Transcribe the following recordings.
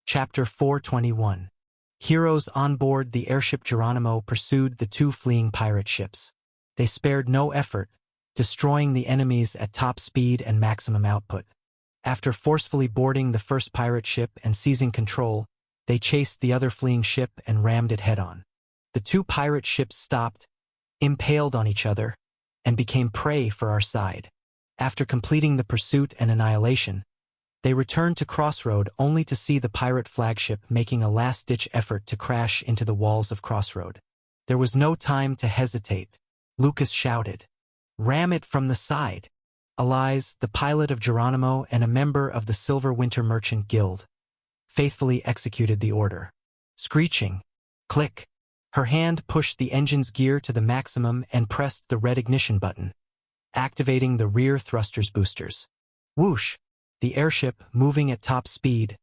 Chapter 421. Heroes on board the airship Geronimo pursued the two fleeing pirate ships. They spared no effort, destroying the enemies at top speed and maximum output. After forcefully boarding the first pirate ship and seizing control, they chased the other fleeing ship and rammed it head-on. The two pirate ships stopped, impaled on each other, and became prey for our side. After completing the pursuit and annihilation, they returned to Crossroad only to see the pirate flagship making a last-ditch effort to crash into the walls of Crossroad. There was no time to hesitate. Lucas shouted, "Ram it from the side!" Elias, the pilot of Geronimo and a member of the Silver Winter Merchant Guild, faithfully executed the order. Screeching, click, her hand pushed the engine's gear to the maximum and pressed the red ignition button, activating the rear thrusters boosters. Whoosh! The airship, moving at top speed,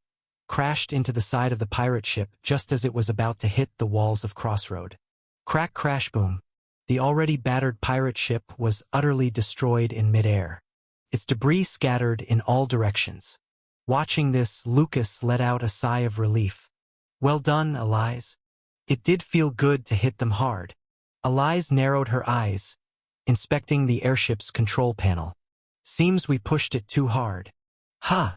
crashed into the side of the pirate ship just as it was about to hit the walls of Crossroad. Crack, crash, boom. The already battered pirate ship was utterly destroyed in midair. Its debris scattered in all directions. Watching this, Lucas let out a sigh of relief. Well done, Elias. It did feel good to hit them hard. Elias narrowed her eyes, inspecting the airship's control panel. Seems we pushed it too hard. Huh.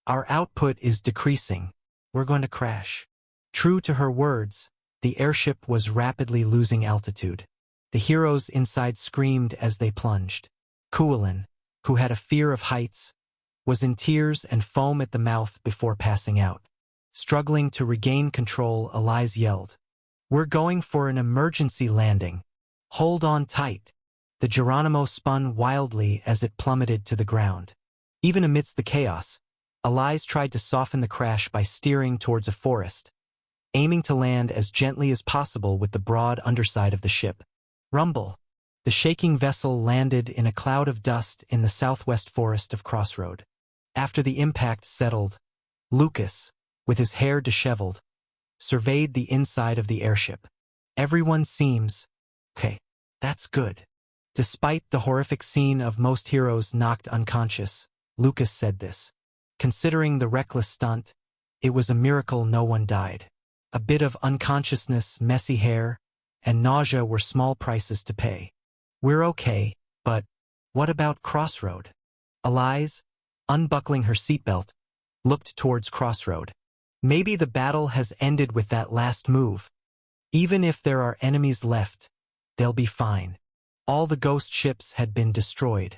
Our output is decreasing. We're going to crash. True to her words, the airship was rapidly losing altitude. The heroes inside screamed as they plunged. Kualin, who had a fear of heights, was in tears and foam at the mouth before passing out. Struggling to regain control, Elias yelled, "We're going for an emergency landing. Hold on tight." The Geronimo spun wildly as it plummeted to the ground. Even amidst the chaos, Elias tried to soften the crash by steering towards a forest, aiming to land as gently as possible with the broad underside of the ship. Rumble! The shaking vessel landed in a cloud of dust in the southwest forest of Crossroad. After the impact settled, Lucas, with his hair disheveled, surveyed the inside of the airship. Everyone seems okay. That's good. Despite the horrific scene of most heroes knocked unconscious, Lucas said this. Considering the reckless stunt, it was a miracle no one died. A bit of unconsciousness, messy hair, and nausea were small prices to pay. We're okay, but what about Crossroad? Elias, unbuckling her seatbelt, looked towards Crossroad. Maybe the battle has ended with that last move. Even if there are enemies left, they'll be fine. All the ghost ships had been destroyed.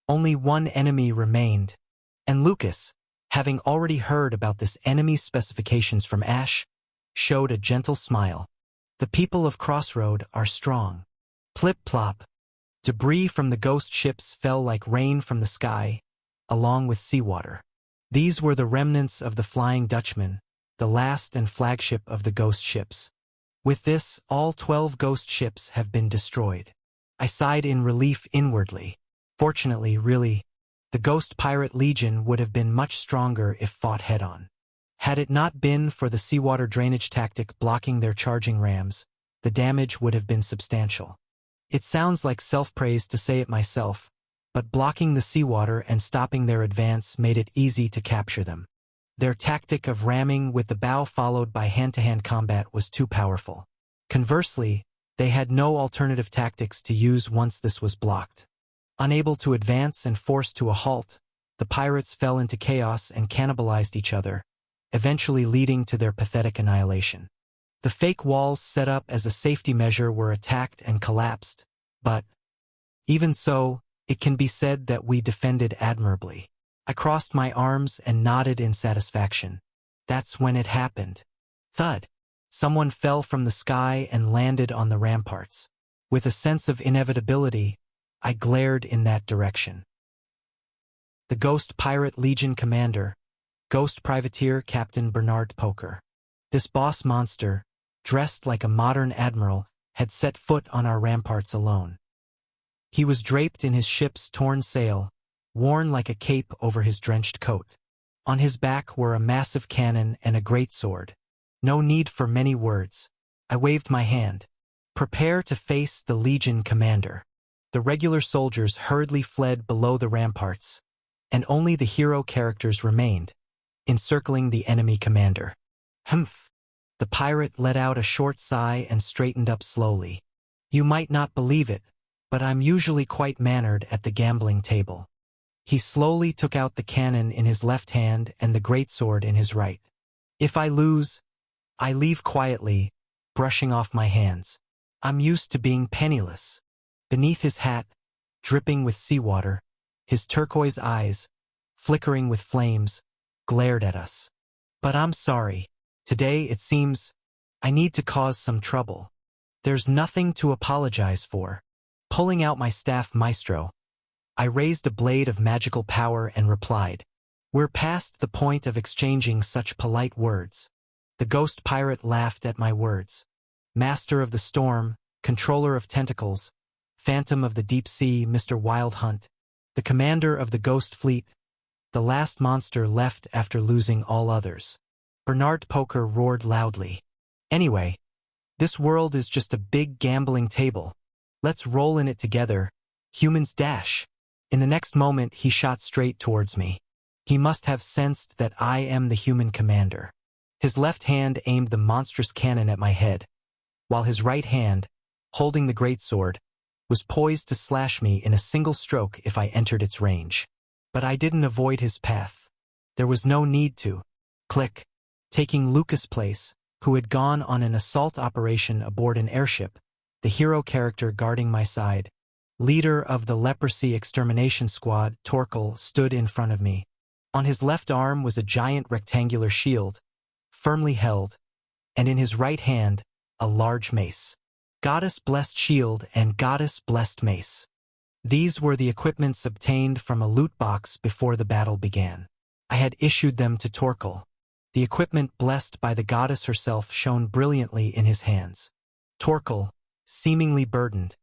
Only one enemy remained, and Lucas, having already heard about this enemy's specifications from Ash, showed a gentle smile. The people of Crossroad are strong. Plip-plop. Debris from the ghost ships fell like rain from the sky, along with seawater. These were the remnants of the Flying Dutchman, the last and flagship of the ghost ships. With this, all 12 ghost ships have been destroyed. I sighed in relief inwardly. Fortunately, really, the Ghost Pirate Legion would have been much stronger if fought head-on. Had it not been for the seawater drainage tactic blocking their charging rams, the damage would have been substantial. It sounds like self-praise to say it myself, but blocking the seawater and stopping their advance made it easy to capture them. Their tactic of ramming with the bow followed by hand-to-hand combat was too powerful. Conversely, they had no alternative tactics to use once this was blocked. Unable to advance and forced to a halt, the pirates fell into chaos and cannibalized each other, eventually leading to their pathetic annihilation. The fake walls set up as a safety measure were attacked and collapsed, but even so, it can be said that we defended admirably. I crossed my arms and nodded in satisfaction. That's when it happened. Thud! Someone fell from the sky and landed on the ramparts. With a sense of inevitability, I glared in that direction. The Ghost Pirate Legion commander, Ghost Privateer Captain Bernard Poker. This boss monster, dressed like a modern admiral, had set foot on our ramparts alone. He was draped in his ship's torn sail, worn like a cape over his drenched coat. On his back were a massive cannon and a greatsword. No need for many words. I waved my hand. Prepare to face the Legion commander. The regular soldiers hurriedly fled below the ramparts, and only the hero characters remained. encircling the enemy commander. Humph! The pirate let out a short sigh and straightened up slowly. You might not believe it, but I'm usually quite mannered at the gambling table. He slowly took out the cannon in his left hand and the greatsword in his right. If I lose, I leave quietly, brushing off my hands. I'm used to being penniless. Beneath his hat, dripping with seawater, his turquoise eyes, flickering with flames, glared at us. But I'm sorry. Today, it seems, I need to cause some trouble. There's nothing to apologize for. Pulling out my staff maestro, I raised a blade of magical power and replied, "We're past the point of exchanging such polite words." The ghost pirate laughed at my words. Master of the storm, controller of tentacles, phantom of the deep sea, Mr. Wild Hunt, the commander of the ghost fleet, the last monster left after losing all others. Bernard Poker roared loudly. Anyway, this world is just a big gambling table. Let's roll in it together. Humans dash. In the next moment, he shot straight towards me. He must have sensed that I am the human commander. His left hand aimed the monstrous cannon at my head, while his right hand, holding the greatsword, was poised to slash me in a single stroke if I entered its range. But I didn't avoid his path. There was no need to. Click. Taking Lucas' place, who had gone on an assault operation aboard an airship, the hero character guarding my side, leader of the leprosy extermination squad, Torkel, stood in front of me. On his left arm was a giant rectangular shield, firmly held, and in his right hand, a large mace. Goddess-blessed shield and goddess-blessed mace. These were the equipments obtained from a loot box before the battle began. I had issued them to Torkel. The equipment blessed by the goddess herself shone brilliantly in his hands. Torkel, seemingly burdened,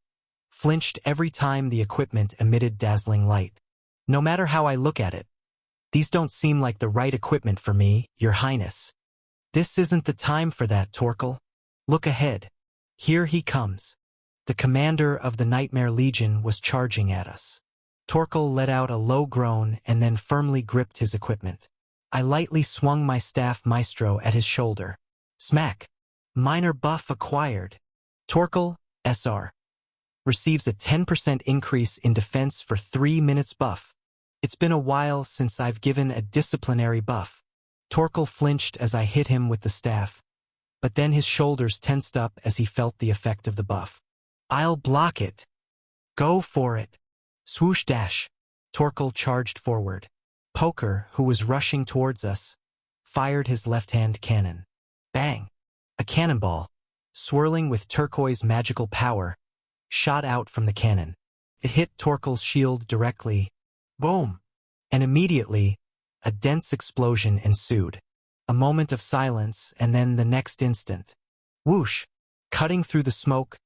flinched every time the equipment emitted dazzling light. No matter how I look at it, these don't seem like the right equipment for me, Your Highness. This isn't the time for that, Torkel. Look ahead. Here he comes. The commander of the Nightmare Legion was charging at us. Torkel let out a low groan and then firmly gripped his equipment. I lightly swung my staff maestro at his shoulder. Smack. Minor buff acquired. Torkel, SR. Receives a 10% increase in defense for 3 minutes buff. It's been a while since I've given a disciplinary buff. Torkel flinched as I hit him with the staff, but then his shoulders tensed up as he felt the effect of the buff. I'll block it. Go for it. Swoosh dash. Torkel charged forward. Poker, who was rushing towards us, fired his left-hand cannon. Bang! A cannonball, swirling with turquoise magical power, shot out from the cannon. It hit Torkel's shield directly. Boom! And immediately, a dense explosion ensued. A moment of silence, and then the next instant. Whoosh! Cutting through the smoke,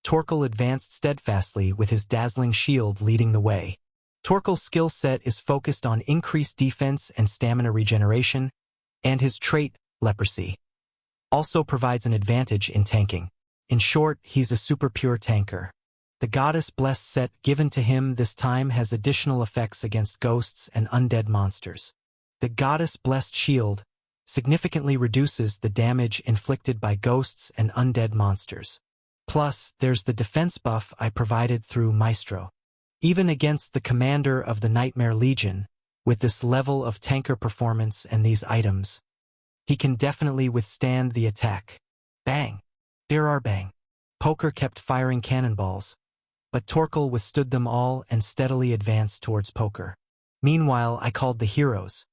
Torkel advanced steadfastly with his dazzling shield leading the way. Torkel's skill set is focused on increased defense and stamina regeneration, and his trait, leprosy, also provides an advantage in tanking. In short, he's a super pure tanker. The goddess-blessed set given to him this time has additional effects against ghosts and undead monsters. The goddess-blessed shield significantly reduces the damage inflicted by ghosts and undead monsters. Plus, there's the defense buff I provided through Maestro. Even against the commander of the Nightmare Legion, with this level of tanker performance and these items, he can definitely withstand the attack. Bang! Bang! Poker kept firing cannonballs, but Torkel withstood them all and steadily advanced towards Poker. Meanwhile, I called the heroes.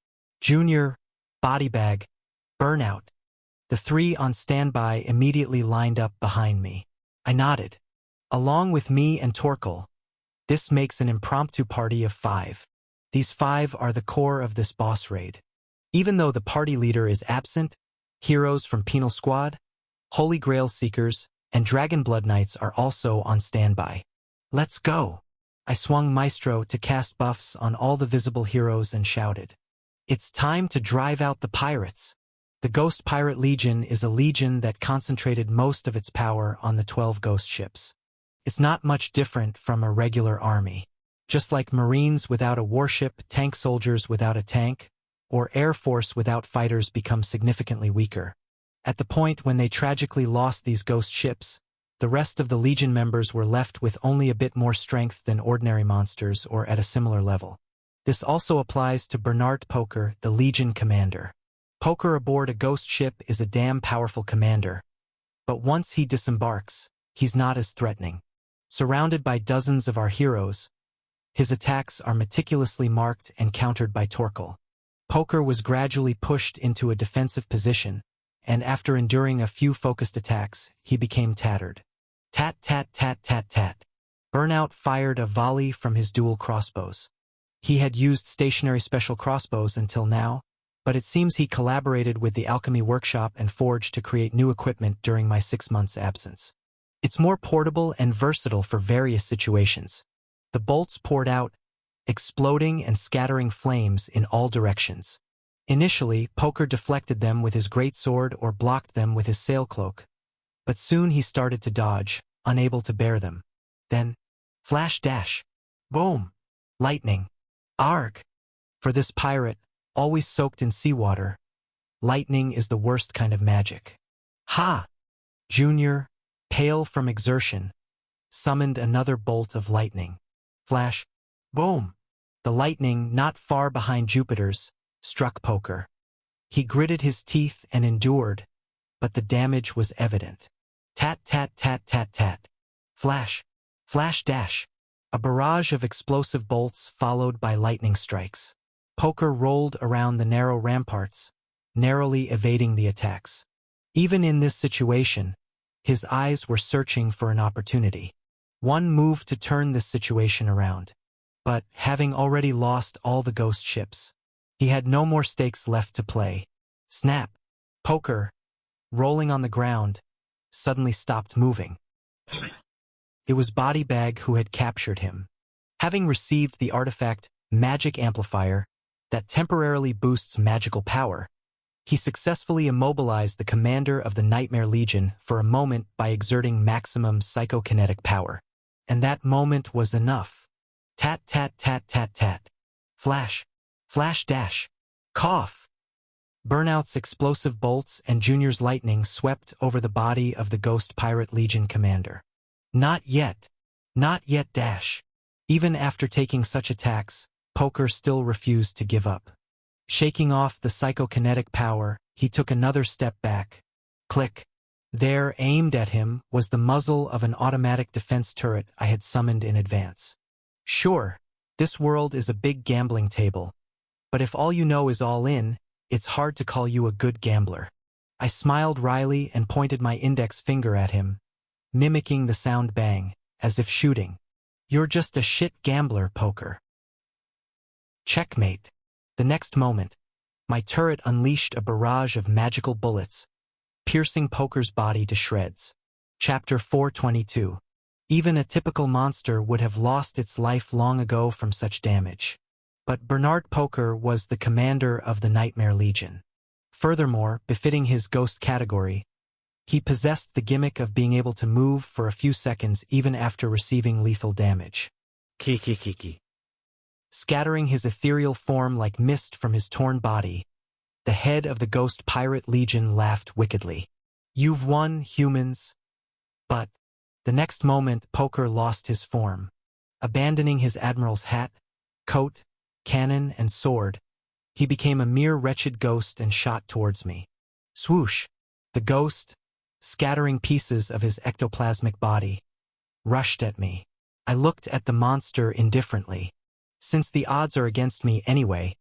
Junior, Bodybag, Burnout. The three on standby immediately lined up behind me. I nodded. Along with me and Torkel, this makes an impromptu party of 5. These 5 are the core of this boss raid. Even though the party leader is absent, heroes from Penal Squad, Holy Grail Seekers, and Dragon Blood Knights are also on standby. Let's go! I swung Maestro to cast buffs on all the visible heroes and shouted. It's time to drive out the pirates. The Ghost Pirate Legion is a legion that concentrated most of its power on the 12 ghost ships. It's not much different from a regular army. Just like Marines without a warship, tank soldiers without a tank, or air force without fighters become significantly weaker. At the point when they tragically lost these ghost ships, the rest of the Legion members were left with only a bit more strength than ordinary monsters or at a similar level. This also applies to Bernard Poker, the Legion commander. Poker aboard a ghost ship is a damn powerful commander, but once he disembarks, he's not as threatening. Surrounded by dozens of our heroes, his attacks are meticulously marked and countered by Torkel. Poker was gradually pushed into a defensive position, and after enduring a few focused attacks, he became tattered. Tat tat tat tat tat. Burnout fired a volley from his dual crossbows. He had used stationary special crossbows until now, but it seems he collaborated with the alchemy workshop and forge to create new equipment during my 6 months' absence. It's more portable and versatile for various situations. The bolts poured out, exploding and scattering flames in all directions. Initially, Poker deflected them with his greatsword or blocked them with his sailcloak, but soon he started to dodge, unable to bear them. Then, flash dash, boom, lightning, arg. For this pirate, always soaked in seawater, lightning is the worst kind of magic. Ha! Junior, pale from exertion, summoned another bolt of lightning. Flash, boom. The lightning, not far behind Jupiter's, struck Poker. He gritted his teeth and endured, but the damage was evident. Tat tat tat tat tat. Flash, flash dash. A barrage of explosive bolts followed by lightning strikes. Poker rolled around the narrow ramparts, narrowly evading the attacks. Even in this situation, his eyes were searching for an opportunity. One move to turn this situation around. But, having already lost all the ghost ships, he had no more stakes left to play. Snap! Poker, rolling on the ground, suddenly stopped moving. It was Bodybag who had captured him. Having received the artifact Magic Amplifier that temporarily boosts magical power, he successfully immobilized the commander of the Nightmare Legion for a moment by exerting maximum psychokinetic power. And that moment was enough. Tat tat tat tat tat. Flash. Flash dash. Cough. Burnout's explosive bolts and Junior's lightning swept over the body of the Ghost Pirate Legion commander. Not yet. Not yet dash. Even after taking such attacks, Poker still refused to give up. Shaking off the psychokinetic power, he took another step back. Click. There, aimed at him, was the muzzle of an automatic defense turret I had summoned in advance. Sure, this world is a big gambling table, but if all you know is all in, it's hard to call you a good gambler. I smiled wryly and pointed my index finger at him, mimicking the sound bang, as if shooting. You're just a shit gambler, Poker. Checkmate. The next moment, my turret unleashed a barrage of magical bullets, piercing Poker's body to shreds. Chapter 422. Even a typical monster would have lost its life long ago from such damage. But Bernard Poker was the commander of the Nightmare Legion. Furthermore, befitting his ghost category, he possessed the gimmick of being able to move for a few seconds even after receiving lethal damage. Kiki. Scattering his ethereal form like mist from his torn body, the head of the Ghost Pirate Legion laughed wickedly. You've won, humans. But, the next moment, Poker lost his form. Abandoning his admiral's hat, coat, cannon, and sword, he became a mere wretched ghost and shot towards me. Swoosh! The ghost, scattering pieces of his ectoplasmic body, rushed at me. I looked at the monster indifferently. Since the odds are against me anyway,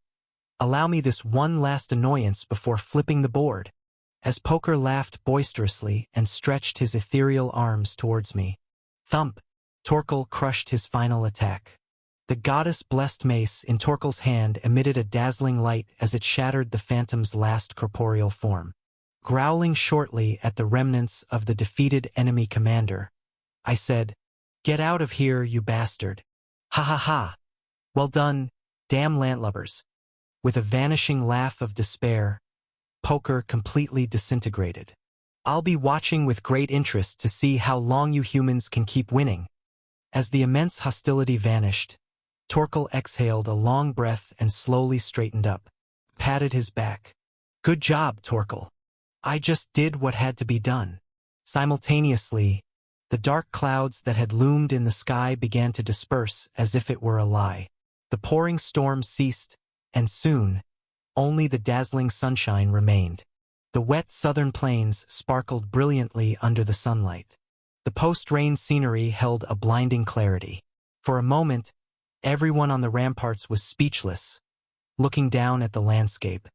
allow me this one last annoyance before flipping the board. As Poker laughed boisterously and stretched his ethereal arms towards me. Thump! Torkel crushed his final attack. The goddess-blessed mace in Torkel's hand emitted a dazzling light as it shattered the phantom's last corporeal form. Growling shortly at the remnants of the defeated enemy commander, I said, "Get out of here, you bastard. Ha ha ha. Well done, damn landlubbers." With a vanishing laugh of despair, Poker completely disintegrated. I'll be watching with great interest to see how long you humans can keep winning. As the immense hostility vanished, Torkel exhaled a long breath and slowly straightened up. patted his back. Good job, Torkel. I just did what had to be done. Simultaneously, the dark clouds that had loomed in the sky began to disperse as if it were a lie. The pouring storm ceased, and soon, only the dazzling sunshine remained. The wet southern plains sparkled brilliantly under the sunlight. The post-rain scenery held a blinding clarity. For a moment, everyone on the ramparts was speechless, looking down at the landscape.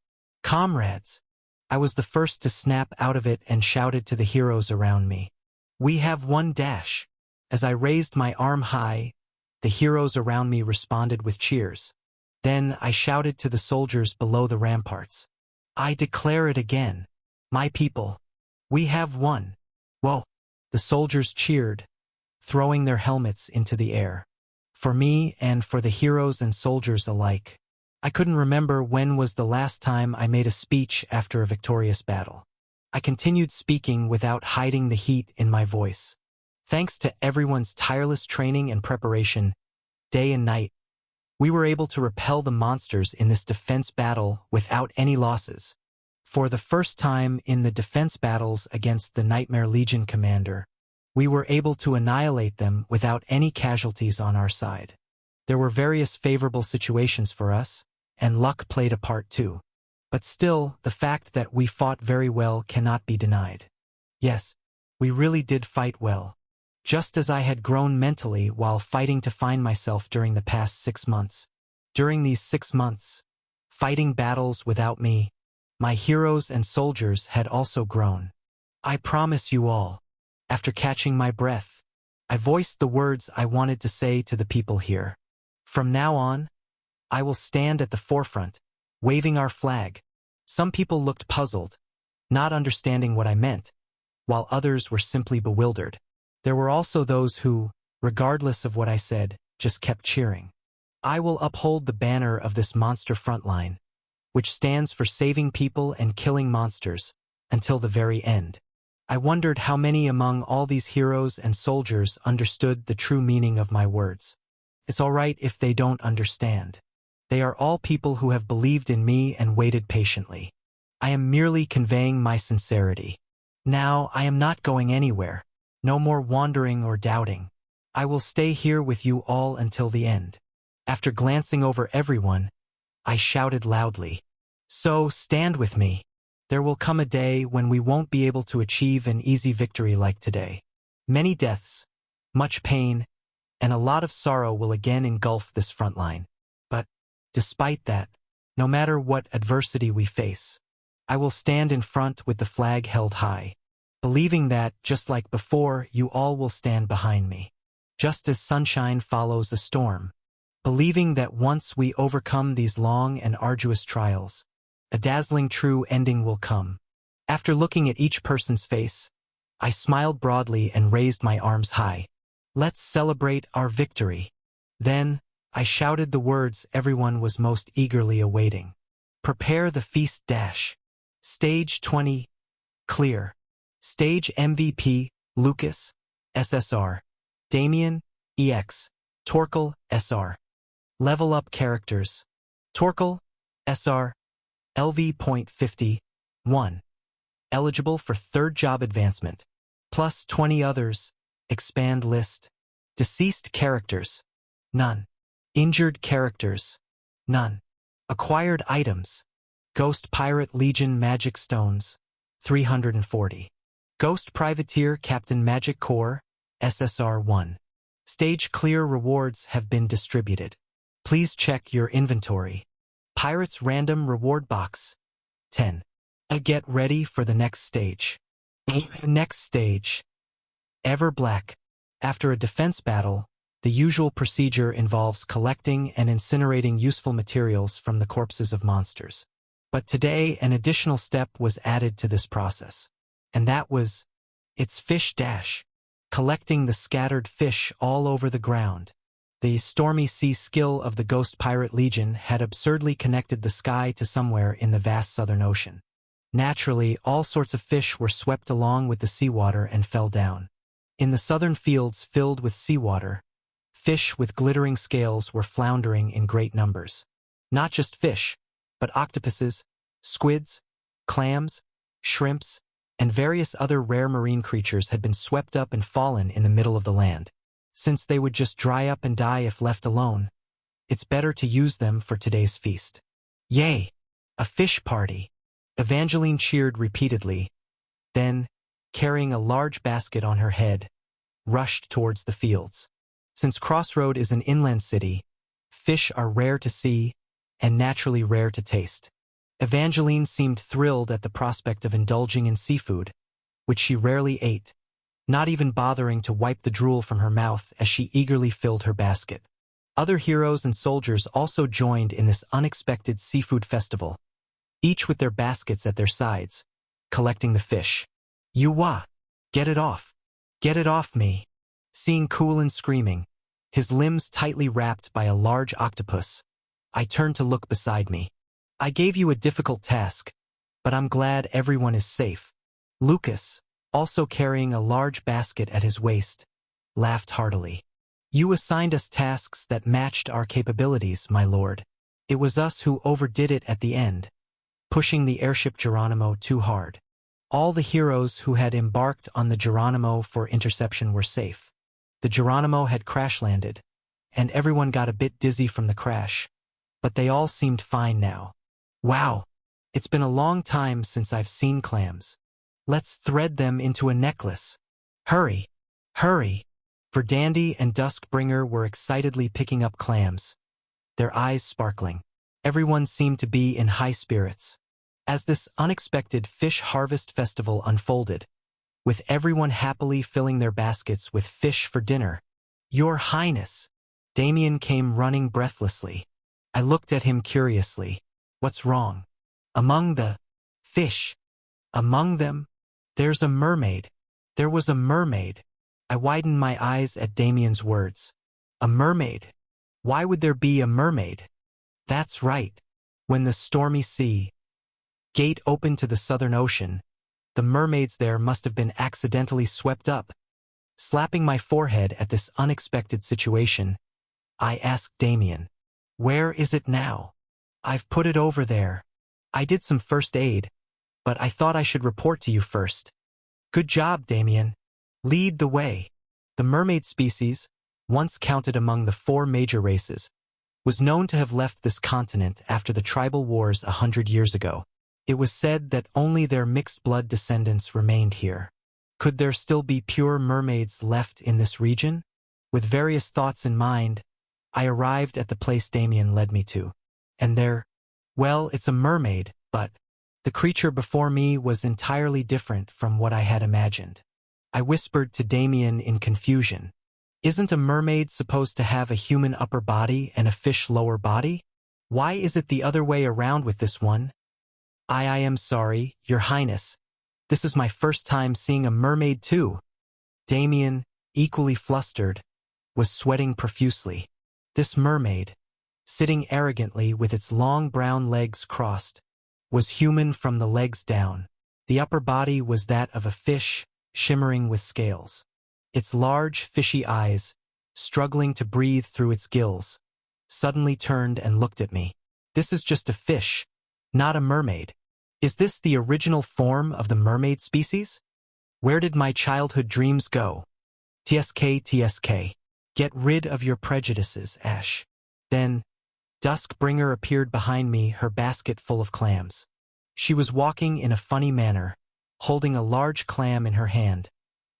Comrades! I was the first to snap out of it and shouted to the heroes around me. We have won! As I raised my arm high, the heroes around me responded with cheers. Then I shouted to the soldiers below the ramparts. I declare it again. My people, we have won. Whoa! The soldiers cheered, throwing their helmets into the air. For me and for the heroes and soldiers alike. I couldn't remember when was the last time I made a speech after a victorious battle. I continued speaking without hiding the heat in my voice. Thanks to everyone's tireless training and preparation, day and night, we were able to repel the monsters in this defense battle without any losses. For the first time in the defense battles against the Nightmare Legion commander, we were able to annihilate them without any casualties on our side. There were various favorable situations for us, and luck played a part too. But still, the fact that we fought very well cannot be denied. Yes, we really did fight well. Just as I had grown mentally while fighting to find myself during the past 6 months. During these 6 months, fighting battles without me, my heroes and soldiers had also grown. I promise you all, after catching my breath, I voiced the words I wanted to say to the people here. From now on, I will stand at the forefront, waving our flag. Some people looked puzzled, not understanding what I meant, while others were simply bewildered. There were also those who, regardless of what I said, just kept cheering. I will uphold the banner of this monster frontline, which stands for saving people and killing monsters, until the very end. I wondered how many among all these heroes and soldiers understood the true meaning of my words. It's all right if they don't understand. They are all people who have believed in me and waited patiently. I am merely conveying my sincerity. Now I am not going anywhere. No more wandering or doubting. I will stay here with you all until the end. After glancing over everyone, I shouted loudly. So stand with me. There will come a day when we won't be able to achieve an easy victory like today. Many deaths, much pain, and a lot of sorrow will again engulf this front line. But, despite that, no matter what adversity we face, I will stand in front with the flag held high, believing that, just like before, you all will stand behind me. Just as sunshine follows a storm, believing that once we overcome these long and arduous trials, a dazzling true ending will come. After looking at each person's face, I smiled broadly and raised my arms high. Let's celebrate our victory. Then, I shouted the words everyone was most eagerly awaiting. Prepare the feast dash. Stage 20, clear. Stage MVP, Lucas, SSR. Damien, EX. Torkel, SR. Level up characters. Torkel, SR. LV.50, 1. Eligible for 3rd job advancement. Plus 20 others. Expand list. Deceased characters. None. Injured characters. None. Acquired items. Ghost Pirate Legion Magic Stones. 340. Ghost Privateer Captain Magic Corps. SSR 1. Stage clear rewards have been distributed. Please check your inventory. Pirates Random Reward Box. 10. Get ready for the next stage. Next stage. Ever Black. After a defense battle, the usual procedure involves collecting and incinerating useful materials from the corpses of monsters. But today, an additional step was added to this process. And that was, it's fish dash. Collecting the scattered fish all over the ground. The stormy sea skill of the Ghost Pirate Legion had absurdly connected the sky to somewhere in the vast southern ocean. Naturally, all sorts of fish were swept along with the seawater and fell down. In the southern fields filled with seawater, fish with glittering scales were floundering in great numbers. Not just fish, but octopuses, squids, clams, shrimps, and various other rare marine creatures had been swept up and fallen in the middle of the land. Since they would just dry up and die if left alone, it's better to use them for today's feast. Yay! A fish party! Evangeline cheered repeatedly, then, carrying a large basket on her head, rushed towards the fields. Since Crossroad is an inland city, fish are rare to see and naturally rare to taste. Evangeline seemed thrilled at the prospect of indulging in seafood, which she rarely ate, not even bothering to wipe the drool from her mouth as she eagerly filled her basket. Other heroes and soldiers also joined in this unexpected seafood festival, each with their baskets at their sides, collecting the fish. "You-wah! Get it off! Get it off me!" Seeing Coolin screaming, his limbs tightly wrapped by a large octopus, I turned to look beside me. "I gave you a difficult task, but I'm glad everyone is safe." Lucas, also carrying a large basket at his waist, laughed heartily. "You assigned us tasks that matched our capabilities, my lord. It was us who overdid it at the end, pushing the airship Geronimo too hard. All the heroes who had embarked on the Geronimo for interception were safe. The Geronimo had crash-landed, and everyone got a bit dizzy from the crash, but they all seemed fine now. Wow, it's been a long time since I've seen clams. Let's thread them into a necklace. Hurry, hurry!" Verdandi and Duskbringer were excitedly picking up clams, their eyes sparkling. Everyone seemed to be in high spirits. As this unexpected fish harvest festival unfolded, with everyone happily filling their baskets with fish for dinner. "Your Highness!" Damien came running breathlessly. I looked at him curiously. "What's wrong?" "Among the fish. Among them, there's a mermaid." There was a mermaid. I widened my eyes at Damien's words. "A mermaid? Why would there be a mermaid?" "That's right. When the stormy sea gate opened to the Southern Ocean, the mermaids there must have been accidentally swept up." Slapping my forehead at this unexpected situation, I asked Damien, "Where is it now?" "I've put it over there. I did some first aid, but I thought I should report to you first." "Good job, Damien. Lead the way." The mermaid species, once counted among the 4 major races, was known to have left this continent after the tribal wars 100 years ago. It was said that only their mixed-blood descendants remained here. Could there still be pure mermaids left in this region? With various thoughts in mind, I arrived at the place Damien led me to. And there, well, it's a mermaid, but the creature before me was entirely different from what I had imagined. I whispered to Damien in confusion. "Isn't a mermaid supposed to have a human upper body and a fish lower body? Why is it the other way around with this one?" I am sorry, Your Highness. This is my first time seeing a mermaid too." Damien, equally flustered, was sweating profusely. This mermaid, sitting arrogantly with its long brown legs crossed, was human from the legs down. The upper body was that of a fish, shimmering with scales. Its large, fishy eyes, struggling to breathe through its gills, suddenly turned and looked at me. "This is just a fish, not a mermaid. Is this the original form of the mermaid species? Where did my childhood dreams go? TSK. Get rid of your prejudices, Ash." Then, Duskbringer appeared behind me, her basket full of clams. She was walking in a funny manner, holding a large clam in her hand,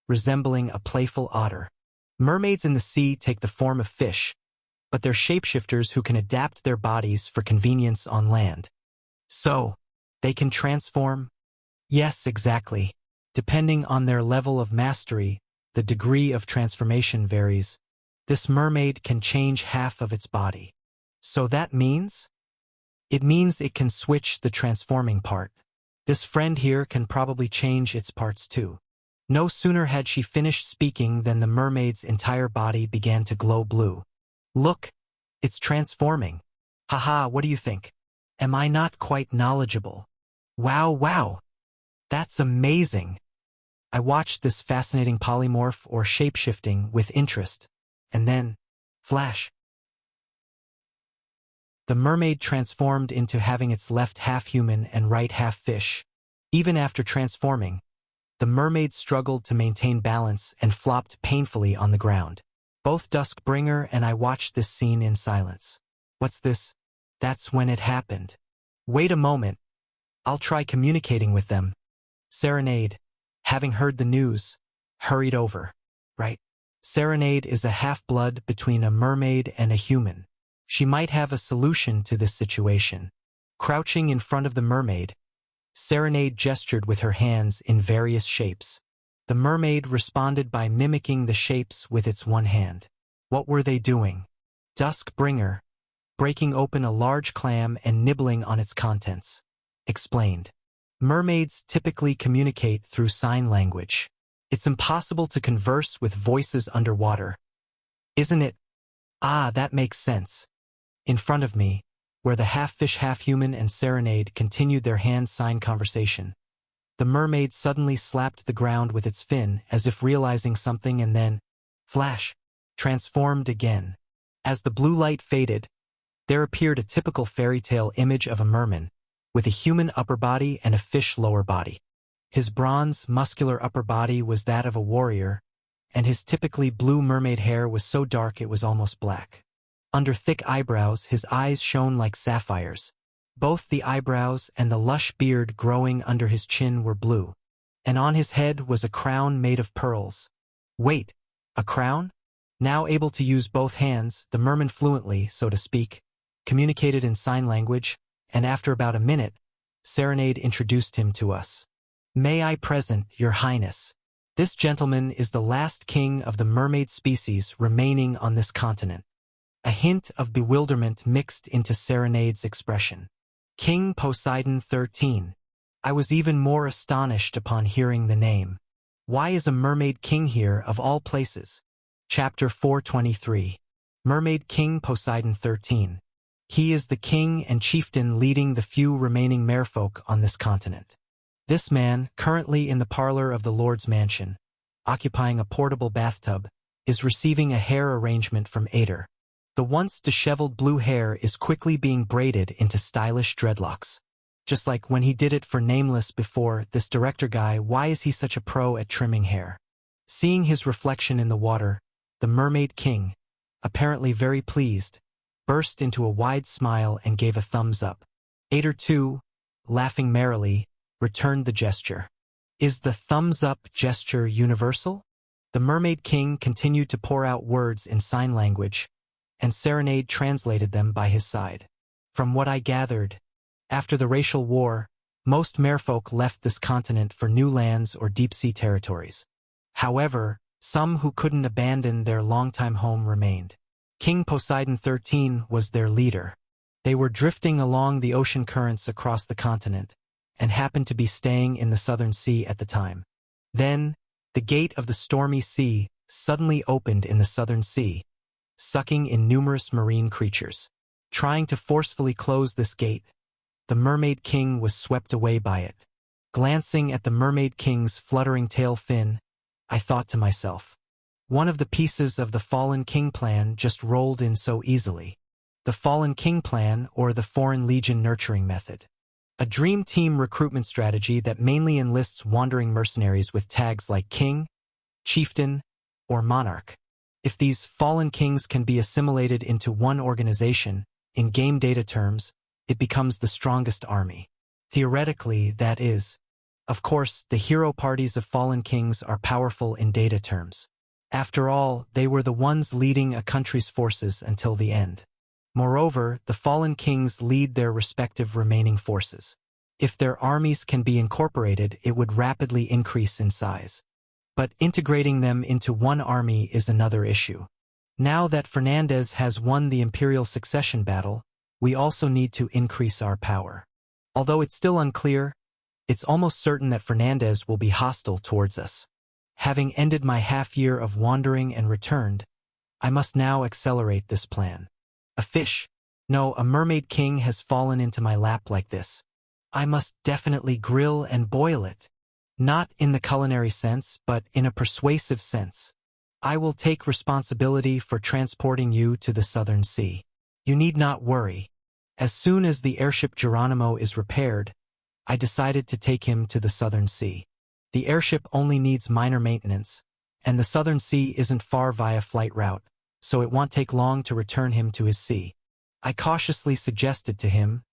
resembling a playful otter. Mermaids in the sea take the form of fish, but they're shapeshifters who can adapt their bodies for convenience on land. So, they can transform? Yes, exactly. Depending on their level of mastery, the degree of transformation varies. This mermaid can change half of its body. So that means? It means it can switch the transforming part. This friend here can probably change its parts too. No sooner had she finished speaking than the mermaid's entire body began to glow blue. "Look, it's transforming. Haha, what do you think? Am I not quite knowledgeable? Wow. That's amazing." I watched this fascinating polymorph or shapeshifting with interest, and then, flash. The mermaid transformed into having its left half human and right half fish. Even after transforming, the mermaid struggled to maintain balance and flopped painfully on the ground. Both Duskbringer and I watched this scene in silence. What's this? That's when it happened. Wait a moment. I'll try communicating with them. Serenade, having heard the news, hurried over. Right? Serenade is a half-blood between a mermaid and a human. She might have a solution to this situation. Crouching in front of the mermaid, Serenade gestured with her hands in various shapes. The mermaid responded by mimicking the shapes with its one hand. What were they doing? Duskbringer, breaking open a large clam and nibbling on its contents, explained. Mermaids typically communicate through sign language. It's impossible to converse with voices underwater. Isn't it? Ah, that makes sense. In front of me, where the half-fish half-human and Serenade continued their hand-sign conversation, the mermaid suddenly slapped the ground with its fin as if realizing something and then, flash, transformed again. As the blue light faded, there appeared a typical fairy tale image of a merman, with a human upper body and a fish lower body. His bronze, muscular upper body was that of a warrior, and his typically blue mermaid hair was so dark it was almost black. Under thick eyebrows, his eyes shone like sapphires. Both the eyebrows and the lush beard growing under his chin were blue, and on his head was a crown made of pearls. Wait, a crown? Now able to use both hands, the merman fluently, so to speak, communicated in sign language, and after about a minute, Serenade introduced him to us. May I present, Your Highness? This gentleman is the last king of the mermaid species remaining on this continent. A hint of bewilderment mixed into Serenade's expression. King Poseidon 13. I was even more astonished upon hearing the name. Why is a mermaid king here of all places? Chapter 423. Mermaid King Poseidon 13. He is the king and chieftain leading the few remaining merfolk on this continent. This man, currently in the parlor of the Lord's mansion, occupying a portable bathtub, is receiving a hair arrangement from Ader. The once disheveled blue hair is quickly being braided into stylish dreadlocks. Just like when he did it for Nameless before, this director guy, why is he such a pro at trimming hair? Seeing his reflection in the water, the Mermaid King, apparently very pleased, burst into a wide smile and gave a thumbs up. Ader too, laughing merrily, returned the gesture. Is the thumbs up gesture universal? The Mermaid King continued to pour out words in sign language, and Serenade translated them by his side. From what I gathered, after the racial war, most merfolk left this continent for new lands or deep-sea territories. However, some who couldn't abandon their longtime home remained. King Poseidon 13 was their leader. They were drifting along the ocean currents across the continent, and happened to be staying in the Southern Sea at the time. Then, the gate of the stormy sea suddenly opened in the Southern Sea, sucking in numerous marine creatures. Trying to forcefully close this gate, the Mermaid King was swept away by it. Glancing at the Mermaid King's fluttering tail fin, I thought to myself, one of the pieces of the Fallen King plan just rolled in so easily. The Fallen King plan, or the Foreign Legion nurturing method. A dream team recruitment strategy that mainly enlists wandering mercenaries with tags like King, Chieftain, or Monarch. If these fallen kings can be assimilated into one organization, in game data terms, it becomes the strongest army. Theoretically, that is. Of course, the hero parties of fallen kings are powerful in data terms. After all, they were the ones leading a country's forces until the end. Moreover, the fallen kings lead their respective remaining forces. If their armies can be incorporated, it would rapidly increase in size. But integrating them into one army is another issue. Now that Fernandez has won the imperial succession battle, we also need to increase our power. Although it's still unclear, it's almost certain that Fernandez will be hostile towards us. Having ended my half-year of wandering and returned, I must now accelerate this plan. A fish, no, a mermaid king has fallen into my lap like this. I must definitely grill and boil it. Not in the culinary sense, but in a persuasive sense. I will take responsibility for transporting you to the Southern Sea. You need not worry. As soon as the airship Geronimo is repaired, I decided to take him to the Southern Sea. The airship only needs minor maintenance, and the Southern Sea isn't far via flight route, so it won't take long to return him to his sea. I cautiously suggested to him,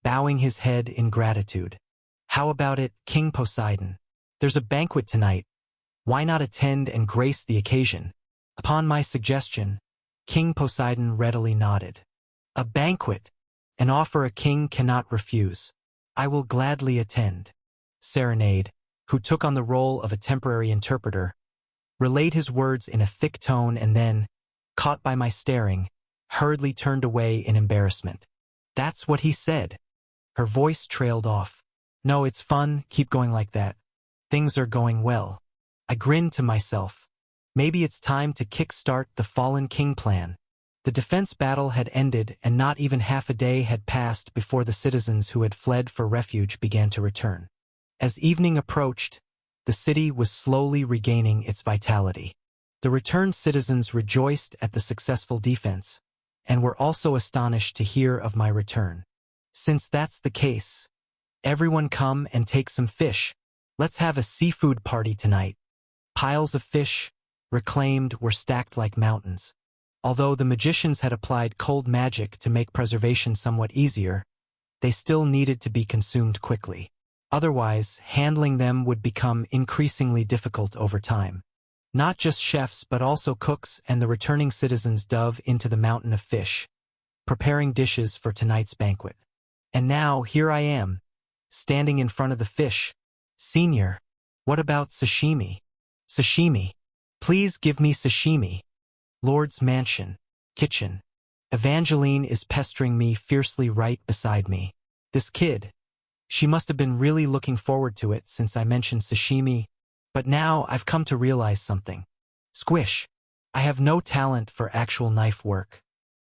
bowing his head in gratitude. How about it, King Poseidon? There's a banquet tonight. Why not attend and grace the occasion? Upon my suggestion, King Poseidon readily nodded. A banquet, an offer a king cannot refuse. I will gladly attend. Serenade, who took on the role of a temporary interpreter, relayed his words in a thick tone and then, caught by my staring, hurriedly turned away in embarrassment. That's what he said. Her voice trailed off. No, it's fun, keep going like that. Things are going well. I grinned to myself. Maybe it's time to kickstart the Fallen King plan. The defense battle had ended and not even half a day had passed before the citizens who had fled for refuge began to return. As evening approached, the city was slowly regaining its vitality. The returned citizens rejoiced at the successful defense, and were also astonished to hear of my return. Since that's the case, everyone come and take some fish. Let's have a seafood party tonight. Piles of fish, reclaimed, were stacked like mountains. Although the magicians had applied cold magic to make preservation somewhat easier, they still needed to be consumed quickly. Otherwise, handling them would become increasingly difficult over time. Not just chefs but also cooks and the returning citizens dove into the mountain of fish, preparing dishes for tonight's banquet. And now, here I am, standing in front of the fish. Senior, what about sashimi? Sashimi. Please give me sashimi. Lord's mansion, kitchen. Evangeline is pestering me fiercely right beside me. This kid. She must have been really looking forward to it since I mentioned sashimi, but now I've come to realize something. Squish. I have no talent for actual knife work.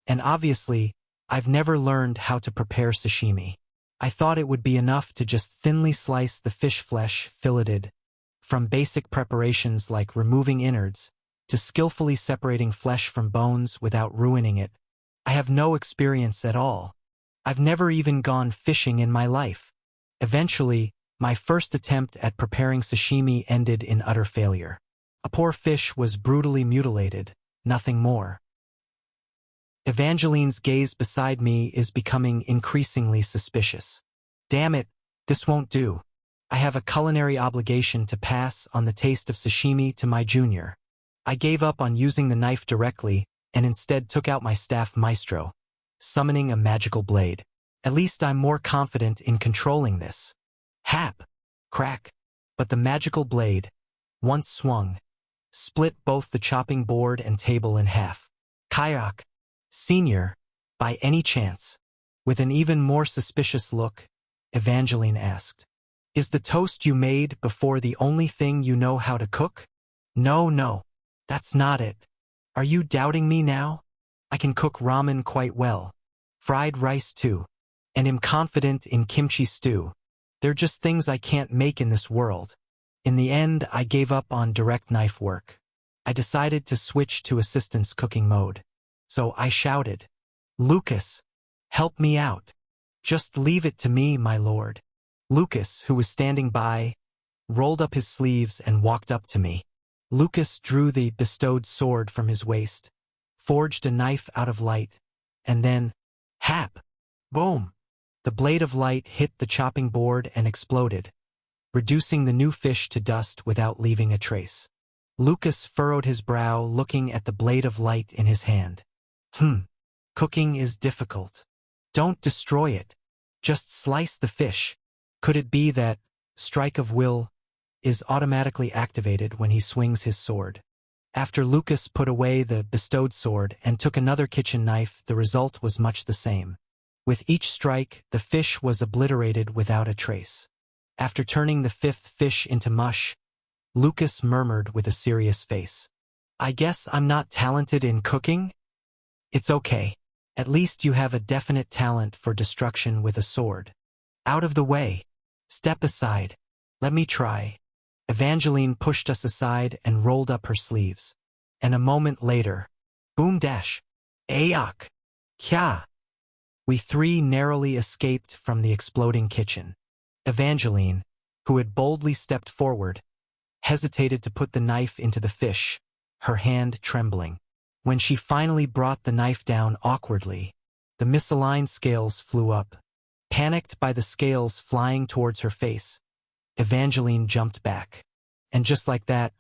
And obviously, I've never learned how to prepare sashimi. I thought it would be enough to just thinly slice the fish flesh, filleted, from basic preparations like removing innards, to skillfully separating flesh from bones without ruining it. I have no experience at all. I've never even gone fishing in my life. Eventually, my first attempt at preparing sashimi ended in utter failure. A poor fish was brutally mutilated, nothing more. Evangeline's gaze beside me is becoming increasingly suspicious. Damn it, this won't do. I have a culinary obligation to pass on the taste of sashimi to my junior. I gave up on using the knife directly and instead took out my staff maestro, summoning a magical blade. At least I'm more confident in controlling this. Hap! Crack! But the magical blade, once swung, split both the chopping board and table in half. Kayak! Senior, by any chance? With an even more suspicious look, Evangeline asked. Is the toast you made before the only thing you know how to cook? No, that's not it. Are you doubting me now? I can cook ramen quite well. Fried rice too. And am confident in kimchi stew. They're just things I can't make in this world. In the end, I gave up on direct knife work. I decided to switch to assistance cooking mode. So I shouted, Lucas, help me out. Just leave it to me, my lord. Lucas, who was standing by, rolled up his sleeves and walked up to me. Lucas drew the bestowed sword from his waist, forged a knife out of light, and then, hap! Boom! The blade of light hit the chopping board and exploded, reducing the new fish to dust without leaving a trace. Lucas furrowed his brow, looking at the blade of light in his hand. Cooking is difficult. Don't destroy it. Just slice the fish. Could it be that strike of will is automatically activated when he swings his sword? After Lucas put away the bestowed sword and took another kitchen knife, the result was much the same. With each strike, the fish was obliterated without a trace. After turning the fifth fish into mush, Lucas murmured with a serious face, I guess I'm not talented in cooking? It's okay. At least you have a definite talent for destruction with a sword. Out of the way. Step aside. Let me try. Evangeline pushed us aside and rolled up her sleeves. And a moment later, boom dash. Ayak! Kya! We three narrowly escaped from the exploding kitchen. Evangeline, who had boldly stepped forward, hesitated to put the knife into the fish, her hand trembling. When she finally brought the knife down awkwardly, the misaligned scales flew up. Panicked by the scales flying towards her face, Evangeline jumped back. And just like that,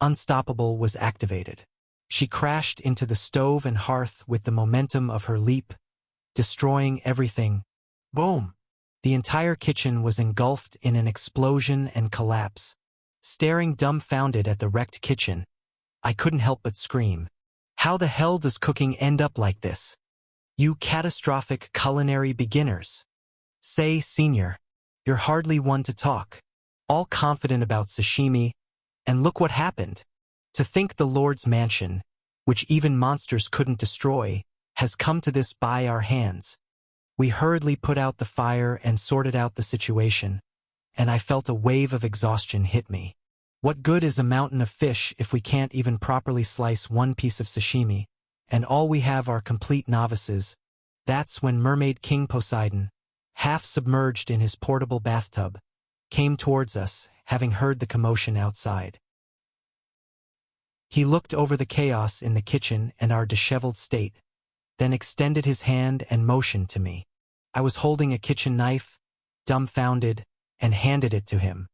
Unstoppable was activated. She crashed into the stove and hearth with the momentum of her leap, destroying everything. Boom! The entire kitchen was engulfed in an explosion and collapse. Staring dumbfounded at the wrecked kitchen, I couldn't help but scream. How the hell does cooking end up like this? You catastrophic culinary beginners. Say, senior, you're hardly one to talk. All confident about sashimi, and look what happened. To think the Lord's mansion, which even monsters couldn't destroy, has come to this by our hands. We hurriedly put out the fire and sorted out the situation, and I felt a wave of exhaustion hit me. What good is a mountain of fish if we can't even properly slice one piece of sashimi, and all we have are complete novices? That's when Mermaid King Poseidon, half submerged in his portable bathtub, came towards us, having heard the commotion outside. He looked over the chaos in the kitchen and our disheveled state, then extended his hand and motioned to me. I was holding a kitchen knife, dumbfounded, and handed it to him.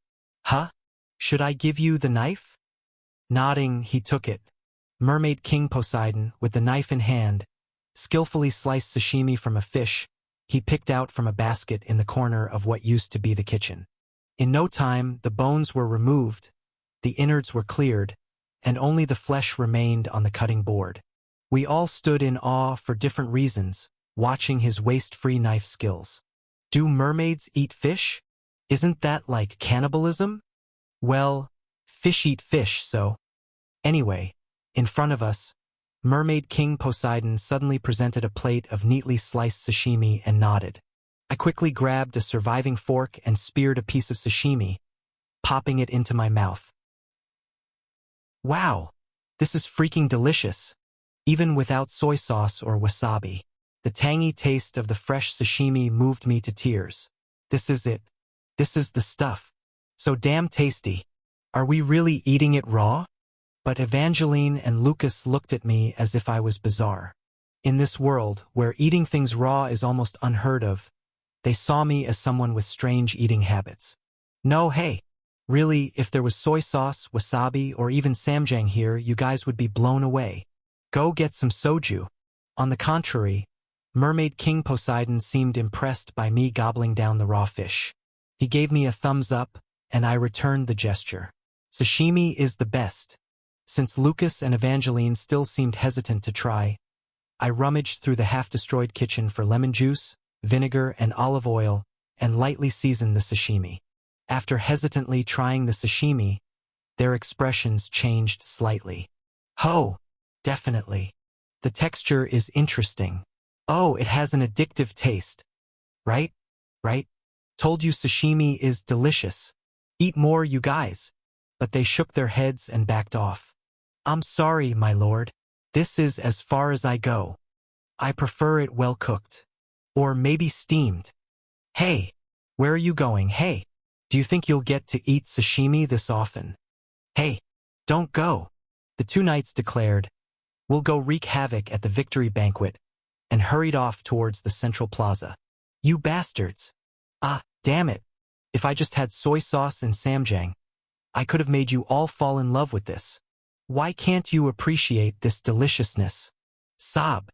Huh? Should I give you the knife? Nodding, he took it. Mermaid King Poseidon, with the knife in hand, skillfully sliced sashimi from a fish he picked out from a basket in the corner of what used to be the kitchen. In no time, the bones were removed, the innards were cleared, and only the flesh remained on the cutting board. We all stood in awe for different reasons, watching his waste-free knife skills. Do mermaids eat fish? Isn't that like cannibalism? Well, fish eat fish, so. Anyway, in front of us, Mermaid King Poseidon suddenly presented a plate of neatly sliced sashimi and nodded. I quickly grabbed a surviving fork and speared a piece of sashimi, popping it into my mouth. Wow, this is freaking delicious. Even without soy sauce or wasabi, the tangy taste of the fresh sashimi moved me to tears. This is it. This is the stuff. So damn tasty. Are we really eating it raw? But Evangeline and Lucas looked at me as if I was bizarre. In this world, where eating things raw is almost unheard of, they saw me as someone with strange eating habits. No, hey. Really, if there was soy sauce, wasabi, or even samjang here, you guys would be blown away. Go get some soju. On the contrary, Mermaid King Poseidon seemed impressed by me gobbling down the raw fish. He gave me a thumbs up, and I returned the gesture. Sashimi is the best. Since Lucas and Evangeline still seemed hesitant to try, I rummaged through the half-destroyed kitchen for lemon juice, vinegar, and olive oil, and lightly seasoned the sashimi. After hesitantly trying the sashimi, their expressions changed slightly. Oh, definitely. The texture is interesting. Oh, it has an addictive taste. Right? Right? Told you sashimi is delicious. Eat more, you guys. But they shook their heads and backed off. I'm sorry, my lord. This is as far as I go. I prefer it well cooked. Or maybe steamed. Hey, where are you going? Hey, do you think you'll get to eat sashimi this often? Hey, don't go. The two knights declared, we'll go wreak havoc at the victory banquet, and hurried off towards the central plaza. You bastards. Ah, damn it. If I just had soy sauce and samjang, I could have made you all fall in love with this. Why can't you appreciate this deliciousness? Sob.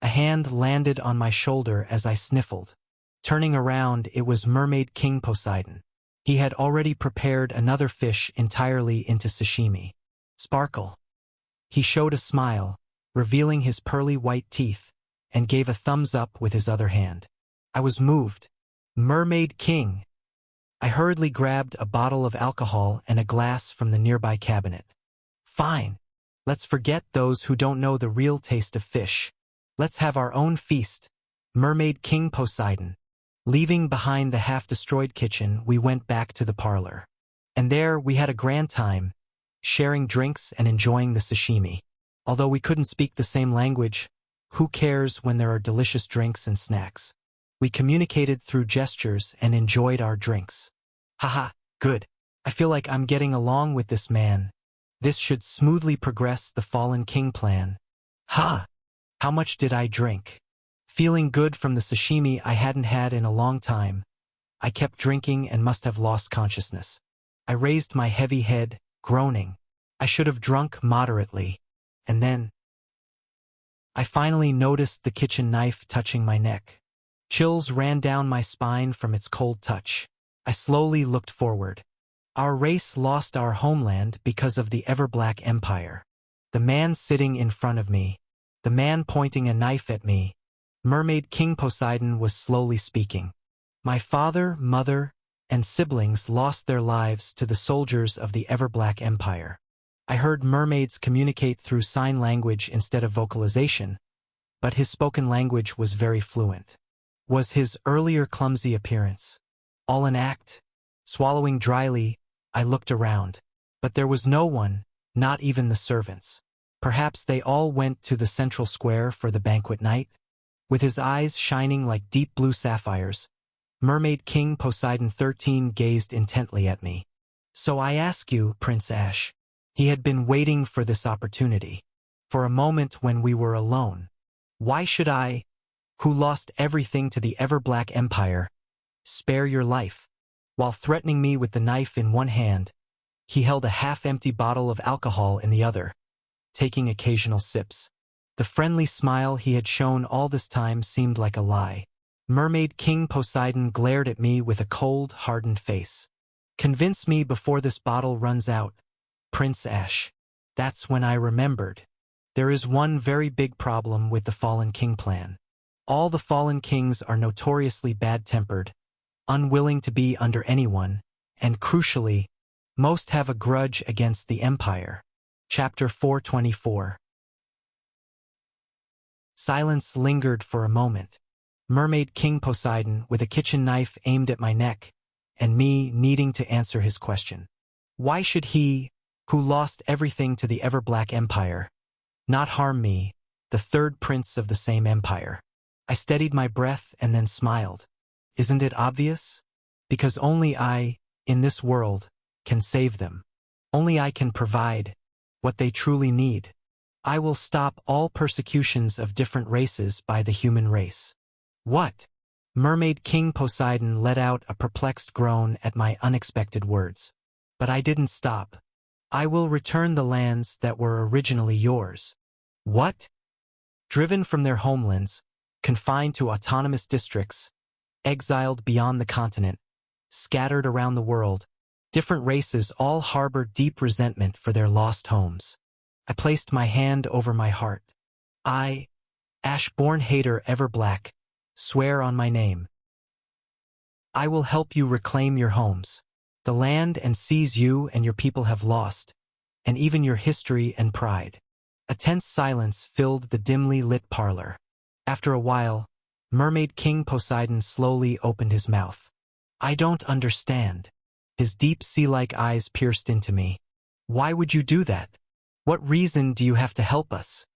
A hand landed on my shoulder as I sniffled. Turning around, it was Mermaid King Poseidon. He had already prepared another fish entirely into sashimi. Sparkle. He showed a smile, revealing his pearly white teeth, and gave a thumbs up with his other hand. I was moved. Mermaid King. I hurriedly grabbed a bottle of alcohol and a glass from the nearby cabinet. Fine. Let's forget those who don't know the real taste of fish. Let's have our own feast. Mermaid King Poseidon. Leaving behind the half-destroyed kitchen, we went back to the parlor. And there we had a grand time, sharing drinks and enjoying the sashimi. Although we couldn't speak the same language, Who cares when there are delicious drinks and snacks? We communicated through gestures and enjoyed our drinks. Haha, good. I feel like I'm getting along with this man. This should smoothly progress the Fallen King plan. Ha! How much did I drink? Feeling good from the sashimi I hadn't had in a long time, I kept drinking and must have lost consciousness. I raised my heavy head, groaning. I should have drunk moderately. And then I finally noticed the kitchen knife touching my neck. Chills ran down my spine from its cold touch. I slowly looked forward. Our race lost our homeland because of the Everblack Empire. The man sitting in front of me, the man pointing a knife at me, Mermaid King Poseidon was slowly speaking. My father, mother, and siblings lost their lives to the soldiers of the Everblack Empire. I heard mermaids communicate through sign language instead of vocalization, but his spoken language was very fluent. Was his earlier clumsy appearance all an act? Swallowing dryly, I looked around, but there was no one, not even the servants. Perhaps they all went to the central square for the banquet night? With his eyes shining like deep blue sapphires, Mermaid King Poseidon XIII gazed intently at me. So I ask you, Prince Ash. He had been waiting for this opportunity. For a moment when we were alone. Why should I, who lost everything to the Everblack Empire, spare your life? While threatening me with the knife in one hand, he held a half-empty bottle of alcohol in the other, taking occasional sips. The friendly smile he had shown all this time seemed like a lie. Mermaid King Poseidon glared at me with a cold, hardened face. Convince me before this bottle runs out, Prince Ash. That's when I remembered. There is one very big problem with the Fallen King plan. All the Fallen Kings are notoriously bad-tempered, unwilling to be under anyone, and crucially, most have a grudge against the Empire. Chapter 424. Silence lingered for a moment. Mermaid King Poseidon with a kitchen knife aimed at my neck, and me needing to answer his question. Why should he, who lost everything to the Everblack Empire, not harm me, the third prince of the same empire? I steadied my breath and then smiled. Isn't it obvious? Because only I, in this world, can save them. Only I can provide what they truly need. I will stop all persecutions of different races by the human race. What? Mermaid King Poseidon let out a perplexed groan at my unexpected words. But I didn't stop. I will return the lands that were originally yours. What? Driven from their homelands, confined to autonomous districts, exiled beyond the continent, scattered around the world, different races all harbor deep resentment for their lost homes. I placed my hand over my heart. I, Ash-born hater Everblack, swear on my name. I will help you reclaim your homes, the land and seas you and your people have lost, and even your history and pride. A tense silence filled the dimly lit parlor. After a while, Mermaid King Poseidon slowly opened his mouth. I don't understand. His deep sea-like eyes pierced into me. Why would you do that? What reason do you have to help us?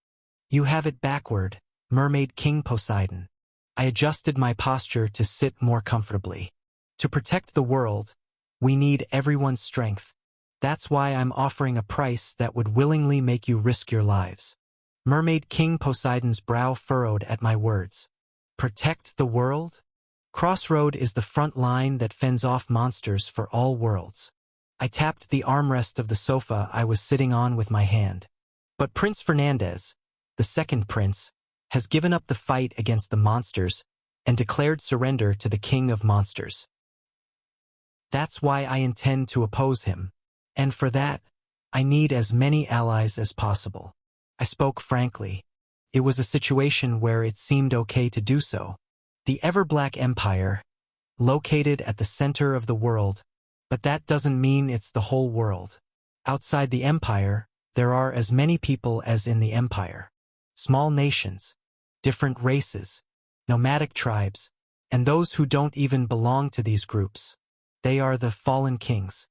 You have it backward, Mermaid King Poseidon. I adjusted my posture to sit more comfortably. To protect the world, we need everyone's strength. That's why I'm offering a price that would willingly make you risk your lives. Mermaid King Poseidon's brow furrowed at my words. Protect the world? Crossroad is the front line that fends off monsters for all worlds. I tapped the armrest of the sofa I was sitting on with my hand. But Prince Fernandez, the second prince, has given up the fight against the monsters and declared surrender to the King of Monsters. That's why I intend to oppose him. And for that, I need as many allies as possible. I spoke frankly. It was a situation where it seemed okay to do so. The Everblack Empire, located at the center of the world, but that doesn't mean it's the whole world. Outside the Empire, there are as many people as in the Empire. Small nations, different races, nomadic tribes, and those who don't even belong to these groups. They are the Fallen Kings.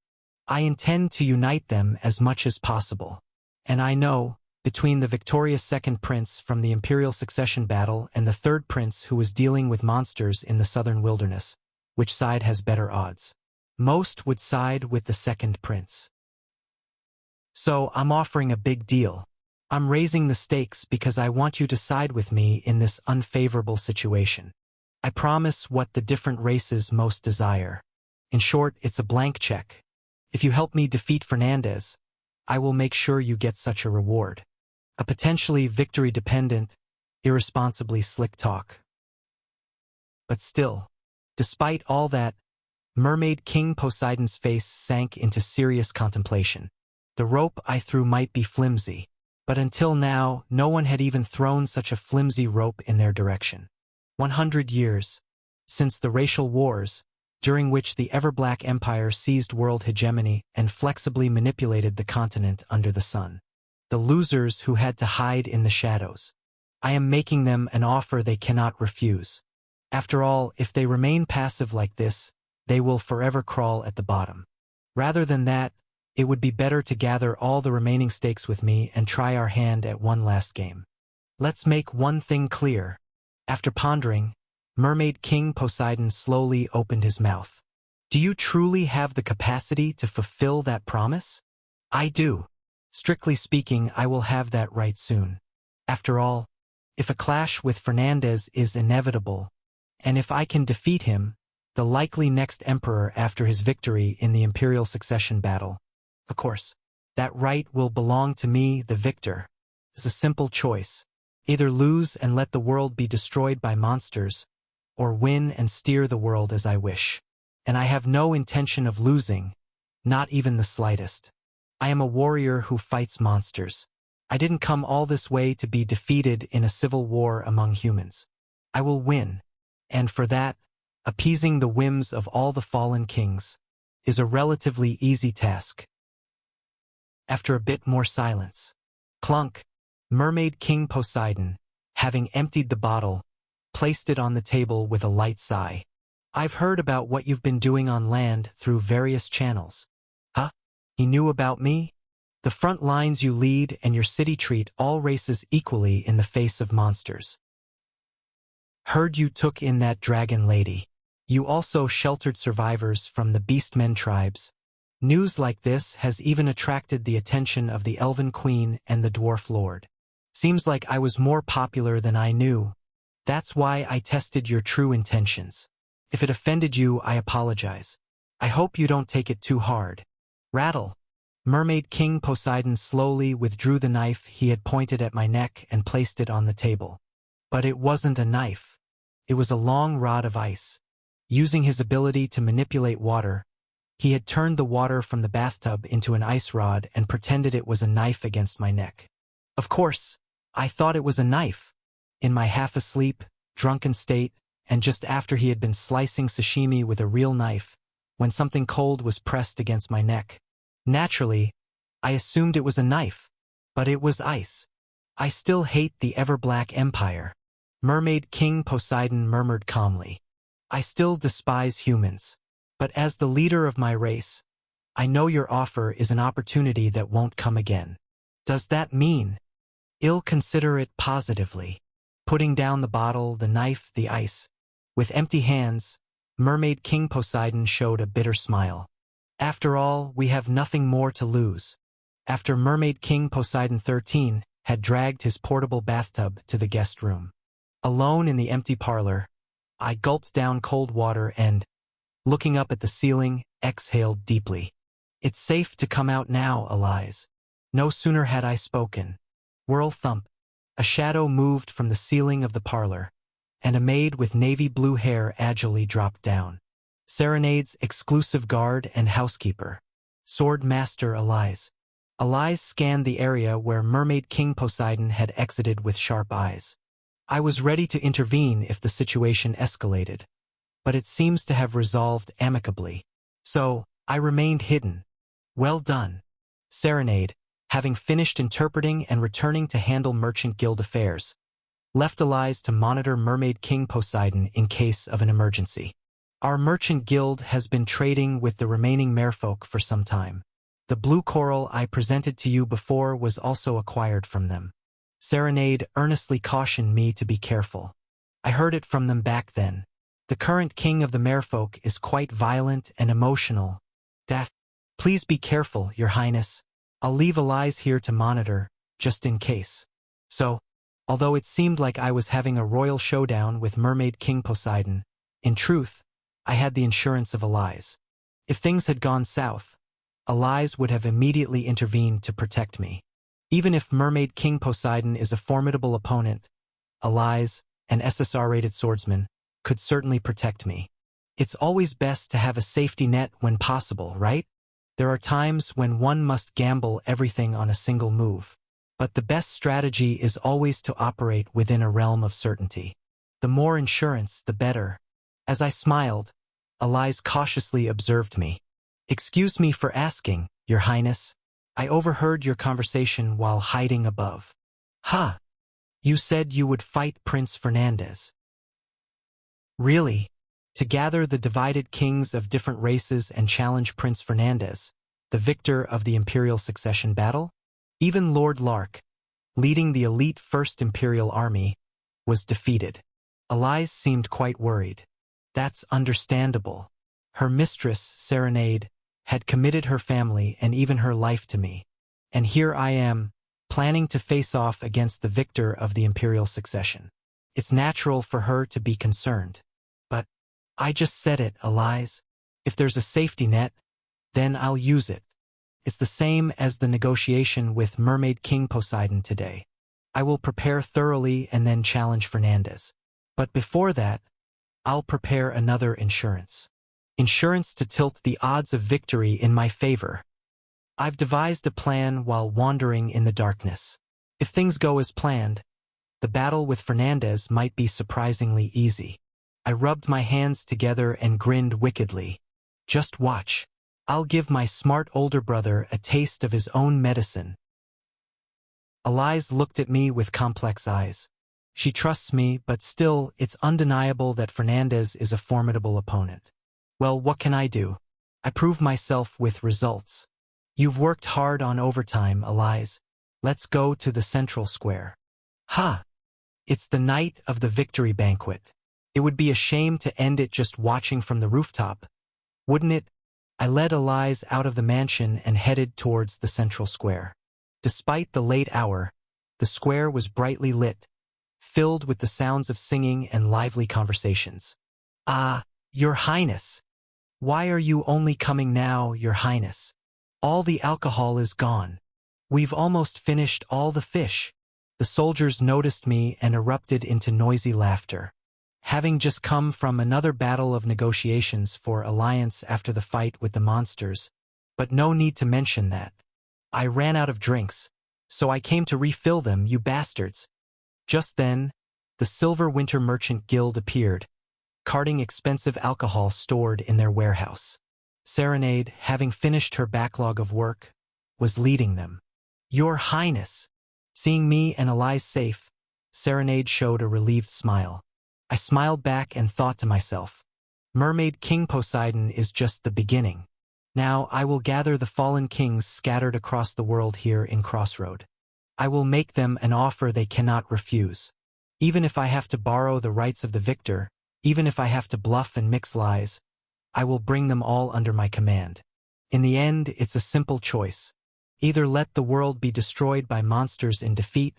I intend to unite them as much as possible. And I know, between the victorious second prince from the imperial succession battle and the third prince who was dealing with monsters in the southern wilderness. Which side has better odds? Most would side with the second prince. So I'm offering a big deal. I'm raising the stakes because I want you to side with me in this unfavorable situation. I promise what the different races most desire. In short, it's a blank check. If you help me defeat Fernandez, I will make sure you get such a reward. A potentially victory-dependent, irresponsibly slick talk. But still, despite all that, Mermaid King Poseidon's face sank into serious contemplation. The rope I threw might be flimsy, but until now, no one had even thrown such a flimsy rope in their direction. 100 years, since the racial wars, during which the ever-black empire seized world hegemony and flexibly manipulated the continent under the sun. The losers who had to hide in the shadows. I am making them an offer they cannot refuse. After all, if they remain passive like this, they will forever crawl at the bottom. Rather than that, it would be better to gather all the remaining stakes with me and try our hand at one last game. Let's make one thing clear. After pondering, Mermaid King Poseidon slowly opened his mouth. Do you truly have the capacity to fulfill that promise? I do. Strictly speaking, I will have that right soon. After all, if a clash with Fernandez is inevitable, and if I can defeat him, the likely next emperor after his victory in the imperial succession battle, of course, that right will belong to me, the victor. It's a simple choice. Either lose and let the world be destroyed by monsters, or win and steer the world as I wish. And I have no intention of losing, not even the slightest. I am a warrior who fights monsters. I didn't come all this way to be defeated in a civil war among humans. I will win, and for that, appeasing the whims of all the fallen kings is a relatively easy task. After a bit more silence, clunk, Mermaid King Poseidon, having emptied the bottle, placed it on the table with a light sigh. I've heard about what you've been doing on land through various channels. Huh? He knew about me? The front lines you lead and your city treat all races equally in the face of monsters. Heard you took in that dragon lady. You also sheltered survivors from the beastmen tribes. News like this has even attracted the attention of the Elven Queen and the Dwarf Lord. Seems like I was more popular than I knew. That's why I tested your true intentions. If it offended you, I apologize. I hope you don't take it too hard. Rattle. Mermaid King Poseidon slowly withdrew the knife he had pointed at my neck and placed it on the table. But it wasn't a knife. It was a long rod of ice. Using his ability to manipulate water, he had turned the water from the bathtub into an ice rod and pretended it was a knife against my neck. Of course, I thought it was a knife. In my half-asleep, drunken state, and just after he had been slicing sashimi with a real knife, when something cold was pressed against my neck. Naturally, I assumed it was a knife, but it was ice. I still hate the ever-black empire. Mermaid King Poseidon murmured calmly. I still despise humans. But as the leader of my race, I know your offer is an opportunity that won't come again. Does that mean? I'll consider it positively. Putting down the bottle, the knife, the ice. With empty hands, Mermaid King Poseidon showed a bitter smile. After all, we have nothing more to lose. After Mermaid King Poseidon 13 had dragged his portable bathtub to the guest room. Alone in the empty parlor, I gulped down cold water and, looking up at the ceiling, exhaled deeply. It's safe to come out now, Elias. No sooner had I spoken. Whirl thump. A shadow moved from the ceiling of the parlor, and a maid with navy blue hair agilely dropped down. Serenade's exclusive guard and housekeeper. Sword Master Elias. Elias scanned the area where Mermaid King Poseidon had exited with sharp eyes. I was ready to intervene if the situation escalated, but it seems to have resolved amicably. So, I remained hidden. Well done. Serenade, having finished interpreting and returning to handle Merchant Guild affairs, left Elias to monitor Mermaid King Poseidon in case of an emergency. Our Merchant Guild has been trading with the remaining merfolk for some time. The blue coral I presented to you before was also acquired from them. Serenade earnestly cautioned me to be careful. I heard it from them back then. The current king of the merfolk is quite violent and emotional. Please be careful, Your Highness. I'll leave Elias here to monitor, just in case. So, although it seemed like I was having a royal showdown with Mermaid King Poseidon, in truth, I had the insurance of Elias. If things had gone south, Elias would have immediately intervened to protect me. Even if Mermaid King Poseidon is a formidable opponent, Elias, an SSR-rated swordsman, could certainly protect me. It's always best to have a safety net when possible, right? There are times when one must gamble everything on a single move. But the best strategy is always to operate within a realm of certainty. The more insurance, the better. As I smiled, Elias cautiously observed me. Excuse me for asking, Your Highness. I overheard your conversation while hiding above. Ha! You said you would fight Prince Fernandez. Really? To gather the divided kings of different races and challenge Prince Fernandez, the victor of the Imperial Succession battle? Even Lord Lark, leading the elite First Imperial Army, was defeated. Elias seemed quite worried. That's understandable. Her mistress, Serenade, had committed her family and even her life to me. And here I am, planning to face off against the victor of the Imperial Succession. It's natural for her to be concerned. But I just said it, Elias. If there's a safety net, then I'll use it. It's the same as the negotiation with Mermaid King Poseidon today. I will prepare thoroughly and then challenge Fernandez. But before that, I'll prepare another insurance. Insurance to tilt the odds of victory in my favor. I've devised a plan while wandering in the darkness. If things go as planned, the battle with Fernandez might be surprisingly easy. I rubbed my hands together and grinned wickedly. Just watch. I'll give my smart older brother a taste of his own medicine. Elias looked at me with complex eyes. She trusts me, but still, it's undeniable that Fernandez is a formidable opponent. Well, what can I do? I prove myself with results. You've worked hard on overtime, Elias. Let's go to the central square. Ha! It's the night of the victory banquet. It would be a shame to end it just watching from the rooftop, wouldn't it? I led Elias out of the mansion and headed towards the central square. Despite the late hour, the square was brightly lit, filled with the sounds of singing and lively conversations. Ah, Your Highness! Why are you only coming now, Your Highness? All the alcohol is gone. We've almost finished all the fish. The soldiers noticed me and erupted into noisy laughter. Having just come from another battle of negotiations for alliance after the fight with the monsters, but no need to mention that. I ran out of drinks, so I came to refill them, you bastards. Just then, the Silver Winter Merchant Guild appeared, carting expensive alcohol stored in their warehouse. Serenade, having finished her backlog of work, was leading them. Your Highness! Seeing me and Elias safe, Serenade showed a relieved smile. I smiled back and thought to myself, Mermaid King Poseidon is just the beginning. Now I will gather the fallen kings scattered across the world here in Crossroad. I will make them an offer they cannot refuse. Even if I have to borrow the rights of the victor, even if I have to bluff and mix lies, I will bring them all under my command. In the end, it's a simple choice. Either let the world be destroyed by monsters in defeat,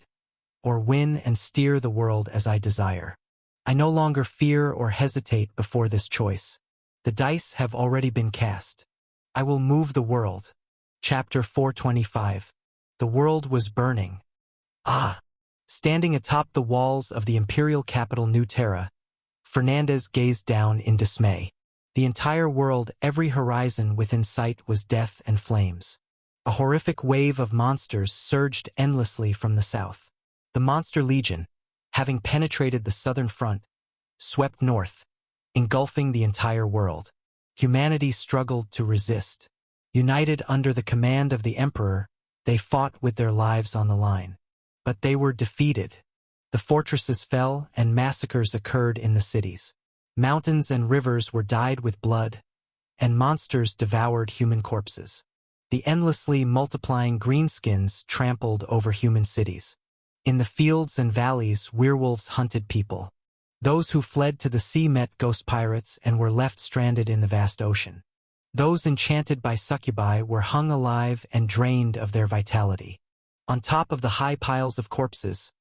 or win and steer the world as I desire. I no longer fear or hesitate before this choice. The dice have already been cast. I will move the world. Chapter 425. The world was burning. Ah! Standing atop the walls of the imperial capital New Terra, Fernandez gazed down in dismay. The entire world, every horizon within sight was death and flames. A horrific wave of monsters surged endlessly from the south. The Monster Legion, having penetrated the southern front, swept north, engulfing the entire world. Humanity struggled to resist. United under the command of the Emperor, they fought with their lives on the line. But they were defeated. The fortresses fell and massacres occurred in the cities. Mountains and rivers were dyed with blood, and monsters devoured human corpses. The endlessly multiplying greenskins trampled over human cities. In the fields and valleys, werewolves hunted people. Those who fled to the sea met ghost pirates and were left stranded in the vast ocean. Those enchanted by succubi were hung alive and drained of their vitality. On top of the high piles of corpses,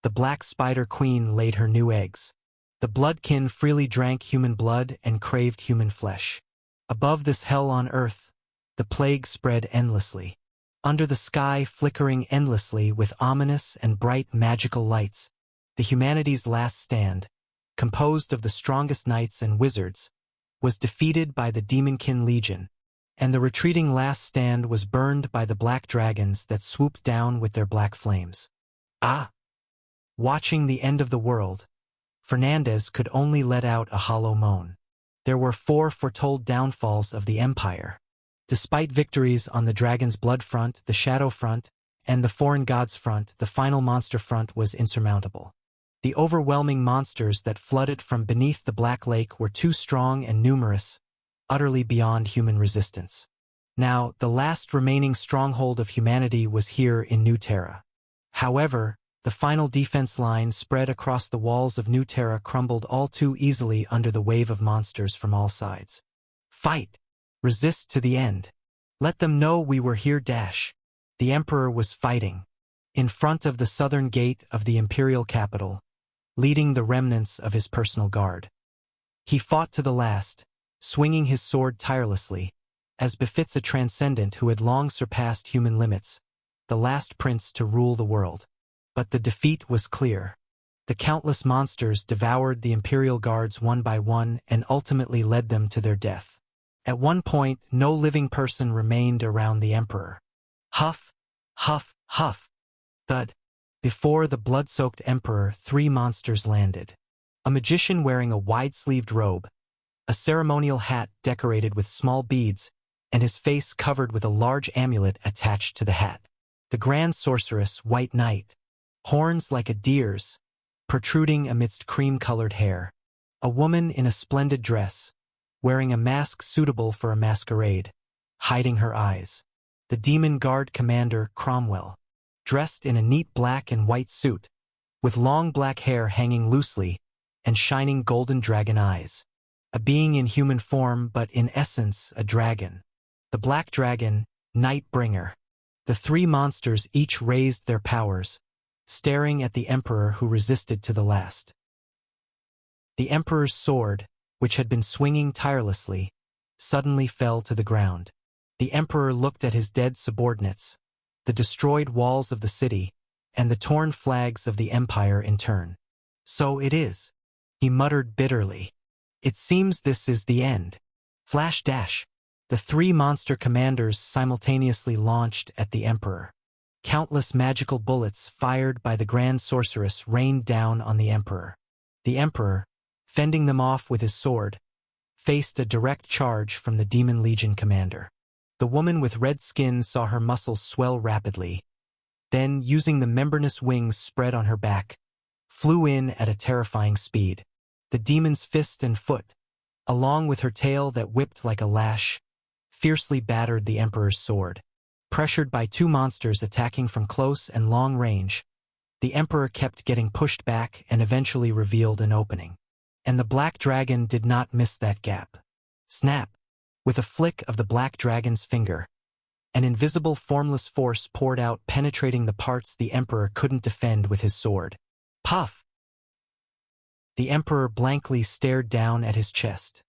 the black spider queen laid her new eggs. The bloodkin freely drank human blood and craved human flesh. Above this hell on earth, the plague spread endlessly. Under the sky flickering endlessly with ominous and bright magical lights, the humanity's last stand, composed of the strongest knights and wizards, was defeated by the Demonkin Legion, and the retreating last stand was burned by the black dragons that swooped down with their black flames. Ah! Watching the end of the world, Fernandez could only let out a hollow moan. There were 4 foretold downfalls of the Empire. Despite victories on the Dragon's Blood front, the Shadow front, and the Foreign Gods front, the final monster front was insurmountable. The overwhelming monsters that flooded from beneath the Black Lake were too strong and numerous, utterly beyond human resistance. Now, the last remaining stronghold of humanity was here in New Terra. However, the final defense line spread across the walls of New Terra crumbled all too easily under the wave of monsters from all sides. Fight! Resist to the end. Let them know we were here. The Emperor was fighting, in front of the southern gate of the imperial capital, leading the remnants of his personal guard. He fought to the last, swinging his sword tirelessly, as befits a transcendent who had long surpassed human limits, the last prince to rule the world. But the defeat was clear. The countless monsters devoured the imperial guards one by one and ultimately led them to their death. At one point, no living person remained around the Emperor. Huff, huff, huff. Thud. Before the blood-soaked Emperor, 3 monsters landed. A magician wearing a wide-sleeved robe, a ceremonial hat decorated with small beads, and his face covered with a large amulet attached to the hat. The Grand Sorceress, White Knight, horns like a deer's, protruding amidst cream-colored hair. A woman in a splendid dress, wearing a mask suitable for a masquerade, hiding her eyes. The Demon Guard Commander, Cromwell, dressed in a neat black and white suit, with long black hair hanging loosely and shining golden dragon eyes. A being in human form but in essence a dragon. The Black Dragon, Nightbringer. The 3 monsters each raised their powers, staring at the Emperor who resisted to the last. The Emperor's sword, which had been swinging tirelessly, suddenly fell to the ground. The Emperor looked at his dead subordinates, the destroyed walls of the city, and the torn flags of the Empire in turn. So it is, he muttered bitterly. It seems this is the end. Flash dash. The 3 monster commanders simultaneously launched at the Emperor. Countless magical bullets fired by the Grand Sorceress rained down on the Emperor. The Emperor, fending them off with his sword, faced a direct charge from the Demon Legion commander. The woman with red skin saw her muscles swell rapidly, then, using the membranous wings spread on her back, flew in at a terrifying speed. The demon's fist and foot, along with her tail that whipped like a lash, fiercely battered the Emperor's sword. Pressured by 2 monsters attacking from close and long range, the Emperor kept getting pushed back and eventually revealed an opening. And the Black Dragon did not miss that gap. Snap! With a flick of the Black Dragon's finger, an invisible formless force poured out, penetrating the parts the Emperor couldn't defend with his sword. Puff! The Emperor blankly stared down at his chest.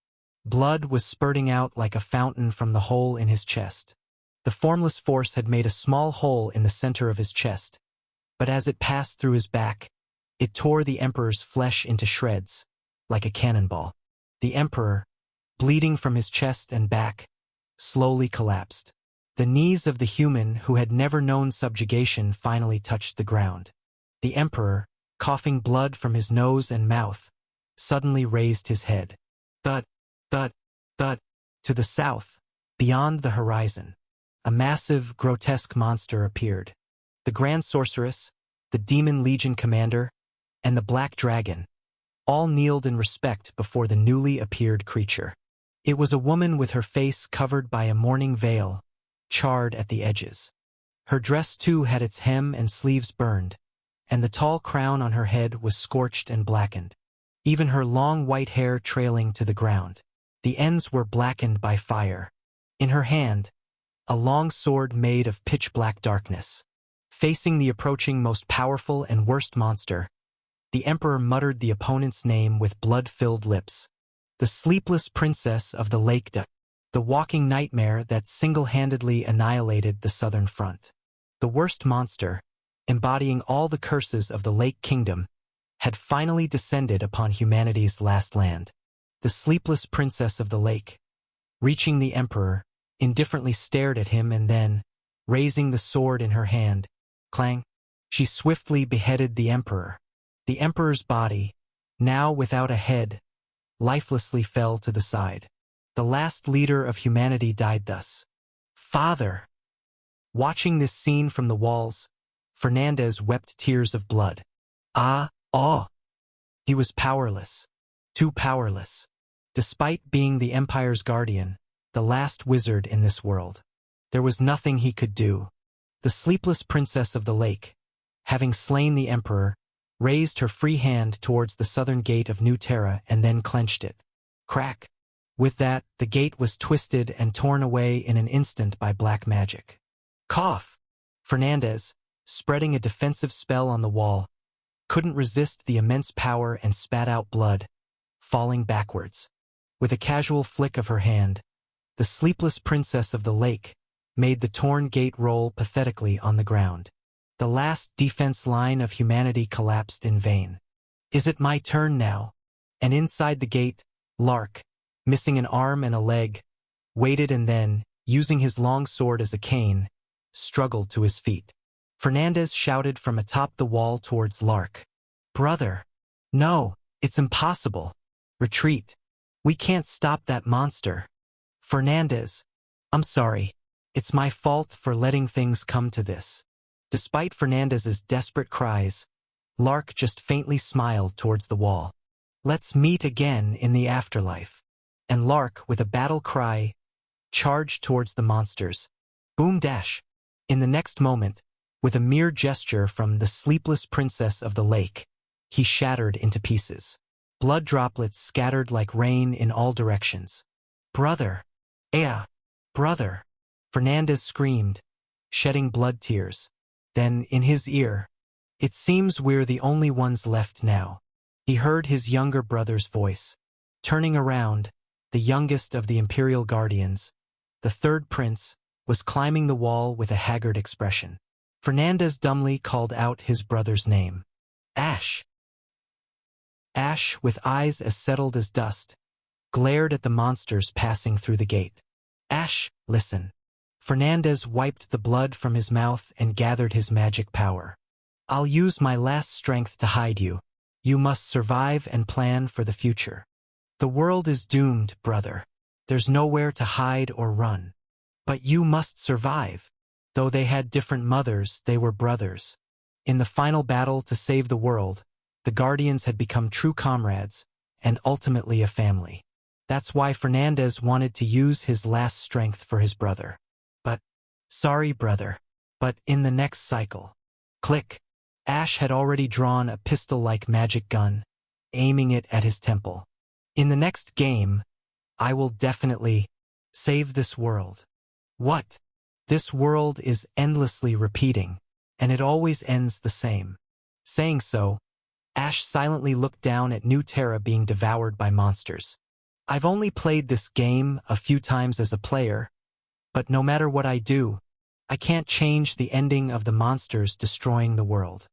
Blood was spurting out like a fountain from the hole in his chest. The formless force had made a small hole in the center of his chest, but as it passed through his back, it tore the Emperor's flesh into shreds, like a cannonball. The Emperor, bleeding from his chest and back, slowly collapsed. The knees of the human who had never known subjugation finally touched the ground. The Emperor, coughing blood from his nose and mouth, suddenly raised his head. Thud, thud, thud. To the south, beyond the horizon, a massive, grotesque monster appeared. The Grand Sorceress, the Demon Legion commander, and the Black Dragon all kneeled in respect before the newly appeared creature. It was a woman with her face covered by a mourning veil, charred at the edges. Her dress too had its hem and sleeves burned, and the tall crown on her head was scorched and blackened. Even her long white hair trailing to the ground. The ends were blackened by fire. In her hand, a long sword made of pitch-black darkness. Facing the approaching most powerful and worst monster, the Emperor muttered the opponent's name with blood-filled lips. The sleepless princess of the Lake Duck. The walking nightmare that single-handedly annihilated the southern front. The worst monster, embodying all the curses of the Lake Kingdom, had finally descended upon humanity's last land. The sleepless princess of the lake, reaching the Emperor, indifferently stared at him and then, raising the sword in her hand, clang, she swiftly beheaded the Emperor. The Emperor's body, now without a head, lifelessly fell to the side. The last leader of humanity died thus. Father! Watching this scene from the walls, Fernandez wept tears of blood. He was powerless. Too powerless. Despite being the Empire's guardian, the last wizard in this world, there was nothing he could do. The sleepless princess of the lake, having slain the Emperor, raised her free hand towards the southern gate of New Terra and then clenched it. Crack! With that, the gate was twisted and torn away in an instant by black magic. Cough! Fernandez, spreading a defensive spell on the wall, couldn't resist the immense power and spat out blood, falling backwards. With a casual flick of her hand, the sleepless princess of the lake made the torn gate roll pathetically on the ground. The last defense line of humanity collapsed in vain. Is it my turn now? And inside the gate, Lark, missing an arm and a leg, waited and then, using his long sword as a cane, struggled to his feet. Fernandez shouted from atop the wall towards Lark. Brother! No, it's impossible. Retreat. We can't stop that monster. Fernandez, I'm sorry. It's my fault for letting things come to this. Despite Fernandez's desperate cries, Lark just faintly smiled towards the wall. Let's meet again in the afterlife. And Lark, with a battle cry, charged towards the monsters. Boom dash. In the next moment, with a mere gesture from the sleepless princess of the lake, he shattered into pieces. Blood droplets scattered like rain in all directions. Brother! Brother! Fernandez screamed, shedding blood tears. Then, in his ear, it seems we're the only ones left now. He heard his younger brother's voice. Turning around, the youngest of the Imperial Guardians, the third prince, was climbing the wall with a haggard expression. Fernandez dumbly called out his brother's name. Ash! Ash, with eyes as settled as dust, glared at the monsters passing through the gate. Ash, listen. Fernandez wiped the blood from his mouth and gathered his magic power. I'll use my last strength to hide you. You must survive and plan for the future. The world is doomed, brother. There's nowhere to hide or run. But you must survive. Though they had different mothers, they were brothers. In the final battle to save the world, the Guardians had become true comrades, and ultimately a family. That's why Fernandez wanted to use his last strength for his brother. Sorry, brother, but in the next cycle. Click. Ash had already drawn a pistol-like magic gun, aiming it at his temple. In the next game, I will definitely save this world. What? This world is endlessly repeating, and it always ends the same. Saying so, Ash silently looked down at New Terra being devoured by monsters. I've only played this game a few times as a player, but no matter what I do, I can't change the ending of the monsters destroying the world.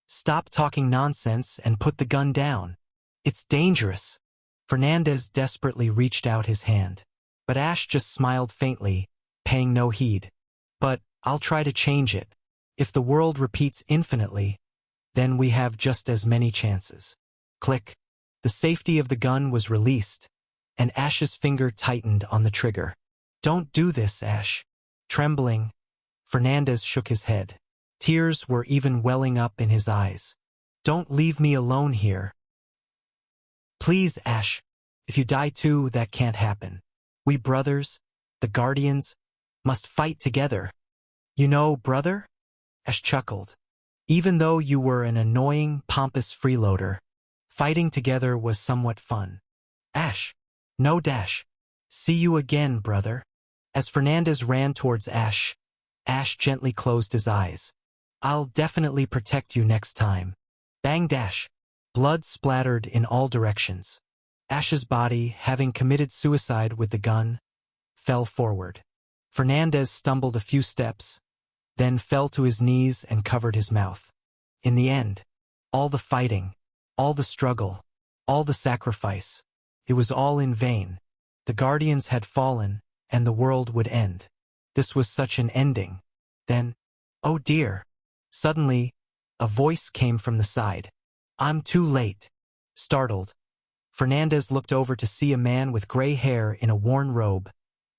Stop talking nonsense and put the gun down. It's dangerous. Fernandez desperately reached out his hand, but Ash just smiled faintly, paying no heed. But I'll try to change it. If the world repeats infinitely, then we have just as many chances. Click. The safety of the gun was released, and Ash's finger tightened on the trigger. Don't do this, Ash. Trembling, Fernandez shook his head. Tears were even welling up in his eyes. Don't leave me alone here. Please, Ash. If you die too, that can't happen. We brothers, the Guardians, must fight together. You know, brother? Ash chuckled. Even though you were an annoying, pompous freeloader, fighting together was somewhat fun. Ash. No dash. See you again, brother. As Fernandez ran towards Ash, Ash gently closed his eyes. I'll definitely protect you next time. Bang dash. Blood splattered in all directions. Ash's body, having committed suicide with the gun, fell forward. Fernandez stumbled a few steps, then fell to his knees and covered his mouth. In the end, all the fighting, all the struggle, all the sacrifice, it was all in vain. The Guardians had fallen, and the world would end. This was such an ending. Then, oh dear! Suddenly, a voice came from the side. I'm too late. Startled, Fernandez looked over to see a man with gray hair in a worn robe,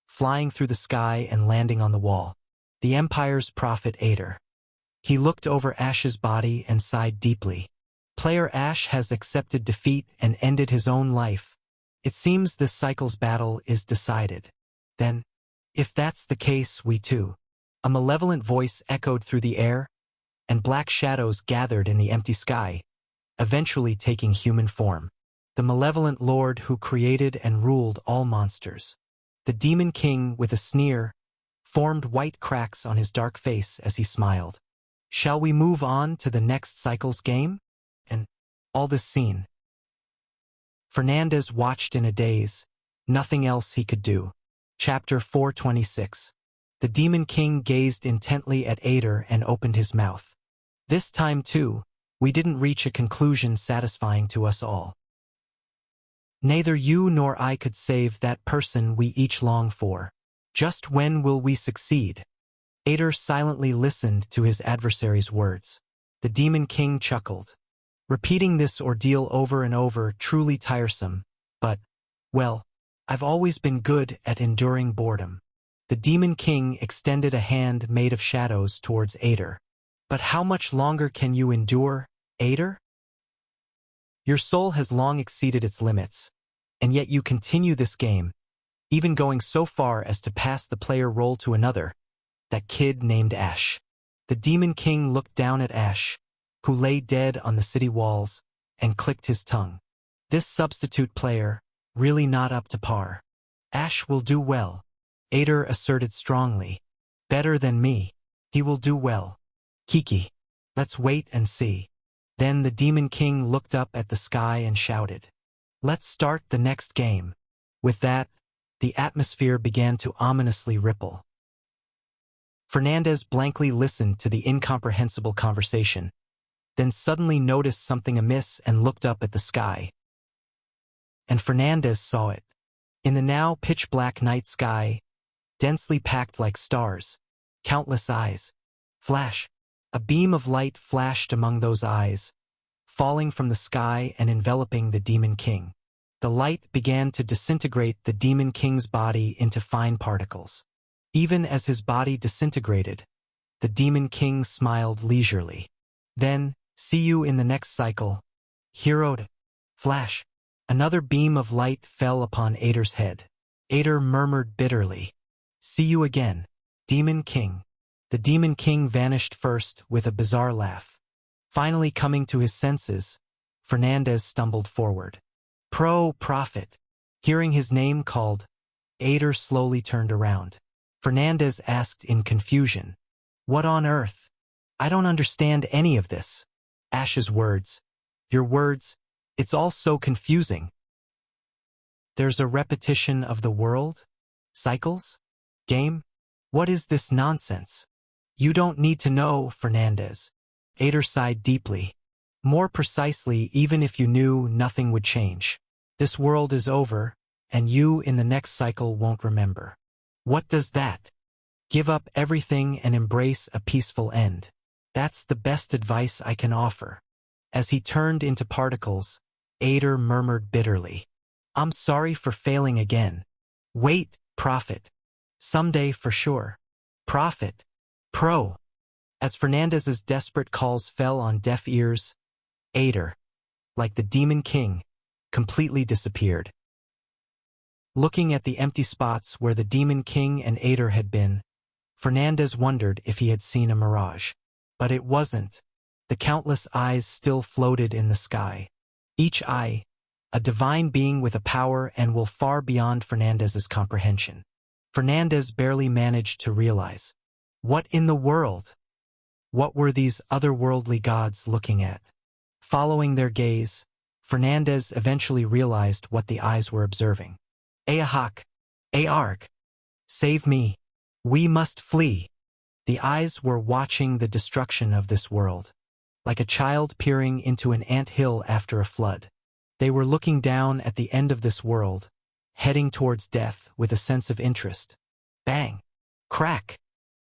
flying through the sky and landing on the wall. The Empire's prophet Ader. He looked over Ash's body and sighed deeply. Player Ash has accepted defeat and ended his own life. It seems this cycle's battle is decided. Then, if that's the case, we too. A malevolent voice echoed through the air, and black shadows gathered in the empty sky, eventually taking human form. The malevolent lord who created and ruled all monsters. The Demon King, with a sneer, formed white cracks on his dark face as he smiled. Shall we move on to the next cycle's game? And all this scene. Fernandez watched in a daze, nothing else he could do. Chapter 426. The Demon King gazed intently at Ader and opened his mouth. This time, too, we didn't reach a conclusion satisfying to us all. Neither you nor I could save that person we each long for. Just when will we succeed? Ader silently listened to his adversary's words. The Demon King chuckled. Repeating this ordeal over and over, truly tiresome, but, well, I've always been good at enduring boredom. The Demon King extended a hand made of shadows towards Ader. But how much longer can you endure, Ader? Your soul has long exceeded its limits, and yet you continue this game, even going so far as to pass the player role to another, that kid named Ash. The Demon King looked down at Ash, who lay dead on the city walls, and clicked his tongue. This substitute player, really not up to par. Ash will do well, Ader asserted strongly. Better than me. He will do well. Kiki. Let's wait and see. Then the Demon King looked up at the sky and shouted. Let's start the next game. With that, the atmosphere began to ominously ripple. Fernandez blankly listened to the incomprehensible conversation, then suddenly noticed something amiss and looked up at the sky. And Fernandez saw it. In the now pitch-black night sky, densely packed like stars, countless eyes. Flash. A beam of light flashed among those eyes, falling from the sky and enveloping the Demon King. The light began to disintegrate the Demon King's body into fine particles. Even as his body disintegrated, the Demon King smiled leisurely. Then, see you in the next cycle, hero. Flash. Another beam of light fell upon Ader's head. Ader murmured bitterly. See you again, Demon King. The Demon King vanished first with a bizarre laugh. Finally coming to his senses, Fernandez stumbled forward. Prophet. Hearing his name called, Ader slowly turned around. Fernandez asked in confusion. What on earth? I don't understand any of this. Ash's words. Your words, it's all so confusing. There's a repetition of the world? Cycles? Game? What is this nonsense? You don't need to know, Fernandez. Ader sighed deeply. More precisely, even if you knew, nothing would change. This world is over, and you in the next cycle won't remember. What does that? Give up everything and embrace a peaceful end. That's the best advice I can offer. As he turned into particles, Ader murmured bitterly. I'm sorry for failing again. Wait, Prophet. Someday for sure. Prophet. Pro. As Fernandez's desperate calls fell on deaf ears, Ader, like the Demon King, completely disappeared. Looking at the empty spots where the Demon King and Ader had been, Fernandez wondered if he had seen a mirage. But it wasn't. The countless eyes still floated in the sky. Each eye, a divine being with a power and will far beyond Fernandez's comprehension. Fernandez barely managed to realize. What in the world? What were these otherworldly gods looking at? Following their gaze, Fernandez eventually realized what the eyes were observing. Ahak! Arg! Save me! We must flee! The eyes were watching the destruction of this world. Like a child peering into an ant-hill after a flood. They were looking down at the end of this world, heading towards death with a sense of interest. Bang! Crack!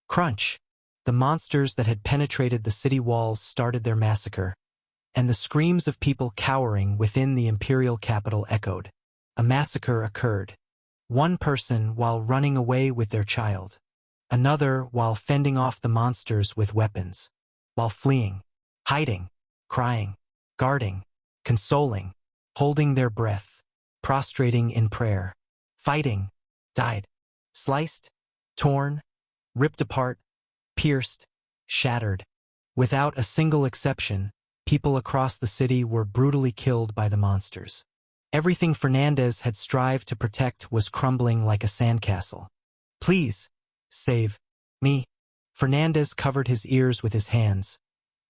Crunch! The monsters that had penetrated the city walls started their massacre, and the screams of people cowering within the imperial capital echoed. A massacre occurred. One person while running away with their child. Another while fending off the monsters with weapons. While fleeing, hiding, crying, guarding, consoling, holding their breath, prostrating in prayer, fighting, died, sliced, torn, ripped apart, pierced, shattered. Without a single exception, people across the city were brutally killed by the monsters. Everything Fernandez had strived to protect was crumbling like a sandcastle. Please, save me. Fernandez covered his ears with his hands,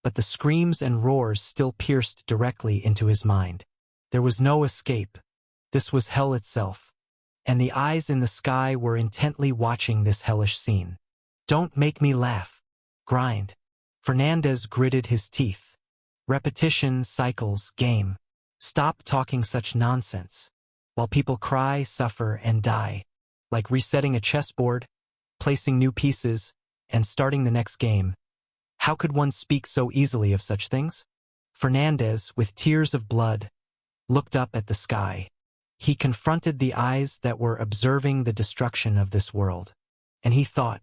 but the screams and roars still pierced directly into his mind. There was no escape. This was hell itself, and the eyes in the sky were intently watching this hellish scene. Don't make me laugh. Grind. Fernandez gritted his teeth. Repetition cycles game. Stop talking such nonsense. While people cry, suffer, and die. Like resetting a chessboard, placing new pieces, and starting the next game. How could one speak so easily of such things? Fernandez, with tears of blood, looked up at the sky. He confronted the eyes that were observing the destruction of this world. And he thought,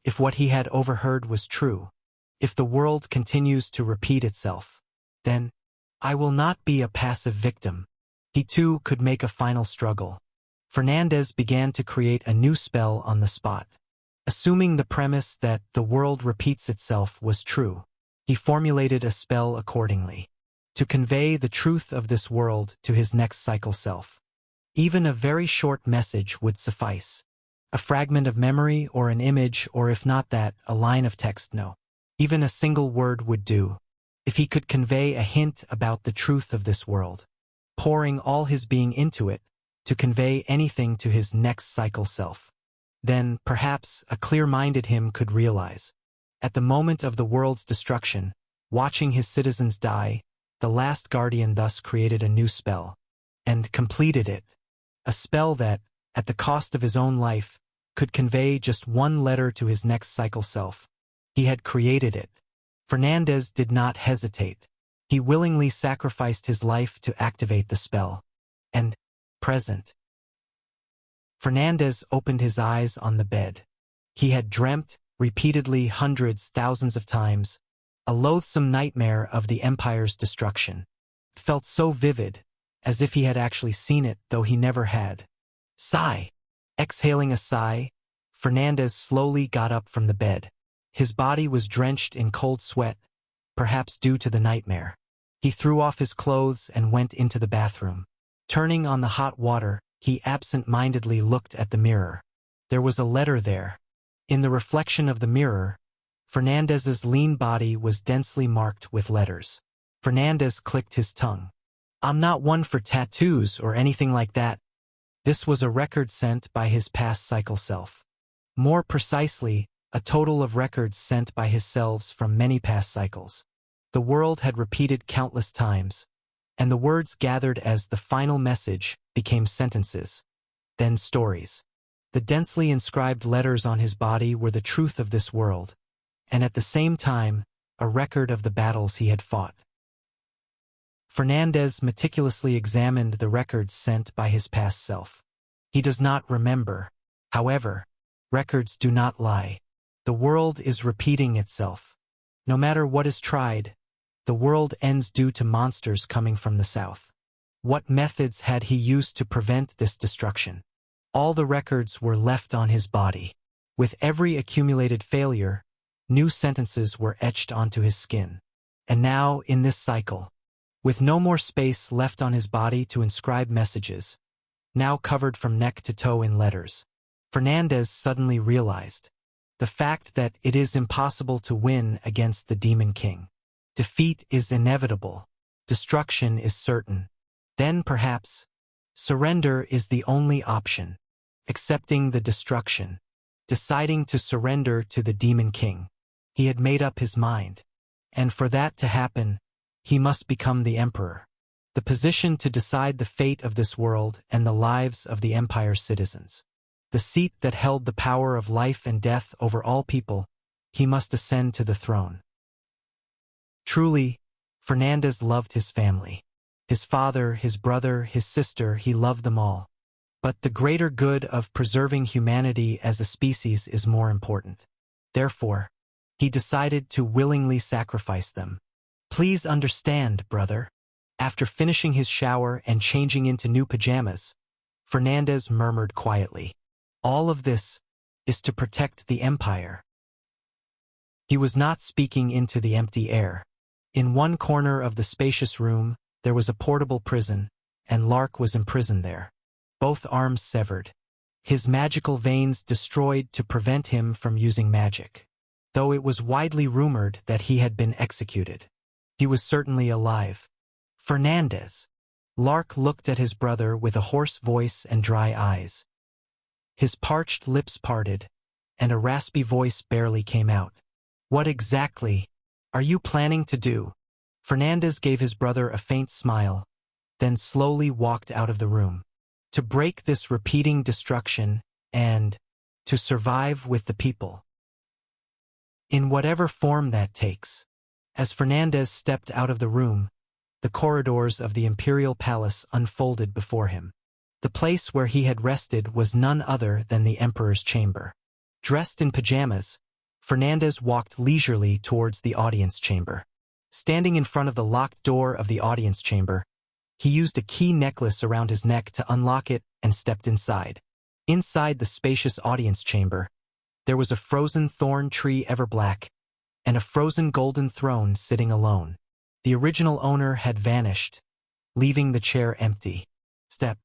if what he had overheard was true, if the world continues to repeat itself, then I will not be a passive victim. He too could make a final struggle. Fernandez began to create a new spell on the spot. Assuming the premise that the world repeats itself was true, he formulated a spell accordingly, to convey the truth of this world to his next cycle self. Even a very short message would suffice. A fragment of memory or an image, or if not that, a line of text. No. Even a single word would do. If he could convey a hint about the truth of this world, pouring all his being into it, to convey anything to his next cycle self, then perhaps a clear-minded him could realize. At the moment of the world's destruction, watching his citizens die, the last guardian thus created a new spell, and completed it. A spell that, at the cost of his own life, could convey just one letter to his next cycle self. He had created it. Fernandez did not hesitate. He willingly sacrificed his life to activate the spell. And, present. Fernandez opened his eyes on the bed. He had dreamt, repeatedly hundreds, thousands of times, a loathsome nightmare of the Empire's destruction. It felt so vivid, as if he had actually seen it, though he never had. Sigh. Exhaling a sigh, Fernandez slowly got up from the bed. His body was drenched in cold sweat, perhaps due to the nightmare. He threw off his clothes and went into the bathroom. Turning on the hot water, he absent-mindedly looked at the mirror. There was a letter there. In the reflection of the mirror, Fernandez's lean body was densely marked with letters. Fernandez clicked his tongue. I'm not one for tattoos or anything like that. This was a record sent by his past cycle self. More precisely, a total of records sent by his selves from many past cycles. The world had repeated countless times, and the words gathered as the final message became sentences, then stories. The densely inscribed letters on his body were the truth of this world, and at the same time, a record of the battles he had fought. Fernandez meticulously examined the records sent by his past self. He does not remember. However, records do not lie. The world is repeating itself. No matter what is tried, the world ends due to monsters coming from the south. What methods had he used to prevent this destruction? All the records were left on his body. With every accumulated failure, new sentences were etched onto his skin. And now, in this cycle, with no more space left on his body to inscribe messages, now covered from neck to toe in letters, Fernandez suddenly realized the fact that it is impossible to win against the Demon King. Defeat is inevitable. Destruction is certain. Then perhaps, surrender is the only option. Accepting the destruction. Deciding to surrender to the Demon King. He had made up his mind. And for that to happen, he must become the Emperor. The position to decide the fate of this world and the lives of the Empire's citizens. The seat that held the power of life and death over all people, he must ascend to the throne. Truly, Fernandez loved his family. His father, his brother, his sister, he loved them all. But the greater good of preserving humanity as a species is more important. Therefore, he decided to willingly sacrifice them. Please understand, brother. After finishing his shower and changing into new pajamas, Fernandez murmured quietly, "All of this is to protect the Empire." He was not speaking into the empty air. In one corner of the spacious room, there was a portable prison, and Lark was imprisoned there. Both arms severed. His magical veins destroyed to prevent him from using magic. Though it was widely rumored that he had been executed, he was certainly alive. Fernandez. Lark looked at his brother with a hoarse voice and dry eyes. His parched lips parted, and a raspy voice barely came out. "What exactly are you planning to do?" Fernandez gave his brother a faint smile, then slowly walked out of the room. To break this repeating destruction and to survive with the people. In whatever form that takes. As Fernandez stepped out of the room, the corridors of the imperial palace unfolded before him. The place where he had rested was none other than the emperor's chamber. Dressed in pajamas, Fernandez walked leisurely towards the audience chamber. Standing in front of the locked door of the audience chamber, he used a key necklace around his neck to unlock it and stepped inside. Inside the spacious audience chamber, there was a frozen thorn tree everblack and a frozen golden throne sitting alone. The original owner had vanished, leaving the chair empty. Step.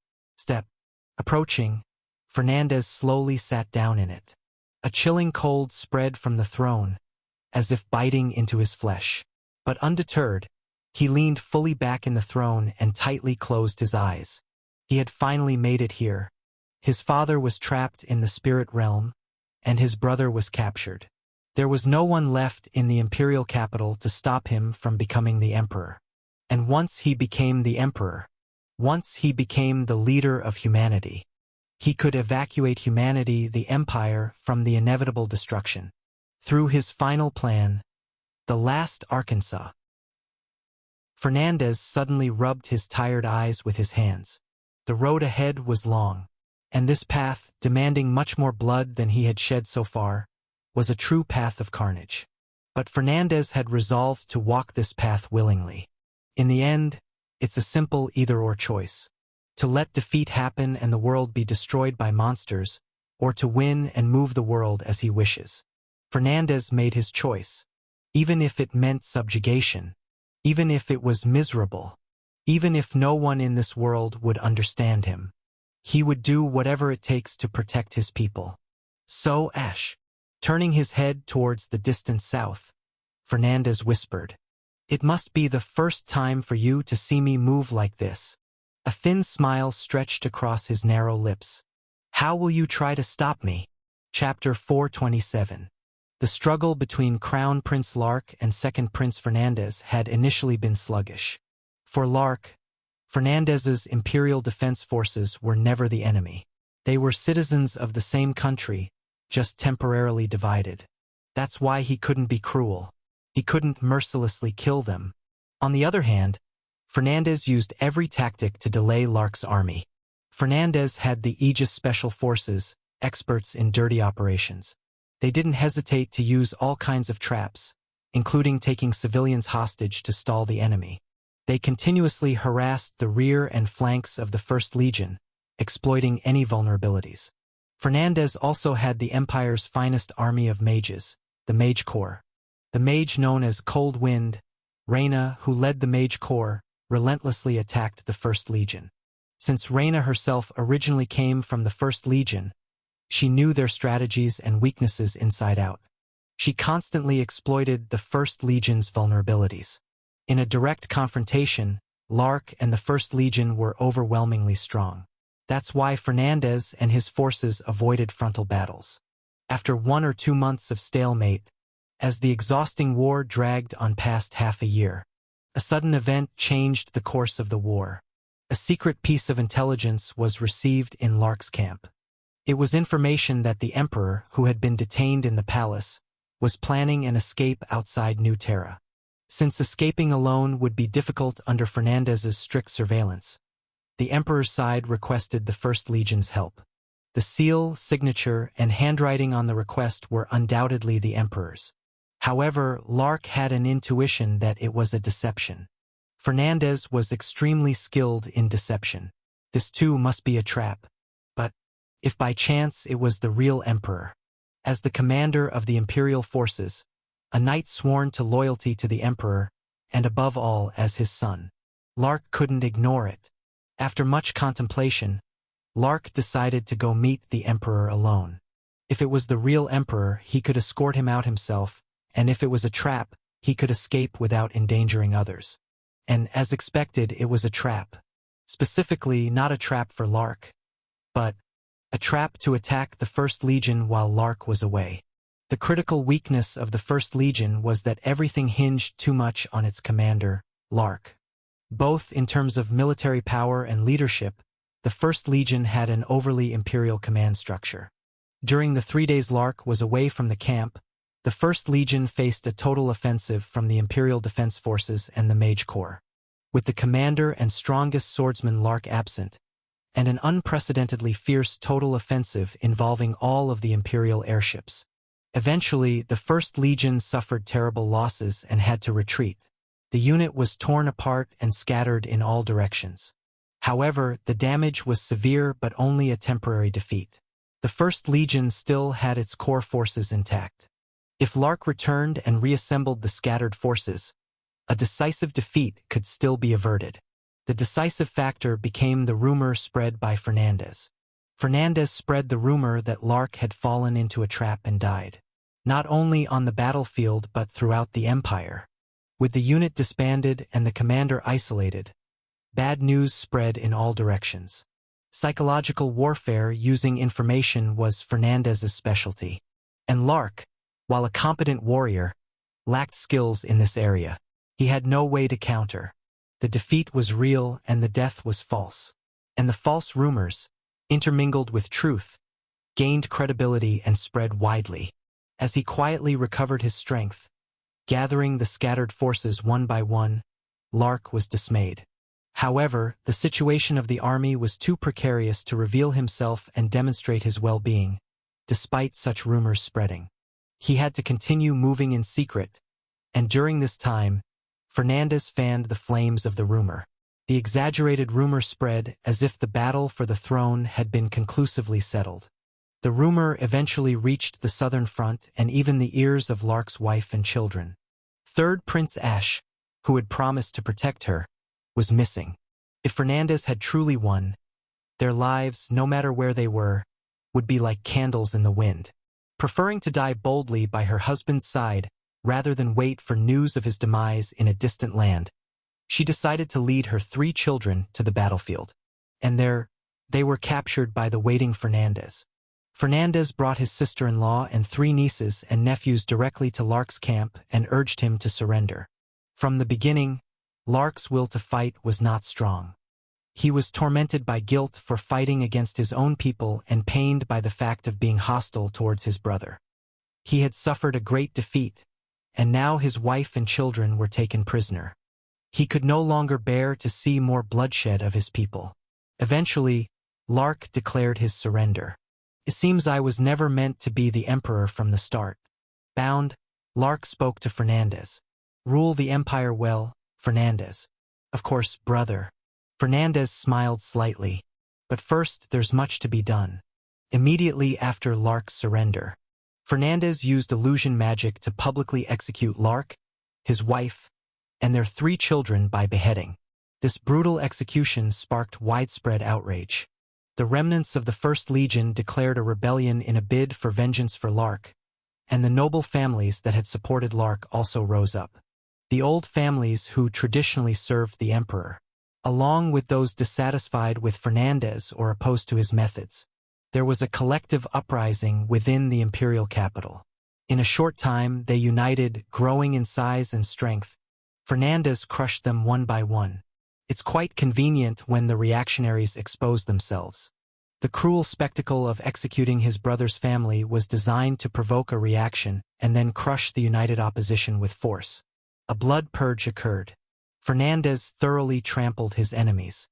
Approaching, Fernandez slowly sat down in it. A chilling cold spread from the throne, as if biting into his flesh. But undeterred, he leaned fully back in the throne and tightly closed his eyes. He had finally made it here. His father was trapped in the spirit realm, and his brother was captured. There was no one left in the imperial capital to stop him from becoming the emperor. And once he became the emperor, once he became the leader of humanity, he could evacuate humanity, the empire, from the inevitable destruction. Through his final plan, the last Arkansas. Fernandez suddenly rubbed his tired eyes with his hands. The road ahead was long, and this path, demanding much more blood than he had shed so far, was a true path of carnage. But Fernandez had resolved to walk this path willingly. In the end, it's a simple either-or choice. To let defeat happen and the world be destroyed by monsters, or to win and move the world as he wishes. Fernandez made his choice, even if it meant subjugation, even if it was miserable, even if no one in this world would understand him. He would do whatever it takes to protect his people. So, Ash, turning his head towards the distant south, Fernandez whispered, "It must be the first time for you to see me move like this." A thin smile stretched across his narrow lips. "How will you try to stop me?" Chapter 427. The struggle between Crown Prince Lark and Second Prince Fernandez had initially been sluggish. For Lark, Fernandez's Imperial Defense Forces were never the enemy. They were citizens of the same country, just temporarily divided. That's why he couldn't be cruel. He couldn't mercilessly kill them. On the other hand, Fernandez used every tactic to delay Lark's army. Fernandez had the Aegis Special Forces, experts in dirty operations. They didn't hesitate to use all kinds of traps, including taking civilians hostage to stall the enemy. They continuously harassed the rear and flanks of the First Legion, exploiting any vulnerabilities. Fernandez also had the Empire's finest army of mages, the Mage Corps. The mage known as Cold Wind, Reyna, who led the Mage Corps, relentlessly attacked the First Legion. Since Reyna herself originally came from the First Legion, she knew their strategies and weaknesses inside out. She constantly exploited the First Legion's vulnerabilities. In a direct confrontation, Lark and the First Legion were overwhelmingly strong. That's why Fernandez and his forces avoided frontal battles. After 1 or 2 months of stalemate, as the exhausting war dragged on past half a year, a sudden event changed the course of the war. A secret piece of intelligence was received in Lark's camp. It was information that the Emperor, who had been detained in the palace, was planning an escape outside New Terra. Since escaping alone would be difficult under Fernandez's strict surveillance, the Emperor's side requested the First Legion's help. The seal, signature, and handwriting on the request were undoubtedly the Emperor's. However, Lark had an intuition that it was a deception. Fernandez was extremely skilled in deception. This too must be a trap. But if by chance it was the real Emperor, as the commander of the Imperial forces, a knight sworn to loyalty to the Emperor, and above all as his son, Lark couldn't ignore it. After much contemplation, Lark decided to go meet the Emperor alone. If it was the real Emperor, he could escort him out himself, and if it was a trap, he could escape without endangering others. And as expected, it was a trap. Specifically, not a trap for Lark, but a trap to attack the First Legion while Lark was away. The critical weakness of the First Legion was that everything hinged too much on its commander, Lark. Both in terms of military power and leadership, the First Legion had an overly imperial command structure. During the 3 days Lark was away from the camp, the First Legion faced a total offensive from the Imperial Defense Forces and the Mage Corps. With the commander and strongest swordsman Lark absent, and an unprecedentedly fierce total offensive involving all of the Imperial airships. Eventually, the First Legion suffered terrible losses and had to retreat. The unit was torn apart and scattered in all directions. However, the damage was severe but only a temporary defeat. The First Legion still had its core forces intact. If Lark returned and reassembled the scattered forces, a decisive defeat could still be averted. The decisive factor became the rumor spread by Fernandez. Fernandez spread the rumor that Lark had fallen into a trap and died, not only on the battlefield but throughout the Empire. With the unit disbanded and the commander isolated, bad news spread in all directions. Psychological warfare using information was Fernandez's specialty. And Lark, while a competent warrior, lacked skills in this area. He had no way to counter. The defeat was real and the death was false. And the false rumors, intermingled with truth, gained credibility and spread widely. As he quietly recovered his strength, gathering the scattered forces one by one, Lark was dismayed. However, the situation of the army was too precarious to reveal himself and demonstrate his well-being, despite such rumors spreading. He had to continue moving in secret, and during this time, Fernandez fanned the flames of the rumor. The exaggerated rumor spread as if the battle for the throne had been conclusively settled. The rumor eventually reached the southern front and even the ears of Lark's wife and children. Third Prince Ash, who had promised to protect her, was missing. If Fernandez had truly won, their lives, no matter where they were, would be like candles in the wind. Preferring to die boldly by her husband's side rather than wait for news of his demise in a distant land, she decided to lead her 3 children to the battlefield. And there, they were captured by the waiting Fernandez. Fernandez brought his sister-in-law and 3 nieces and nephews directly to Lark's camp and urged him to surrender. From the beginning, Lark's will to fight was not strong. He was tormented by guilt for fighting against his own people and pained by the fact of being hostile towards his brother. He had suffered a great defeat, and now his wife and children were taken prisoner. He could no longer bear to see more bloodshed of his people. Eventually, Lark declared his surrender. It seems I was never meant to be the emperor from the start. Bound, Lark spoke to Fernandez. Rule the empire well, Fernandez. Of course, brother. Fernandez smiled slightly. But first, there's much to be done. Immediately after Lark's surrender, Fernandez used illusion magic to publicly execute Lark, his wife, and their 3 children by beheading. This brutal execution sparked widespread outrage. The remnants of the First Legion declared a rebellion in a bid for vengeance for Lark, and the noble families that had supported Lark also rose up. The old families who traditionally served the emperor, along with those dissatisfied with Fernandez or opposed to his methods. There was a collective uprising within the imperial capital. In a short time, they united, growing in size and strength. Fernandez crushed them one by one. It's quite convenient when the reactionaries expose themselves. The cruel spectacle of executing his brother's family was designed to provoke a reaction and then crush the united opposition with force. A blood purge occurred. Fernandez thoroughly trampled his enemies.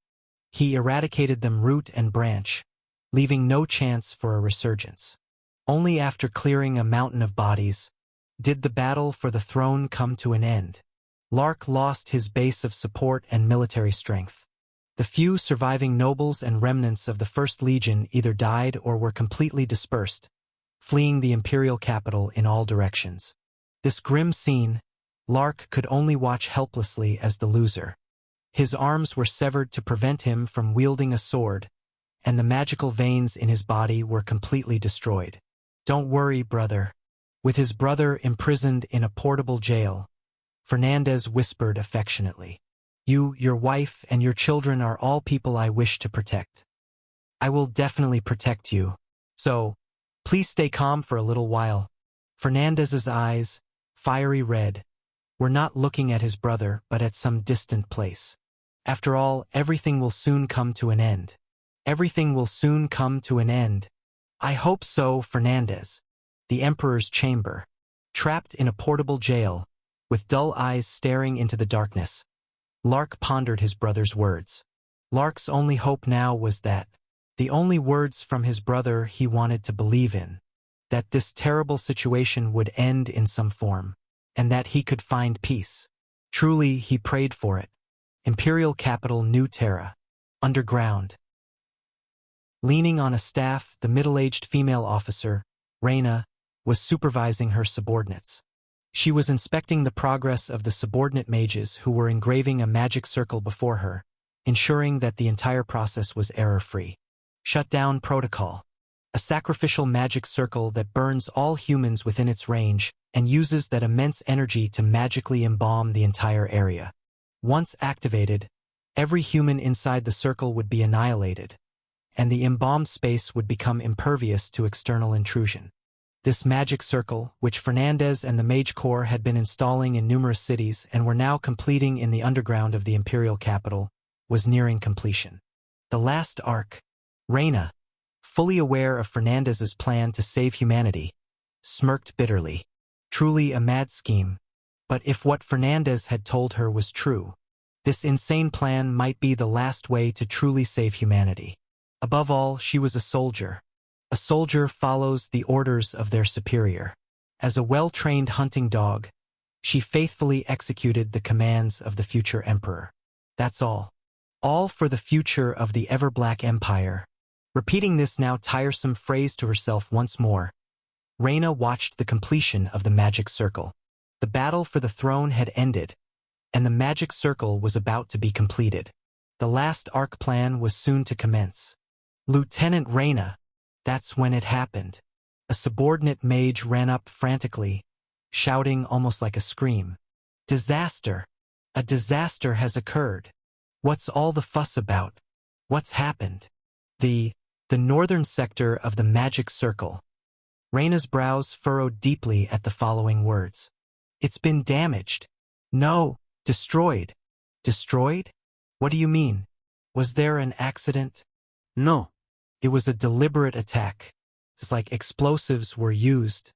He eradicated them root and branch, leaving no chance for a resurgence. Only after clearing a mountain of bodies did the battle for the throne come to an end. Lark lost his base of support and military strength. The few surviving nobles and remnants of the First Legion either died or were completely dispersed, fleeing the imperial capital in all directions. This grim scene, Lark could only watch helplessly as the loser. His arms were severed to prevent him from wielding a sword, and the magical veins in his body were completely destroyed. Don't worry, brother. With his brother imprisoned in a portable jail, Fernandez whispered affectionately. You, your wife, and your children are all people I wish to protect. I will definitely protect you. So, please stay calm for a little while. Fernandez's eyes, fiery red, were not looking at his brother but at some distant place. After all, everything will soon come to an end. Everything will soon come to an end. I hope so, Fernandez. The Emperor's chamber, trapped in a portable jail, with dull eyes staring into the darkness. Lark pondered his brother's words. Lark's only hope now was that, the only words from his brother he wanted to believe in, that this terrible situation would end in some form, and that he could find peace. Truly, he prayed for it. Imperial capital New Terra. Underground. Leaning on a staff, the middle-aged female officer, Reina, was supervising her subordinates. She was inspecting the progress of the subordinate mages who were engraving a magic circle before her, ensuring that the entire process was error-free. Shutdown protocol. A sacrificial magic circle that burns all humans within its range and uses that immense energy to magically embalm the entire area. Once activated, every human inside the circle would be annihilated, and the embalmed space would become impervious to external intrusion. This magic circle, which Fernandez and the Mage Corps had been installing in numerous cities and were now completing in the underground of the imperial capital, was nearing completion. The last arc. Reina, fully aware of Fernandez's plan to save humanity, smirked bitterly. Truly a mad scheme. But if what Fernandez had told her was true, this insane plan might be the last way to truly save humanity. Above all, she was a soldier. A soldier follows the orders of their superior. As a well-trained hunting dog, she faithfully executed the commands of the future emperor. That's all. All for the future of the ever-black empire. Repeating this now tiresome phrase to herself once more, Reina watched the completion of the magic circle. The battle for the throne had ended, and the magic circle was about to be completed. The last arc plan was soon to commence. Lieutenant Reina. That's when it happened. A subordinate mage ran up frantically, shouting almost like a scream. Disaster! A disaster has occurred. What's all the fuss about? What's happened? The northern sector of the magic circle. Reina's brows furrowed deeply at the following words. It's been damaged. No, destroyed. Destroyed? What do you mean? Was there an accident? No. It was a deliberate attack. It's like explosives were used.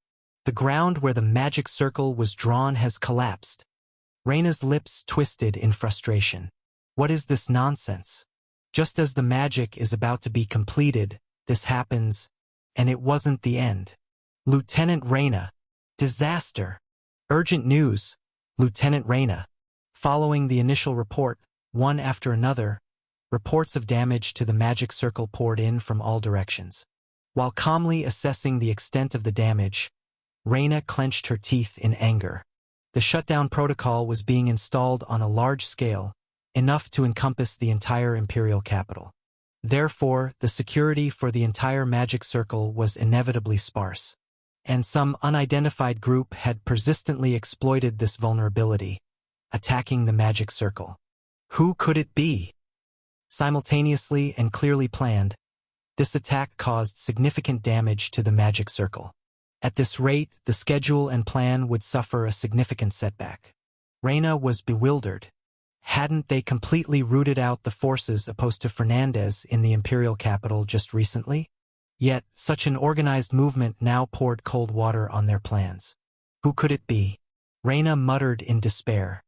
The ground where the magic circle was drawn has collapsed. Reina's lips twisted in frustration. What is this nonsense? Just as the magic is about to be completed, this happens, and it wasn't the end. Lieutenant Reina. Disaster. Urgent news, Lieutenant Reina. Following the initial report, one after another, reports of damage to the magic circle poured in from all directions. While calmly assessing the extent of the damage, Reyna clenched her teeth in anger. The shutdown protocol was being installed on a large scale, enough to encompass the entire imperial capital. Therefore, the security for the entire magic circle was inevitably sparse. And some unidentified group had persistently exploited this vulnerability, attacking the magic circle. Who could it be? Simultaneously and clearly planned, this attack caused significant damage to the magic circle. At this rate, the schedule and plan would suffer a significant setback. Reyna was bewildered. Hadn't they completely rooted out the forces opposed to Fernandez in the imperial capital just recently? Yet, such an organized movement now poured cold water on their plans. Who could it be? Reyna muttered in despair.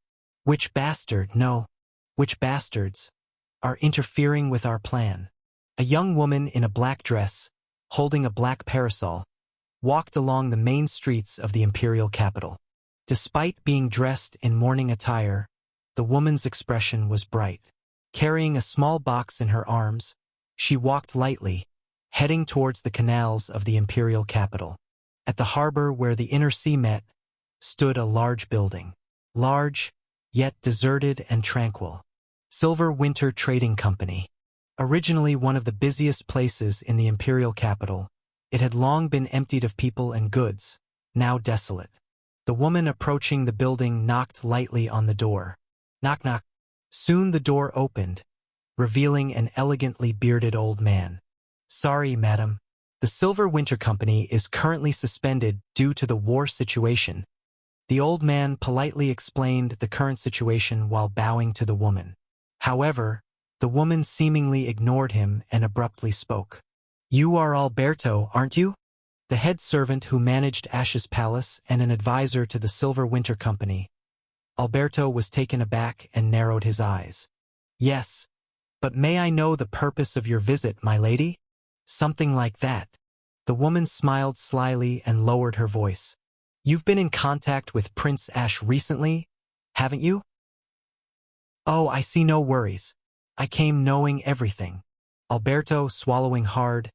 Which bastard, no, which bastards, are interfering with our plan? A young woman in a black dress, holding a black parasol, walked along the main streets of the imperial capital. Despite being dressed in mourning attire, the woman's expression was bright. Carrying a small box in her arms, she walked lightly, heading towards the canals of the imperial capital. At the harbor where the inner sea met, stood a large building. Large, yet deserted and tranquil. Silver Winter Trading Company. Originally one of the busiest places in the imperial capital, it had long been emptied of people and goods, now desolate. The woman approaching the building knocked lightly on the door. Knock knock. Soon the door opened, revealing an elegantly bearded old man. Sorry, madam. The Silver Winter Company is currently suspended due to the war situation. The old man politely explained the current situation while bowing to the woman. However, the woman seemingly ignored him and abruptly spoke. You are Alberto, aren't you? The head servant who managed Ash's palace and an advisor to the Silver Winter Company. Alberto was taken aback and narrowed his eyes. Yes, but may I know the purpose of your visit, my lady? Something like that. The woman smiled slyly and lowered her voice. You've been in contact with Prince Ash recently, haven't you? Oh, I see, no worries. I came knowing everything. Alberto, swallowing hard,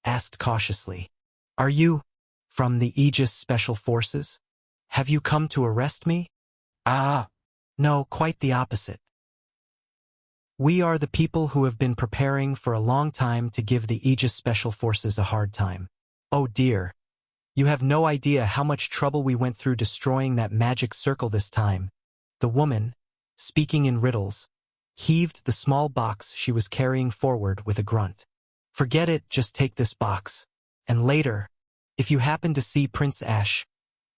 asked cautiously. Are you from the Aegis Special Forces? Have you come to arrest me? Ah, no, quite the opposite. We are the people who have been preparing for a long time to give the Aegis Special Forces a hard time. Oh dear. You have no idea how much trouble we went through destroying that magic circle this time. The woman, speaking in riddles, heaved the small box she was carrying forward with a grunt. Forget it, just take this box. And later, if you happen to see Prince Ash,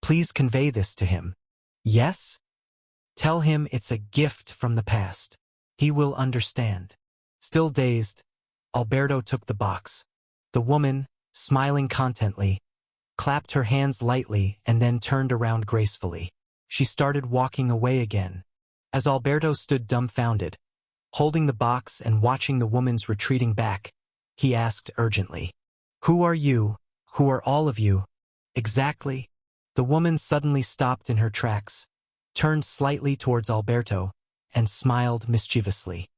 please convey this to him. Yes? Tell him it's a gift from the past. He will understand. Still dazed, Alberto took the box. The woman, smiling contently, clapped her hands lightly and then turned around gracefully. She started walking away again. As Alberto stood dumbfounded, holding the box and watching the woman's retreating back, he asked urgently, Who are you? Who are all of you? Exactly. The woman suddenly stopped in her tracks, turned slightly towards Alberto, and smiled mischievously.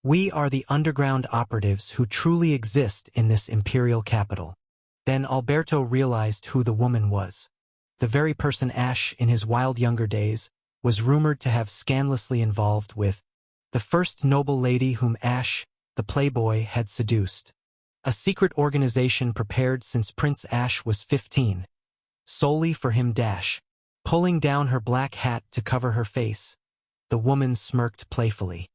We are the underground operatives who truly exist in this imperial capital. Then Alberto realized who the woman was. The very person Ash, in his wild younger days, was rumored to have scandalously involved with, the first noble lady whom Ash, the playboy, had seduced. A secret organization prepared since Prince Ash was 15. Solely for him. Pulling down her black hat to cover her face, the woman smirked playfully.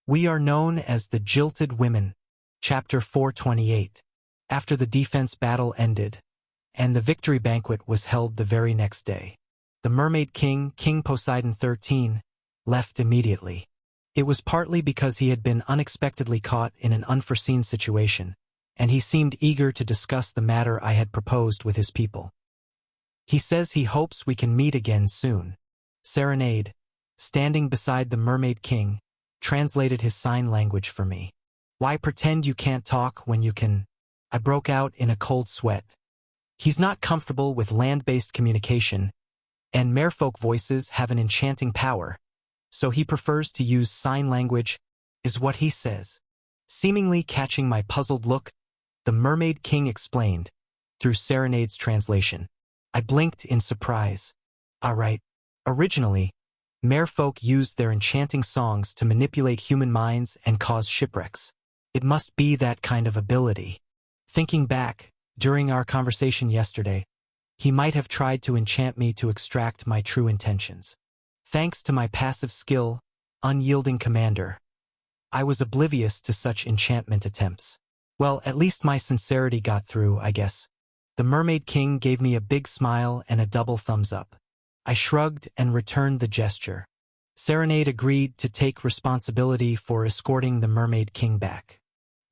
We are known as the Jilted Women. Chapter 428. After the defense battle ended, and the victory banquet was held the very next day, the Mermaid King, King Poseidon XIII, left immediately. It was partly because he had been unexpectedly caught in an unforeseen situation, and he seemed eager to discuss the matter I had proposed with his people. He says he hopes we can meet again soon. Serenade, standing beside the Mermaid King, translated his sign language for me. Why pretend you can't talk when you can? I broke out in a cold sweat. He's not comfortable with land-based communication, and merfolk voices have an enchanting power, so he prefers to use sign language, is what he says. Seemingly catching my puzzled look, the Mermaid King explained, through Serenade's translation. I blinked in surprise. Alright. Originally, merfolk used their enchanting songs to manipulate human minds and cause shipwrecks. It must be that kind of ability. Thinking back, during our conversation yesterday, he might have tried to enchant me to extract my true intentions. Thanks to my passive skill, unyielding commander, I was oblivious to such enchantment attempts. Well, at least my sincerity got through, I guess. The Mermaid King gave me a big smile and a double thumbs up. I shrugged and returned the gesture. Serenade agreed to take responsibility for escorting the Mermaid King back.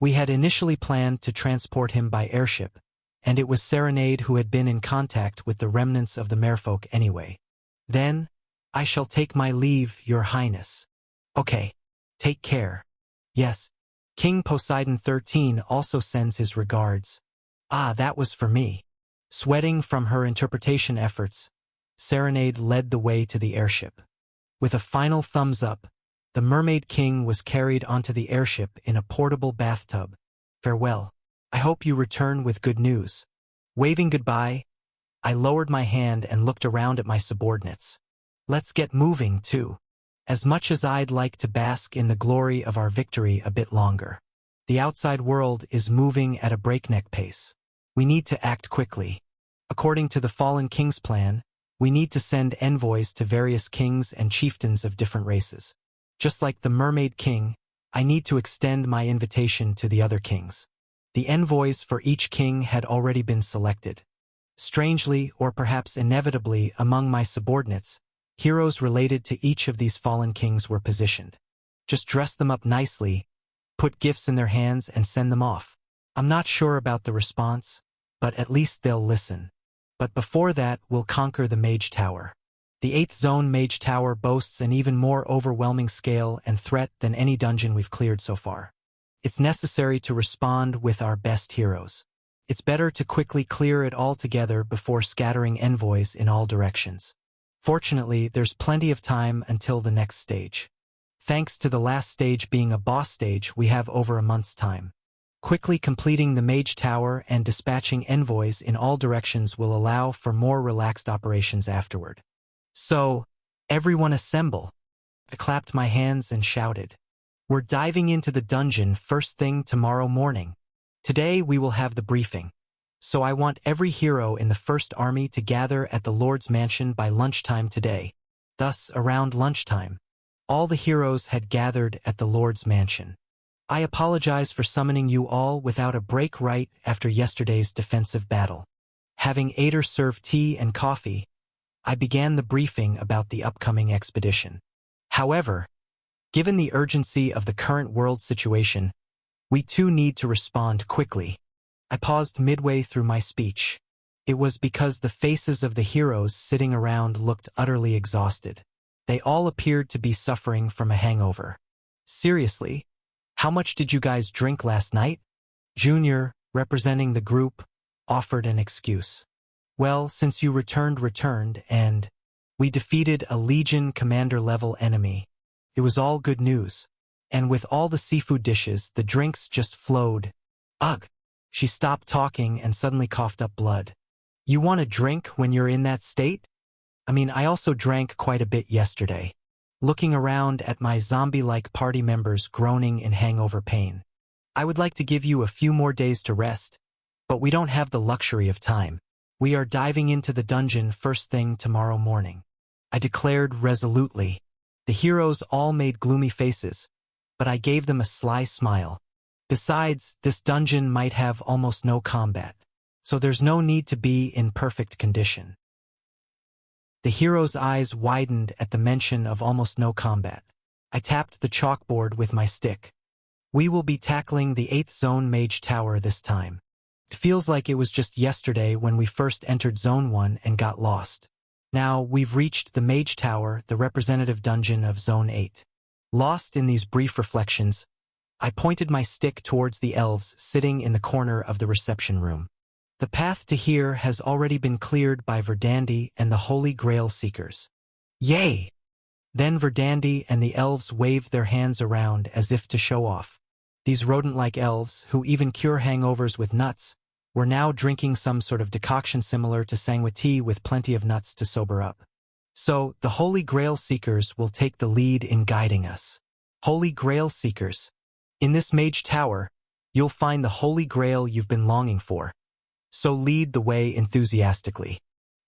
We had initially planned to transport him by airship, and it was Serenade who had been in contact with the remnants of the merfolk anyway. Then, I shall take my leave, Your Highness. Okay, take care. Yes, King Poseidon 13 also sends his regards. Ah, that was for me. Sweating from her interpretation efforts, Serenade led the way to the airship. With a final thumbs up, the Mermaid King was carried onto the airship in a portable bathtub. Farewell. I hope you return with good news. Waving goodbye, I lowered my hand and looked around at my subordinates. Let's get moving, too. As much as I'd like to bask in the glory of our victory a bit longer, the outside world is moving at a breakneck pace. We need to act quickly. According to the Fallen King's plan, we need to send envoys to various kings and chieftains of different races. Just like the Mermaid King, I need to extend my invitation to the other kings. The envoys for each king had already been selected. Strangely, or perhaps inevitably, among my subordinates, heroes related to each of these fallen kings were positioned. Just dress them up nicely, put gifts in their hands, and send them off. I'm not sure about the response, but at least they'll listen. But before that, we'll conquer the Mage Tower. The 8th Zone Mage Tower boasts an even more overwhelming scale and threat than any dungeon we've cleared so far. It's necessary to respond with our best heroes. It's better to quickly clear it all together before scattering envoys in all directions. Fortunately, there's plenty of time until the next stage. Thanks to the last stage being a boss stage, we have over a month's time. Quickly completing the Mage Tower and dispatching envoys in all directions will allow for more relaxed operations afterward. So, everyone assemble. I clapped my hands and shouted. We're diving into the dungeon first thing tomorrow morning. Today we will have the briefing. So I want every hero in the First Army to gather at the Lord's Mansion by lunchtime today. Thus, around lunchtime, all the heroes had gathered at the Lord's Mansion. I apologize for summoning you all without a break right after yesterday's defensive battle. Having Ader serve tea and coffee, I began the briefing about the upcoming expedition. However, given the urgency of the current world situation, we too need to respond quickly. I paused midway through my speech. It was because the faces of the heroes sitting around looked utterly exhausted. They all appeared to be suffering from a hangover. Seriously? How much did you guys drink last night? Junior, representing the group, offered an excuse. Well, since you returned, and we defeated a Legion commander-level enemy. It was all good news. And with all the seafood dishes, the drinks just flowed. Ugh! She stopped talking and suddenly coughed up blood. You want a drink when you're in that state? I mean, I also drank quite a bit yesterday. Looking around at my zombie-like party members groaning in hangover pain. I would like to give you a few more days to rest, but we don't have the luxury of time. We are diving into the dungeon first thing tomorrow morning. I declared resolutely. The heroes all made gloomy faces, but I gave them a sly smile. Besides, this dungeon might have almost no combat, so there's no need to be in perfect condition. The hero's eyes widened at the mention of almost no combat. I tapped the chalkboard with my stick. We will be tackling the 8th Zone Mage Tower this time. It feels like it was just yesterday when we first entered Zone 1 and got lost. Now, we've reached the Mage Tower, the representative dungeon of Zone 8. Lost in these brief reflections, I pointed my stick towards the elves sitting in the corner of the reception room. The path to here has already been cleared by Verdandi and the Holy Grail Seekers. Yay! Then Verdandi and the elves waved their hands around as if to show off. These rodent-like elves, who even cure hangovers with nuts, were now drinking some sort of decoction similar to sangwa tea with plenty of nuts to sober up. So, the Holy Grail Seekers will take the lead in guiding us. Holy Grail Seekers. In this mage tower, you'll find the Holy Grail you've been longing for. So lead the way enthusiastically.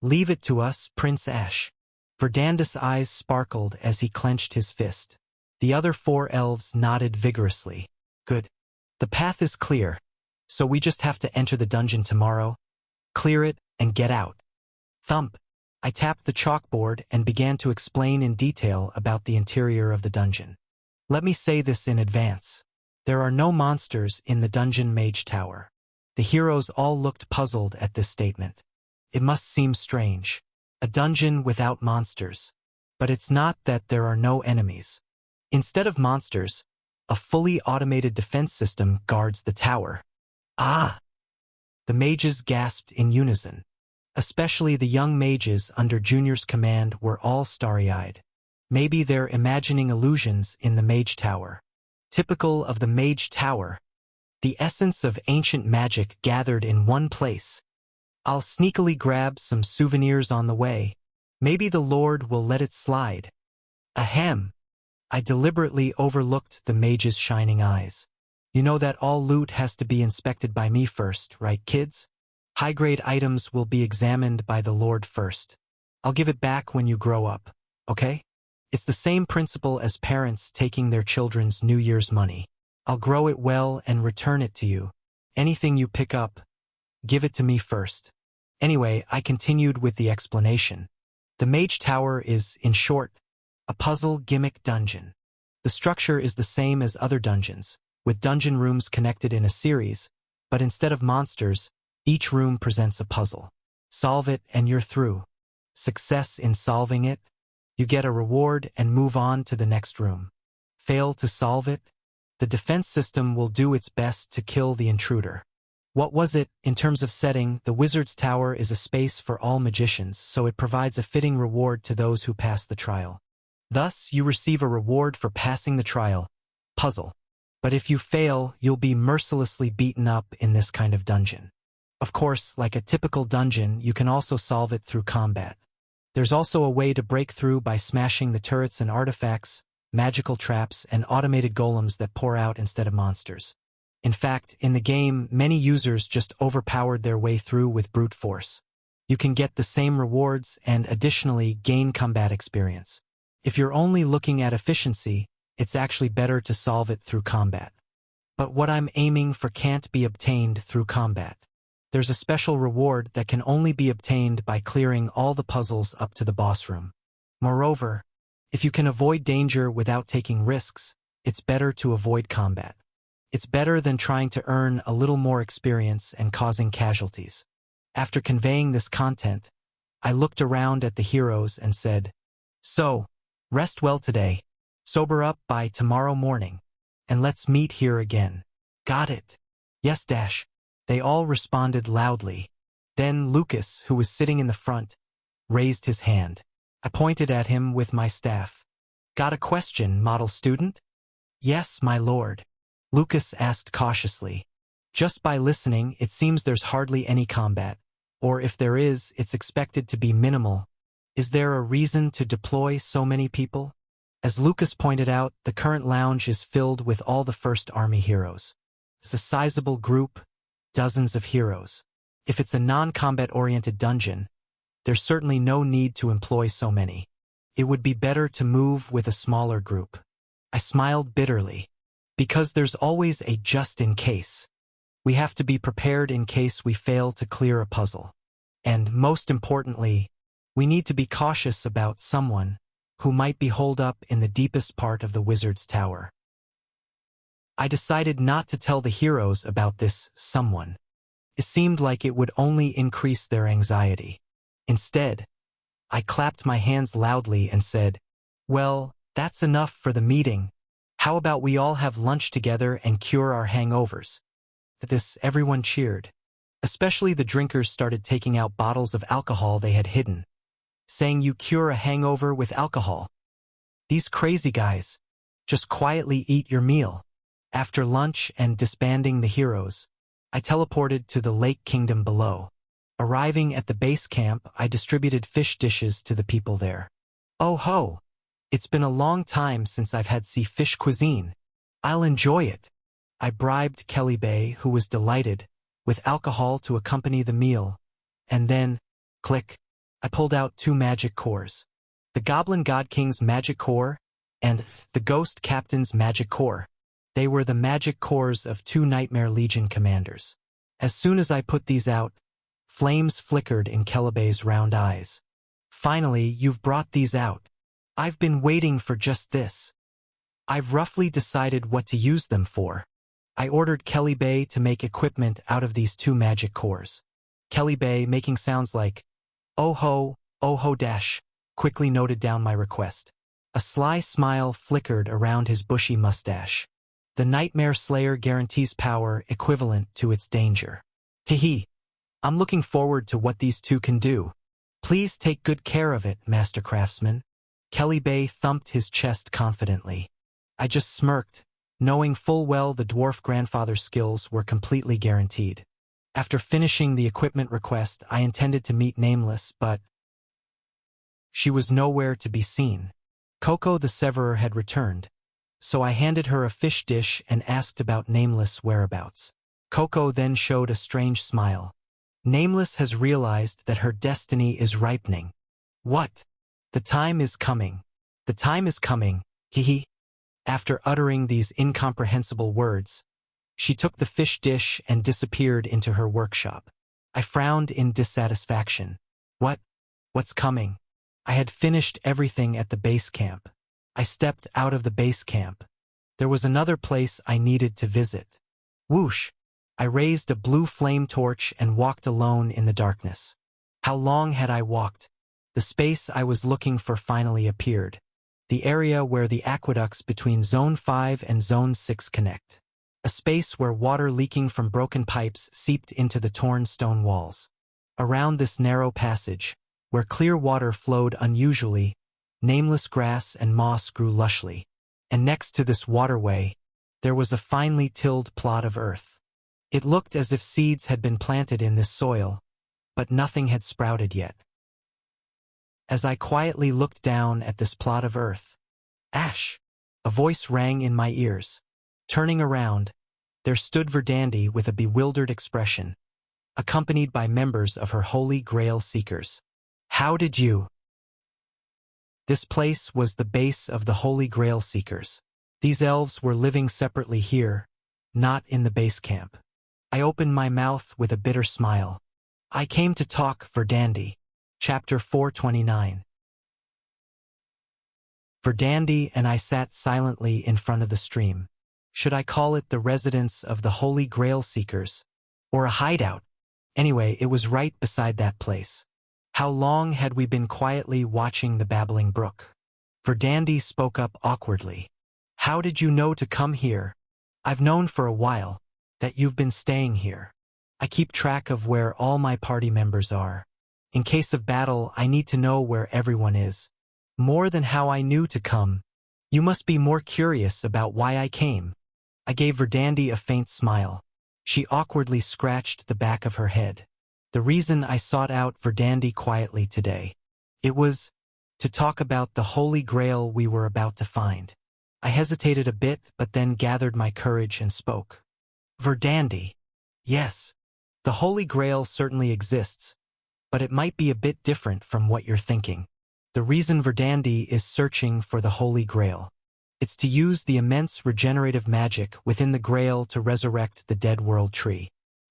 Leave it to us, Prince Ash. Verdandus' eyes sparkled as he clenched his fist. The other 4 elves nodded vigorously. Good. The path is clear, so we just have to enter the dungeon tomorrow, clear it, and get out. Thump. I tapped the chalkboard and began to explain in detail about the interior of the dungeon. Let me say this in advance. There are no monsters in the dungeon mage tower. The heroes all looked puzzled at this statement. It must seem strange. A dungeon without monsters. But it's not that there are no enemies. Instead of monsters, a fully automated defense system guards the tower. Ah! The mages gasped in unison. Especially the young mages under Junior's command were all starry-eyed. Maybe they're imagining illusions in the mage tower. Typical of the mage tower. The essence of ancient magic gathered in one place. I'll sneakily grab some souvenirs on the way. Maybe the Lord will let it slide. Ahem. I deliberately overlooked the mage's shining eyes. You know that all loot has to be inspected by me first, right, kids? High-grade items will be examined by the Lord first. I'll give it back when you grow up, okay? It's the same principle as parents taking their children's New Year's money. I'll grow it well and return it to you. Anything you pick up, give it to me first. Anyway, I continued with the explanation. The Mage Tower is, in short, a puzzle gimmick dungeon. The structure is the same as other dungeons, with dungeon rooms connected in a series, but instead of monsters, each room presents a puzzle. Solve it and you're through. Success in solving it, you get a reward and move on to the next room. Fail to solve it, the defense system will do its best to kill the intruder. What was it, in terms of setting, the Wizard's Tower is a space for all magicians, so it provides a fitting reward to those who pass the trial. Thus, you receive a reward for passing the trial. Puzzle. But if you fail, you'll be mercilessly beaten up in this kind of dungeon. Of course, like a typical dungeon, you can also solve it through combat. There's also a way to break through by smashing the turrets and artifacts, magical traps, and automated golems that pour out instead of monsters. In fact, in the game, many users just overpowered their way through with brute force. You can get the same rewards and additionally gain combat experience. If you're only looking at efficiency, it's actually better to solve it through combat. But what I'm aiming for can't be obtained through combat. There's a special reward that can only be obtained by clearing all the puzzles up to the boss room. Moreover, if you can avoid danger without taking risks, it's better to avoid combat. It's better than trying to earn a little more experience and causing casualties. After conveying this content, I looked around at the heroes and said, "So, rest well today, sober up by tomorrow morning, and let's meet here again." "Got it." "Yes, Dash." They all responded loudly. Then Lucas, who was sitting in the front, raised his hand. I pointed at him with my staff. "Got a question, model student?" "Yes, my lord." Lucas asked cautiously. "Just by listening, it seems there's hardly any combat. Or if there is, it's expected to be minimal. Is there a reason to deploy so many people?" As Lucas pointed out, the current lounge is filled with all the First Army heroes. It's a sizable group, dozens of heroes. If it's a non-combat-oriented dungeon, there's certainly no need to employ so many. It would be better to move with a smaller group. I smiled bitterly. Because there's always a just in case. We have to be prepared in case we fail to clear a puzzle. And most importantly, we need to be cautious about someone who might be holed up in the deepest part of the Wizard's Tower. I decided not to tell the heroes about this someone. It seemed like it would only increase their anxiety. Instead, I clapped my hands loudly and said, "Well, that's enough for the meeting. How about we all have lunch together and cure our hangovers?" At this, everyone cheered. Especially the drinkers started taking out bottles of alcohol they had hidden, saying you cure a hangover with alcohol. These crazy guys. Just quietly eat your meal. After lunch and disbanding the heroes, I teleported to the lake kingdom below. Arriving at the base camp, I distributed fish dishes to the people there. Oh ho! It's been a long time since I've had sea fish cuisine. I'll enjoy it. I bribed Kelly Bay, who was delighted, with alcohol to accompany the meal. And then, click, I pulled out 2 magic cores. The Goblin God King's magic core and the Ghost Captain's magic core. They were the magic cores of 2 Nightmare Legion commanders. As soon as I put these out, flames flickered in Kellybay's round eyes. Finally, you've brought these out. I've been waiting for just this. I've roughly decided what to use them for. I ordered Kelly Bay to make equipment out of these 2 magic cores. Kelly Bay, making sounds like, oh ho dash, quickly noted down my request. A sly smile flickered around his bushy mustache. The Nightmare Slayer guarantees power equivalent to its danger. Hehe. I'm looking forward to what these 2 can do. Please take good care of it, Master Craftsman. Kelly Bay thumped his chest confidently. I just smirked, knowing full well the dwarf grandfather's skills were completely guaranteed. After finishing the equipment request, I intended to meet Nameless, but she was nowhere to be seen. Coco the Severer had returned, so I handed her a fish dish and asked about Nameless' whereabouts. Coco then showed a strange smile. Nameless has realized that her destiny is ripening. What? The time is coming. The time is coming, hehe. After uttering these incomprehensible words, she took the fish dish and disappeared into her workshop. I frowned in dissatisfaction. What's coming? I had finished everything at the base camp. I stepped out of the base camp. There was another place I needed to visit. Whoosh! I raised a blue flame torch and walked alone in the darkness. How long had I walked? The space I was looking for finally appeared. The area where the aqueducts between Zone 5 and Zone 6 connect. A space where water leaking from broken pipes seeped into the torn stone walls. Around this narrow passage, where clear water flowed unusually, nameless grass and moss grew lushly. And next to this waterway, there was a finely tilled plot of earth. It looked as if seeds had been planted in this soil, but nothing had sprouted yet. As I quietly looked down at this plot of earth, Ash! A voice rang in my ears. Turning around, there stood Verdandi with a bewildered expression, accompanied by members of her Holy Grail Seekers. How did you? This place was the base of the Holy Grail Seekers. These elves were living separately here, not in the base camp. I opened my mouth with a bitter smile. I came to talk, Verdandi. Chapter 429. Verdandi and I sat silently in front of the stream. Should I call it the residence of the Holy Grail Seekers? Or a hideout? Anyway, it was right beside that place. How long had we been quietly watching the babbling brook? Verdandi spoke up awkwardly. How did you know to come here? I've known for a while that you've been staying here. I keep track of where all my party members are. In case of battle, I need to know where everyone is. More than how I knew to come. You must be more curious about why I came. I gave Verdandi a faint smile. She awkwardly scratched the back of her head. The reason I sought out Verdandi quietly today. It was to talk about the Holy Grail we were about to find. I hesitated a bit, but then gathered my courage and spoke. Verdandi. Yes. The Holy Grail certainly exists, but it might be a bit different from what you're thinking. The reason Verdandi is searching for the Holy Grail. It's to use the immense regenerative magic within the Grail to resurrect the dead World Tree,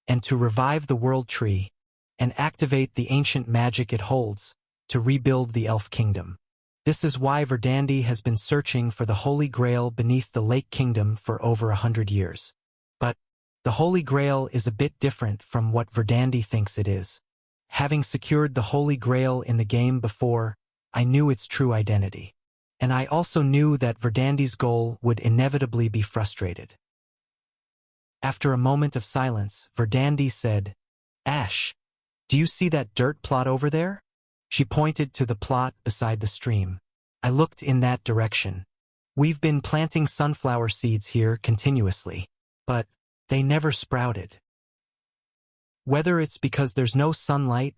and to revive the World Tree, and activate the ancient magic it holds, to rebuild the Elf Kingdom. This is why Verdandi has been searching for the Holy Grail beneath the Lake Kingdom for over 100 years. But the Holy Grail is a bit different from what Verdandi thinks it is. Having secured the Holy Grail in the game before, I knew its true identity. And I also knew that Verdandi's goal would inevitably be frustrated. After a moment of silence, Verdandi said, Ash, do you see that dirt plot over there? She pointed to the plot beside the stream. I looked in that direction. We've been planting sunflower seeds here continuously, but they never sprouted. Whether it's because there's no sunlight,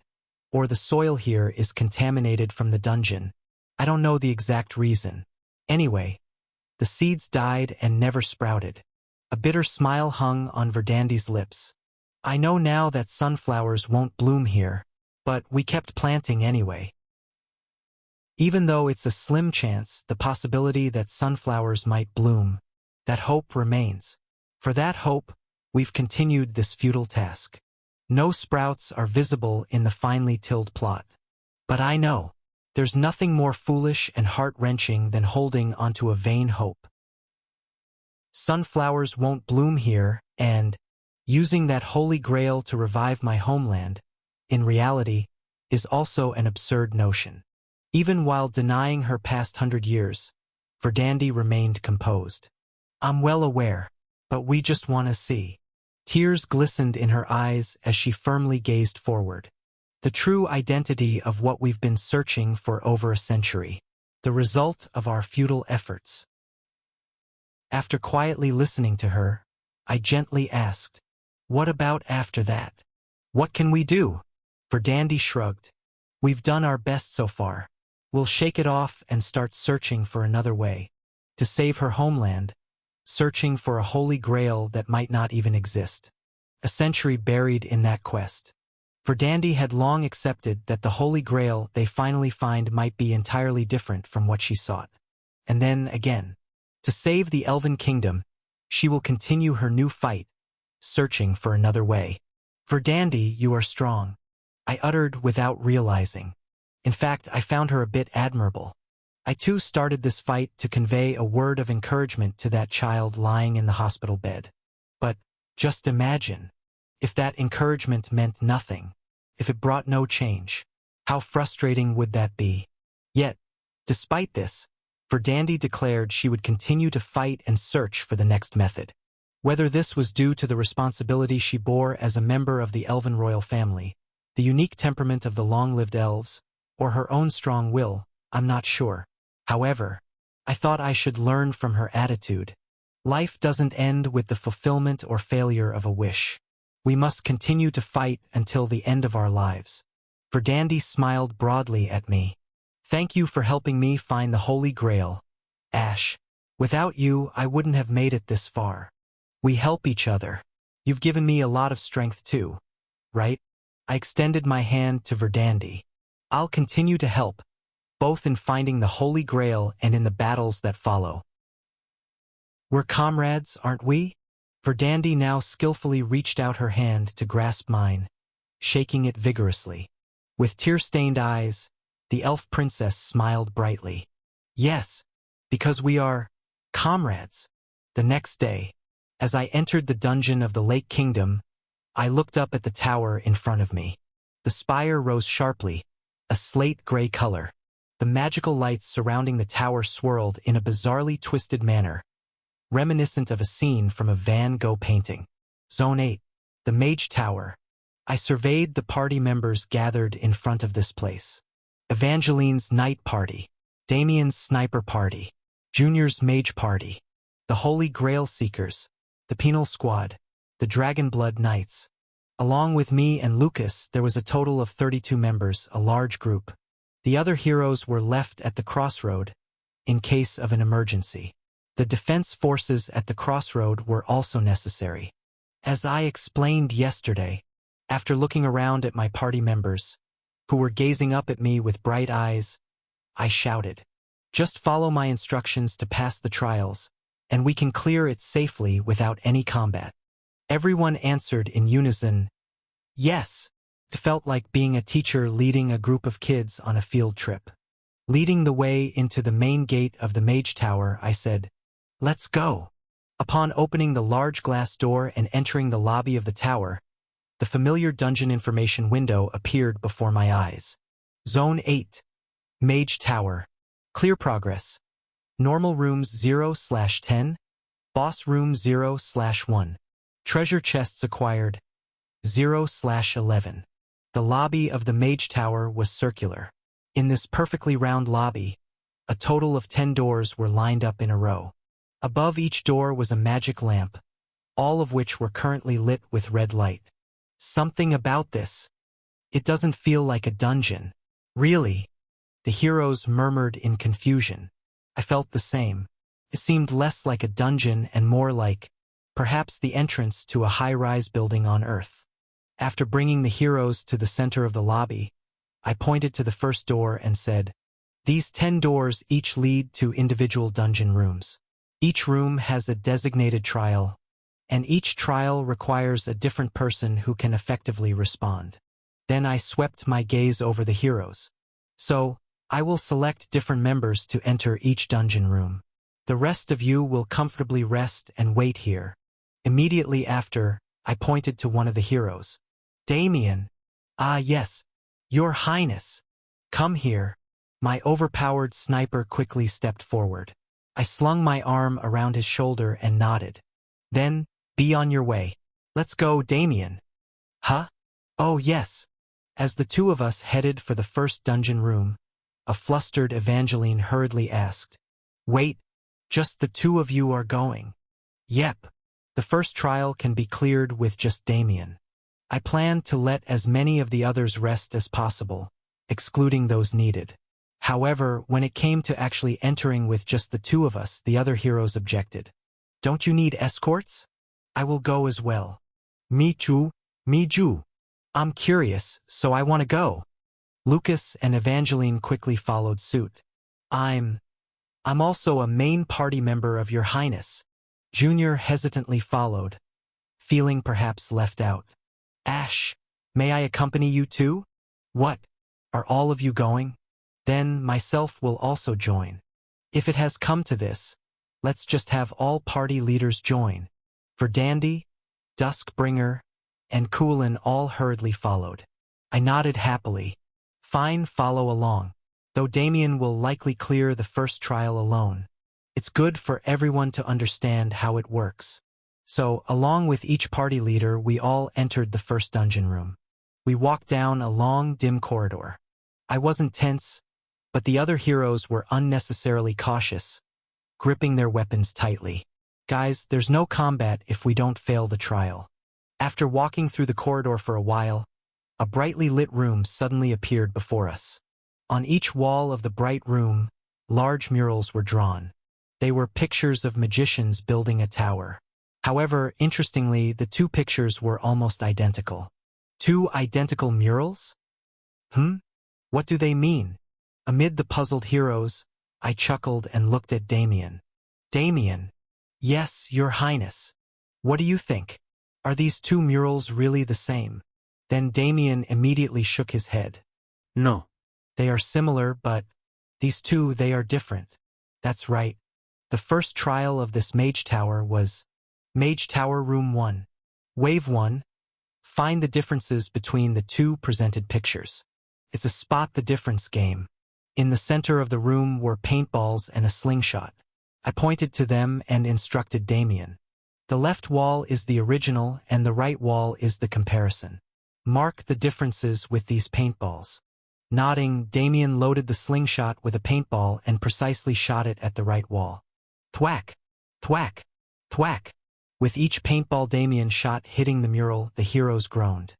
or the soil here is contaminated from the dungeon, I don't know the exact reason. Anyway, the seeds died and never sprouted. A bitter smile hung on Verdandi's lips. I know now that sunflowers won't bloom here, but we kept planting anyway. Even though it's a slim chance, the possibility that sunflowers might bloom, that hope remains. For that hope, we've continued this futile task. No sprouts are visible in the finely tilled plot. But I know, there's nothing more foolish and heart-wrenching than holding onto a vain hope. Sunflowers won't bloom here, and using that holy grail to revive my homeland, in reality, is also an absurd notion. Even while denying her past 100 years, Verdandi remained composed. I'm well aware, but we just want to see. Tears glistened in her eyes as she firmly gazed forward. The true identity of what we've been searching for over a century. The result of our futile efforts. After quietly listening to her, I gently asked, "What about after that? What can we do?" Verdandi shrugged. "We've done our best so far. We'll shake it off and start searching for another way. To save her homeland, searching for a holy grail that might not even exist. A century buried in that quest." Verdandi had long accepted that the holy grail they finally find might be entirely different from what she sought. And then, again, to save the Elven Kingdom, she will continue her new fight, searching for another way. "Verdandi, you are strong," I uttered without realizing. In fact, I found her a bit admirable. I too started this fight to convey a word of encouragement to that child lying in the hospital bed. But, just imagine, if that encouragement meant nothing, if it brought no change, how frustrating would that be? Yet, despite this, Verdandi declared she would continue to fight and search for the next method. Whether this was due to the responsibility she bore as a member of the Elven royal family, the unique temperament of the long-lived elves, or her own strong will, I'm not sure. However, I thought I should learn from her attitude. Life doesn't end with the fulfillment or failure of a wish. We must continue to fight until the end of our lives. Verdandi smiled broadly at me. "Thank you for helping me find the Holy Grail, Ash. Without you, I wouldn't have made it this far. We help each other. You've given me a lot of strength too, right?" I extended my hand to Verdandi. "I'll continue to help, both in finding the Holy Grail and in the battles that follow." "We're comrades, aren't we?" Verdandi now skillfully reached out her hand to grasp mine, shaking it vigorously. With tear-stained eyes, the elf princess smiled brightly. "Yes, because we are comrades." The next day, as I entered the dungeon of the Lake Kingdom, I looked up at the tower in front of me. The spire rose sharply, a slate-gray color. The magical lights surrounding the tower swirled in a bizarrely twisted manner, reminiscent of a scene from a Van Gogh painting. Zone 8, the Mage Tower. I surveyed the party members gathered in front of this place. Evangeline's Night Party, Damien's Sniper Party, Junior's Mage Party, the Holy Grail Seekers, the Penal Squad, the Dragonblood Knights. Along with me and Lucas, there was a total of 32 members, a large group. The other heroes were left at the crossroad, in case of an emergency. The defense forces at the crossroad were also necessary. As I explained yesterday, after looking around at my party members, who were gazing up at me with bright eyes, I shouted, "Just follow my instructions to pass the trials, and we can clear it safely without any combat." Everyone answered in unison, "Yes." It felt like being a teacher leading a group of kids on a field trip. Leading the way into the main gate of the Mage Tower, I said, "Let's go." Upon opening the large glass door and entering the lobby of the tower, the familiar dungeon information window appeared before my eyes. Zone 8. Mage Tower. Clear progress. Normal rooms 0/10. Boss room 0/1. Treasure chests acquired 0/11. The lobby of the Mage Tower was circular. In this perfectly round lobby, a total of 10 doors were lined up in a row. Above each door was a magic lamp, all of which were currently lit with red light. Something about this. It doesn't feel like a dungeon. Really? The heroes murmured in confusion. I felt the same. It seemed less like a dungeon and more like, perhaps, the entrance to a high-rise building on Earth. After bringing the heroes to the center of the lobby, I pointed to the first door and said, "These 10 doors each lead to individual dungeon rooms. Each room has a designated trial, and each trial requires a different person who can effectively respond." Then I swept my gaze over the heroes. "So, I will select different members to enter each dungeon room. The rest of you will comfortably rest and wait here." Immediately after, I pointed to one of the heroes. "Damien." "Ah, yes. Your Highness. Come here." My overpowered sniper quickly stepped forward. I slung my arm around his shoulder and nodded. "Then, be on your way. Let's go, Damien." "Huh? Oh, yes." As the two of us headed for the first dungeon room, a flustered Evangeline hurriedly asked, "Wait, just the two of you are going?" "Yep. The first trial can be cleared with just Damien. I planned to let as many of the others rest as possible, excluding those needed. However, when it came to actually entering with just the two of us, the other heroes objected. "Don't you need escorts? I will go as well." "Me too, me too. I'm curious, so I want to go." Lucas and Evangeline quickly followed suit. I'm also a main party member of Your Highness." Junior hesitantly followed, feeling perhaps left out. "Ash, may I accompany you too?" "What? Are all of you going?" "Then myself will also join. If it has come to this, let's just have all party leaders join." Verdandi, Duskbringer, and Coolin all hurriedly followed. I nodded happily. "Fine, follow along. Though Damien will likely clear the first trial alone. It's good for everyone to understand how it works." So, along with each party leader, we all entered the first dungeon room. We walked down a long, dim corridor. I wasn't tense, but the other heroes were unnecessarily cautious, gripping their weapons tightly. "Guys, there's no combat if we don't fail the trial." After walking through the corridor for a while, a brightly lit room suddenly appeared before us. On each wall of the bright room, large murals were drawn. They were pictures of magicians building a tower. However, interestingly, the two pictures were almost identical. Two identical murals? What do they mean? Amid the puzzled heroes, I chuckled and looked at Damien. "Damien." "Yes, Your Highness. What do you think? Are these two murals really the same?" Then Damien immediately shook his head. No. "They are similar, but these two, they are different." "That's right. The first trial of this Mage Tower was Mage Tower Room 1. Wave 1. Find the differences between the two presented pictures. It's a spot the difference game. In the center of the room were paintballs and a slingshot. I pointed to them and instructed Damien. The left wall is the original and the right wall is the comparison. Mark the differences with these paintballs. Nodding, Damien loaded the slingshot with a paintball and precisely shot it at the right wall. Thwack! Thwack! Thwack! With each paintball Damien shot hitting the mural, the heroes groaned.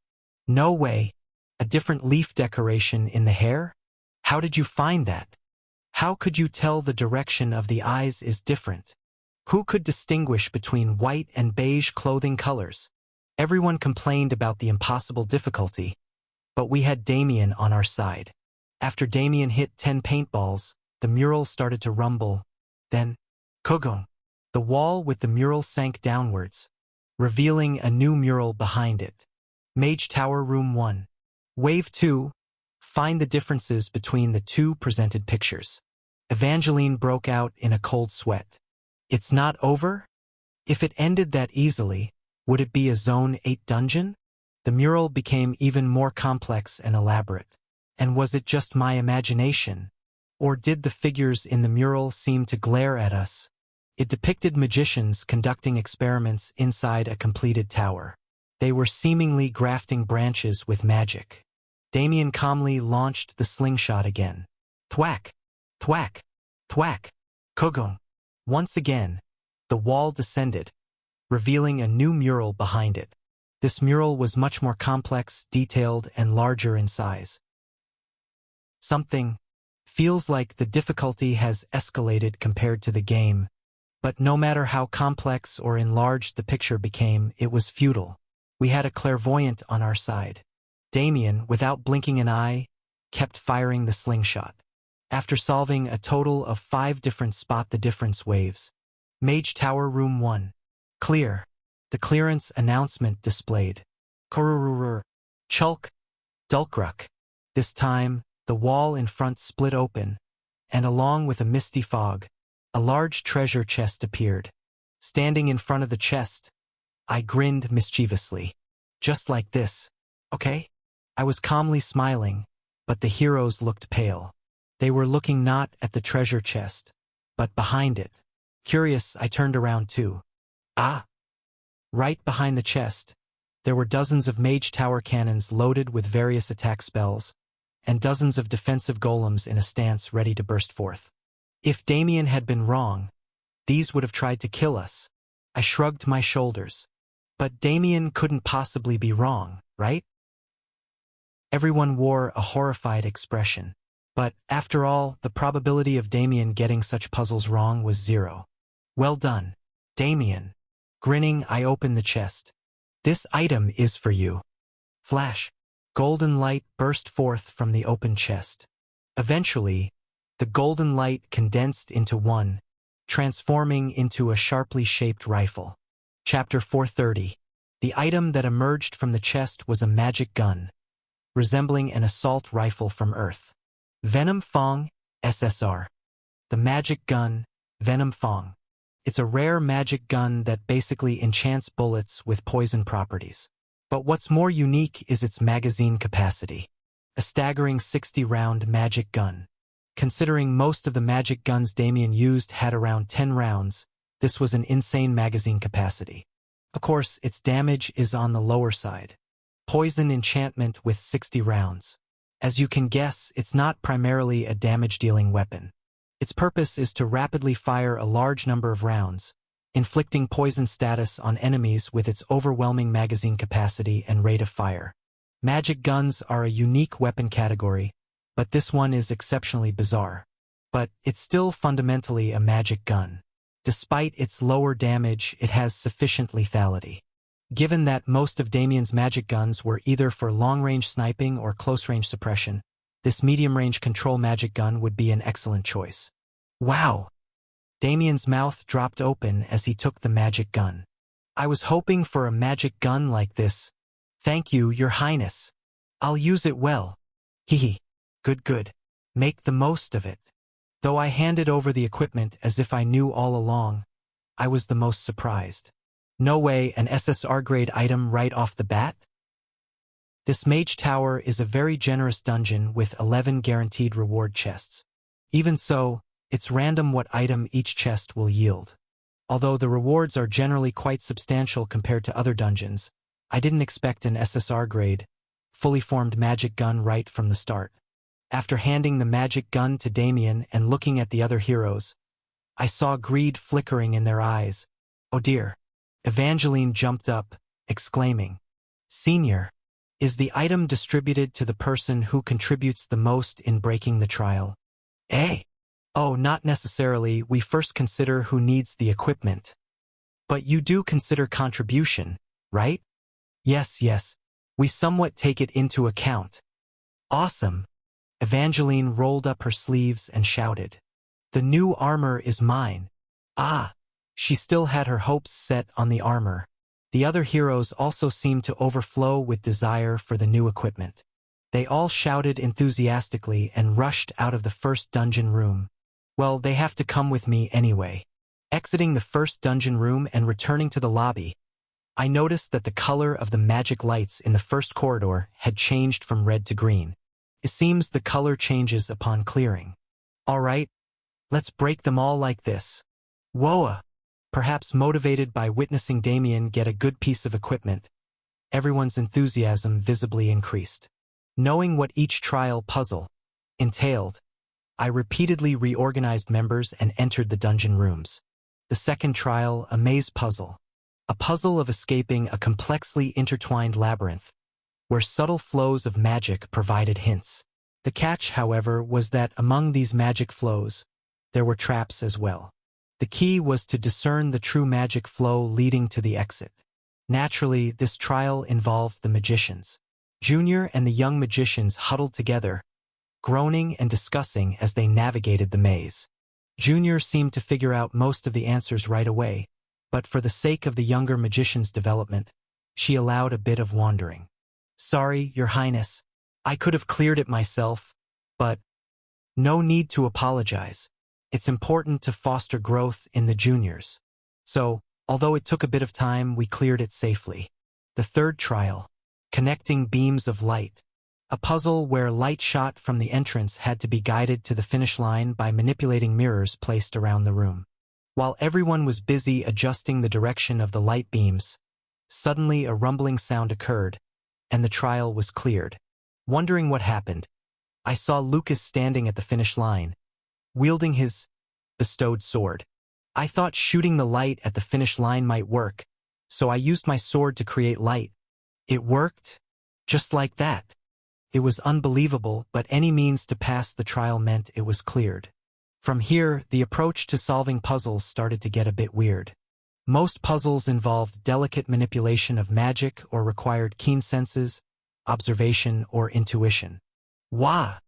"No way! A different leaf decoration in the hair? How did you find that? How could you tell the direction of the eyes is different? Who could distinguish between white and beige clothing colors?" Everyone complained about the impossible difficulty, but we had Damien on our side. After Damien hit 10 paintballs, the mural started to rumble. Then, Kogong! The wall with the mural sank downwards, revealing a new mural behind it. Mage Tower Room 1. Wave 2. Find the differences between the two presented pictures. Evangeline broke out in a cold sweat. "It's not over? If it ended that easily, would it be a Zone 8 dungeon?" The mural became even more complex and elaborate. And was it just my imagination? Or did the figures in the mural seem to glare at us? It depicted magicians conducting experiments inside a completed tower. They were seemingly grafting branches with magic. Damien calmly launched the slingshot again. Thwack! Thwack! Thwack! Kogong! Once again, the wall descended, revealing a new mural behind it. This mural was much more complex, detailed, and larger in size. Something feels like the difficulty has escalated compared to the game, but no matter how complex or enlarged the picture became, it was futile. We had a clairvoyant on our side. Damien, without blinking an eye, kept firing the slingshot. After solving a total of 5 different spot-the-difference waves, Mage Tower Room 1. Clear. The clearance announcement displayed. Kurururur. Chulk. Dulkruk. This time, the wall in front split open, and along with a misty fog, a large treasure chest appeared. Standing in front of the chest, I grinned mischievously. Just like this, okay? I was calmly smiling, but the heroes looked pale. They were looking not at the treasure chest, but behind it. Curious, I turned around too. Ah! Right behind the chest, there were dozens of Mage Tower cannons loaded with various attack spells, and dozens of defensive golems in a stance ready to burst forth. If Damien had been wrong, these would have tried to kill us. I shrugged my shoulders. But Damien couldn't possibly be wrong, right? Everyone wore a horrified expression. But, after all, the probability of Damien getting such puzzles wrong was 0. Well done, Damien. Grinning, I opened the chest. This item is for you. Flash. Golden light burst forth from the open chest. Eventually, the golden light condensed into one, transforming into a sharply shaped rifle. Chapter 430. The item that emerged from the chest was a magic gun, resembling an assault rifle from Earth. Venom Fong, SSR. The magic gun, Venom Fong. It's a rare magic gun that basically enchants bullets with poison properties. But what's more unique is its magazine capacity. A staggering 60-round magic gun. Considering most of the magic guns Damien used had around 10 rounds, this was an insane magazine capacity. Of course, its damage is on the lower side. Poison enchantment with 60 rounds. As you can guess, it's not primarily a damage-dealing weapon. Its purpose is to rapidly fire a large number of rounds, inflicting poison status on enemies with its overwhelming magazine capacity and rate of fire. Magic guns are a unique weapon category, but this one is exceptionally bizarre. But it's still fundamentally a magic gun. Despite its lower damage, it has sufficient lethality. Given that most of Damien's magic guns were either for long-range sniping or close-range suppression, this medium-range control magic gun would be an excellent choice. Wow! Damien's mouth dropped open as he took the magic gun. I was hoping for a magic gun like this. Thank you, Your Highness. I'll use it well. Hehe. Good. Make the most of it. Though I handed over the equipment as if I knew all along, I was the most surprised. No way, an SSR-grade item right off the bat? This Mage Tower is a very generous dungeon with 11 guaranteed reward chests. Even so, it's random what item each chest will yield. Although the rewards are generally quite substantial compared to other dungeons, I didn't expect an SSR-grade, fully formed magic gun right from the start. After handing the magic gun to Damien and looking at the other heroes, I saw greed flickering in their eyes. Oh dear. Evangeline jumped up, exclaiming, "Senior, is the item distributed to the person who contributes the most in breaking the trial?" Eh? Oh, not necessarily. We first consider who needs the equipment. But you do consider contribution, right? Yes. We somewhat take it into account. Awesome. Evangeline rolled up her sleeves and shouted, "The new armor is mine." Ah! She still had her hopes set on the armor. The other heroes also seemed to overflow with desire for the new equipment. They all shouted enthusiastically and rushed out of the first dungeon room. Well, they have to come with me anyway. Exiting the first dungeon room and returning to the lobby, I noticed that the color of the magic lights in the first corridor had changed from red to green. It seems the color changes upon clearing. All right, let's break them all like this. Whoa! Perhaps motivated by witnessing Damien get a good piece of equipment, everyone's enthusiasm visibly increased. Knowing what each trial puzzle entailed, I repeatedly reorganized members and entered the dungeon rooms. The second trial, a maze puzzle. a puzzle of escaping a complexly intertwined labyrinth, where subtle flows of magic provided hints. The catch, however, was that among these magic flows, there were traps as well. The key was to discern the true magic flow leading to the exit. Naturally, this trial involved the magicians. Junior and the young magicians huddled together, groaning and discussing as they navigated the maze. Junior seemed to figure out most of the answers right away, but for the sake of the younger magician's development, she allowed a bit of wandering. "Sorry, Your Highness. I could have cleared it myself, but no need to apologize. It's important to foster growth in the juniors. So, although it took a bit of time, we cleared it safely." The third trial, connecting beams of light. A puzzle where light shot from the entrance had to be guided to the finish line by manipulating mirrors placed around the room. While everyone was busy adjusting the direction of the light beams, suddenly a rumbling sound occurred, and the trial was cleared. Wondering what happened, I saw Lucas standing at the finish line, wielding his bestowed sword. I thought shooting the light at the finish line might work, so I used my sword to create light. It worked, just like that. It was unbelievable, but any means to pass the trial meant it was cleared. From here, the approach to solving puzzles started to get a bit weird. Most puzzles involved delicate manipulation of magic or required keen senses, observation, or intuition. Wah!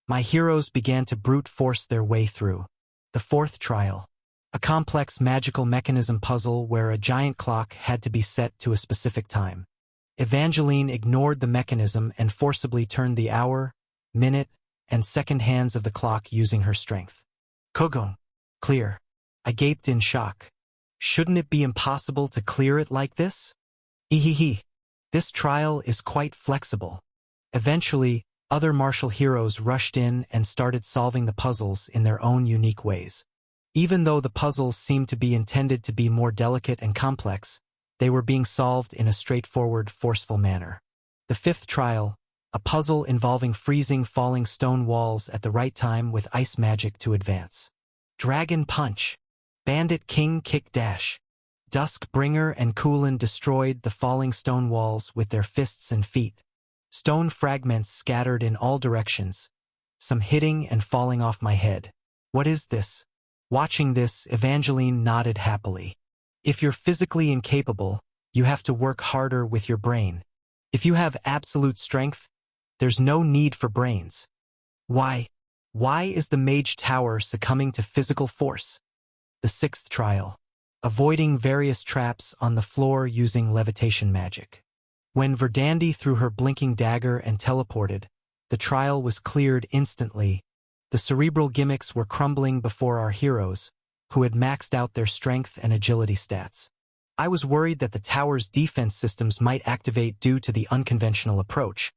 My heroes began to brute force their way through. The fourth trial, a complex magical mechanism puzzle where a giant clock had to be set to a specific time. Evangeline ignored the mechanism and forcibly turned the hour, minute, and second hands of the clock using her strength. "Kogong, clear." I gaped in shock. Shouldn't it be impossible to clear it like this? Ehehe. This trial is quite flexible. Eventually, other martial heroes rushed in and started solving the puzzles in their own unique ways. Even though the puzzles seemed to be intended to be more delicate and complex, they were being solved in a straightforward, forceful manner. The fifth trial, a puzzle involving freezing falling stone walls at the right time with ice magic to advance. Dragon Punch. Bandit King Kick Dash. Duskbringer and Kulin destroyed the falling stone walls with their fists and feet. Stone fragments scattered in all directions, some hitting and falling off my head. What is this? Watching this, Evangeline nodded happily. If you're physically incapable, you have to work harder with your brain. If you have absolute strength, there's no need for brains. Why is the Mage Tower succumbing to physical force? The sixth trial, avoiding various traps on the floor using levitation magic. When Verdandi threw her blinking dagger and teleported, the trial was cleared instantly. The cerebral gimmicks were crumbling before our heroes, who had maxed out their strength and agility stats. I was worried that the tower's defense systems might activate due to the unconventional approach,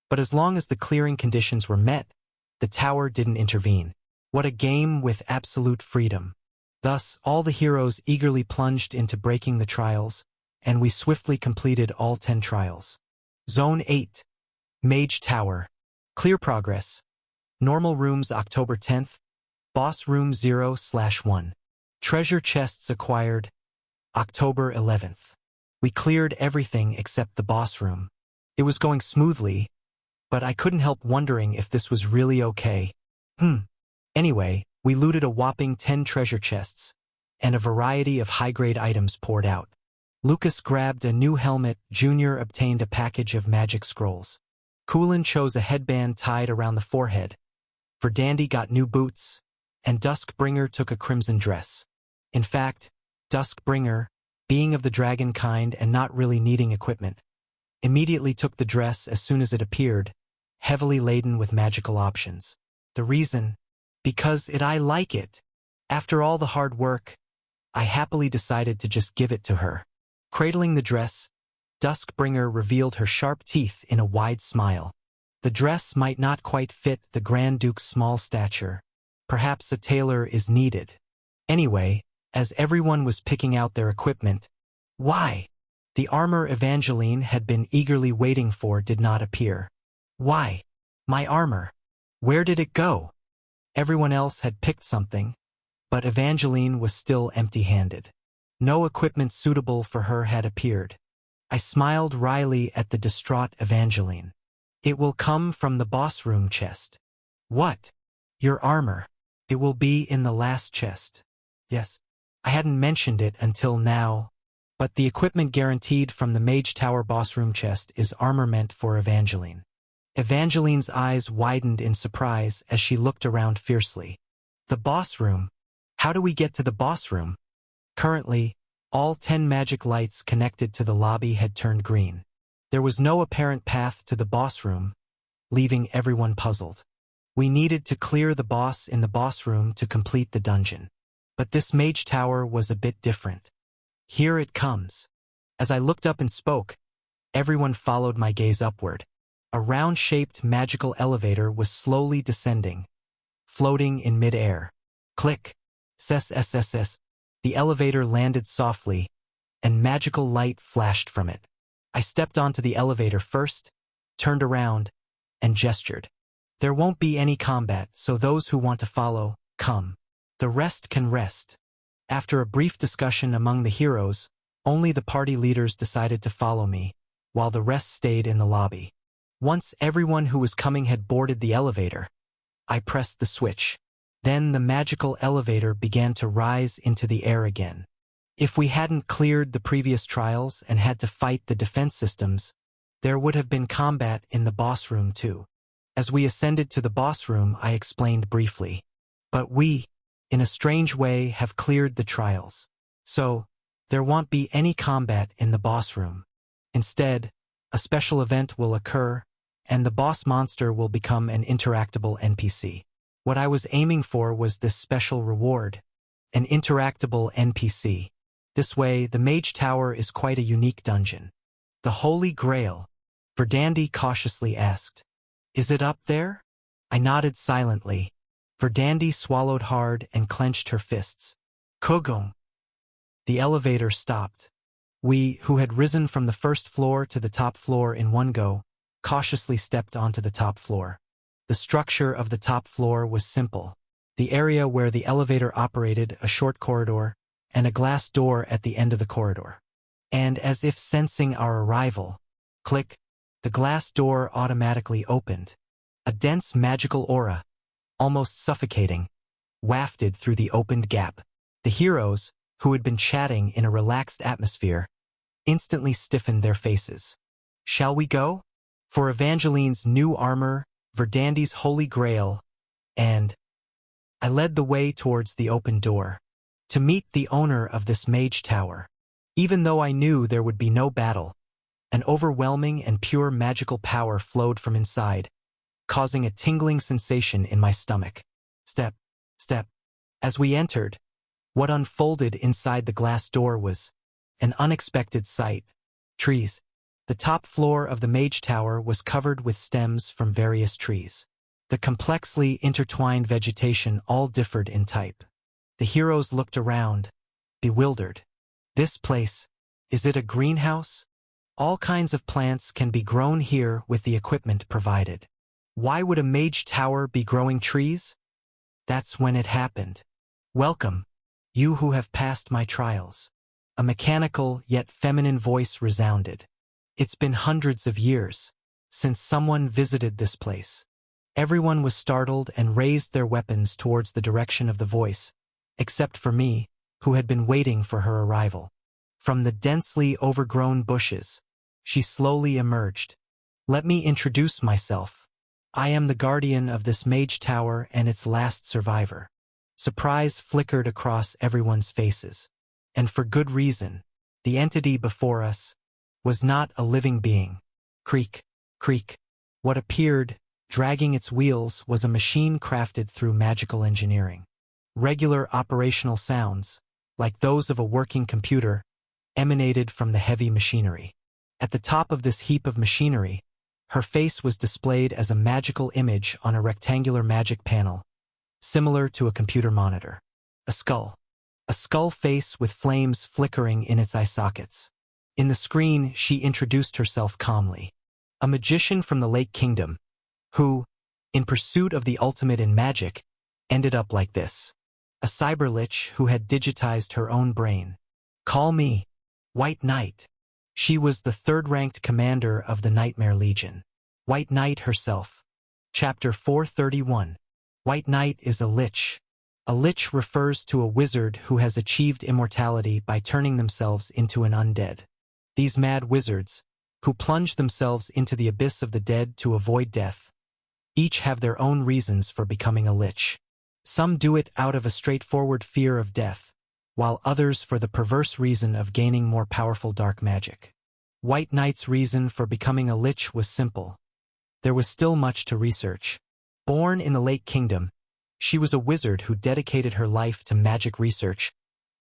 but as long as the clearing conditions were met, the tower didn't intervene. What a game with absolute freedom. Thus, all the heroes eagerly plunged into breaking the trials, and we swiftly completed all 10 trials. Zone 8. Mage Tower. Clear progress. Normal rooms October 10th. Boss room 0/1. Treasure chests acquired October 11th. We cleared everything except the boss room. It was going smoothly, but I couldn't help wondering if this was really okay. Anyway, we looted a whopping 10 treasure chests, and a variety of high-grade items poured out. Lucas grabbed a new helmet, Junior obtained a package of magic scrolls. Kulin chose a headband tied around the forehead. Verdandi got new boots, and Duskbringer took a crimson dress. In fact, Duskbringer, being of the dragon kind and not really needing equipment, immediately took the dress as soon as it appeared, heavily laden with magical options. The reason? Because I like it. After all the hard work, I happily decided to just give it to her. Cradling the dress, Duskbringer revealed her sharp teeth in a wide smile. The dress might not quite fit the Grand Duke's small stature. Perhaps a tailor is needed. Anyway, as everyone was picking out their equipment, the armor Evangeline had been eagerly waiting for did not appear. Why? My armor. Where did it go? Everyone else had picked something, but Evangeline was still empty-handed. No equipment suitable for her had appeared. I smiled wryly at the distraught Evangeline. It will come from the boss room chest. What? Your armor. It will be in the last chest. Yes. I hadn't mentioned it until now, but the equipment guaranteed from the Mage Tower boss room chest is armor meant for Evangeline. Evangeline's eyes widened in surprise as she looked around fiercely. The boss room? How do we get to the boss room? Currently, all 10 magic lights connected to the lobby had turned green. There was no apparent path to the boss room, leaving everyone puzzled. We needed to clear the boss in the boss room to complete the dungeon. But this mage tower was a bit different. Here it comes. As I looked up and spoke, everyone followed my gaze upward. A round-shaped magical elevator was slowly descending, floating in mid-air. Click. Sss. The elevator landed softly, and magical light flashed from it. I stepped onto the elevator first, turned around, and gestured. There won't be any combat, so those who want to follow, come. The rest can rest. After a brief discussion among the heroes, only the party leaders decided to follow me, while the rest stayed in the lobby. Once everyone who was coming had boarded the elevator, I pressed the switch. Then the magical elevator began to rise into the air again. If we hadn't cleared the previous trials and had to fight the defense systems, there would have been combat in the boss room too. As we ascended to the boss room, I explained briefly. But we, in a strange way, have cleared the trials. So, there won't be any combat in the boss room. Instead, a special event will occur, and the boss monster will become an interactable NPC. What I was aiming for was this special reward, an interactable NPC. This way, the Mage Tower is quite a unique dungeon. The Holy Grail, Verdandi cautiously asked. Is it up there? I nodded silently. Verdandi swallowed hard and clenched her fists. Kogong. The elevator stopped. We, who had risen from the first floor to the top floor in one go, cautiously stepped onto the top floor. The structure of the top floor was simple. The area where the elevator operated, a short corridor, and a glass door at the end of the corridor. And as if sensing our arrival, click, the glass door automatically opened. A dense magical aura, almost suffocating, wafted through the opened gap. The heroes, who had been chatting in a relaxed atmosphere, instantly stiffened their faces. Shall we go? For Evangeline's new armor, Verdandi's Holy Grail, and I led the way towards the open door, to meet the owner of this mage tower. Even though I knew there would be no battle, an overwhelming and pure magical power flowed from inside, causing a tingling sensation in my stomach. Step, step. As we entered, what unfolded inside the glass door was an unexpected sight. Trees. The top floor of the Mage Tower was covered with stems from various trees. The complexly intertwined vegetation all differed in type. The heroes looked around, bewildered. This place, is it a greenhouse? All kinds of plants can be grown here with the equipment provided. Why would a Mage Tower be growing trees? That's when it happened. Welcome, you who have passed my trials. A mechanical yet feminine voice resounded. It's been hundreds of years since someone visited this place. Everyone was startled and raised their weapons towards the direction of the voice, except for me, who had been waiting for her arrival. From the densely overgrown bushes, she slowly emerged. Let me introduce myself. I am the guardian of this Mage Tower and its last survivor. Surprise flickered across everyone's faces. And for good reason. The entity before us was not a living being. Creak, creak. What appeared, dragging its wheels, was a machine crafted through magical engineering. Regular operational sounds, like those of a working computer, emanated from the heavy machinery. At the top of this heap of machinery, her face was displayed as a magical image on a rectangular magic panel, similar to a computer monitor. A skull. A skull face with flames flickering in its eye sockets. In the screen, she introduced herself calmly. A magician from the Lake Kingdom, who, in pursuit of the ultimate in magic, ended up like this. A cyberlich who had digitized her own brain. Call me White Knight. She was the third-ranked commander of the Nightmare Legion. White Knight herself. Chapter 431. White Knight is a lich. A lich refers to a wizard who has achieved immortality by turning themselves into an undead. These mad wizards, who plunge themselves into the abyss of the dead to avoid death, each have their own reasons for becoming a lich. Some do it out of a straightforward fear of death, while others for the perverse reason of gaining more powerful dark magic. White Knight's reason for becoming a lich was simple. There was still much to research. Born in the Lake Kingdom, she was a wizard who dedicated her life to magic research,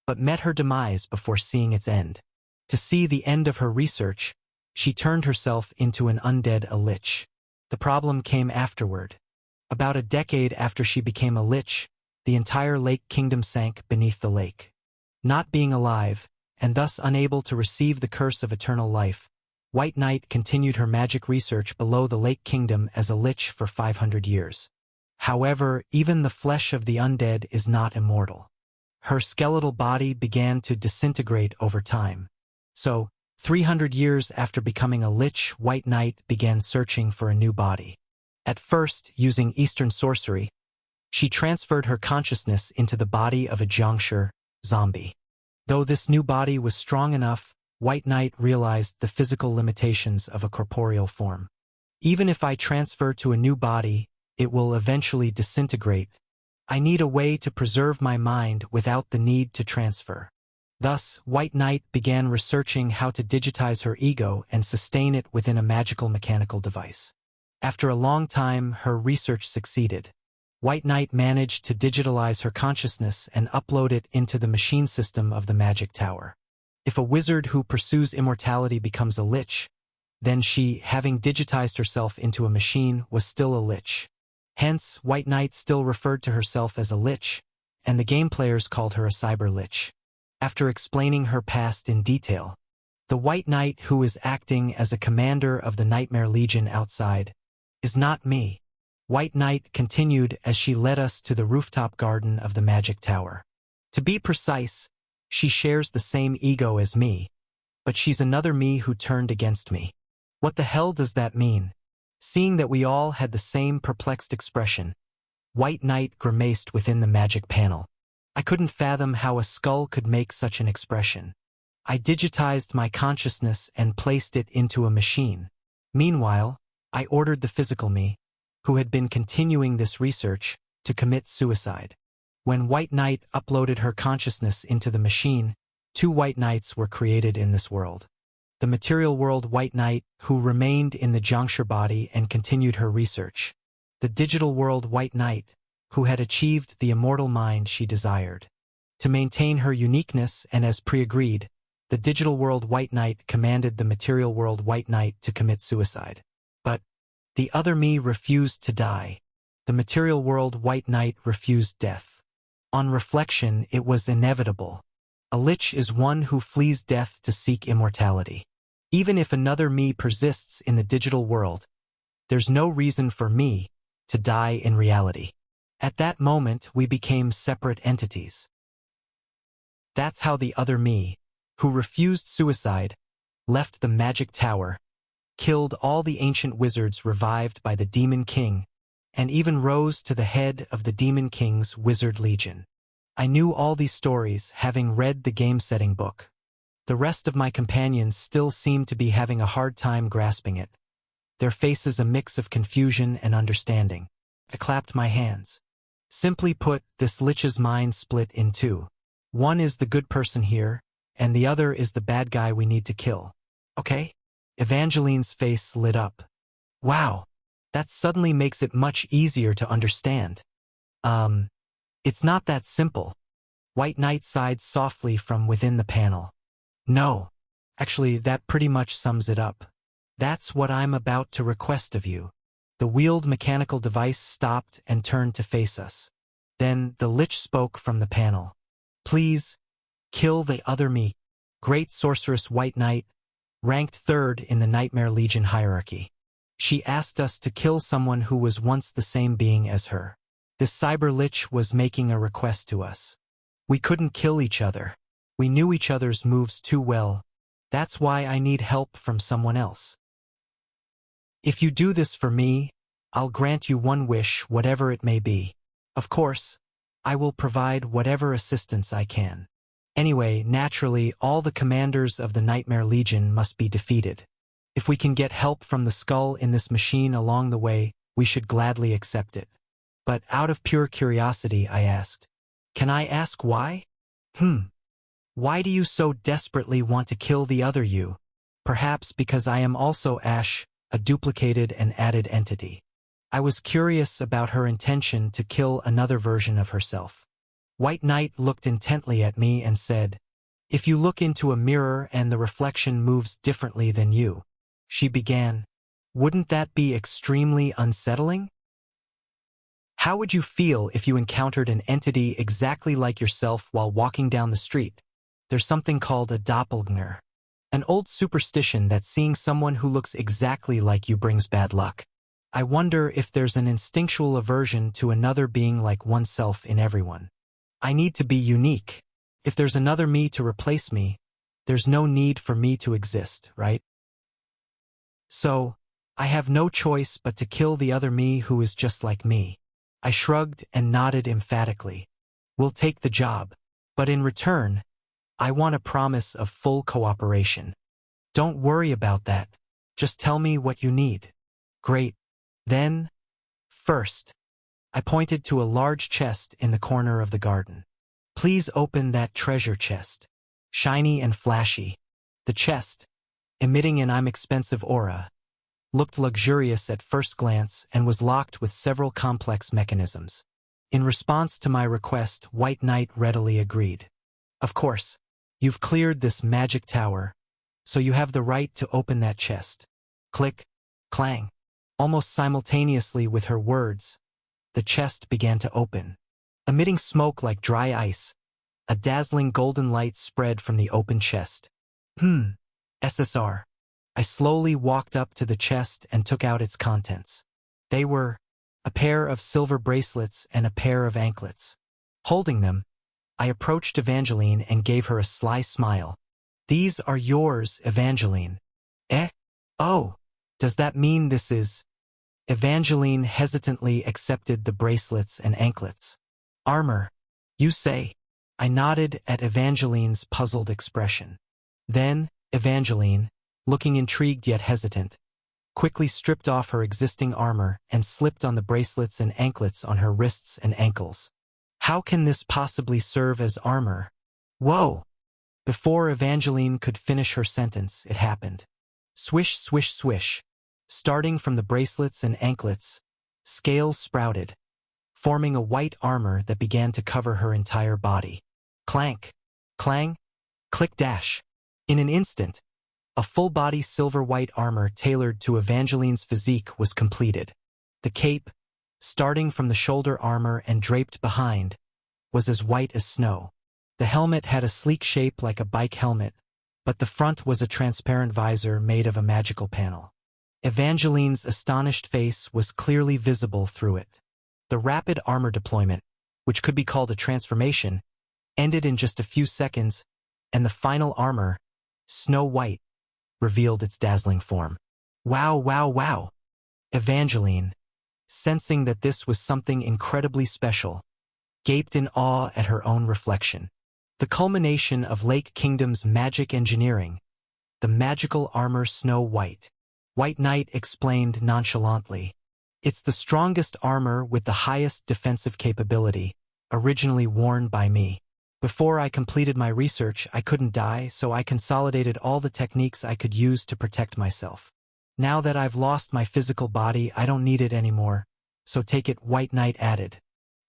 but met her demise before seeing its end. To see the end of her research, she turned herself into an undead lich. The problem came afterward. About a decade after she became a lich, the entire Lake Kingdom sank beneath the lake. Not being alive, and thus unable to receive the curse of eternal life, White Knight continued her magic research below the Lake Kingdom as a lich for 500 years. However, even the flesh of the undead is not immortal. Her skeletal body began to disintegrate over time. So, 300 years after becoming a lich, White Knight began searching for a new body. At first, using Eastern sorcery, she transferred her consciousness into the body of a Jiangshi zombie. Though this new body was strong enough, White Knight realized the physical limitations of a corporeal form. Even if I transfer to a new body, it will eventually disintegrate. I need a way to preserve my mind without the need to transfer. Thus, White Knight began researching how to digitize her ego and sustain it within a magical mechanical device. After a long time, her research succeeded. White Knight managed to digitalize her consciousness and upload it into the machine system of the Magic Tower. If a wizard who pursues immortality becomes a lich, then she, having digitized herself into a machine, was still a lich. Hence, White Knight still referred to herself as a lich, and the game players called her a cyber lich. After explaining her past in detail, the White Knight who is acting as a commander of the Nightmare Legion outside is not me. White Knight continued as she led us to the rooftop garden of the Magic Tower. To be precise, she shares the same ego as me, but she's another me who turned against me. What the hell does that mean? Seeing that we all had the same perplexed expression, White Knight grimaced within the magic panel. I couldn't fathom how a skull could make such an expression. I digitized my consciousness and placed it into a machine. Meanwhile, I ordered the physical me, who had been continuing this research, to commit suicide. When White Knight uploaded her consciousness into the machine, 2 White Knights were created in this world. The material world White Knight, who remained in the Jiangshi body and continued her research. The digital world White Knight, who had achieved the immortal mind she desired. To maintain her uniqueness and as pre-agreed, the digital world White Knight commanded the material world White Knight to commit suicide. But the other me refused to die. The material world White Knight refused death. On reflection, it was inevitable. A lich is one who flees death to seek immortality. Even if another me persists in the digital world, there's no reason for me to die in reality. At that moment, we became separate entities. That's how the other me, who refused suicide, left the Magic Tower, killed all the ancient wizards revived by the Demon King, and even rose to the head of the Demon King's Wizard Legion. I knew all these stories, having read the game-setting book. The rest of my companions still seemed to be having a hard time grasping it. Their faces a mix of confusion and understanding. I clapped my hands. Simply put, this lich's mind split in 2. One is the good person here, and the other is the bad guy we need to kill. Okay? Evangeline's face lit up. Wow, that suddenly makes it much easier to understand. It's not that simple. White Knight sighed softly from within the panel. No. Actually, that pretty much sums it up. That's what I'm about to request of you. The wheeled mechanical device stopped and turned to face us. Then the lich spoke from the panel. Please, kill the other me. Great Sorceress White Knight, ranked 3rd in the Nightmare Legion hierarchy. She asked us to kill someone who was once the same being as her. This cyber lich was making a request to us. We couldn't kill each other. We knew each other's moves too well. That's why I need help from someone else. If you do this for me, I'll grant you one wish, whatever it may be. Of course, I will provide whatever assistance I can. Anyway, naturally, all the commanders of the Nightmare Legion must be defeated. If we can get help from the skull in this machine along the way, we should gladly accept it. But out of pure curiosity, I asked, "Can I ask why?" Why do you so desperately want to kill the other you? Perhaps because I am also Ash, a duplicated and added entity. I was curious about her intention to kill another version of herself. White Knight looked intently at me and said, "If you look into a mirror and the reflection moves differently than you," she began, "wouldn't that be extremely unsettling? How would you feel if you encountered an entity exactly like yourself while walking down the street? There's something called a doppelganger, an old superstition that seeing someone who looks exactly like you brings bad luck. I wonder if there's an instinctual aversion to another being like oneself in everyone. I need to be unique. If there's another me to replace me, there's no need for me to exist, right? So, I have no choice but to kill the other me who is just like me." I shrugged and nodded emphatically. "We'll take the job. But in return, I want a promise of full cooperation." "Don't worry about that. Just tell me what you need." "Great. Then, first," I pointed to a large chest in the corner of the garden. "Please open that treasure chest." Shiny and flashy, the chest, emitting an expensive aura, looked luxurious at first glance and was locked with several complex mechanisms. In response to my request, White Knight readily agreed. "Of course, you've cleared this magic tower, so you have the right to open that chest." Click, clang. Almost simultaneously with her words, the chest began to open. Emitting smoke like dry ice, a dazzling golden light spread from the open chest. SSR. I slowly walked up to the chest and took out its contents. They were a pair of silver bracelets and a pair of anklets. Holding them, I approached Evangeline and gave her a sly smile. "These are yours, Evangeline." "Eh? Oh, does that mean this is—" Evangeline hesitantly accepted the bracelets and anklets. "Armor, you say?" I nodded at Evangeline's puzzled expression. Then, Evangeline, looking intrigued yet hesitant, quickly stripped off her existing armor and slipped on the bracelets and anklets on her wrists and ankles. "How can this possibly serve as armor?" "Whoa!" Before Evangeline could finish her sentence, it happened. Swish, swish, swish. Starting from the bracelets and anklets, scales sprouted, forming a white armor that began to cover her entire body. Clank, clang, click dash. In an instant, a full-body silver-white armor tailored to Evangeline's physique was completed. The cape, starting from the shoulder armor and draped behind, was as white as snow. The helmet had a sleek shape like a bike helmet, but the front was a transparent visor made of a magical panel. Evangeline's astonished face was clearly visible through it. The rapid armor deployment, which could be called a transformation, ended in just a few seconds, and the final armor, Snow White, revealed its dazzling form. "Wow, wow, wow!" Evangeline, sensing that this was something incredibly special, gaped in awe at her own reflection. The culmination of Lake Kingdom's magic engineering, the magical armor Snow White. White Knight explained nonchalantly. "It's the strongest armor with the highest defensive capability, originally worn by me. Before I completed my research, I couldn't die, so I consolidated all the techniques I could use to protect myself. Now that I've lost my physical body, I don't need it anymore, so take it," White Knight added.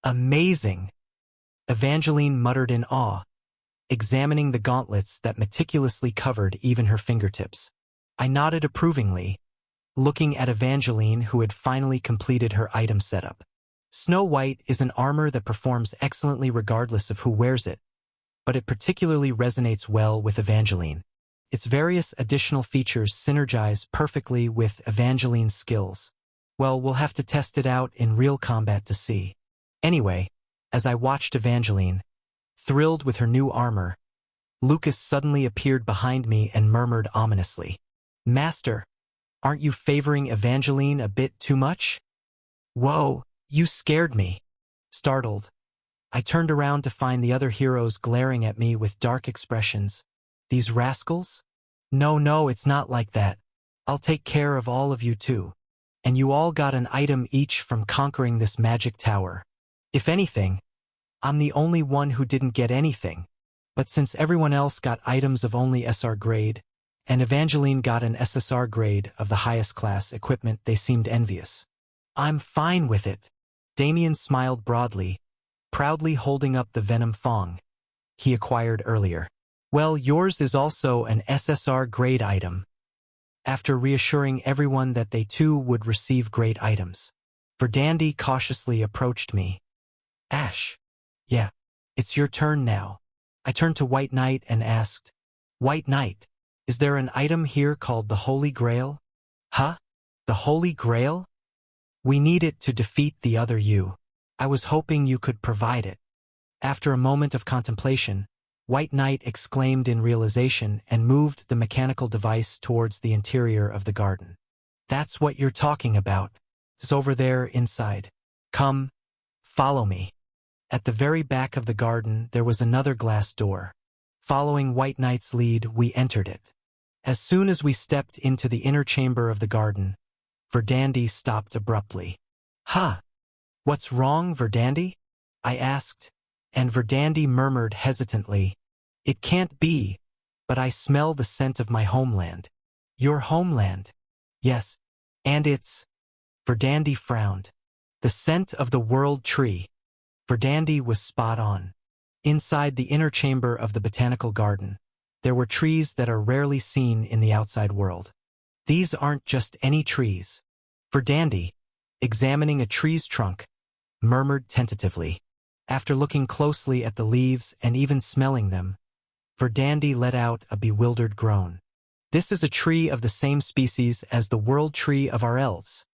"Amazing!" Evangeline muttered in awe, examining the gauntlets that meticulously covered even her fingertips. I nodded approvingly, looking at Evangeline, who had finally completed her item setup. Snow White is an armor that performs excellently regardless of who wears it, but it particularly resonates well with Evangeline. Its various additional features synergize perfectly with Evangeline's skills. Well, we'll have to test it out in real combat to see. Anyway, as I watched Evangeline, thrilled with her new armor, Lucas suddenly appeared behind me and murmured ominously, "Master, aren't you favoring Evangeline a bit too much?" "Whoa, you scared me." Startled, I turned around to find the other heroes glaring at me with dark expressions. "These rascals? No, no, it's not like that. I'll take care of all of you too. And you all got an item each from conquering this magic tower. If anything, I'm the only one who didn't get anything. But since everyone else got items of only SR grade, and Evangeline got an SSR grade of the highest class equipment, they seemed envious. I'm fine with it." Damien smiled broadly, proudly holding up the Venom Fong he acquired earlier. "Well, yours is also an SSR grade item." After reassuring everyone that they too would receive great items, Verdandi cautiously approached me. "Ash. Yeah, it's your turn now." I turned to White Knight and asked, "White Knight, is there an item here called the Holy Grail?" "Huh? The Holy Grail? We need it to defeat the other you. I was hoping you could provide it." After a moment of contemplation, White Knight exclaimed in realization and moved the mechanical device towards the interior of the garden. "That's what you're talking about. It's over there inside. Come, follow me." At the very back of the garden there was another glass door. Following White Knight's lead, we entered it. As soon as we stepped into the inner chamber of the garden, Verdandi stopped abruptly. "Huh? What's wrong, Verdandi?" I asked, and Verdandi murmured hesitantly, "It can't be, but I smell the scent of my homeland." "Your homeland?" "Yes, and it's—" Verdandi frowned. "The scent of the world tree." Verdandi was spot on. Inside the inner chamber of the botanical garden, there were trees that are rarely seen in the outside world. These aren't just any trees. Verdandi, examining a tree's trunk, murmured tentatively. After looking closely at the leaves and even smelling them, Verdandi let out a bewildered groan. "This is a tree of the same species as the world tree of our elves."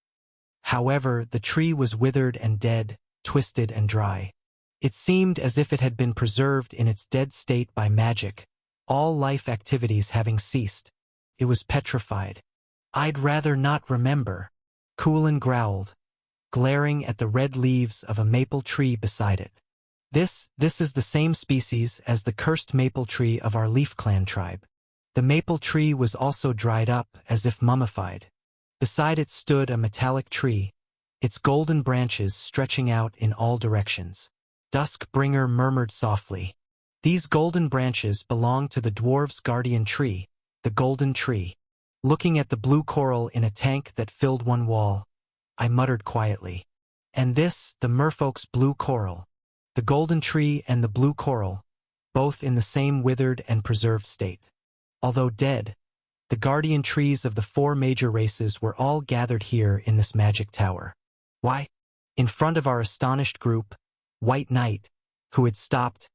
However, the tree was withered and dead, twisted and dry. It seemed as if it had been preserved in its dead state by magic, all life activities having ceased. It was petrified. "I'd rather not remember," Coolin growled, glaring at the red leaves of a maple tree beside it. This is the same species as the cursed maple tree of our Leaf Clan tribe." The maple tree was also dried up, as if mummified. Beside it stood a metallic tree, its golden branches stretching out in all directions. Duskbringer murmured softly, "These golden branches belong to the dwarves' guardian tree, the golden tree." Looking at the blue coral in a tank that filled one wall, I muttered quietly, "And this, the merfolk's blue coral." The golden tree and the blue coral, both in the same withered and preserved state. Although dead, the guardian trees of the 4 major races were all gathered here in this magic tower. Why? In front of our astonished group, White Knight, who had stopped,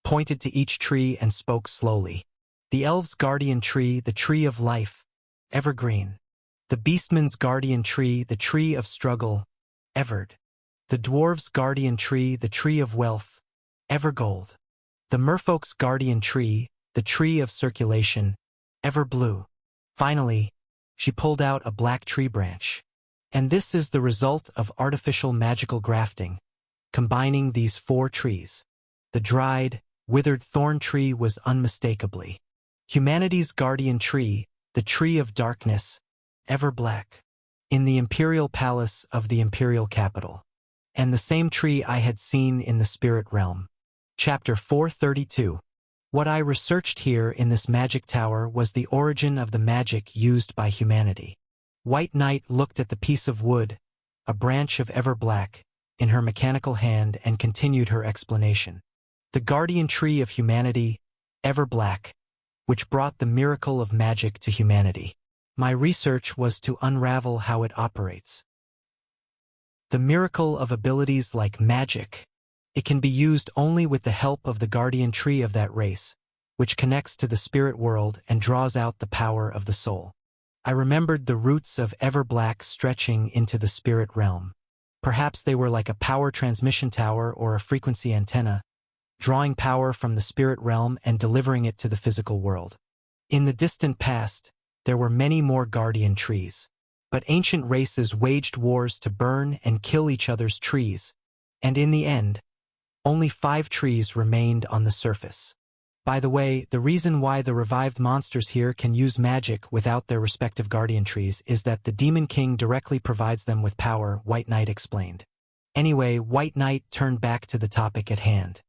pointed to each tree and spoke slowly. "The elves' guardian tree, the tree of life, evergreen. The beastman's guardian tree, the tree of struggle, evered. The dwarves' guardian tree, the tree of wealth, evergold. The merfolk's guardian tree, the tree of circulation, everblue." Finally, she pulled out a black tree branch. "And this is the result of artificial magical grafting, combining these 4 trees." The dried, withered thorn tree was unmistakably humanity's guardian tree, the tree of darkness, ever black, in the imperial palace of the imperial capital. And the same tree I had seen in the spirit realm. Chapter 432. What I researched here in this magic tower was the origin of the magic used by humanity. White Knight looked at the piece of wood, a branch of ever-black, in her mechanical hand and continued her explanation. The guardian tree of humanity, ever-black, which brought the miracle of magic to humanity. My research was to unravel how it operates. The miracle of abilities like magic. It can be used only with the help of the guardian tree of that race, which connects to the spirit world and draws out the power of the soul. I remembered the roots of Everblack stretching into the spirit realm. Perhaps they were like a power transmission tower or a frequency antenna, drawing power from the spirit realm and delivering it to the physical world. In the distant past, there were many more guardian trees. But ancient races waged wars to burn and kill each other's trees, and in the end, only 5 trees remained on the surface. By the way, the reason why the revived monsters here can use magic without their respective guardian trees is that the Demon King directly provides them with power, White Knight explained. Anyway, White Knight turned back to the topic at hand.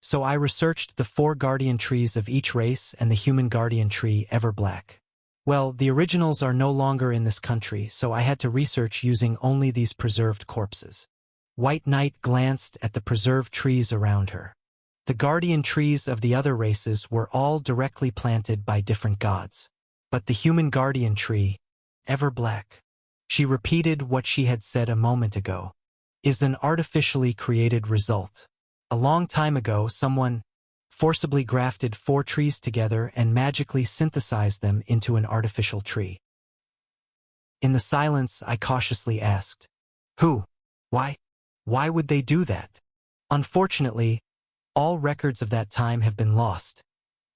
So I researched the 4 guardian trees of each race and the human guardian tree, Everblack. Well, the originals are no longer in this country, so I had to research using only these preserved corpses. White Knight glanced at the preserved trees around her. The guardian trees of the other races were all directly planted by different gods. But the human guardian tree, Everblack, she repeated what she had said a moment ago, is an artificially created result. A long time ago, someone forcibly grafted 4 trees together and magically synthesized them into an artificial tree. In the silence, I cautiously asked, "Who? Why? Why would they do that?" Unfortunately, all records of that time have been lost,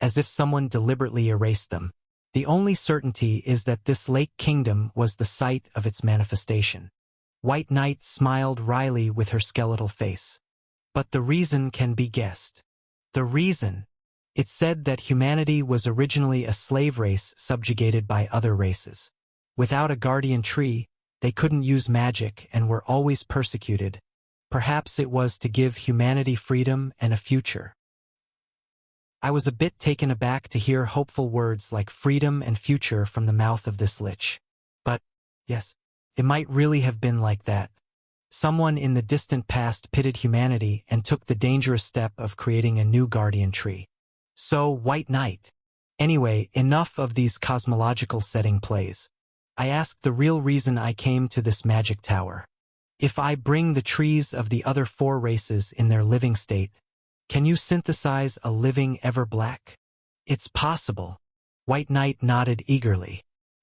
as if someone deliberately erased them. The only certainty is that this Lake Kingdom was the site of its manifestation. White Knight smiled wryly with her skeletal face. But the reason can be guessed. The reason? It said that humanity was originally a slave race subjugated by other races. Without a guardian tree, they couldn't use magic and were always persecuted. Perhaps it was to give humanity freedom and a future. I was a bit taken aback to hear hopeful words like freedom and future from the mouth of this lich. But, yes, it might really have been like that. Someone in the distant past pitted humanity and took the dangerous step of creating a new guardian tree. So, White Knight. Anyway, enough of these cosmological setting plays. I asked the real reason I came to this magic tower. If I bring the trees of the other 4 races in their living state, can you synthesize a living Everblack? It's possible. White Knight nodded eagerly.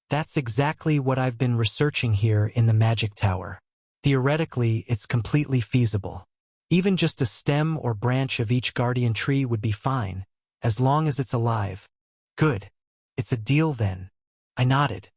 That's exactly what I've been researching here in the magic tower. Theoretically, it's completely feasible. Even just a stem or branch of each guardian tree would be fine, as long as it's alive. Good. It's a deal then. I nodded.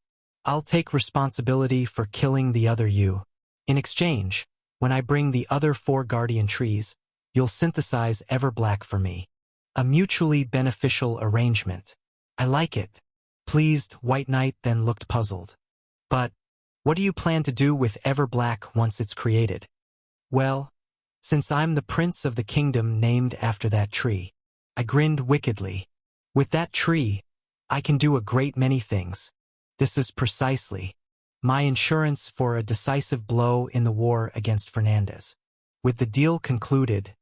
I'll take responsibility for killing the other you. In exchange, when I bring the other 4 guardian trees, you'll synthesize Everblack for me. A mutually beneficial arrangement. I like it. Pleased, White Knight then looked puzzled. But, what do you plan to do with Everblack once it's created? Well, since I'm the prince of the kingdom named after that tree, I grinned wickedly. With that tree, I can do a great many things. This is precisely my insurance for a decisive blow in the war against Fernandez. With the deal concluded,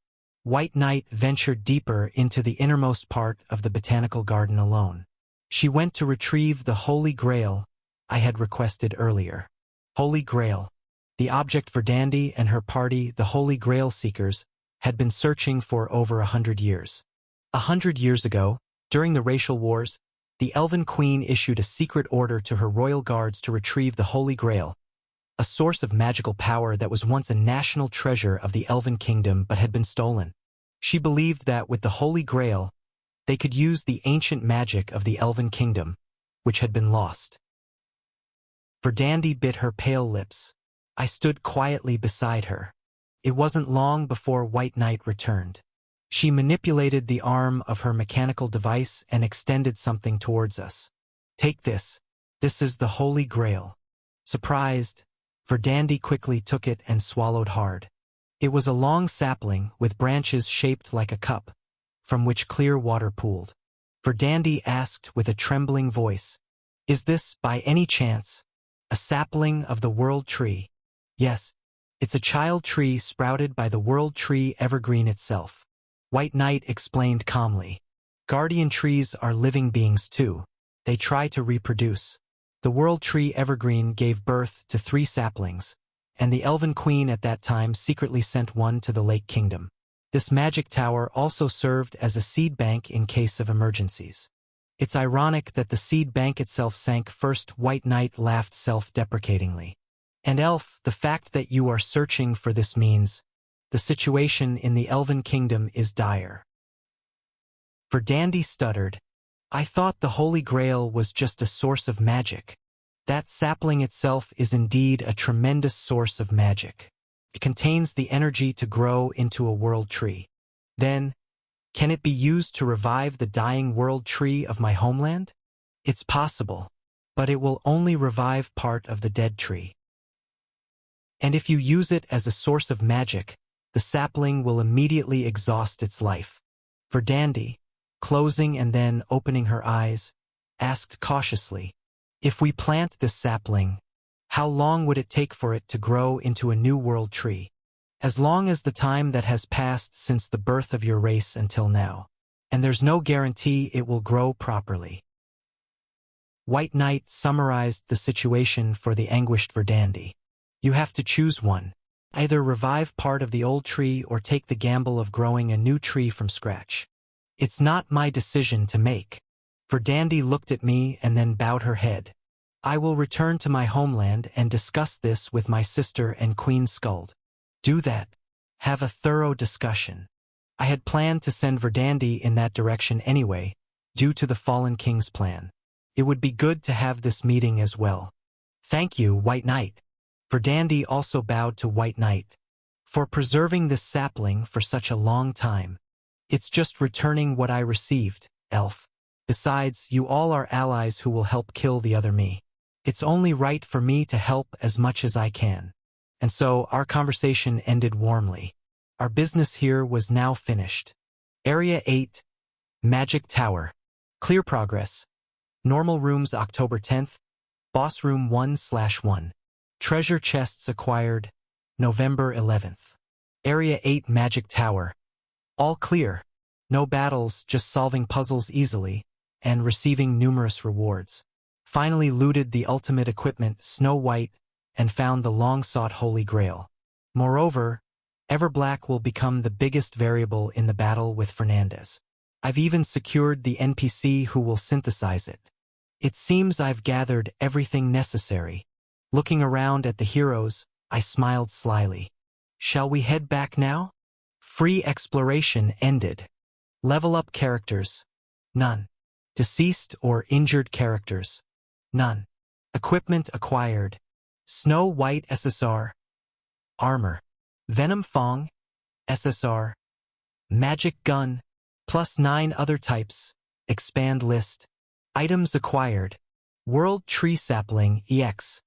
White Knight ventured deeper into the innermost part of the botanical garden alone. She went to retrieve the Holy Grail I had requested earlier. Holy Grail. The object Verdandi and her party, the Holy Grail Seekers, had been searching for over 100 years. 100 years ago, during the racial wars, the Elven Queen issued a secret order to her royal guards to retrieve the Holy Grail, a source of magical power that was once a national treasure of the Elven Kingdom but had been stolen. She believed that with the Holy Grail, they could use the ancient magic of the Elven Kingdom, which had been lost. Verdandi bit her pale lips. I stood quietly beside her. It wasn't long before White Knight returned. She manipulated the arm of her mechanical device and extended something towards us. Take this. This is the Holy Grail. Surprised, Verdandi quickly took it and swallowed hard. It was a long sapling with branches shaped like a cup, from which clear water pooled. Verdandi asked with a trembling voice, "Is this, by any chance, a sapling of the World Tree?" "Yes, it's a child tree sprouted by the World Tree evergreen itself," White Knight explained calmly. "Guardian trees are living beings too. They try to reproduce. The World Tree evergreen gave birth to 3 saplings, and the Elven Queen at that time secretly sent one to the Lake Kingdom. This magic tower also served as a seed bank in case of emergencies. It's ironic that the seed bank itself sank first," White Knight laughed self-deprecatingly. "And Elf, the fact that you are searching for this means the situation in the Elven Kingdom is dire. Verdandi stuttered. I thought the Holy Grail was just a source of magic. That sapling itself is indeed a tremendous source of magic. It contains the energy to grow into a world tree. Then, can it be used to revive the dying world tree of my homeland? It's possible, but it will only revive part of the dead tree. And if you use it as a source of magic, the sapling will immediately exhaust its life. Verdandi, closing and then opening her eyes, asked cautiously, if we plant this sapling, how long would it take for it to grow into a new world tree? As long as the time that has passed since the birth of your race until now. And there's no guarantee it will grow properly. White Knight summarized the situation for the anguished Verdandi. You have to choose one. Either revive part of the old tree or take the gamble of growing a new tree from scratch. It's not my decision to make. Verdandi looked at me and then bowed her head. I will return to my homeland and discuss this with my sister and Queen Skuld. Do that. Have a thorough discussion. I had planned to send Verdandi in that direction anyway, due to the Fallen King's plan. It would be good to have this meeting as well. Thank you, White Knight. Verdandi also bowed to White Knight. For preserving this sapling for such a long time. It's just returning what I received, elf. Besides, you all are allies who will help kill the other me. It's only right for me to help as much as I can. And so, our conversation ended warmly. Our business here was now finished. Area 8. Magic Tower. Clear progress. Normal rooms October 10th. Boss room 1/1. Treasure chests acquired. November 11th. Area 8 Magic Tower. All clear. No battles, just solving puzzles easily, and receiving numerous rewards. Finally looted the ultimate equipment, Snow White, and found the long-sought Holy Grail. Moreover, Everblack will become the biggest variable in the battle with Fernandez. I've even secured the NPC who will synthesize it. It seems I've gathered everything necessary. Looking around at the heroes, I smiled slyly. Shall we head back now? Free exploration ended. Level up characters. None. Deceased or injured characters. None. Equipment acquired. Snow White SSR. Armor. Venom Fong. SSR. Magic Gun. +9 other types. Expand list. Items acquired. World Tree Sapling EX.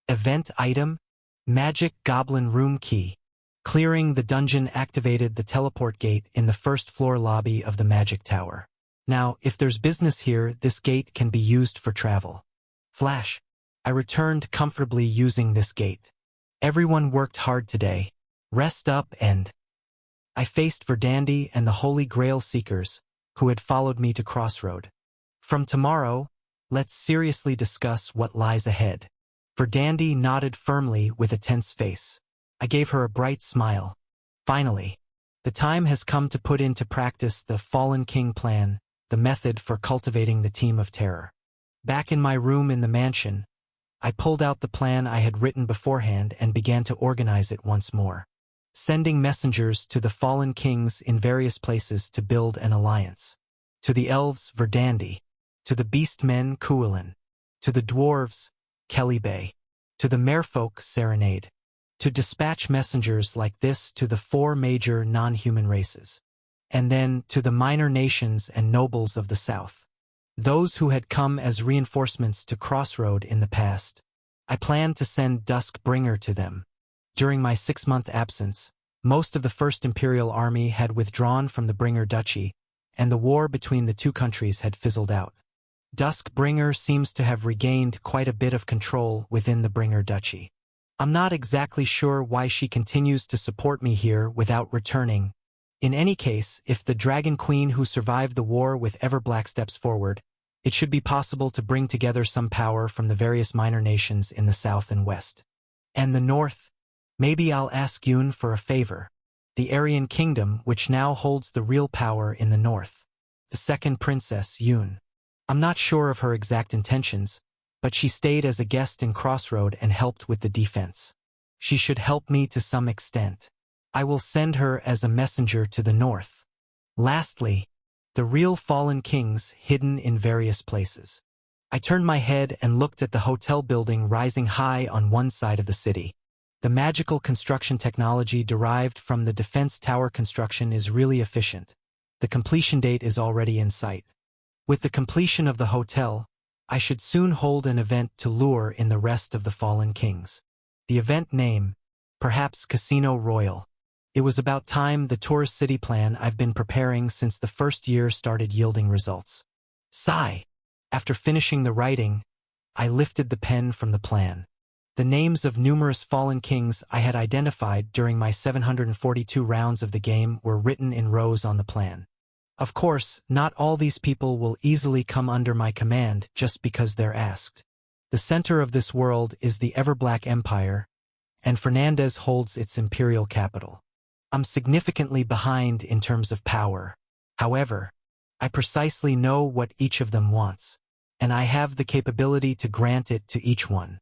Event item. Magic Goblin Room Key. Clearing the dungeon activated the teleport gate in the first floor lobby of the Magic Tower. Now, if there's business here, this gate can be used for travel. Flash. I returned comfortably using this gate. Everyone worked hard today. Rest up and... I faced Verdandi and the Holy Grail Seekers, who had followed me to Crossroad. From tomorrow, let's seriously discuss what lies ahead. Verdandi nodded firmly with a tense face. I gave her a bright smile. Finally, the time has come to put into practice the Fallen King plan, the method for cultivating the team of terror. Back in my room in the mansion, I pulled out the plan I had written beforehand and began to organize it once more. Sending messengers to the Fallen Kings in various places to build an alliance. To the elves, Verdandi. To the beastmen, Kuilin. To the dwarves, Kelly Bay. To the merfolk, Serenade. To dispatch messengers like this to the 4 major non-human races. And then to the minor nations and nobles of the south. Those who had come as reinforcements to Crossroad in the past. I planned to send Duskbringer to them. During my 6-month absence, most of the First Imperial Army had withdrawn from the Bringer Duchy, and the war between the two countries had fizzled out. Duskbringer seems to have regained quite a bit of control within the Bringer Duchy. I'm not exactly sure why she continues to support me here without returning. In any case, if the Dragon Queen who survived the war with Everblack steps forward, it should be possible to bring together some power from the various minor nations in the south and west. And the north? Maybe I'll ask Yun for a favor. The Aryan Kingdom, which now holds the real power in the north. The second princess, Yun. I'm not sure of her exact intentions, but she stayed as a guest in Crossroad and helped with the defense. She should help me to some extent. I will send her as a messenger to the north. Lastly, the real fallen kings hidden in various places. I turned my head and looked at the hotel building rising high on one side of the city. The magical construction technology derived from the defense tower construction is really efficient. The completion date is already in sight. With the completion of the hotel, I should soon hold an event to lure in the rest of the fallen kings. The event name, perhaps Casino Royal. It was about time the tourist city plan I've been preparing since the first year started yielding results. Sigh. After finishing the writing, I lifted the pen from the plan. The names of numerous fallen kings I had identified during my 742 rounds of the game were written in rows on the plan. Of course, not all these people will easily come under my command just because they're asked. The center of this world is the Everblack Empire, and Fernandez holds its imperial capital. I'm significantly behind in terms of power. However, I precisely know what each of them wants, and I have the capability to grant it to each one.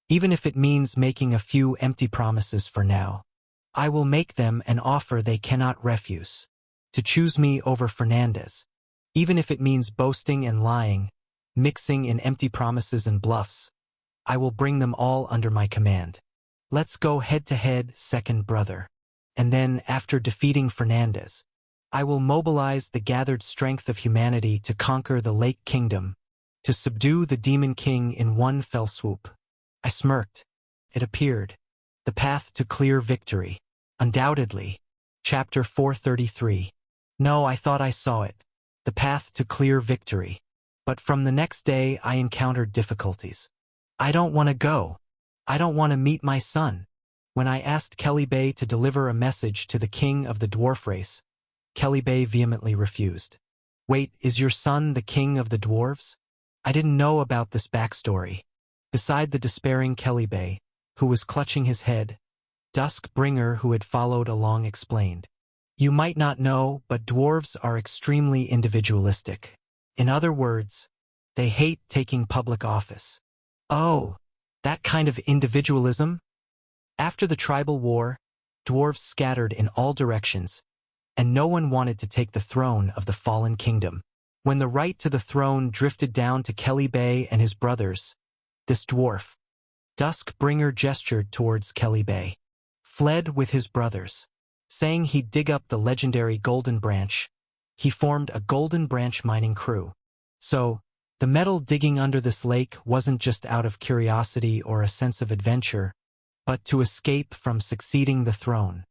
Even if it means making a few empty promises for now, I will make them an offer they cannot refuse. To choose me over Fernandez, even if it means boasting and lying, mixing in empty promises and bluffs, I will bring them all under my command. Let's go head-to-head, second brother. And then, after defeating Fernandez, I will mobilize the gathered strength of humanity to conquer the Lake Kingdom, to subdue the Demon King in one fell swoop. I smirked. It appeared. The path to clear victory. Undoubtedly. Chapter 433. No, I thought I saw it. The path to clear victory. But from the next day I encountered difficulties. I don't want to go. I don't want to meet my son. When I asked Kelly Bay to deliver a message to the king of the dwarf race, Kelly Bay vehemently refused. Wait, is your son the king of the dwarves? I didn't know about this backstory. Beside the despairing Kelly Bay, who was clutching his head, Duskbringer, who had followed along, explained. You might not know, but dwarves are extremely individualistic. In other words, they hate taking public office. Oh, that kind of individualism? After the tribal war, dwarves scattered in all directions, and no one wanted to take the throne of the fallen kingdom. When the right to the throne drifted down to Kelly Bay and his brothers, this dwarf, Duskbringer, gestured towards Kelly Bay, fled with his brothers. Saying he'd dig up the legendary Golden Branch, he formed a Golden Branch mining crew. So, the metal digging under this lake wasn't just out of curiosity or a sense of adventure, but to escape from succeeding the throne.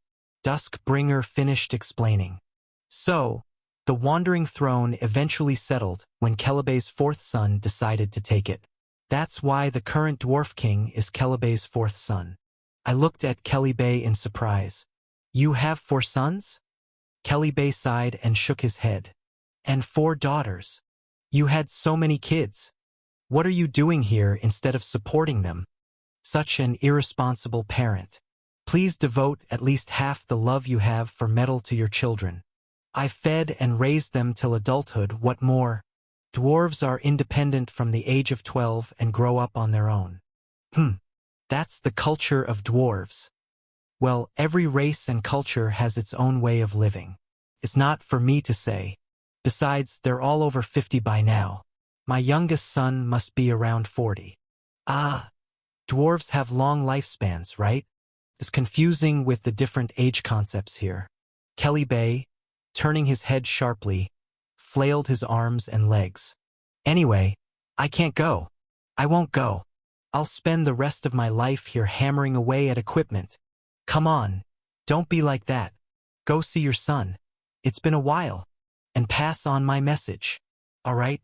Duskbringer finished explaining. So, the wandering throne eventually settled when Kellybay's fourth son decided to take it. That's why the current dwarf king is Kellybay's fourth son. I looked at Kelly Bay in surprise. You have 4 sons? Kelly Bay sighed and shook his head. And 4 daughters. You had so many kids. What are you doing here instead of supporting them? Such an irresponsible parent. Please devote at least half the love you have for metal to your children. I fed and raised them till adulthood, what more? Dwarves are independent from the age of 12 and grow up on their own. That's the culture of dwarves. Well, every race and culture has its own way of living. It's not for me to say. Besides, they're all over 50 by now. My youngest son must be around 40. Ah, dwarves have long lifespans, right? It's confusing with the different age concepts here. Kelly Bay, turning his head sharply, flailed his arms and legs. Anyway, I can't go. I won't go. I'll spend the rest of my life here hammering away at equipment. Come on, don't be like that. Go see your son. It's been a while. And pass on my message. All right?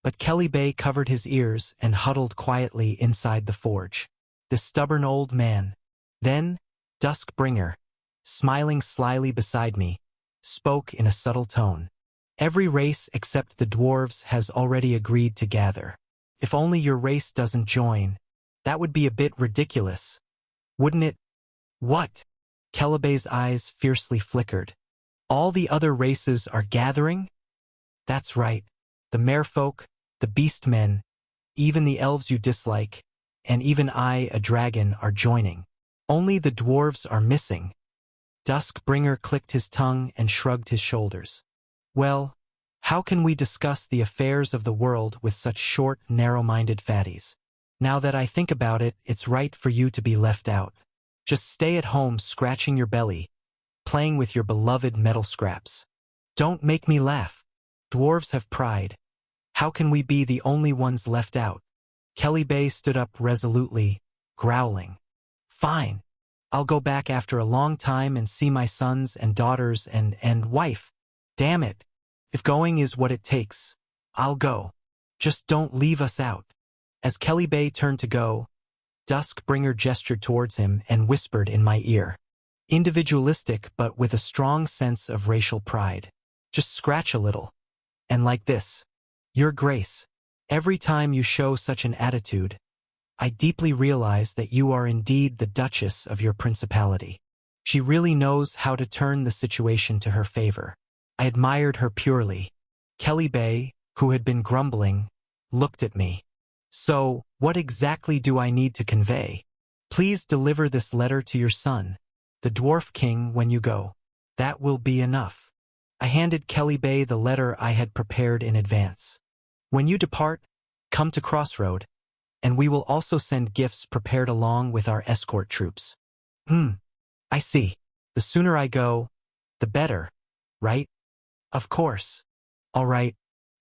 But Kelly Bay covered his ears and huddled quietly inside the forge. The stubborn old man. Then, Duskbringer, smiling slyly beside me, spoke in a subtle tone. Every race except the dwarves has already agreed to gather. If only your race doesn't join, that would be a bit ridiculous. Wouldn't it? What? Kelly Bay's eyes fiercely flickered. All the other races are gathering? That's right. The merfolk, the beastmen, even the elves you dislike, and even I, a dragon, are joining. Only the dwarves are missing. Duskbringer clicked his tongue and shrugged his shoulders. Well, How can we discuss the affairs of the world with such short, narrow-minded fatties? Now that I think about it, it's right for you to be left out. Just stay at home scratching your belly, playing with your beloved metal scraps. Don't make me laugh. Dwarves have pride. How can we be the only ones left out? Kelly Bay stood up resolutely, growling. Fine. I'll go back after a long time and see my sons and daughters and wife. Damn it. If going is what it takes, I'll go. Just don't leave us out. As Kelly Bay turned to go, Duskbringer gestured towards him and whispered in my ear. Individualistic but with a strong sense of racial pride. Just scratch a little. And like this. Your Grace, every time you show such an attitude, I deeply realize that you are indeed the Duchess of your principality. She really knows how to turn the situation to her favor. I admired her purely. Kelly Bay, who had been grumbling, looked at me. So, what exactly do I need to convey? Please deliver this letter to your son, the Dwarf King, when you go. That will be enough. I handed Kelly Bay the letter I had prepared in advance. When you depart, come to Crossroad, and we will also send gifts prepared along with our escort troops. I see. The sooner I go, the better, right? Of course. All right.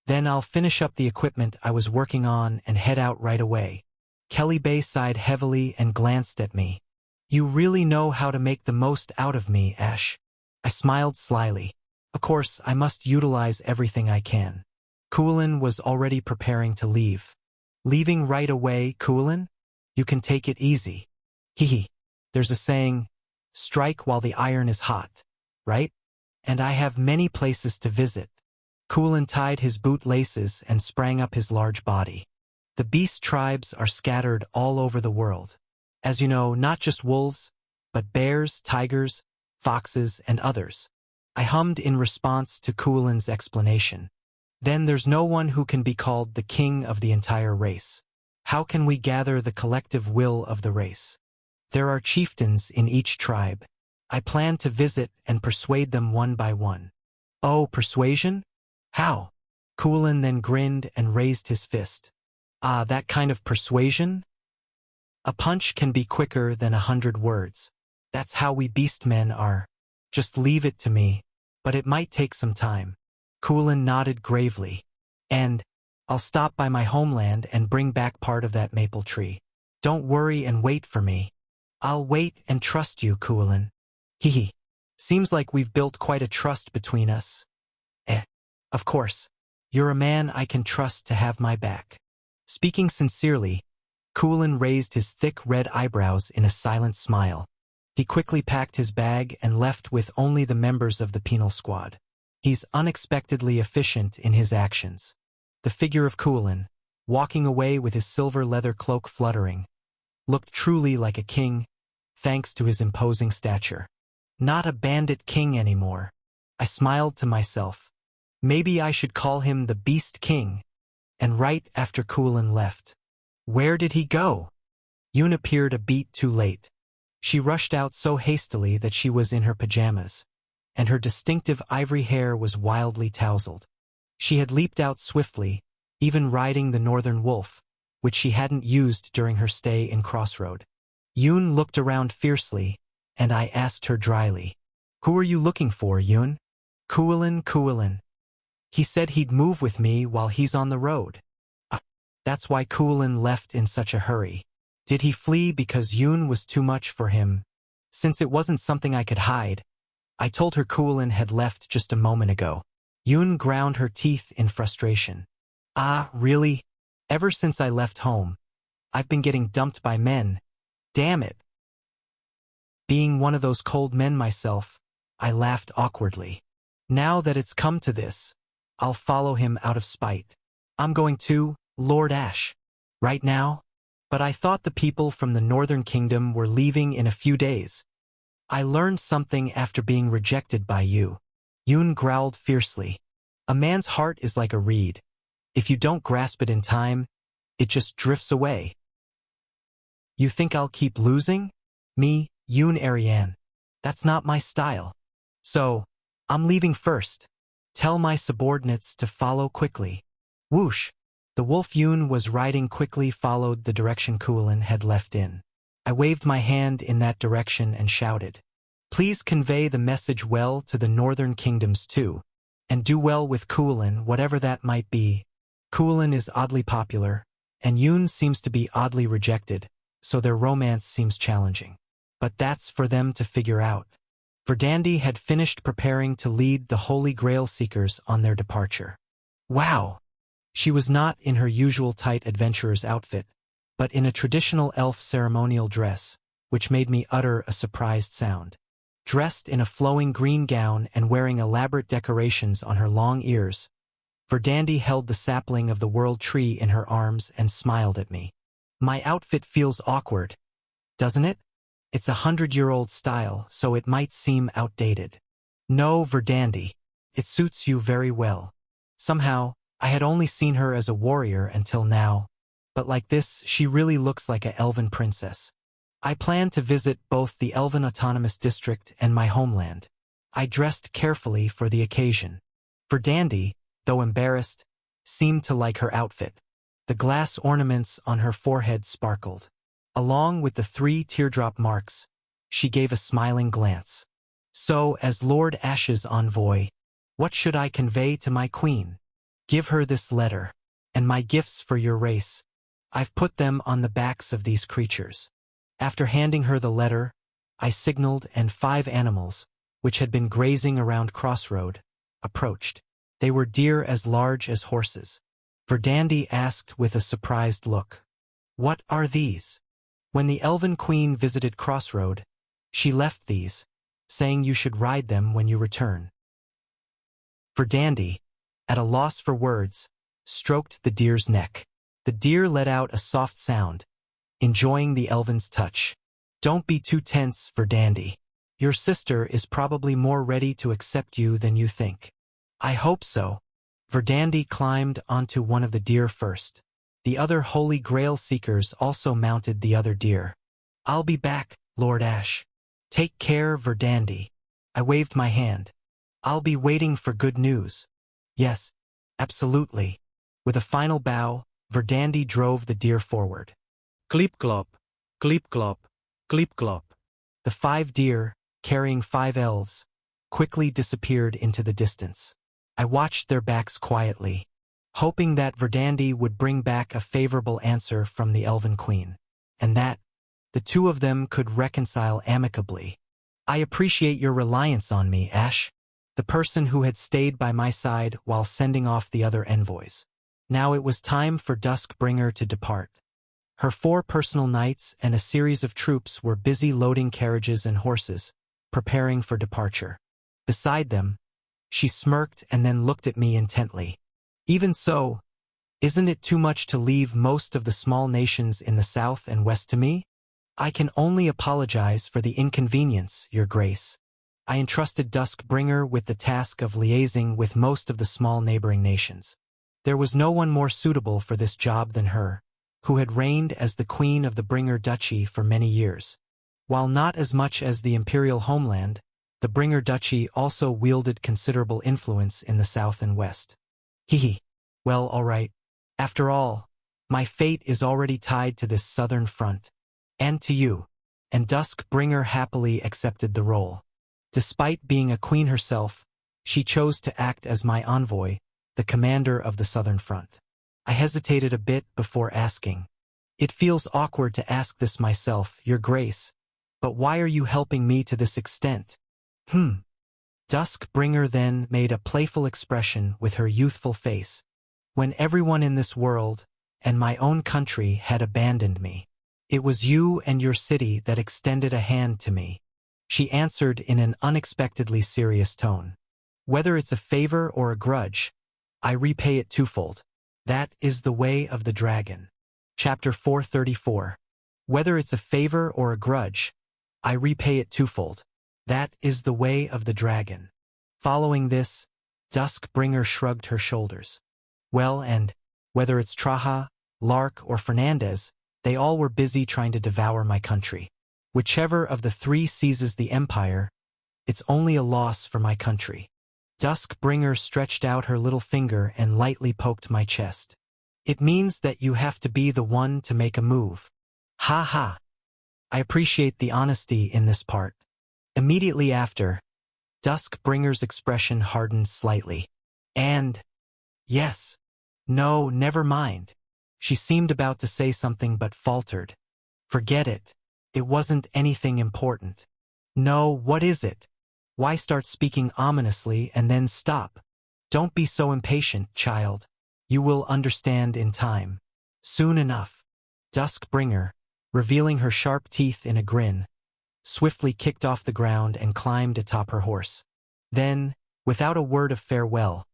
Then I'll finish up the equipment I was working on and head out right away. Kelly Bay sighed heavily and glanced at me. You really know how to make the most out of me, Ash. I smiled slyly. Of course, I must utilize everything I can. Coolin was already preparing to leave. Leaving right away, Coolin? You can take it easy. Hee. There's a saying, strike while the iron is hot, right? And I have many places to visit. Coolin tied his boot laces and sprang up his large body. The beast tribes are scattered all over the world. As you know, not just wolves, but bears, tigers, foxes, and others. I hummed in response to Coolin's explanation. Then there's no one who can be called the king of the entire race. How can we gather the collective will of the race? There are chieftains in each tribe. I plan to visit and persuade them one by one. Oh, persuasion? How? Coolin then grinned and raised his fist. Ah, that kind of persuasion? A punch can be quicker than 100 words. That's how we beastmen are. Just leave it to me, but it might take some time. Coolin nodded gravely. And I'll stop by my homeland and bring back part of that maple tree. Don't worry and wait for me. I'll wait and trust you, Coolin. Hee. Seems like we've built quite a trust between us. Of course. You're a man I can trust to have my back. Speaking sincerely, Coolin raised his thick red eyebrows in a silent smile. He quickly packed his bag and left with only the members of the penal squad. He's unexpectedly efficient in his actions. The figure of Coolin, walking away with his silver leather cloak fluttering, looked truly like a king, thanks to his imposing stature. Not a bandit king anymore. I smiled to myself. Maybe I should call him the Beast King. And right after Coolin left. Where did he go? Yoon appeared a beat too late. She rushed out so hastily that she was in her pajamas, and her distinctive ivory hair was wildly tousled. She had leaped out swiftly, even riding the northern wolf, which she hadn't used during her stay in Crossroad. Yoon looked around fiercely, and I asked her dryly, "Who are you looking for, Yoon?" Coolin. He said he'd move with me while he's on the road. That's why Coolin left in such a hurry. Did he flee because Yoon was too much for him? Since it wasn't something I could hide, I told her Coolin had left just a moment ago. Yoon ground her teeth in frustration. Ah, really? Ever since I left home, I've been getting dumped by men. Damn it. Being one of those cold men myself, I laughed awkwardly. Now that it's come to this, I'll follow him out of spite. I'm going to, Lord Ash. Right now? But I thought the people from the Northern Kingdom were leaving in a few days. I learned something after being rejected by you. Yoon growled fiercely. A man's heart is like a reed. If you don't grasp it in time, it just drifts away. You think I'll keep losing? Me, Yoon Ariane. That's not my style. So, I'm leaving first. Tell my subordinates to follow quickly. Whoosh! The wolf Yun was riding quickly followed the direction Kuolin had left in. I waved my hand in that direction and shouted, "Please convey the message well to the northern kingdoms too, and do well with Kuolin, whatever that might be. Kuolin is oddly popular, and Yun seems to be oddly rejected, so their romance seems challenging. But that's for them to figure out." Verdandi had finished preparing to lead the Holy Grail seekers on their departure. Wow! She was not in her usual tight adventurer's outfit, but in a traditional elf ceremonial dress, which made me utter a surprised sound. Dressed in a flowing green gown and wearing elaborate decorations on her long ears, Verdandi held the sapling of the world tree in her arms and smiled at me. My outfit feels awkward, doesn't it? It's 100-year-old style, so it might seem outdated. No, Verdandi. It suits you very well. Somehow, I had only seen her as a warrior until now, but like this, she really looks like an elven princess. I plan to visit both the Elven Autonomous District and my homeland. I dressed carefully for the occasion. Verdandi, though embarrassed, seemed to like her outfit. The glass ornaments on her forehead sparkled. Along with the 3 teardrop marks, she gave a smiling glance. So, as Lord Ash's envoy, what should I convey to my queen? Give her this letter, and my gifts for your race. I've put them on the backs of these creatures. After handing her the letter, I signaled and 5 animals, which had been grazing around Crossroad, approached. They were deer as large as horses. Verdandi asked with a surprised look, "What are these?" When the Elven Queen visited Crossroad, she left these, saying you should ride them when you return. Verdandi, at a loss for words, stroked the deer's neck. The deer let out a soft sound, enjoying the elven's touch. "Don't be too tense, Verdandi. Your sister is probably more ready to accept you than you think." "I hope so." Verdandi climbed onto one of the deer first. The other Holy Grail seekers also mounted the other deer. "I'll be back, Lord Ash. Take care, Verdandi." I waved my hand. "I'll be waiting for good news." "Yes, absolutely." With a final bow, Verdandi drove the deer forward. Kleep-clop, kleep-clop, kleep-clop. The 5 deer, carrying 5 elves, quickly disappeared into the distance. I watched their backs quietly, hoping that Verdandi would bring back a favorable answer from the Elven Queen, and that the 2 of them could reconcile amicably. "I appreciate your reliance on me, Ash," the person who had stayed by my side while sending off the other envoys. Now it was time for Duskbringer to depart. Her 4 personal knights and a series of troops were busy loading carriages and horses, preparing for departure. Beside them, she smirked and then looked at me intently. "Even so, isn't it too much to leave most of the small nations in the south and west to me? I can only apologize for the inconvenience, Your Grace." I entrusted Duskbringer with the task of liaising with most of the small neighboring nations. There was no one more suitable for this job than her, who had reigned as the Queen of the Bringer Duchy for many years. While not as much as the imperial homeland, the Bringer Duchy also wielded considerable influence in the south and west. Hee. Well, all right. After all, my fate is already tied to this southern front. And to you. And Duskbringer happily accepted the role. Despite being a queen herself, she chose to act as my envoy, the commander of the southern front. I hesitated a bit before asking. "It feels awkward to ask this myself, Your Grace, but why are you helping me to this extent?" Duskbringer then made a playful expression with her youthful face. "When everyone in this world, and my own country, had abandoned me, it was you and your city that extended a hand to me." She answered in an unexpectedly serious tone. "Whether it's a favor or a grudge, I repay it twofold. That is the way of the dragon." Chapter 434. Whether it's a favor or a grudge, I repay it twofold. That is the way of the dragon. Following this, Duskbringer shrugged her shoulders. "Well, and whether it's Traha, Lark, or Fernandez, they all were busy trying to devour my country. Whichever of the 3 seizes the empire, it's only a loss for my country." Duskbringer stretched out her little finger and lightly poked my chest. It means that you have to be the one to make a move. Ha ha. I appreciate the honesty in this part. Immediately after, Duskbringer's expression hardened slightly. And, yes. No, never mind. She seemed about to say something but faltered. Forget it. It wasn't anything important. No, what is it? Why start speaking ominously and then stop? Don't be so impatient, child. You will understand in time. Soon enough. Duskbringer, revealing her sharp teeth in a grin, swiftly kicked off the ground and climbed atop her horse. Then, without a word of farewell,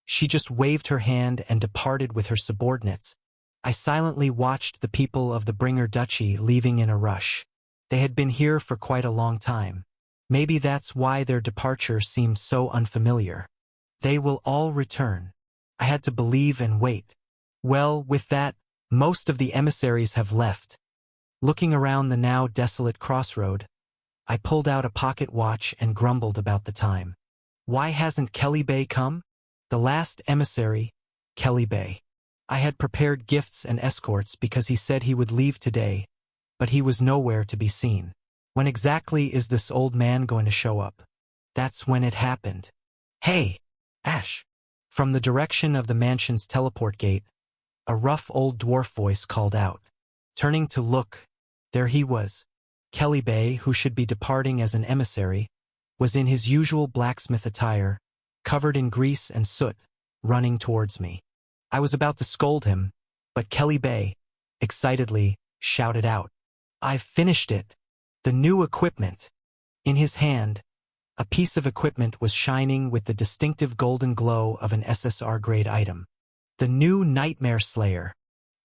she just waved her hand and departed with her subordinates. I silently watched the people of the Bringer Duchy leaving in a rush. They had been here for quite a long time. Maybe that's why their departure seemed so unfamiliar. They will all return. I had to believe and wait. Well, with that, most of the emissaries have left. Looking around the now desolate crossroad, I pulled out a pocket watch and grumbled about the time. Why hasn't Kelly Bey come? The last emissary, Kelly Bey. I had prepared gifts and escorts because he said he would leave today, but he was nowhere to be seen. When exactly is this old man going to show up? That's when it happened. Hey, Ash! From the direction of the mansion's teleport gate, a rough old dwarf voice called out. Turning to look, there he was. Kelly Bey, who should be departing as an emissary, was in his usual blacksmith attire, covered in grease and soot, running towards me. I was about to scold him, but Kelly Bey, excitedly, shouted out, "I've finished it! The new equipment!" In his hand, a piece of equipment was shining with the distinctive golden glow of an SSR-grade item. The new Nightmare Slayer.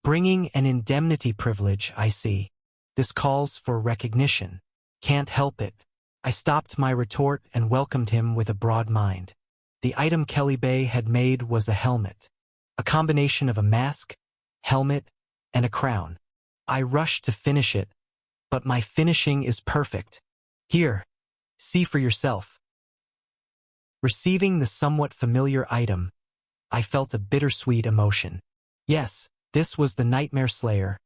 Bringing an indemnity privilege, I see. This calls for recognition. Can't help it. I stopped my retort and welcomed him with a broad mind. The item Kelly Bey had made was a helmet. A combination of a mask, helmet, and a crown. I rushed to finish it, but my finishing is perfect. Here, see for yourself. Receiving the somewhat familiar item, I felt a bittersweet emotion. Yes, this was the Nightmare Slayer,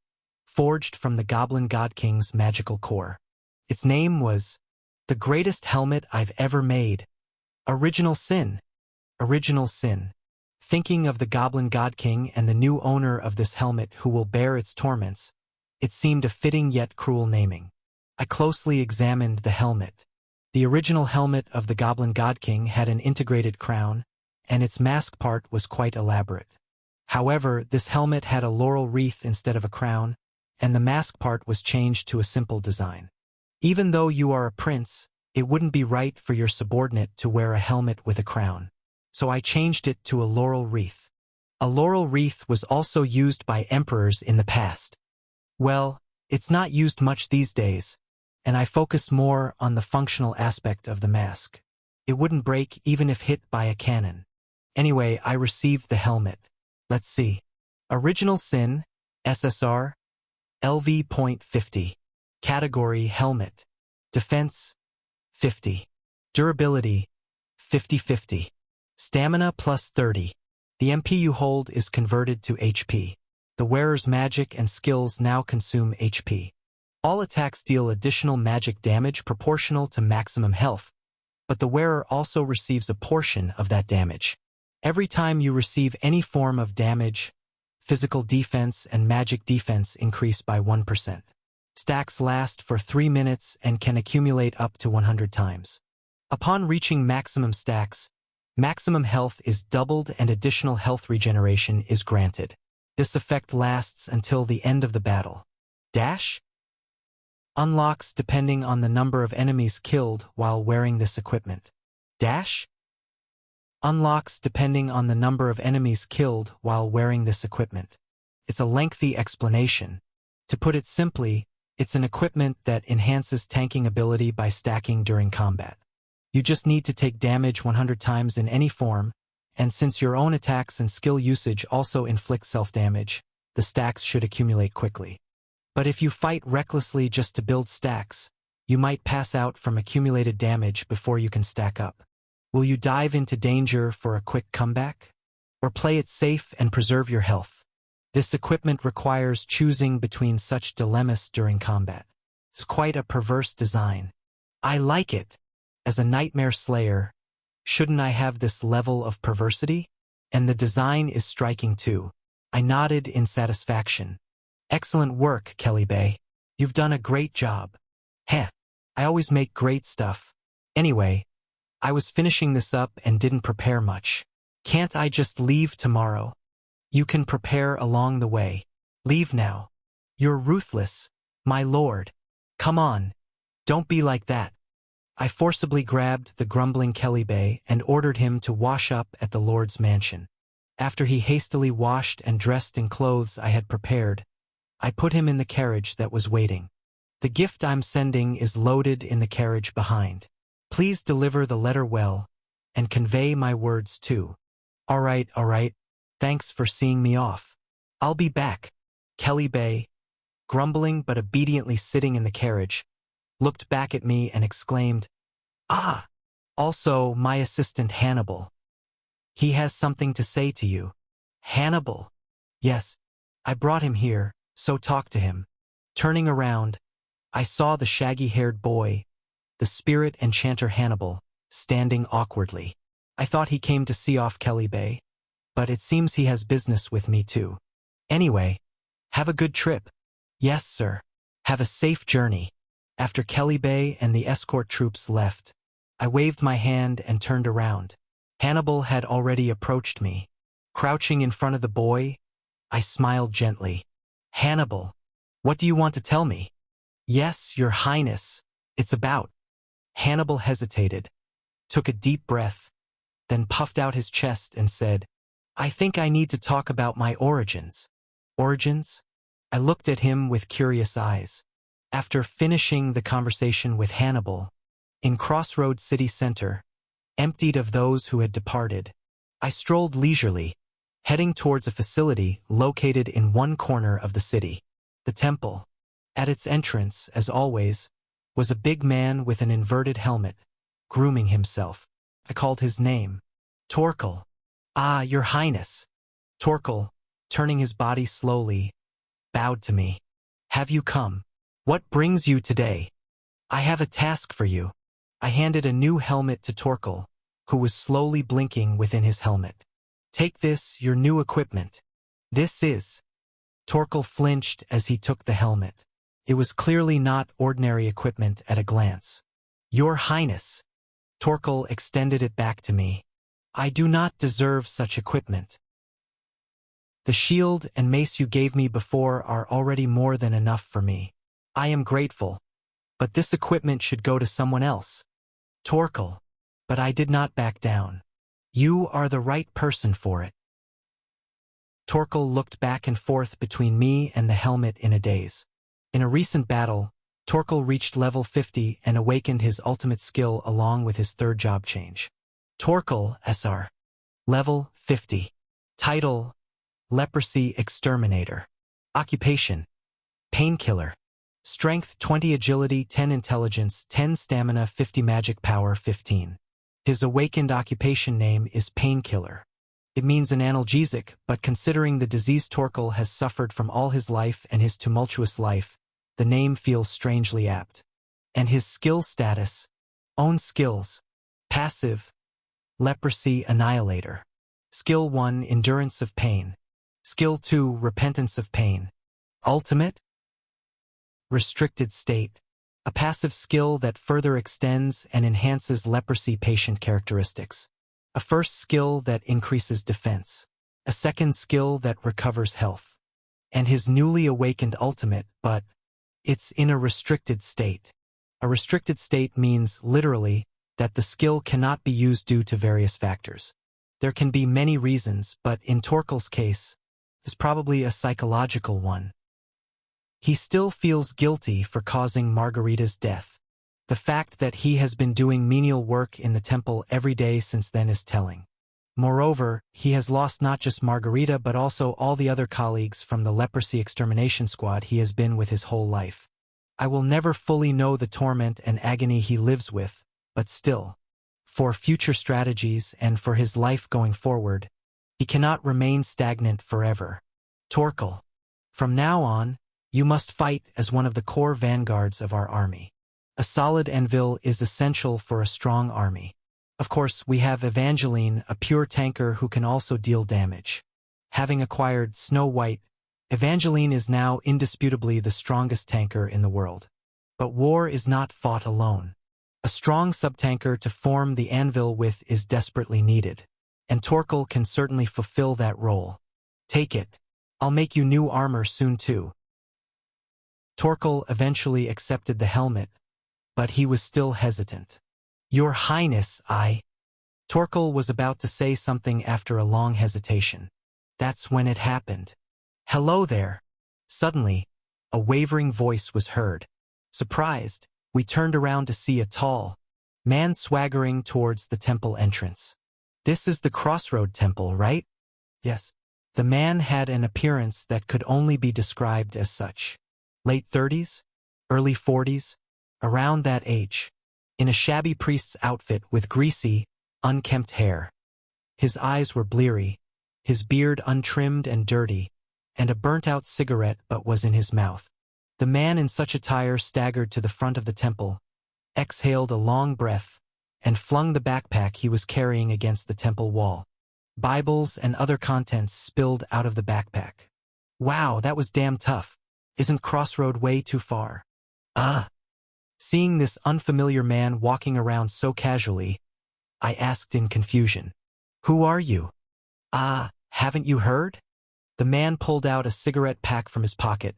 forged from the Goblin God King's magical core. Its name was the greatest helmet I've ever made. Original Sin. Original Sin. Thinking of the Goblin God King and the new owner of this helmet who will bear its torments, it seemed a fitting yet cruel naming. I closely examined the helmet. The original helmet of the Goblin God King had an integrated crown, and its mask part was quite elaborate. However, this helmet had a laurel wreath instead of a crown, and the mask part was changed to a simple design. Even though you are a prince, it wouldn't be right for your subordinate to wear a helmet with a crown. So I changed it to a laurel wreath. A laurel wreath was also used by emperors in the past. Well, it's not used much these days, and I focused more on the functional aspect of the mask. It wouldn't break even if hit by a cannon. Anyway, I received the helmet. Let's see. Original Sin, SSR, LV.50. Category Helmet. Defense, 50. Durability, 50-50. Stamina plus 30. The MP you hold is converted to HP. The wearer's magic and skills now consume HP. All attacks deal additional magic damage proportional to maximum health, but the wearer also receives a portion of that damage. Every time you receive any form of damage, physical defense and magic defense increase by 1%. Stacks last for 3 minutes and can accumulate up to 100 times. Upon reaching maximum stacks, maximum health is doubled and additional health regeneration is granted. This effect lasts until the end of the battle. Dash? Unlocks depending on the number of enemies killed while wearing this equipment. Dash? Unlocks depending on the number of enemies killed while wearing this equipment. It's a lengthy explanation. To put it simply, it's an equipment that enhances tanking ability by stacking during combat. You just need to take damage 100 times in any form, and since your own attacks and skill usage also inflict self-damage, the stacks should accumulate quickly. But if you fight recklessly just to build stacks, you might pass out from accumulated damage before you can stack up. Will you dive into danger for a quick comeback? Or play it safe and preserve your health? This equipment requires choosing between such dilemmas during combat. It's quite a perverse design. I like it. As a nightmare slayer, shouldn't I have this level of perversity? And the design is striking too. I nodded in satisfaction. Excellent work, Kelly Bay. You've done a great job. Heh, I always make great stuff. Anyway, I was finishing this up and didn't prepare much. Can't I just leave tomorrow? You can prepare along the way. Leave now. You're ruthless, my lord. Come on, don't be like that. I forcibly grabbed the grumbling Kelly Bay and ordered him to wash up at the lord's mansion. After he hastily washed and dressed in clothes I had prepared, I put him in the carriage that was waiting. The gift I'm sending is loaded in the carriage behind. Please deliver the letter well, and convey my words too. All right. Thanks for seeing me off. I'll be back. Kelly Bay, grumbling but obediently sitting in the carriage, looked back at me and exclaimed, "Ah! Also my assistant Hannibal. He has something to say to you." Hannibal? Yes, I brought him here, so talk to him. Turning around, I saw the shaggy-haired boy, the spirit enchanter Hannibal, standing awkwardly. I thought he came to see off Kelly Bay, but it seems he has business with me too. Anyway, have a good trip. Yes, sir. Have a safe journey. After Kelly Bay and the escort troops left, I waved my hand and turned around. Hannibal had already approached me. Crouching in front of the boy, I smiled gently. Hannibal, what do you want to tell me? Yes, your highness, it's about. Hannibal hesitated, took a deep breath, then puffed out his chest and said, I think I need to talk about my origins. Origins? I looked at him with curious eyes. After finishing the conversation with Hannibal, in Crossroads City Center, emptied of those who had departed, I strolled leisurely, heading towards a facility located in one corner of the city, the temple. At its entrance, as always, was a big man with an inverted helmet, grooming himself. I called his name. Torkel. Ah, your highness. Torkel, turning his body slowly, bowed to me. Have you come? What brings you today? I have a task for you. I handed a new helmet to Torkel, who was slowly blinking within his helmet. Take this, your new equipment. This is... Torkel flinched as he took the helmet. It was clearly not ordinary equipment at a glance. Your highness. Torkel extended it back to me. I do not deserve such equipment. The shield and mace you gave me before are already more than enough for me. I am grateful, but this equipment should go to someone else. Torkel. But I did not back down. You are the right person for it. Torkel looked back and forth between me and the helmet in a daze. In a recent battle, Torkel reached level 50 and awakened his ultimate skill along with his third job change. Torkel, SR. Level 50. Title: Leprosy Exterminator. Occupation: Painkiller. Strength 20, Agility 10, Intelligence 10, Stamina 50, Magic Power 15. His awakened occupation name is Painkiller. It means an analgesic, but considering the disease Torkel has suffered from all his life and his tumultuous life, the name feels strangely apt. And his skill status: Own skills. Passive: Leprosy Annihilator. Skill 1, Endurance of Pain. Skill 2, Repentance of Pain. Ultimate: Restricted State. A passive skill that further extends and enhances leprosy patient characteristics. A first skill that increases defense. A second skill that recovers health. And his newly awakened ultimate, but it's in a restricted state. A restricted state means, literally, that the skill cannot be used due to various factors. There can be many reasons, but in Torkel's case, it's probably a psychological one. He still feels guilty for causing Margarita's death. The fact that he has been doing menial work in the temple every day since then is telling. Moreover, he has lost not just Margarita but also all the other colleagues from the leprosy extermination squad he has been with his whole life. I will never fully know the torment and agony he lives with, but still. for future strategies and for his life going forward. He cannot remain stagnant forever. Torkel, from now on, you must fight as one of the core vanguards of our army. A solid anvil is essential for a strong army. Of course, we have Evangeline, a pure tanker who can also deal damage. Having acquired Snow White, Evangeline is now indisputably the strongest tanker in the world. But war is not fought alone. A strong subtanker to form the anvil with is desperately needed, and Torkel can certainly fulfill that role. Take it. I'll make you new armor soon too. Torkel eventually accepted the helmet, but he was still hesitant. Your Highness, Torkel was about to say something after a long hesitation. That's when it happened. Hello there. Suddenly, a wavering voice was heard. Surprised, we turned around to see a tall man swaggering towards the temple entrance. This is the Crossroad Temple, right? Yes. The man had an appearance that could only be described as such. Late 30s? Early 40s? Around that age. In a shabby priest's outfit with greasy, unkempt hair. His eyes were bleary, his beard untrimmed and dirty, and a burnt-out cigarette but was in his mouth. The man in such attire staggered to the front of the temple, exhaled a long breath, and flung the backpack he was carrying against the temple wall. Bibles and other contents spilled out of the backpack. Wow, that was damn tough. Isn't Crossroad way too far? Seeing this unfamiliar man walking around so casually, I asked in confusion. Who are you? Haven't you heard? The man pulled out a cigarette pack from his pocket,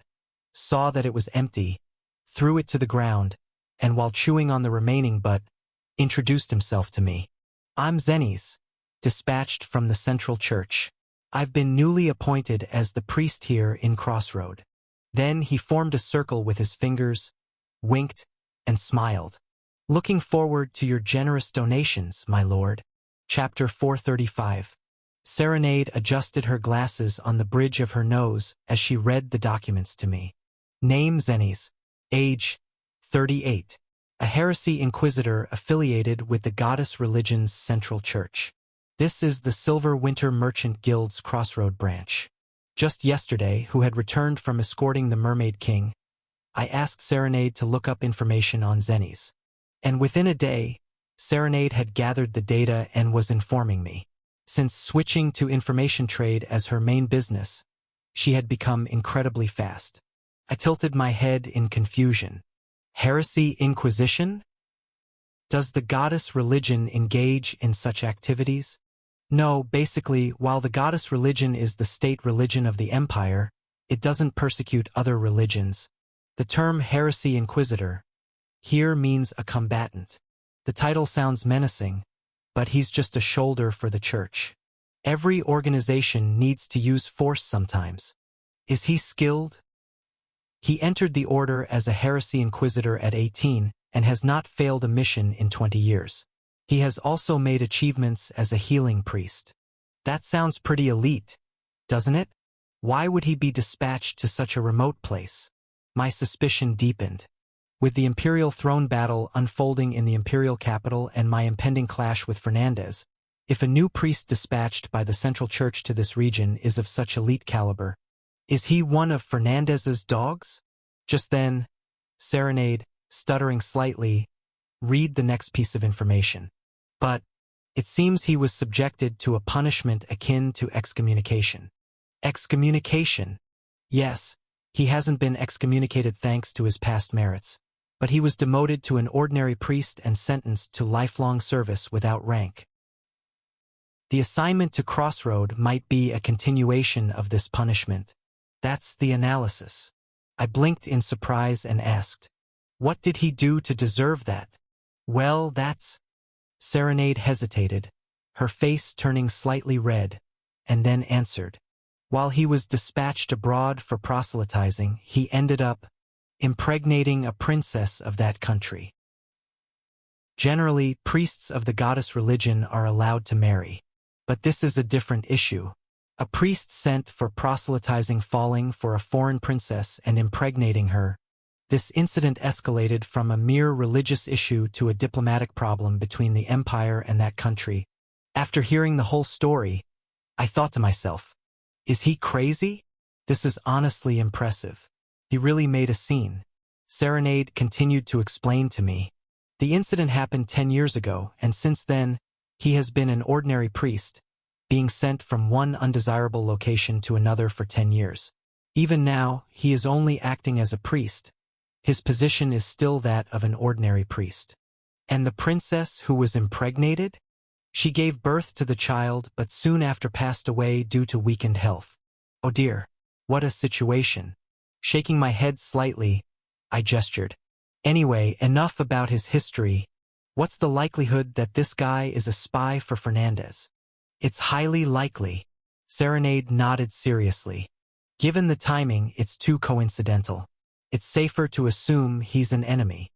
saw that it was empty, threw it to the ground, and while chewing on the remaining butt, introduced himself to me. I'm Zenes, dispatched from the Central Church. I've been newly appointed as the priest here in Crossroad. Then he formed a circle with his fingers, winked, and smiled. Looking forward to your generous donations, my lord. Chapter 435. Serenade adjusted her glasses on the bridge of her nose as she read the documents to me. Name Zenes. Age 38. A heresy inquisitor affiliated with the goddess religion's Central Church. This is the Silver Winter Merchant Guild's Crossroad branch. Just yesterday, who had returned from escorting the Mermaid King, I asked Serenade to look up information on Zenes. And within a day, Serenade had gathered the data and was informing me. Since switching to information trade as her main business, she had become incredibly fast. I tilted my head in confusion. Heresy Inquisition? Does the goddess religion engage in such activities? No, basically, while the goddess religion is the state religion of the empire, it doesn't persecute other religions. The term heresy inquisitor here means a combatant. The title sounds menacing, but he's just a shoulder for the church. Every organization needs to use force sometimes. Is he skilled? He entered the order as a heresy inquisitor at 18 and has not failed a mission in 20 years. He has also made achievements as a healing priest. That sounds pretty elite, doesn't it? Why would he be dispatched to such a remote place? My suspicion deepened. With the Imperial throne battle unfolding in the Imperial capital and my impending clash with Fernandez, if a new priest dispatched by the Central Church to this region is of such elite caliber, is he one of Fernandez's dogs? Just then, Serenade, stuttering slightly, read the next piece of information. But it seems he was subjected to a punishment akin to excommunication. Excommunication? Yes, he hasn't been excommunicated thanks to his past merits, but he was demoted to an ordinary priest and sentenced to lifelong service without rank. The assignment to Crossroad might be a continuation of this punishment. That's the analysis. I blinked in surprise and asked, what did he do to deserve that? Well, that's... Serenade hesitated, her face turning slightly red, and then answered. While he was dispatched abroad for proselytizing, he ended up impregnating a princess of that country. Generally, priests of the goddess religion are allowed to marry. But this is a different issue. A priest sent for proselytizing falling for a foreign princess and impregnating her This incident escalated from a mere religious issue to a diplomatic problem between the empire and that country. After hearing the whole story, I thought to myself, is he crazy? This is honestly impressive. He really made a scene. Serenade continued to explain to me. The incident happened 10 years ago, and since then, he has been an ordinary priest, being sent from one undesirable location to another for 10 years. Even now, he is only acting as a priest. His position is still that of an ordinary priest. And the princess who was impregnated? She gave birth to the child but soon after passed away due to weakened health. Oh dear, what a situation. Shaking my head slightly, I gestured. Anyway, enough about his history. What's the likelihood that this guy is a spy for Fernandez? It's highly likely. Serenade nodded seriously. Given the timing, it's too coincidental. It's safer to assume he's an enemy.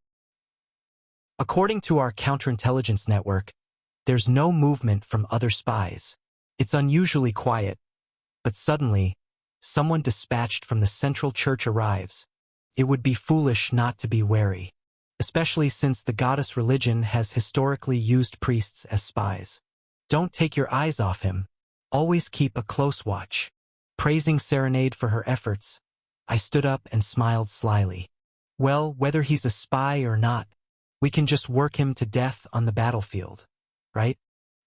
According to our counterintelligence network, there's no movement from other spies. It's unusually quiet, but suddenly, someone dispatched from the central church arrives. It would be foolish not to be wary, especially since the goddess religion has historically used priests as spies. Don't take your eyes off him. Always keep a close watch. Praising Serenade for her efforts, I stood up and smiled slyly. Well, whether he's a spy or not, we can just work him to death on the battlefield, right?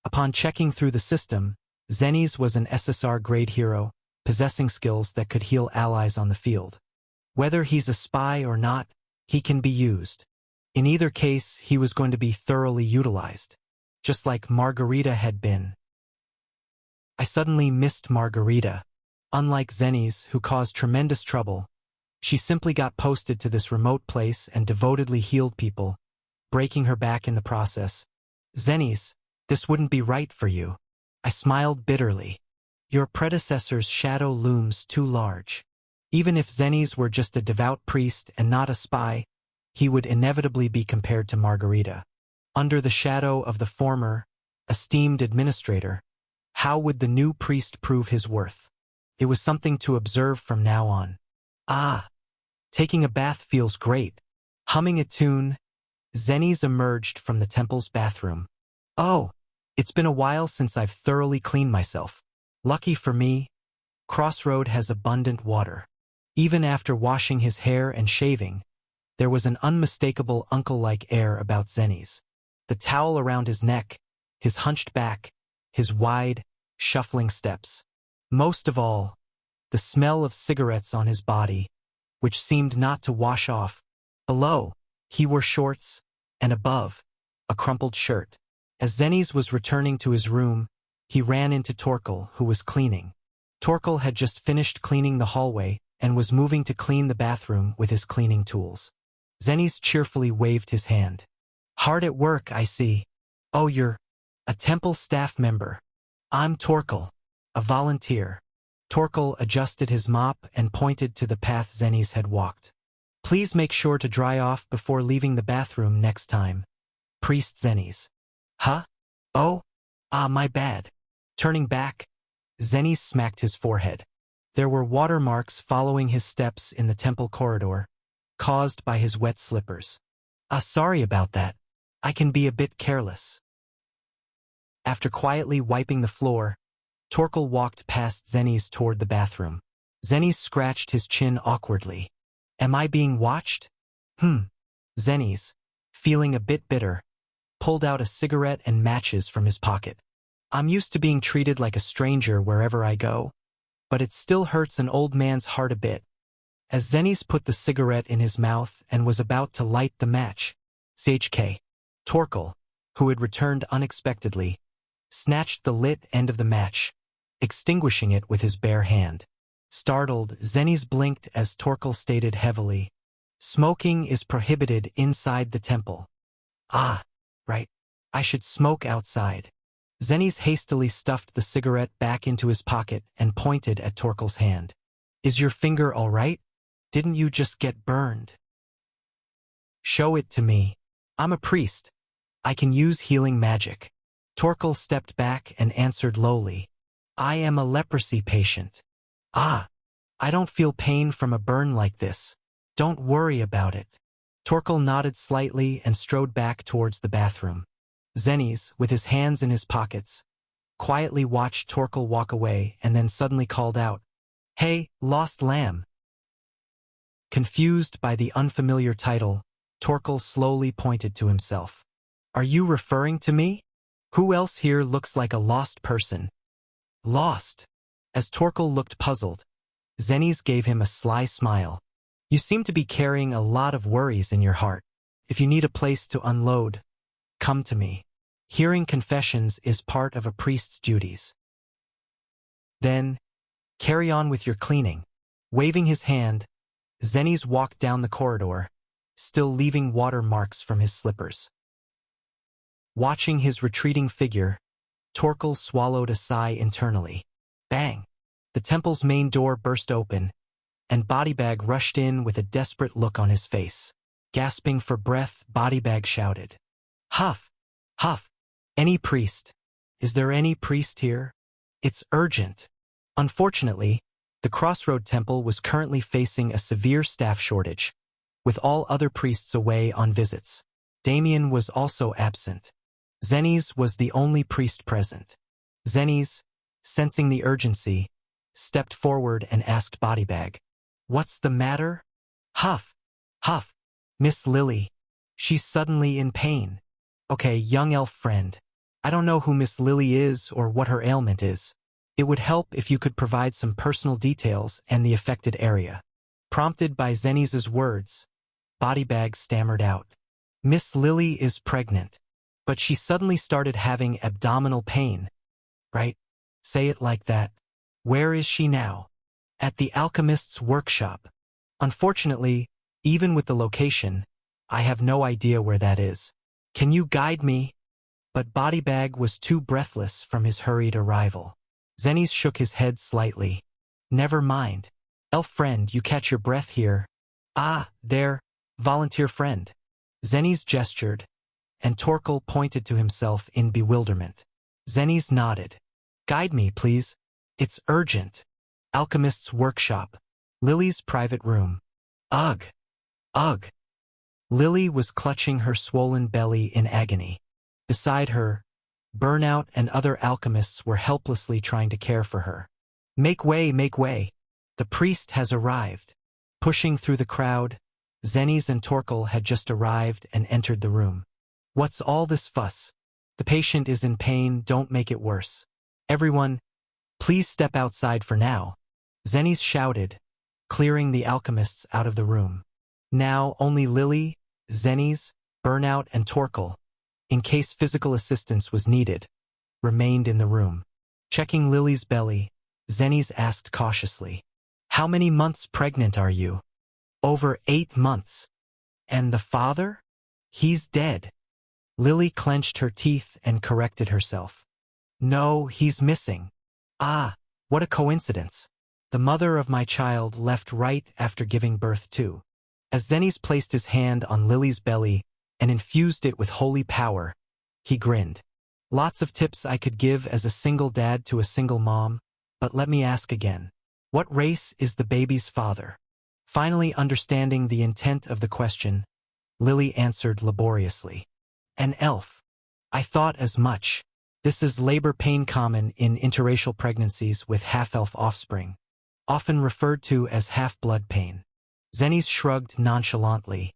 Upon checking through the system, Zenes was an SSR-grade hero, possessing skills that could heal allies on the field. Whether he's a spy or not, he can be used. In either case, he was going to be thoroughly utilized, just like Margarita had been. I suddenly missed Margarita. Unlike Zenes, who caused tremendous trouble, she simply got posted to this remote place and devotedly healed people, breaking her back in the process. Zenes, this wouldn't be right for you. I smiled bitterly. Your predecessor's shadow looms too large. Even if Zenes were just a devout priest and not a spy, he would inevitably be compared to Margarita. Under the shadow of the former, esteemed administrator, how would the new priest prove his worth? It was something to observe from now on. Ah, taking a bath feels great. Humming a tune, Zenes emerged from the temple's bathroom. Oh, it's been a while since I've thoroughly cleaned myself. Lucky for me, Crossroad has abundant water. Even after washing his hair and shaving, there was an unmistakable uncle-like air about Zenes. The towel around his neck, his hunched back, his wide, shuffling steps. Most of all, the smell of cigarettes on his body, which seemed not to wash off. Below, he wore shorts, and above, a crumpled shirt. As Zenes was returning to his room, he ran into Torkel, who was cleaning. Torkel had just finished cleaning the hallway and was moving to clean the bathroom with his cleaning tools. Zenes cheerfully waved his hand. Hard at work, I see. Oh, you're a temple staff member. I'm Torkel, a volunteer. Torkel adjusted his mop and pointed to the path Zenes had walked. Please make sure to dry off before leaving the bathroom next time. Priest Zenes. Huh? Oh? My bad. Turning back, Zenes smacked his forehead. There were watermarks following his steps in the temple corridor, caused by his wet slippers. Sorry about that. I can be a bit careless. After quietly wiping the floor, Torkel walked past Zenes toward the bathroom. Zenes scratched his chin awkwardly. Am I being watched? Zenes, feeling a bit bitter, pulled out a cigarette and matches from his pocket. I'm used to being treated like a stranger wherever I go, but it still hurts an old man's heart a bit. As Zenes put the cigarette in his mouth and was about to light the match, CHK, Torkel, who had returned unexpectedly, snatched the lit end of the match, extinguishing it with his bare hand. Startled, Zenes blinked as Torkel stated heavily, "Smoking is prohibited inside the temple." Ah, right. I should smoke outside. Zenes hastily stuffed the cigarette back into his pocket and pointed at Torkel's hand. Is your finger all right? Didn't you just get burned? Show it to me. I'm a priest. I can use healing magic. Torkel stepped back and answered lowly. I am a leprosy patient. Ah, I don't feel pain from a burn like this. Don't worry about it. Torkel nodded slightly and strode back towards the bathroom. Zennies, with his hands in his pockets, quietly watched Torkel walk away and then suddenly called out, "Hey, lost lamb!" Confused by the unfamiliar title, Torkel slowly pointed to himself. "Are you referring to me? Who else here looks like a lost person?" "Lost?" As Torkel looked puzzled, Zennies gave him a sly smile. "You seem to be carrying a lot of worries in your heart. If you need a place to unload, come to me. Hearing confessions is part of a priest's duties. Then, carry on with your cleaning." Waving his hand, Zennies walked down the corridor, still leaving water marks from his slippers. Watching his retreating figure, Torkel swallowed a sigh internally. Bang! The temple's main door burst open, and Bodybag rushed in with a desperate look on his face. Gasping for breath, Bodybag shouted, "Huff! Huff! Any priest? Is there any priest here? It's urgent." Unfortunately, the Crossroad Temple was currently facing a severe staff shortage, with all other priests away on visits. Damien was also absent. Zennies was the only priest present. Zennies, sensing the urgency, stepped forward and asked Bodybag, "What's the matter?" "Huff! Huff! Miss Lily. She's suddenly in pain." "Okay, young elf friend. I don't know who Miss Lily is or what her ailment is. It would help if you could provide some personal details and the affected area." Prompted by Zennies' words, Bodybag stammered out, "Miss Lily is pregnant, but she suddenly started having abdominal pain." "Right? Say it like that. Where is she now?" "At the alchemist's workshop. Unfortunately, even with the location, I have no idea where that is. Can you guide me?" But Bodybag was too breathless from his hurried arrival. Zennies shook his head slightly. "Never mind. Elf friend, you catch your breath here." "Ah, there, volunteer friend." Zennies gestured, and Torkel pointed to himself in bewilderment. Zennies nodded. "Guide me, please. It's urgent. Alchemist's workshop. Lily's private room." "Ugh! Ugh!" Lily was clutching her swollen belly in agony. Beside her, Burnout and other alchemists were helplessly trying to care for her. "Make way, make way! The priest has arrived." Pushing through the crowd, Zennies and Torkel had just arrived and entered the room. "What's all this fuss? The patient is in pain, don't make it worse. Everyone, please step outside for now," Zennies shouted, clearing the alchemists out of the room. Now only Lily, Zennies, Burnout, and Torkel, in case physical assistance was needed, remained in the room. Checking Lily's belly, Zennies asked cautiously, "How many months pregnant are you?" "Over 8 months." "And the father?" "He's dead." Lily clenched her teeth and corrected herself. "No, he's missing." "Ah, what a coincidence. The mother of my child left right after giving birth too." As Zennies placed his hand on Lily's belly and infused it with holy power, he grinned. "Lots of tips I could give as a single dad to a single mom, but let me ask again. What race is the baby's father?" Finally understanding the intent of the question, Lily answered laboriously, "An elf." "I thought as much. This is labor pain common in interracial pregnancies with half-elf offspring, often referred to as half-blood pain." Zennies shrugged nonchalantly.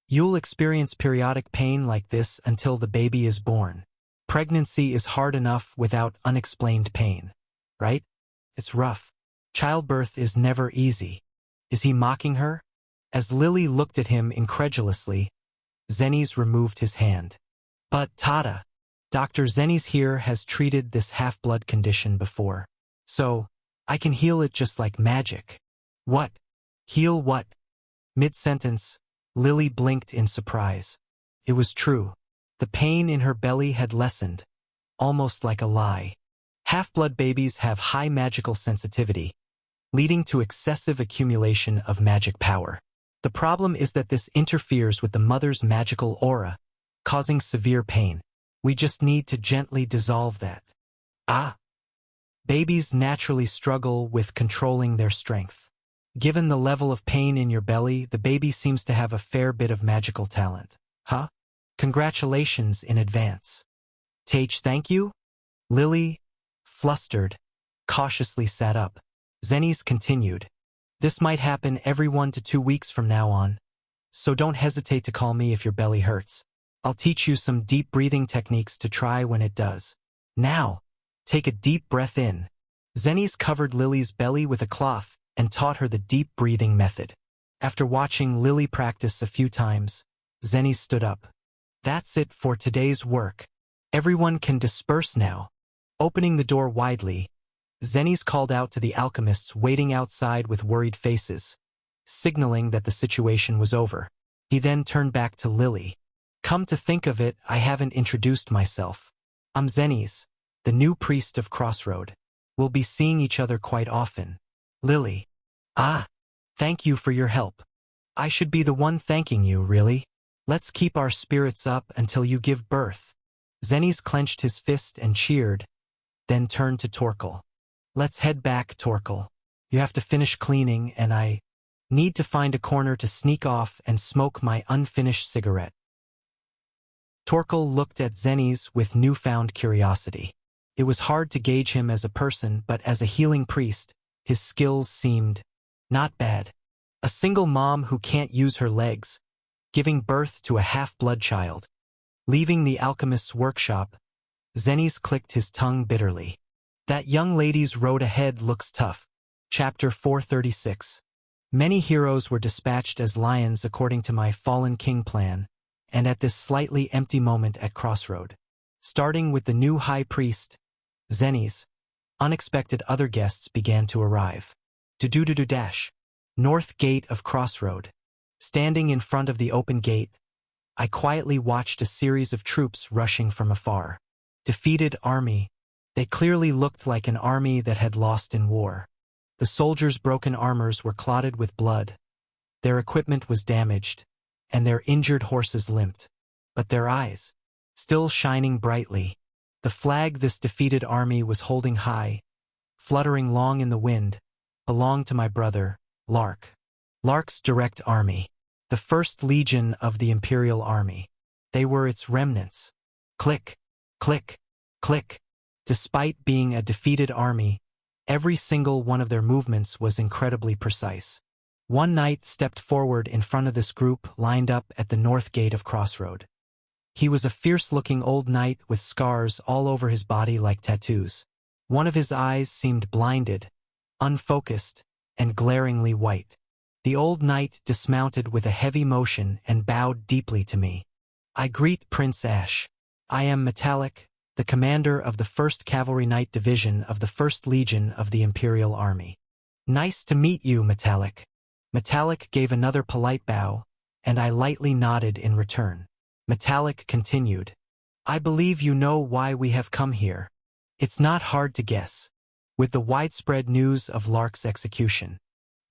"You'll experience periodic pain like this until the baby is born. Pregnancy is hard enough without unexplained pain, right? It's rough. Childbirth is never easy." Is he mocking her? As Lily looked at him incredulously, Zennies removed his hand. "But Tata, Dr. Zennies here has treated this half-blood condition before, so I can heal it just like magic." "What? Heal what?" Mid-sentence, Lily blinked in surprise. It was true. The pain in her belly had lessened, almost like a lie. Half-blood babies have high magical sensitivity, leading to excessive accumulation of magic power. The problem is that this interferes with the mother's magical aura, causing severe pain. We just need to gently dissolve that. "Ah." Babies naturally struggle with controlling their strength. Given the level of pain in your belly, the baby seems to have a fair bit of magical talent. Huh? Congratulations in advance. Thank you? Lily, flustered, cautiously sat up. Zennies continued. This might happen every 1 to 2 weeks from now on, so don't hesitate to call me if your belly hurts. I'll teach you some deep breathing techniques to try when it does. Now, take a deep breath in. Zennies covered Lily's belly with a cloth and taught her the deep breathing method. After watching Lily practice a few times, Zennies stood up. That's it for today's work. Everyone can disperse now. Opening the door widely, Zennies called out to the alchemists waiting outside with worried faces, signaling that the situation was over. He then turned back to Lily. Come to think of it, I haven't introduced myself. I'm Zennies, the new priest of Crossroad. We'll be seeing each other quite often. Lily. Ah, thank you for your help. I should be the one thanking you, really. Let's keep our spirits up until you give birth. Zennies clenched his fist and cheered, then turned to Torkel. Let's head back, Torkel. You have to finish cleaning, and I need to find a corner to sneak off and smoke my unfinished cigarette. Torkel looked at Zennies with newfound curiosity. It was hard to gauge him as a person, but as a healing priest, his skills seemed not bad. A single mom who can't use her legs, giving birth to a half-blood child. Leaving the alchemist's workshop, Zennies clicked his tongue bitterly. That young lady's road ahead looks tough. Chapter 436. Many heroes were dispatched as lions according to my fallen king plan, and at this slightly empty moment at Crossroad. Starting with the new high priest, Zennies, unexpected other guests began to arrive. Do-do-do-do-dash. North gate of Crossroad. Standing in front of the open gate, I quietly watched a series of troops rushing from afar. Defeated army. They clearly looked like an army that had lost in war. The soldiers' broken armors were clotted with blood. Their equipment was damaged, and their injured horses limped. But their eyes, still shining brightly. The flag this defeated army was holding high, fluttering long in the wind, belonged to my brother, Lark. Lark's direct army. The First Legion of the Imperial Army. They were its remnants. Click, click, click. Despite being a defeated army, every single one of their movements was incredibly precise. One knight stepped forward in front of this group lined up at the north gate of Crossroad. He was a fierce-looking old knight with scars all over his body like tattoos. One of his eyes seemed blinded, unfocused, and glaringly white. The old knight dismounted with a heavy motion and bowed deeply to me. I greet Prince Ash. I am Metallic, the commander of the 1st Cavalry Knight Division of the 1st Legion of the Imperial Army. Nice to meet you, Metallic. Metallic gave another polite bow, and I lightly nodded in return. Metallic continued. I believe you know why we have come here. It's not hard to guess. With the widespread news of Lark's execution,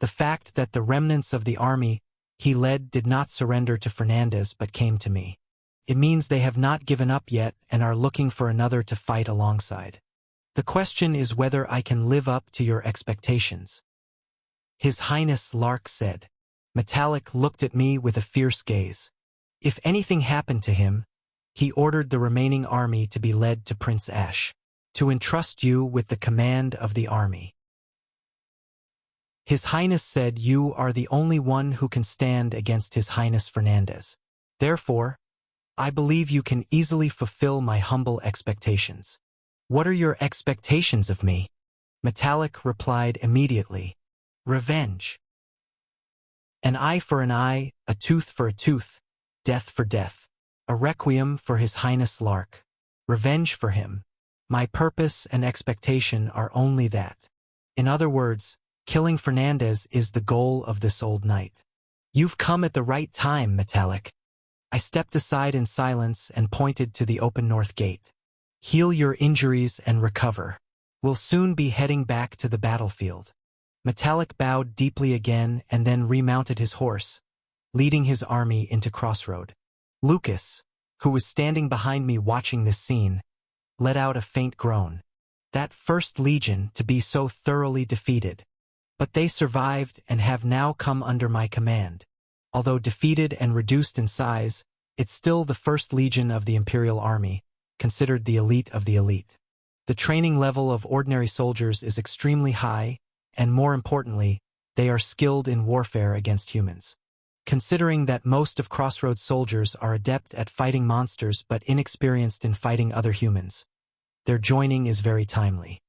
the fact that the remnants of the army he led did not surrender to Fernandez but came to me. It means they have not given up yet and are looking for another to fight alongside. The question is whether I can live up to your expectations. His Highness Lark said. Metallic looked at me with a fierce gaze. If anything happened to him, he ordered the remaining army to be led to Prince Ash, to entrust you with the command of the army. His Highness said you are the only one who can stand against His Highness Fernandez. Therefore, I believe you can easily fulfill my humble expectations. What are your expectations of me? Metallic replied immediately. Revenge. An eye for an eye, a tooth for a tooth, death for death. A requiem for His Highness Lark. Revenge for him. My purpose and expectation are only that. In other words, killing Fernandez is the goal of this old knight. You've come at the right time, Metallic. I stepped aside in silence and pointed to the open north gate. Heal your injuries and recover. We'll soon be heading back to the battlefield. Metallic bowed deeply again and then remounted his horse, leading his army into Crossroad. Lucas, who was standing behind me watching this scene, let out a faint groan. That First Legion to be so thoroughly defeated. But they survived and have now come under my command. Although defeated and reduced in size, it's still the first legion of the Imperial Army, considered the elite of the elite. The training level of ordinary soldiers is extremely high, and more importantly, they are skilled in warfare against humans. Considering that most of Crossroads soldiers are adept at fighting monsters but inexperienced in fighting other humans, their joining is very timely.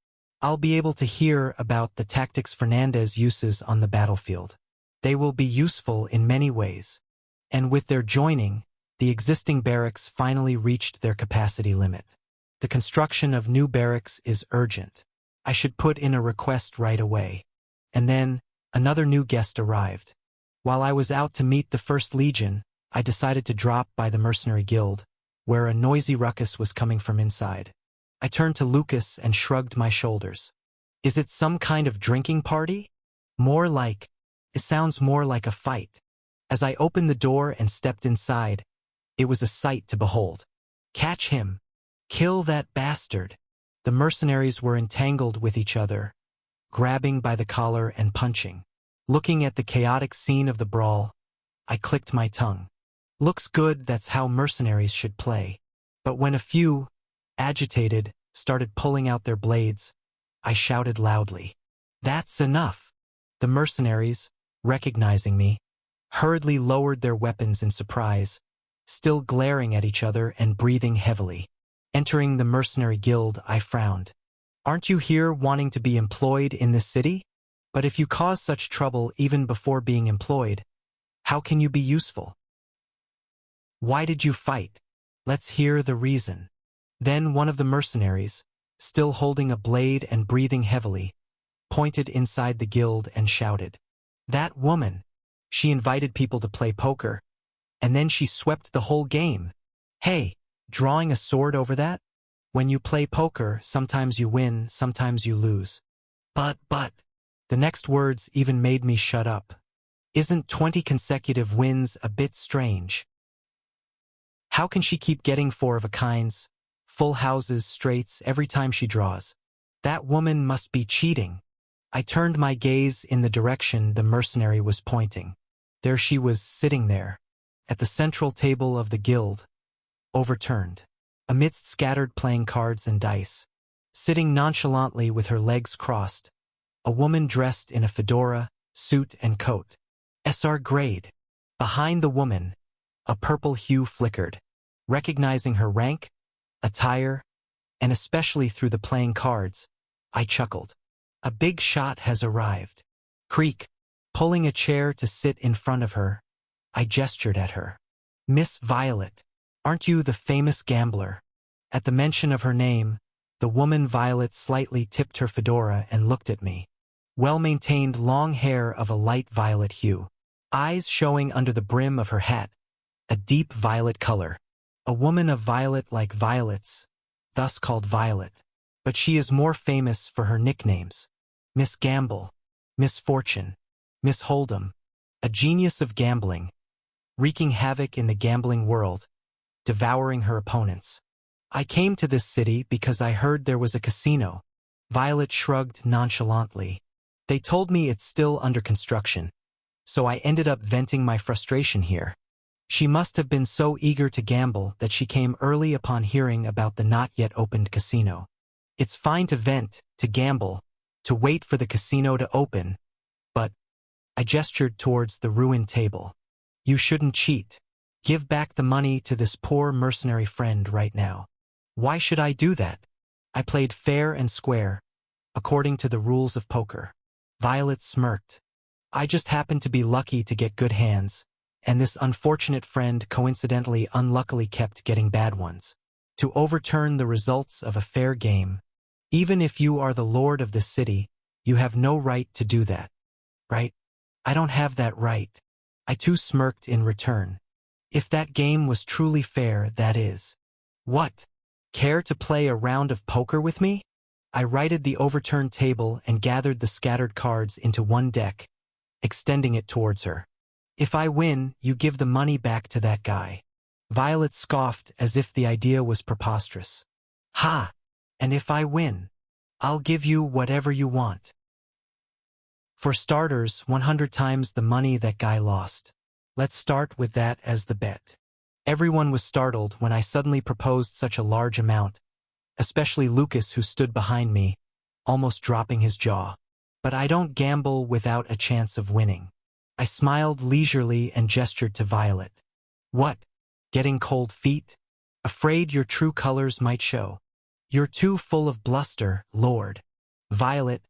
I'll be able to hear about the tactics Fernandez uses on the battlefield. They will be useful in many ways. And with their joining, the existing barracks finally reached their capacity limit. The construction of new barracks is urgent. I should put in a request right away. And then, another new guest arrived. While I was out to meet the First Legion, I decided to drop by the Mercenary Guild, where a noisy ruckus was coming from inside. I turned to Lucas and shrugged my shoulders. Is it some kind of drinking party? It sounds more like a fight. As I opened the door and stepped inside, it was a sight to behold. Catch him! Kill that bastard! The mercenaries were entangled with each other, grabbing by the collar and punching. Looking at the chaotic scene of the brawl, I clicked my tongue. Looks good, that's how mercenaries should play. But when a few, agitated, started pulling out their blades, I shouted loudly, "That's enough!" The mercenaries, recognizing me, hurriedly lowered their weapons in surprise, still glaring at each other and breathing heavily. Entering the Mercenary Guild, I frowned. Aren't you here wanting to be employed in this city? But if you cause such trouble even before being employed, how can you be useful? Why did you fight? Let's hear the reason. Then one of the mercenaries, still holding a blade and breathing heavily, pointed inside the guild and shouted, "That woman! She invited people to play poker, and then she swept the whole game. Hey, drawing a sword over that? When you play poker, sometimes you win, sometimes you lose. But, the next words even made me shut up. Isn't 20 consecutive wins a bit strange? How can she keep getting 4 of a kinds, full houses, straights every time she draws? That woman must be cheating." I turned my gaze in the direction the mercenary was pointing. There she was, sitting there, at the central table of the guild, overturned, amidst scattered playing cards and dice, sitting nonchalantly with her legs crossed, a woman dressed in a fedora, suit and coat, SR grade. Behind the woman, a purple hue flickered. Recognizing her rank, attire, and especially through the playing cards, I chuckled. A big shot has arrived. Creak. Pulling a chair to sit in front of her, I gestured at her. "Miss Violet, aren't you the famous gambler?" At the mention of her name, the woman Violet slightly tipped her fedora and looked at me. Well-maintained long hair of a light violet hue. Eyes showing under the brim of her hat, a deep violet color. A woman of violet like violets, thus called Violet. But she is more famous for her nicknames. Miss Gamble, Miss Fortune, Miss Hold'em, a genius of gambling, wreaking havoc in the gambling world, devouring her opponents. I came to this city because I heard there was a casino. Violet shrugged nonchalantly. They told me it's still under construction, so I ended up venting my frustration here. She must have been so eager to gamble that she came early upon hearing about the not yet opened casino. It's fine to vent, to gamble, to wait for the casino to open, but I gestured towards the ruined table. You shouldn't cheat. Give back the money to this poor mercenary friend right now. Why should I do that? I played fair and square, according to the rules of poker. Violet smirked. I just happened to be lucky to get good hands, and this unfortunate friend coincidentally unluckily kept getting bad ones. To overturn the results of a fair game, even if you are the lord of the city, you have no right to do that. Right? I don't have that right. I too smirked in return. If that game was truly fair, that is. What? Care to play a round of poker with me? I righted the overturned table and gathered the scattered cards into one deck, extending it towards her. If I win, you give the money back to that guy. Violet scoffed as if the idea was preposterous. Ha! And if I win, I'll give you whatever you want. For starters, 100 times the money that guy lost. Let's start with that as the bet. Everyone was startled when I suddenly proposed such a large amount, especially Lucas, who stood behind me, almost dropping his jaw. But I don't gamble without a chance of winning. I smiled leisurely and gestured to Violet. What? Getting cold feet? Afraid your true colors might show. You're too full of bluster, Lord. Violet,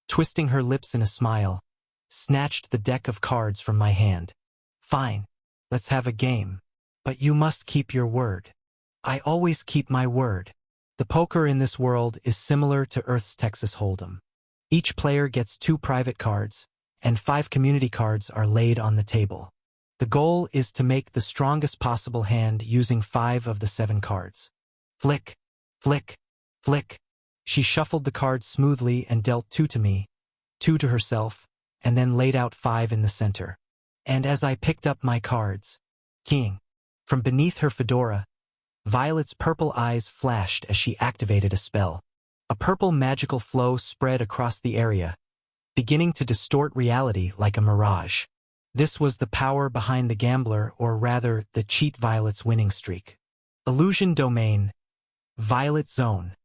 twisting her lips in a smile, snatched the deck of cards from my hand. Fine, let's have a game. But you must keep your word. I always keep my word. The poker in this world is similar to Earth's Texas Hold'em. Each player gets 2 private cards, and 5 community cards are laid on the table. The goal is to make the strongest possible hand using 5 of the 7 cards. Flick, flick, flick. She shuffled the cards smoothly and dealt 2 to me, 2 to herself, and then laid out 5 in the center. And as I picked up my cards, King. From beneath her fedora, Violet's purple eyes flashed as she activated a spell. A purple magical flow spread across the area, beginning to distort reality like a mirage. This was the power behind the gambler, or rather, the cheat Violet's winning streak. Illusion domain. Violet zone.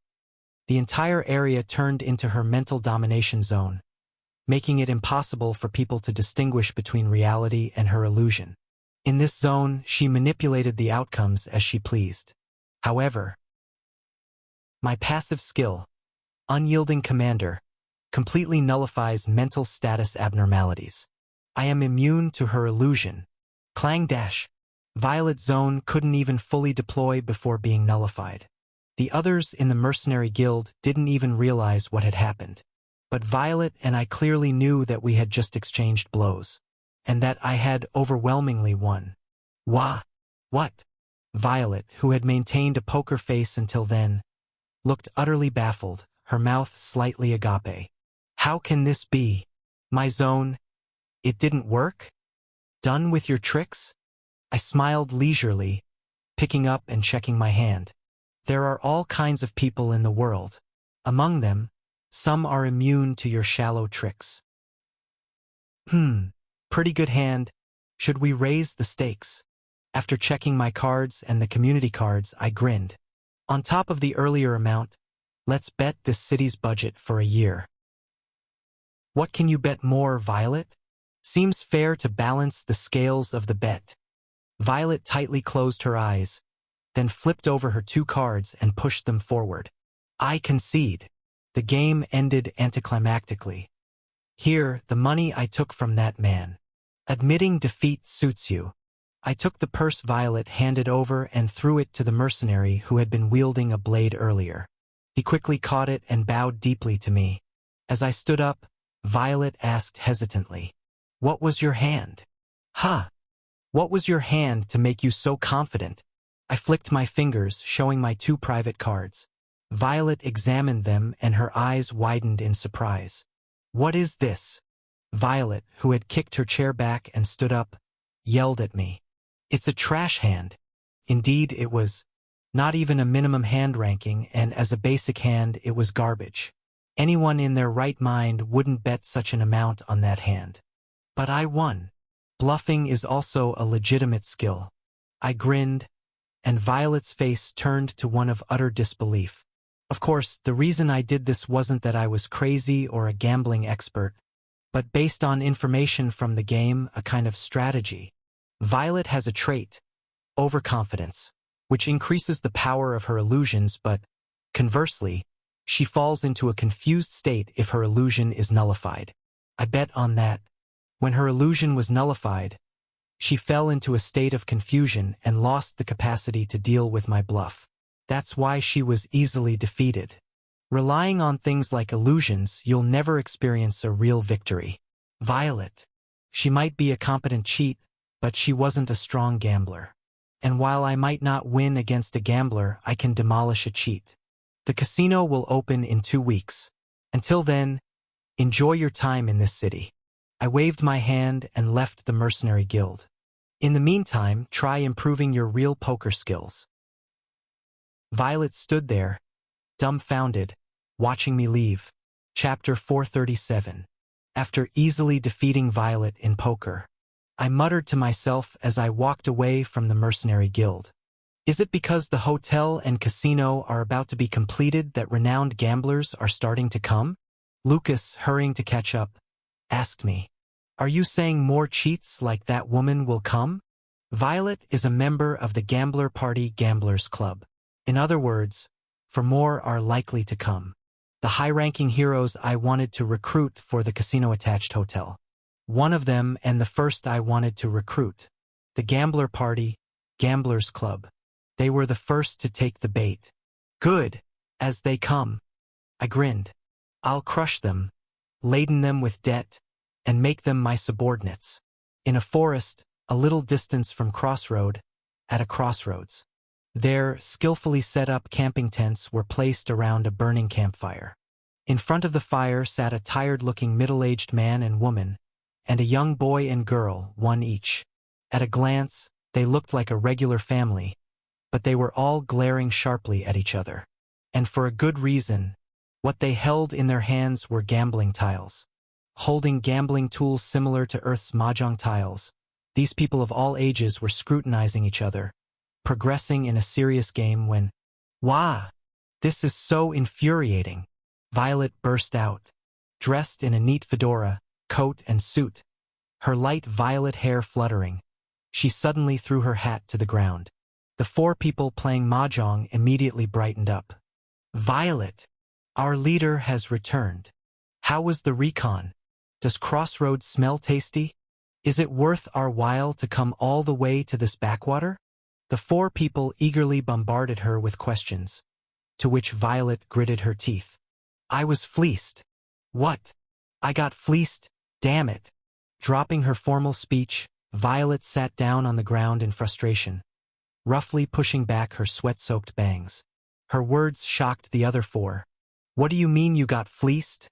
The entire area turned into her mental domination zone, making it impossible for people to distinguish between reality and her illusion. In this zone, she manipulated the outcomes as she pleased. However, my passive skill, Unyielding Commander, completely nullifies mental status abnormalities. I am immune to her illusion. Clang dash. Violet zone couldn't even fully deploy before being nullified. The others in the mercenary guild didn't even realize what had happened. But Violet and I clearly knew that we had just exchanged blows, and that I had overwhelmingly won. Wah! What? Violet, who had maintained a poker face until then, looked utterly baffled, her mouth slightly agape. How can this be? My zone? It didn't work? Done with your tricks? I smiled leisurely, picking up and checking my hand. There are all kinds of people in the world. Among them, some are immune to your shallow tricks. Pretty good hand. Should we raise the stakes? After checking my cards and the community cards, I grinned. On top of the earlier amount, let's bet this city's budget for a year. What can you bet more, Violet? Seems fair to balance the scales of the bet. Violet tightly closed her eyes, then flipped over her 2 cards and pushed them forward. I concede. The game ended anticlimactically. Here, the money I took from that man. Admitting defeat suits you. I took the purse Violet handed over and threw it to the mercenary who had been wielding a blade earlier. He quickly caught it and bowed deeply to me. As I stood up, Violet asked hesitantly, "What was your hand?" "Huh? What was your hand to make you so confident?" I flicked my fingers, showing my 2 private cards. Violet examined them and her eyes widened in surprise. "What is this?" Violet, who had kicked her chair back and stood up, yelled at me. "It's a trash hand." Indeed, it was. Not even a minimum hand ranking, and as a basic hand, it was garbage. Anyone in their right mind wouldn't bet such an amount on that hand. But I won. Bluffing is also a legitimate skill. I grinned, and Violet's face turned to one of utter disbelief. Of course, the reason I did this wasn't that I was crazy or a gambling expert, but based on information from the game, a kind of strategy. Violet has a trait, overconfidence, which increases the power of her illusions, but, conversely, she falls into a confused state if her illusion is nullified. I bet on that. When her illusion was nullified, she fell into a state of confusion and lost the capacity to deal with my bluff. That's why she was easily defeated. Relying on things like illusions, you'll never experience a real victory. Violet. She might be a competent cheat, but she wasn't a strong gambler. And while I might not win against a gambler, I can demolish a cheat. The casino will open in 2 weeks. Until then, enjoy your time in this city. I waved my hand and left the mercenary guild. In the meantime, try improving your real poker skills. Violet stood there, dumbfounded, watching me leave. Chapter 437. after easily defeating Violet in poker. I muttered to myself as I walked away from the mercenary guild. Is it because the hotel and casino are about to be completed that renowned gamblers are starting to come? Lucas, hurrying to catch up, asked me, "Are you saying more cheats like that woman will come?" Violet is a member of the Gambler Party Gamblers Club. In other words, for more are likely to come. The high-ranking heroes I wanted to recruit for the casino-attached hotel. One of them, and the first I wanted to recruit. The Gambler Party Gamblers Club. They were the first to take the bait. Good, as they come. I grinned. I'll crush them, laden them with debt, and make them my subordinates. In a forest, a little distance from Crossroad, at a crossroads. There, skillfully set up camping tents were placed around a burning campfire. In front of the fire sat a tired-looking middle-aged man and woman, and a young boy and girl, one each. At a glance, they looked like a regular family, but they were all glaring sharply at each other. And for a good reason. What they held in their hands were gambling tiles. Holding gambling tools similar to Earth's mahjong tiles, these people of all ages were scrutinizing each other, progressing in a serious game when, "Wah! This is so infuriating!" Violet burst out, dressed in a neat fedora, coat and suit, her light violet hair fluttering. She suddenly threw her hat to the ground. The four people playing mahjong immediately brightened up. "Violet, our leader has returned. How was the recon? Does Crossroads smell tasty? Is it worth our while to come all the way to this backwater?" The four people eagerly bombarded her with questions, to which Violet gritted her teeth. "I was fleeced." "What? I got fleeced, damn it." Dropping her formal speech, Violet sat down on the ground in frustration, roughly pushing back her sweat-soaked bangs. Her words shocked the other four. "What do you mean you got fleeced?"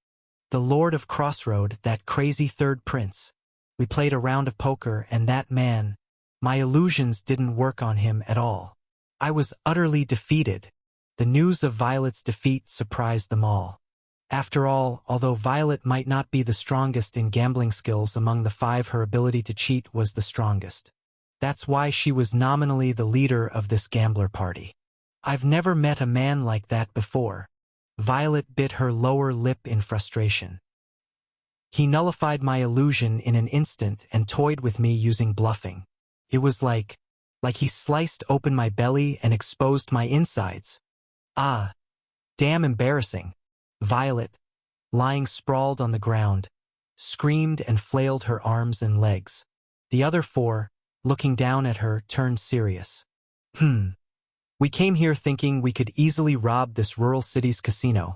"The Lord of Crossroad, that crazy third prince. We played a round of poker and that man, my illusions didn't work on him at all. I was utterly defeated." The news of Violet's defeat surprised them all. After all, although Violet might not be the strongest in gambling skills among the five, her ability to cheat was the strongest. That's why she was nominally the leader of this gambler party. "I've never met a man like that before." Violet bit her lower lip in frustration. "He nullified my illusion in an instant and toyed with me using bluffing. It was like he sliced open my belly and exposed my insides. Ah, damn embarrassing." Violet, lying sprawled on the ground, screamed and flailed her arms and legs. The other four, looking down at her, turned serious. We came here thinking we could easily rob this rural city's casino.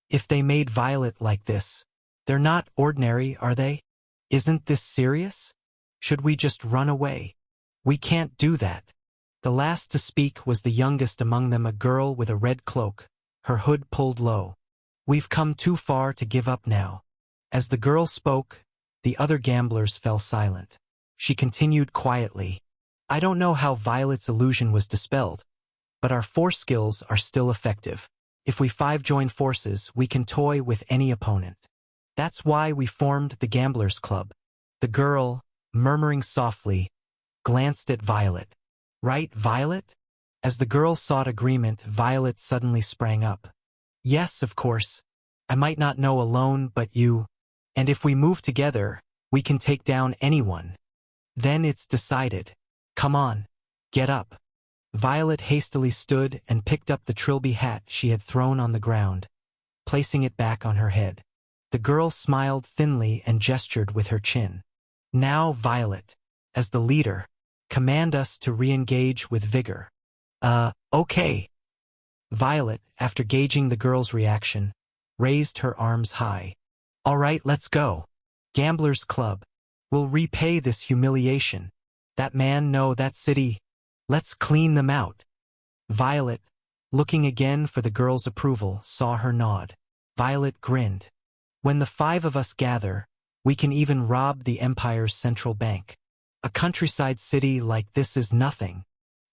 If they made Violet like this, they're not ordinary, are they? Isn't this serious? Should we just run away? We can't do that." The last to speak was the youngest among them, a girl with a red cloak, her hood pulled low. "We've come too far to give up now." As the girl spoke, the other gamblers fell silent. She continued quietly, "I don't know how Violet's illusion was dispelled, but our force skills are still effective. If we five join forces, we can toy with any opponent. That's why we formed the Gamblers Club." The girl, murmuring softly, glanced at Violet. "Right, Violet?" As the girl sought agreement, Violet suddenly sprang up. "Yes, of course. I might not know alone, but you. And if we move together, we can take down anyone. Then it's decided. Come on, get up." Violet hastily stood and picked up the trilby hat she had thrown on the ground, placing it back on her head. The girl smiled thinly and gestured with her chin. "Now, Violet, as the leader, command us to re-engage with vigor." Okay." Violet, after gauging the girl's reaction, raised her arms high. "All right, let's go. Gamblers Club. We'll repay this humiliation. That man, no, that city. Let's clean them out." Violet, looking again for the girl's approval, saw her nod. Violet grinned. "When the five of us gather, we can even rob the Empire's central bank. A countryside city like this is nothing."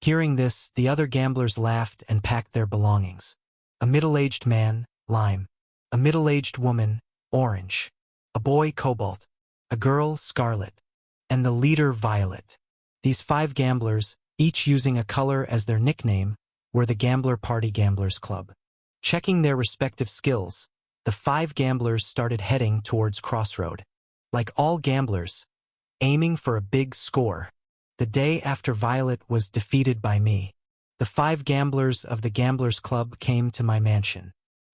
Hearing this, the other gamblers laughed and packed their belongings. A middle-aged man, lime. A middle-aged woman, orange. a boy Cobalt, a girl Scarlet, and the leader Violet. These 5 gamblers, each using a color as their nickname, were the Gambler Party Gamblers Club. Checking their respective skills, the 5 gamblers started heading towards Crossroad. Like all gamblers, aiming for a big score. The day after Violet was defeated by me, the 5 gamblers of the Gamblers Club came to my mansion.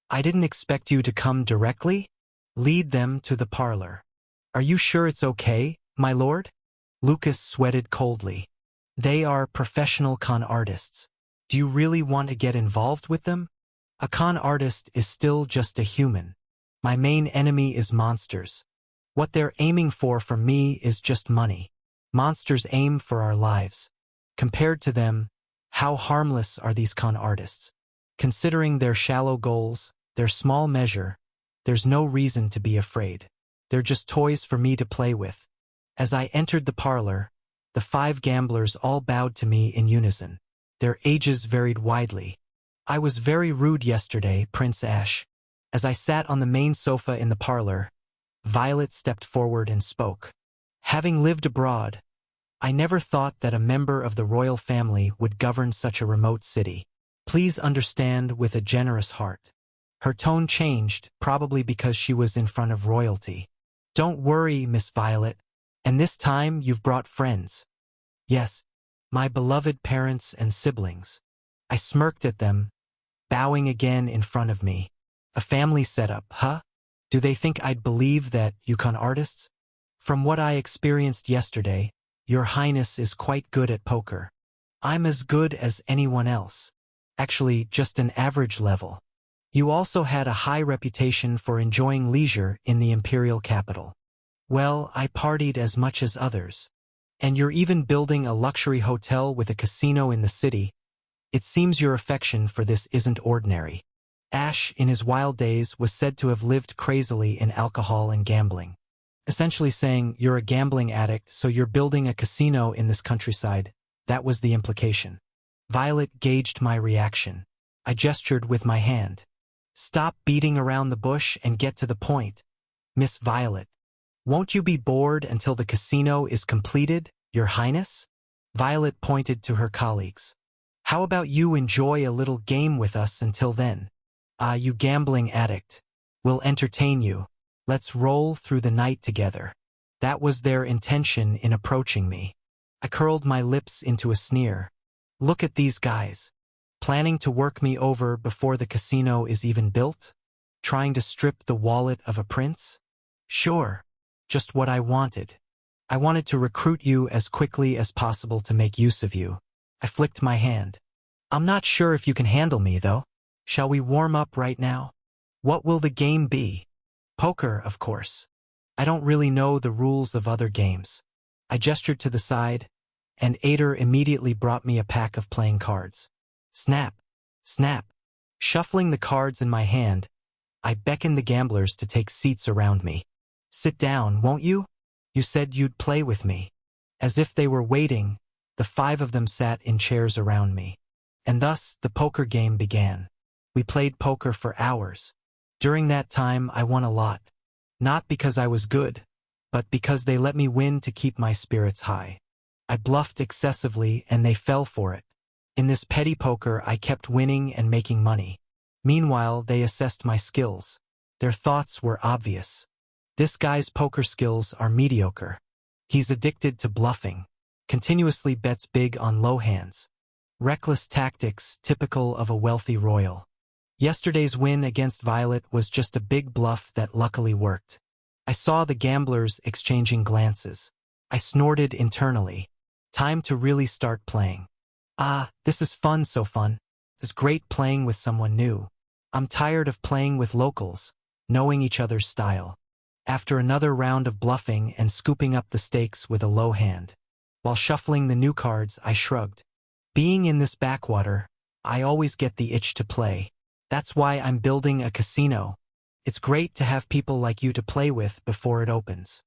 I didn't expect you to come directly? Lead them to the parlor. Are you sure it's okay, my lord? Lucas sweated coldly. They are professional con artists. Do you really want to get involved with them? A con artist is still just a human. My main enemy is monsters. What they're aiming for from me is just money. Monsters aim for our lives. Compared to them, how harmless are these con artists? Considering their shallow goals, their small measure, there's no reason to be afraid. They're just toys for me to play with. As I entered the parlor, the 5 gamblers all bowed to me in unison. Their ages varied widely. I was very rude yesterday, Prince Ash. As I sat on the main sofa in the parlor, Violet stepped forward and spoke. Having lived abroad, I never thought that a member of the royal family would govern such a remote city. Please understand with a generous heart. Her tone changed, probably because she was in front of royalty. Don't worry, Miss Violet. And this time you've brought friends. Yes, my beloved parents and siblings. I smirked at them, bowing again in front of me. A family setup, huh? Do they think I'd believe that, you con artists? From what I experienced yesterday, Your Highness is quite good at poker. I'm as good as anyone else. Actually, just an average level. You also had a high reputation for enjoying leisure in the imperial capital. Well, I partied as much as others. And you're even building a luxury hotel with a casino in the city. It seems your affection for this isn't ordinary. Ash, in his wild days, was said to have lived crazily in alcohol and gambling. Essentially saying, you're a gambling addict, so you're building a casino in this countryside. That was the implication. Violet gauged my reaction. I gestured with my hand. Stop beating around the bush and get to the point. Miss Violet. Won't you be bored until the casino is completed, Your Highness? Violet pointed to her colleagues. How about you enjoy a little game with us until then? You gambling addict. We'll entertain you. Let's roll through the night together. That was their intention in approaching me. I curled my lips into a sneer. Look at these guys. Planning to work me over before the casino is even built? Trying to strip the wallet of a prince? Sure. Just what I wanted. I wanted to recruit you as quickly as possible to make use of you. I flicked my hand. I'm not sure if you can handle me, though. Shall we warm up right now? What will the game be? Poker, of course. I don't really know the rules of other games. I gestured to the side, and Ader immediately brought me a pack of playing cards. Snap, snap. Shuffling the cards in my hand, I beckoned the gamblers to take seats around me. Sit down, won't you? You said you'd play with me. As if they were waiting, the 5 of them sat in chairs around me. And thus, the poker game began. We played poker for hours. During that time, I won a lot. Not because I was good, but because they let me win to keep my spirits high. I bluffed excessively, and they fell for it. In this petty poker, I kept winning and making money. Meanwhile, they assessed my skills. Their thoughts were obvious. This guy's poker skills are mediocre. He's addicted to bluffing. Continuously bets big on low hands. Reckless tactics typical of a wealthy royal. Yesterday's win against Violet was just a big bluff that luckily worked. I saw the gamblers exchanging glances. I snorted internally. Time to really start playing. This is fun, so fun. It's great playing with someone new. I'm tired of playing with locals, knowing each other's style. After another round of bluffing and scooping up the stakes with a low hand. While shuffling the new cards, I shrugged. Being in this backwater, I always get the itch to play. That's why I'm building a casino. It's great to have people like you to play with before it opens.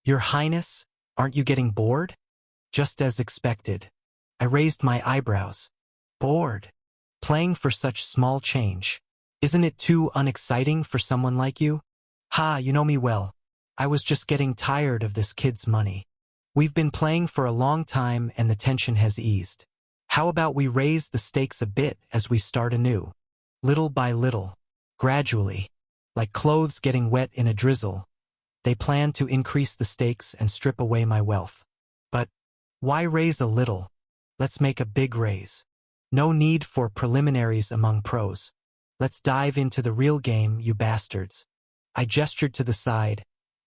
Your Highness, aren't you getting bored? Just as expected. I raised my eyebrows. Bored? Playing for such small change. Isn't it too unexciting for someone like you? Ha, you know me well. I was just getting tired of this kid's money. We've been playing for a long time and the tension has eased. How about we raise the stakes a bit as we start anew? Little by little, gradually, like clothes getting wet in a drizzle, they plan to increase the stakes and strip away my wealth. But why raise a little? Let's make a big raise. No need for preliminaries among pros. Let's dive into the real game, you bastards. I gestured to the side,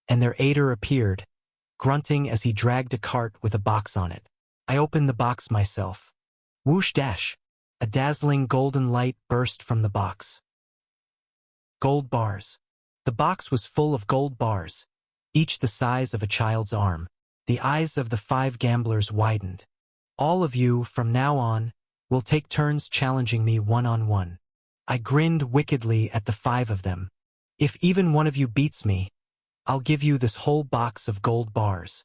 and their aider appeared, grunting as he dragged a cart with a box on it. I opened the box myself. Whoosh dash! A dazzling golden light burst from the box. Gold bars. The box was full of gold bars, each the size of a child's arm. The eyes of the 5 gamblers widened. All of you, from now on, will take turns challenging me one-on-one. I grinned wickedly at the 5 of them. If even one of you beats me, I'll give you this whole box of gold bars.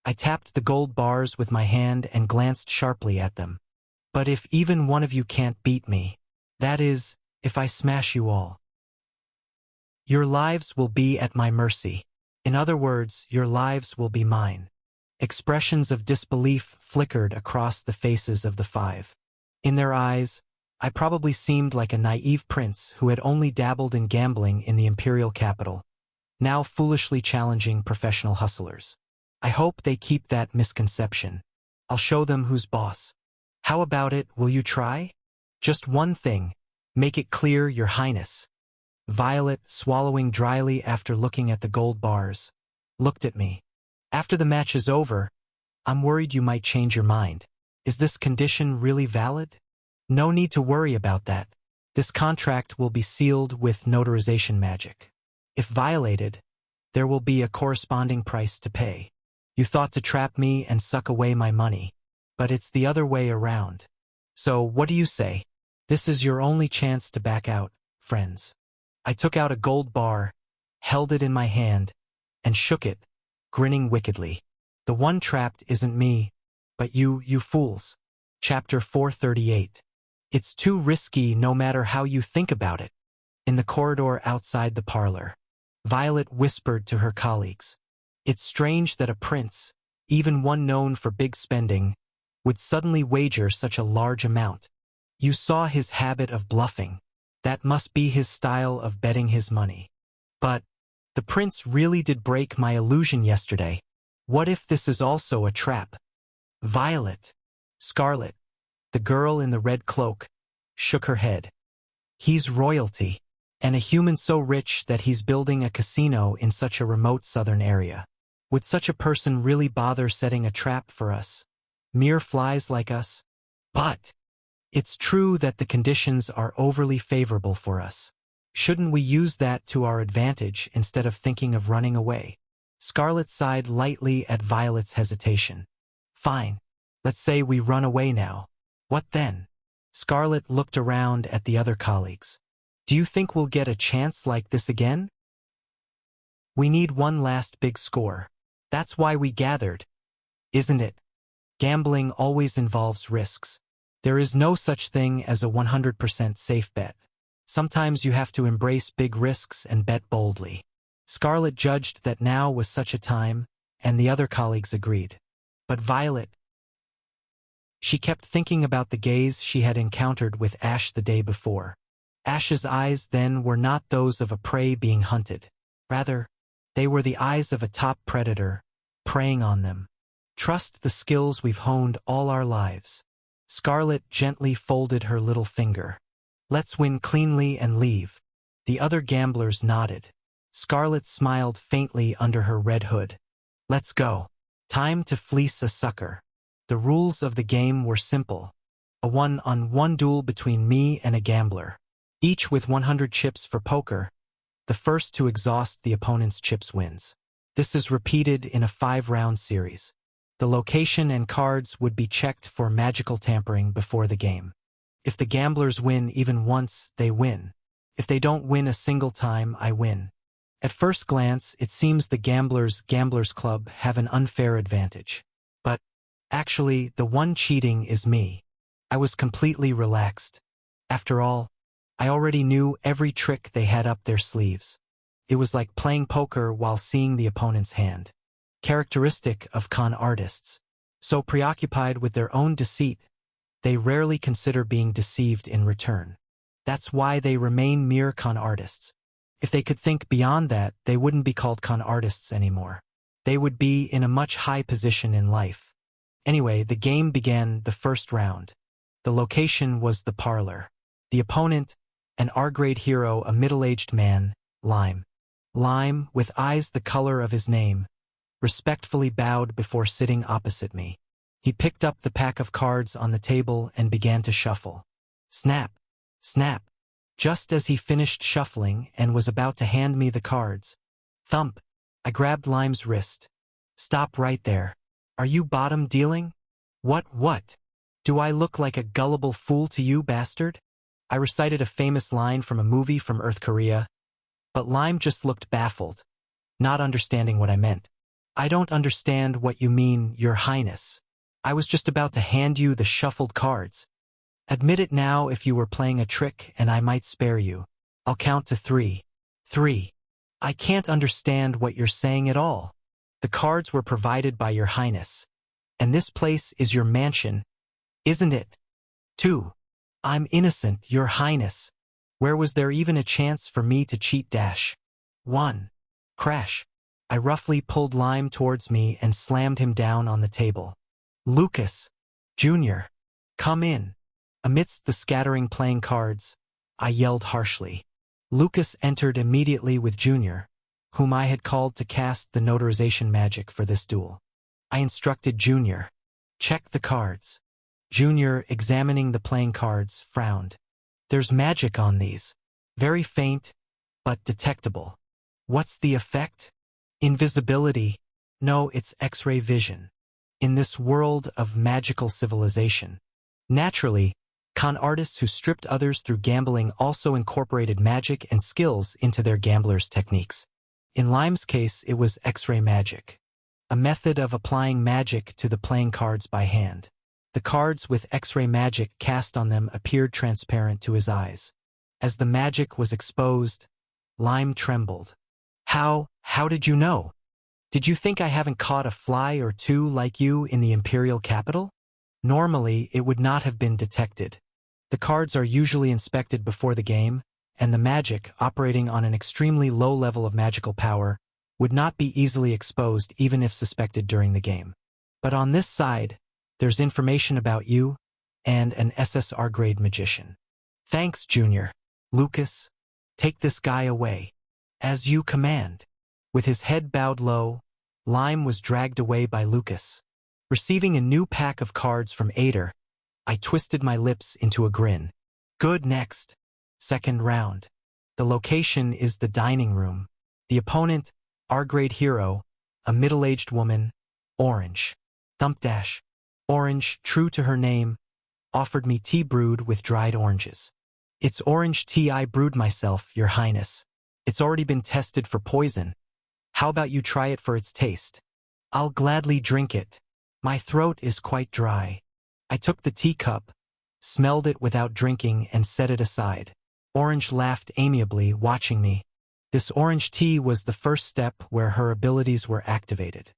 I tapped the gold bars with my hand and glanced sharply at them. But if even one of you can't beat me, that is, if I smash you all, your lives will be at my mercy. In other words, your lives will be mine. Expressions of disbelief flickered across the faces of the 5. In their eyes, I probably seemed like a naive prince who had only dabbled in gambling in the imperial capital, now foolishly challenging professional hustlers. I hope they keep that misconception. I'll show them who's boss. How about it, will you try? Just one thing. Make it clear, Your Highness. Violet, swallowing dryly after looking at the gold bars, looked at me. After the match is over, I'm worried you might change your mind. Is this condition really valid? No need to worry about that. This contract will be sealed with notarization magic. If violated, there will be a corresponding price to pay. You thought to trap me and suck away my money, but it's the other way around. So what do you say? This is your only chance to back out, friends. I took out a gold bar, held it in my hand, and shook it, grinning wickedly. The one trapped isn't me, but you fools. Chapter 438. It's too risky no matter how you think about it. In the corridor outside the parlor, Violet whispered to her colleagues. It's strange that a prince, even one known for big spending, would suddenly wager such a large amount. You saw his habit of bluffing. That must be his style of betting his money. But the prince really did break my illusion yesterday. What if this is also a trap? Violet, Scarlet, the girl in the red cloak, shook her head. He's royalty, and a human so rich that he's building a casino in such a remote southern area. Would such a person really bother setting a trap for us? Mere flies like us? But it's true that the conditions are overly favorable for us. Shouldn't we use that to our advantage instead of thinking of running away? Scarlet sighed lightly at Violet's hesitation. Fine. Let's say we run away now. What then? Scarlet looked around at the other colleagues. Do you think we'll get a chance like this again? We need one last big score. That's why we gathered, isn't it? Gambling always involves risks. There is no such thing as a 100% safe bet. Sometimes you have to embrace big risks and bet boldly. Scarlet judged that now was such a time, and the other colleagues agreed. But Violet, she kept thinking about the gaze she had encountered with Ash the day before. Ash's eyes then were not those of a prey being hunted. Rather, they were the eyes of a top predator, preying on them. Trust the skills we've honed all our lives. Scarlet gently folded her little finger. Let's win cleanly and leave. The other gamblers nodded. Scarlet smiled faintly under her red hood. Let's go. Time to fleece a sucker. The rules of the game were simple. A one-on-one duel between me and a gambler, each with 100 chips for poker. The first to exhaust the opponent's chips wins. This is repeated in a 5-round series. The location and cards would be checked for magical tampering before the game. If the gamblers win even once, they win. If they don't win a single time, I win. At first glance, it seems the Gamblers Club have an unfair advantage. But actually, the one cheating is me. I was completely relaxed. After all, I already knew every trick they had up their sleeves. It was like playing poker while seeing the opponent's hand. Characteristic of con artists. So preoccupied with their own deceit, they rarely consider being deceived in return. That's why they remain mere con artists. If they could think beyond that, they wouldn't be called con artists anymore. They would be in a much high position in life. Anyway, the game began the first round. The location was the parlor. The opponent, an R-grade hero, a middle-aged man, Lime. Lime, with eyes the color of his name, respectfully bowed before sitting opposite me. He picked up the pack of cards on the table and began to shuffle. Snap! Snap! Just as he finished shuffling and was about to hand me the cards. Thump! I grabbed Lime's wrist. Stop right there. Are you bottom dealing? What? Do I look like a gullible fool to you, bastard? I recited a famous line from a movie from Earth Korea, but Lime just looked baffled, not understanding what I meant. I don't understand what you mean, Your Highness. I was just about to hand you the shuffled cards. Admit it now if you were playing a trick and I might spare you. I'll count to 3. 3. I can't understand what you're saying at all. The cards were provided by Your Highness. And this place is your mansion, isn't it? 2. I'm innocent, Your Highness. Where was there even a chance for me to cheat? 1. Crash. I roughly pulled Lime towards me and slammed him down on the table. Lucas, Jr., come in. Amidst the scattering playing cards, I yelled harshly. Lucas entered immediately with Jr., whom I had called to cast the notarization magic for this duel. I instructed Jr. Check the cards. Jr., examining the playing cards, frowned. There's magic on these. Very faint, but detectable. What's the effect? Invisibility. No, it's X-ray vision. In this world of magical civilization. Naturally, con artists who stripped others through gambling also incorporated magic and skills into their gamblers' techniques. In Lime's case, it was X-ray magic, a method of applying magic to the playing cards by hand. The cards with X-ray magic cast on them appeared transparent to his eyes. As the magic was exposed, Lime trembled. How did you know? Did you think I haven't caught a fly or two like you in the imperial capital? Normally, it would not have been detected. The cards are usually inspected before the game, and the magic, operating on an extremely low level of magical power, would not be easily exposed even if suspected during the game. But on this side, there's information about you and an SSR-grade magician. Thanks, Junior. Lucas, take this guy away. As you command. With his head bowed low, Lime was dragged away by Lucas. Receiving a new pack of cards from Ader, I twisted my lips into a grin. Good, next. Second round. The location is the dining room. The opponent, R-grade hero, a middle-aged woman, Orange. Thump. Orange, true to her name, offered me tea brewed with dried oranges. It's orange tea I brewed myself, Your Highness. It's already been tested for poison. How about you try it for its taste? I'll gladly drink it. My throat is quite dry. I took the teacup, smelled it without drinking, and set it aside. Orange laughed amiably, watching me. This orange tea was the first step where her abilities were activated.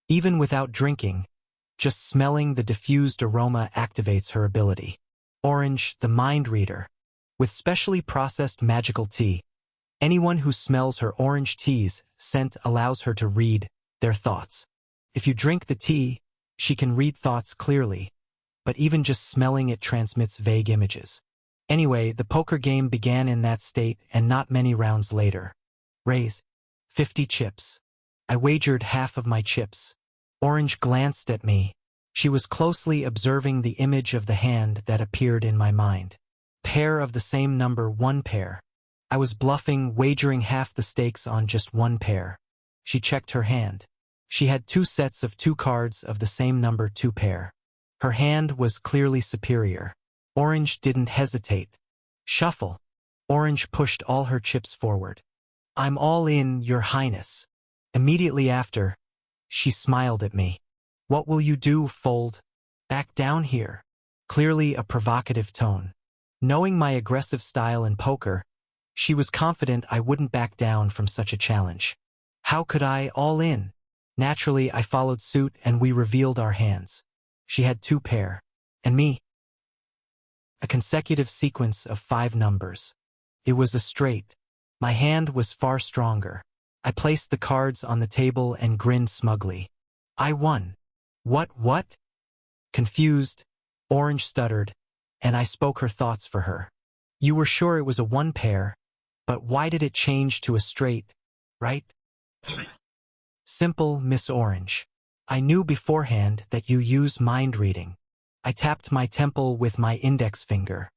Even without drinking, just smelling the diffused aroma activates her ability. Orange, the mind reader. With specially processed magical tea, anyone who smells her orange tea's scent allows her to read their thoughts. If you drink the tea, she can read thoughts clearly, but even just smelling it transmits vague images. Anyway, the poker game began in that state, and not many rounds later. Raise. 50 chips. I wagered half of my chips. Orange glanced at me. She was closely observing the image of the hand that appeared in my mind. Pair of the same number, 1 pair. I was bluffing, wagering half the stakes on just 1 pair. She checked her hand. She had 2 sets of 2 cards of the same number, 2 pair. Her hand was clearly superior. Orange didn't hesitate. Shuffle. Orange pushed all her chips forward. I'm all in, Your Highness. Immediately after, she smiled at me. What will you do, fold? Back down here. Clearly a provocative tone. Knowing my aggressive style in poker, She was confident I wouldn't back down from such a challenge. How could I all in? Naturally, I followed suit and we revealed our hands. She had 2 pair. And me? A consecutive sequence of 5 numbers. It was a straight. My hand was far stronger. I placed the cards on the table and grinned smugly. I won. What? Confused, Orange stuttered, and I spoke her thoughts for her. You were sure it was a 1 pair, but why did it change to a straight, right? Simple, Miss Orange. I knew beforehand that you use mind reading. I tapped my temple with my index finger.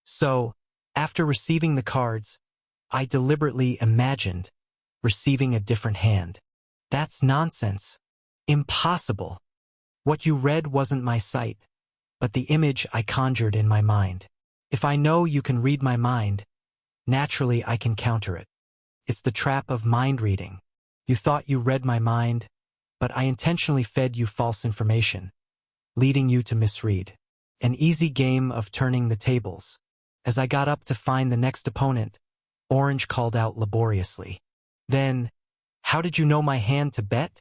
So, after receiving the cards, I deliberately imagined receiving a different hand. That's nonsense. Impossible. What you read wasn't my sight, but the image I conjured in my mind. If I know you can read my mind, naturally I can counter it. It's the trap of mind reading. You thought you read my mind, but I intentionally fed you false information, leading you to misread. An easy game of turning the tables. As I got up to find the next opponent, Orange called out laboriously. Then, how did you know my hand to bet?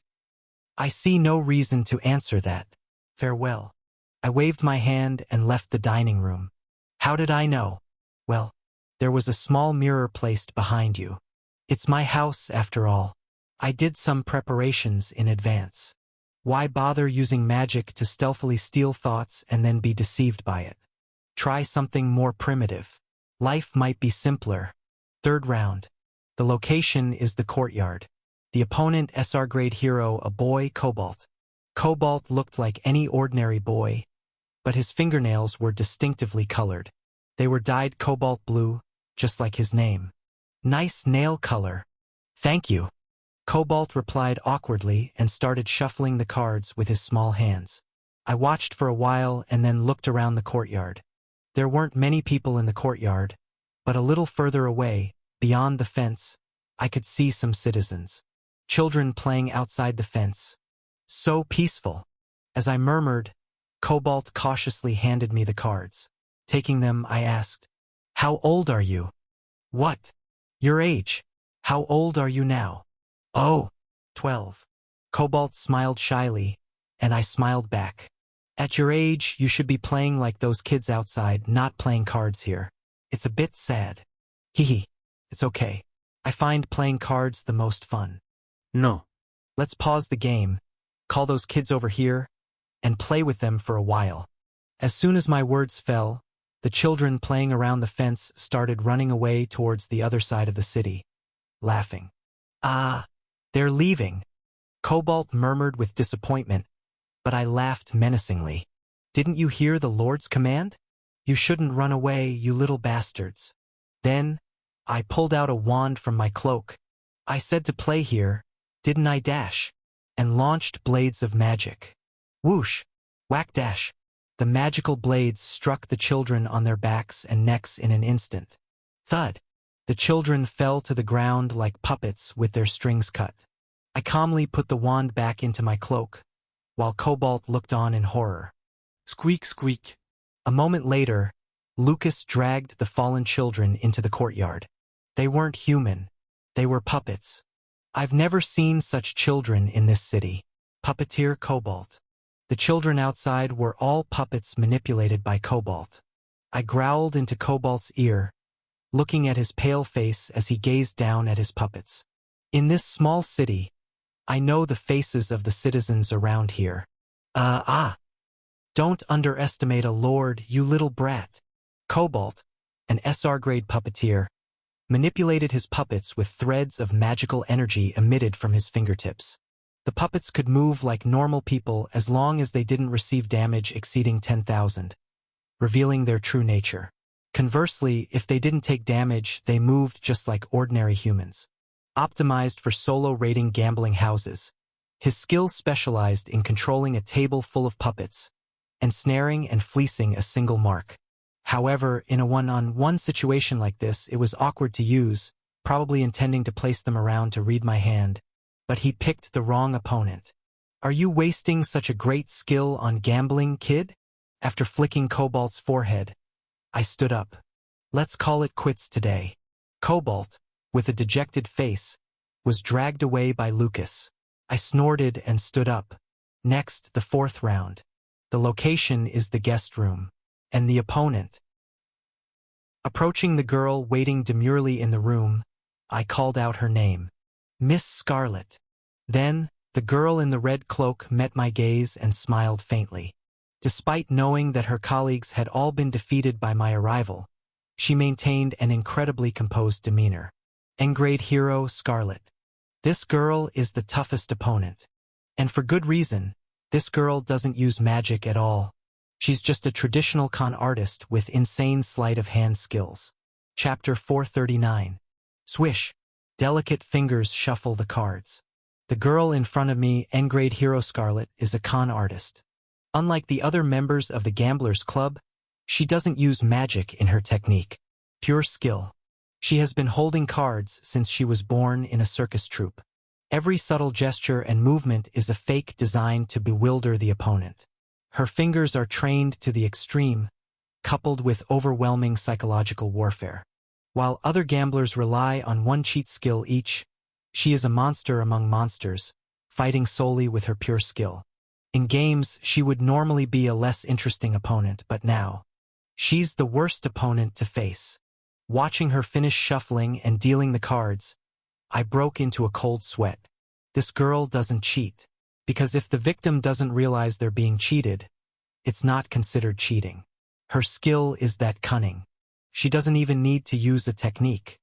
I see no reason to answer that. Farewell. I waved my hand and left the dining room. How did I know? Well, there was a small mirror placed behind you. It's my house, after all. I did some preparations in advance. Why bother using magic to stealthily steal thoughts and then be deceived by it? Try something more primitive. Life might be simpler. 3rd round. The location is the courtyard. The opponent SR grade hero, a boy, Cobalt. Cobalt looked like any ordinary boy, but his fingernails were distinctively colored. They were dyed cobalt blue, just like his name. Nice nail color. Thank you. Cobalt replied awkwardly and started shuffling the cards with his small hands. I watched for a while and then looked around the courtyard. There weren't many people in the courtyard, but a little further away, beyond the fence, I could see some citizens. Children playing outside the fence. So peaceful. As I murmured, Cobalt cautiously handed me the cards. Taking them, I asked, "How old are you?" "What?" "Your age. How old are you now?" "Oh, 12. Cobalt smiled shyly, and I smiled back. "At your age, you should be playing like those kids outside, not playing cards here. It's a bit sad." "Hee. It's okay. I find playing cards the most fun." "No. Let's pause the game, call those kids over here, and play with them for a while." As soon as my words fell, the children playing around the fence started running away towards the other side of the city, laughing. "Ah, they're leaving," Cobalt murmured with disappointment, but I laughed menacingly. "Didn't you hear the Lord's command? You shouldn't run away, you little bastards." Then, I pulled out a wand from my cloak. I said to play here, didn't I, dash? And launched blades of magic. Whoosh! Whack dash! The magical blades struck the children on their backs and necks in an instant. Thud! The children fell to the ground like puppets with their strings cut. I calmly put the wand back into my cloak, while Cobalt looked on in horror. Squeak, squeak. A moment later, Lucas dragged the fallen children into the courtyard. They weren't human. They were puppets. I've never seen such children in this city. Puppeteer Cobalt. The children outside were all puppets manipulated by Cobalt. I growled into Cobalt's ear, looking at his pale face as he gazed down at his puppets. In this small city, I know the faces of the citizens around here. Don't underestimate a lord, you little brat. Cobalt, an SR-grade puppeteer, manipulated his puppets with threads of magical energy emitted from his fingertips. The puppets could move like normal people as long as they didn't receive damage exceeding 10,000, revealing their true nature. Conversely, if they didn't take damage, they moved just like ordinary humans. Optimized for solo raiding gambling houses, his skills specialized in controlling a table full of puppets, ensnaring and fleecing a single mark. However, in a one-on-one situation like this, it was awkward to use, probably intending to place them around to read my hand, but he picked the wrong opponent. "Are you wasting such a great skill on gambling, kid?" After flicking Cobalt's forehead, I stood up. "Let's call it quits today. Cobalt, with a dejected face, was dragged away by Lucas. I snorted and stood up. Next, the fourth round. The location is the guest room. And the opponent. Approaching the girl waiting demurely in the room, I called out her name. Miss Scarlet. Then, the girl in the red cloak met my gaze and smiled faintly. Despite knowing that her colleagues had all been defeated by my arrival, she maintained an incredibly composed demeanor. N-grade hero Scarlet. This girl is the toughest opponent. And for good reason, this girl doesn't use magic at all. She's just a traditional con artist with insane sleight of hand skills. Chapter 439. Swish. Delicate fingers shuffle the cards. The girl in front of me, N-grade hero Scarlet, is a con artist. Unlike the other members of the Gamblers Club, she doesn't use magic in her technique. Pure skill. She has been holding cards since she was born in a circus troupe. Every subtle gesture and movement is a fake designed to bewilder the opponent. Her fingers are trained to the extreme, coupled with overwhelming psychological warfare. While other gamblers rely on one cheat skill each, she is a monster among monsters, fighting solely with her pure skill. In games, she would normally be a less interesting opponent, but now, she's the worst opponent to face. Watching her finish shuffling and dealing the cards, I broke into a cold sweat. This girl doesn't cheat, because if the victim doesn't realize they're being cheated, it's not considered cheating. Her skill is that cunning. She doesn't even need to use a technique.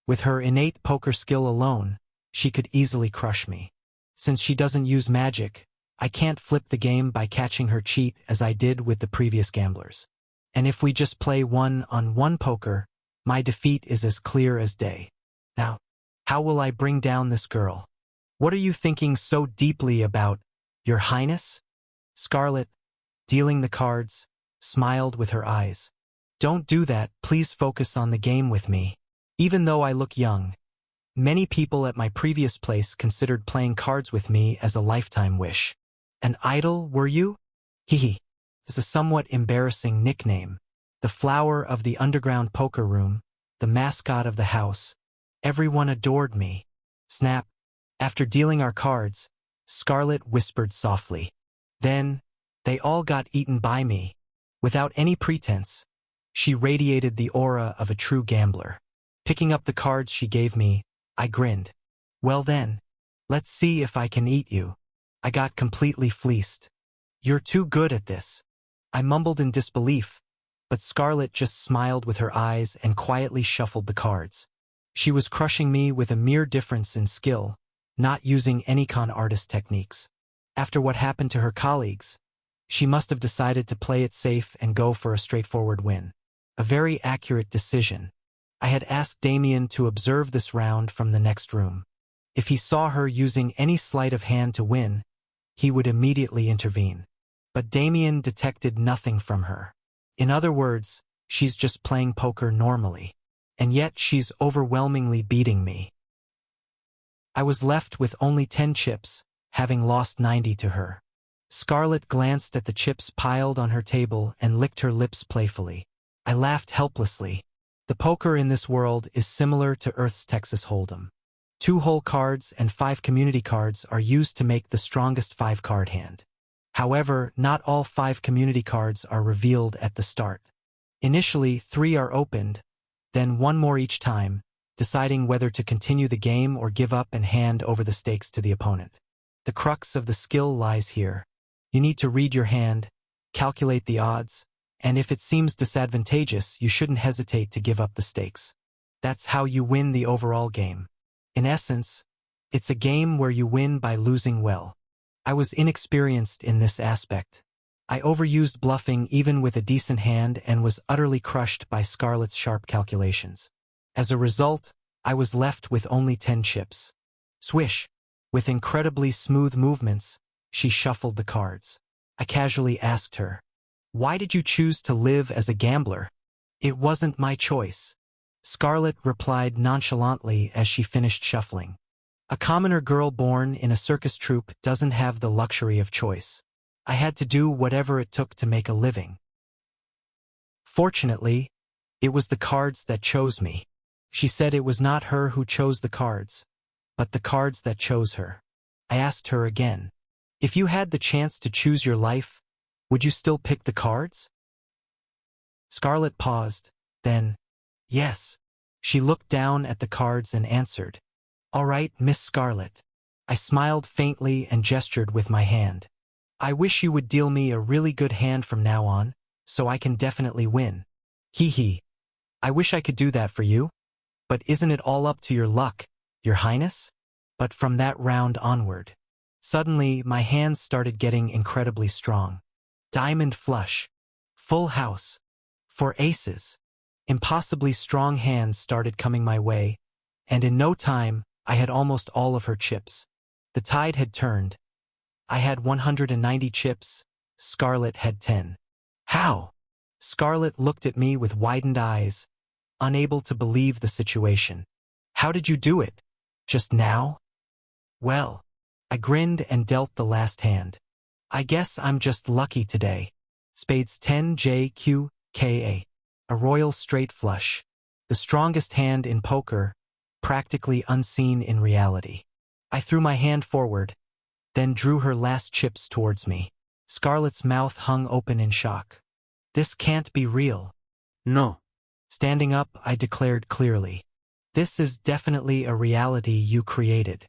With her innate poker skill alone, she could easily crush me. Since she doesn't use magic, I can't flip the game by catching her cheat as I did with the previous gamblers. And if we just play one-on-one poker, my defeat is as clear as day. Now, how will I bring down this girl? What are you thinking so deeply about, Your Highness? Scarlet, dealing the cards, smiled with her eyes. Don't do that, please focus on the game with me. Even though I look young, many people at my previous place considered playing cards with me as a lifetime wish. An idol, were you? Hehe. This is a somewhat embarrassing nickname. The flower of the underground poker room, the mascot of the house. Everyone adored me. Snap. After dealing our cards, Scarlet whispered softly. Then, they all got eaten by me. Without any pretense, she radiated the aura of a true gambler. Picking up the cards she gave me, I grinned. Well then, let's see if I can eat you. I got completely fleeced. You're too good at this. I mumbled in disbelief, but Scarlet just smiled with her eyes and quietly shuffled the cards. She was crushing me with a mere difference in skill, not using any con artist techniques. After what happened to her colleagues, she must have decided to play it safe and go for a straightforward win. A very accurate decision. I had asked Damien to observe this round from the next room. If he saw her using any sleight of hand to win, he would immediately intervene. But Damien detected nothing from her. In other words, she's just playing poker normally. And yet she's overwhelmingly beating me. I was left with only 10 chips, having lost 90 to her. Scarlet glanced at the chips piled on her table and licked her lips playfully. I laughed helplessly. The poker in this world is similar to Earth's Texas Hold'em. 2 whole cards and 5 community cards are used to make the strongest 5-card hand. However, not all 5 community cards are revealed at the start. Initially, 3 are opened, then 1 more each time, deciding whether to continue the game or give up and hand over the stakes to the opponent. The crux of the skill lies here. You need to read your hand, calculate the odds, and if it seems disadvantageous, you shouldn't hesitate to give up the stakes. That's how you win the overall game. In essence, it's a game where you win by losing well. I was inexperienced in this aspect. I overused bluffing even with a decent hand and was utterly crushed by Scarlet's sharp calculations. As a result, I was left with only 10 chips. Swish. With incredibly smooth movements, she shuffled the cards. I casually asked her, "Why did you choose to live as a gambler?" "It wasn't my choice," Scarlet replied nonchalantly as she finished shuffling. A commoner girl born in a circus troupe doesn't have the luxury of choice. I had to do whatever it took to make a living. Fortunately, it was the cards that chose me. She said it was not her who chose the cards, but the cards that chose her. I asked her again, if you had the chance to choose your life, would you still pick the cards? Scarlet paused, then, yes. She looked down at the cards and answered, all right, Miss Scarlet. I smiled faintly and gestured with my hand. I wish you would deal me a really good hand from now on, so I can definitely win. Hee hee. I wish I could do that for you. But isn't it all up to your luck, Your Highness? But from that round onward, suddenly my hands started getting incredibly strong. Diamond flush. Full house. 4 aces. Impossibly strong hands started coming my way, and in no time, I had almost all of her chips. The tide had turned. I had 190 chips, Scarlet had 10. How? Scarlet looked at me with widened eyes, unable to believe the situation. How did you do it? Just now? Well, I grinned and dealt the last hand. I guess I'm just lucky today. Spades 10 JQKA. A royal straight flush. The strongest hand in poker, practically unseen in reality. I threw my hand forward, then drew her last chips towards me. Scarlet's mouth hung open in shock. This can't be real. No. Standing up, I declared clearly. This is definitely a reality you created.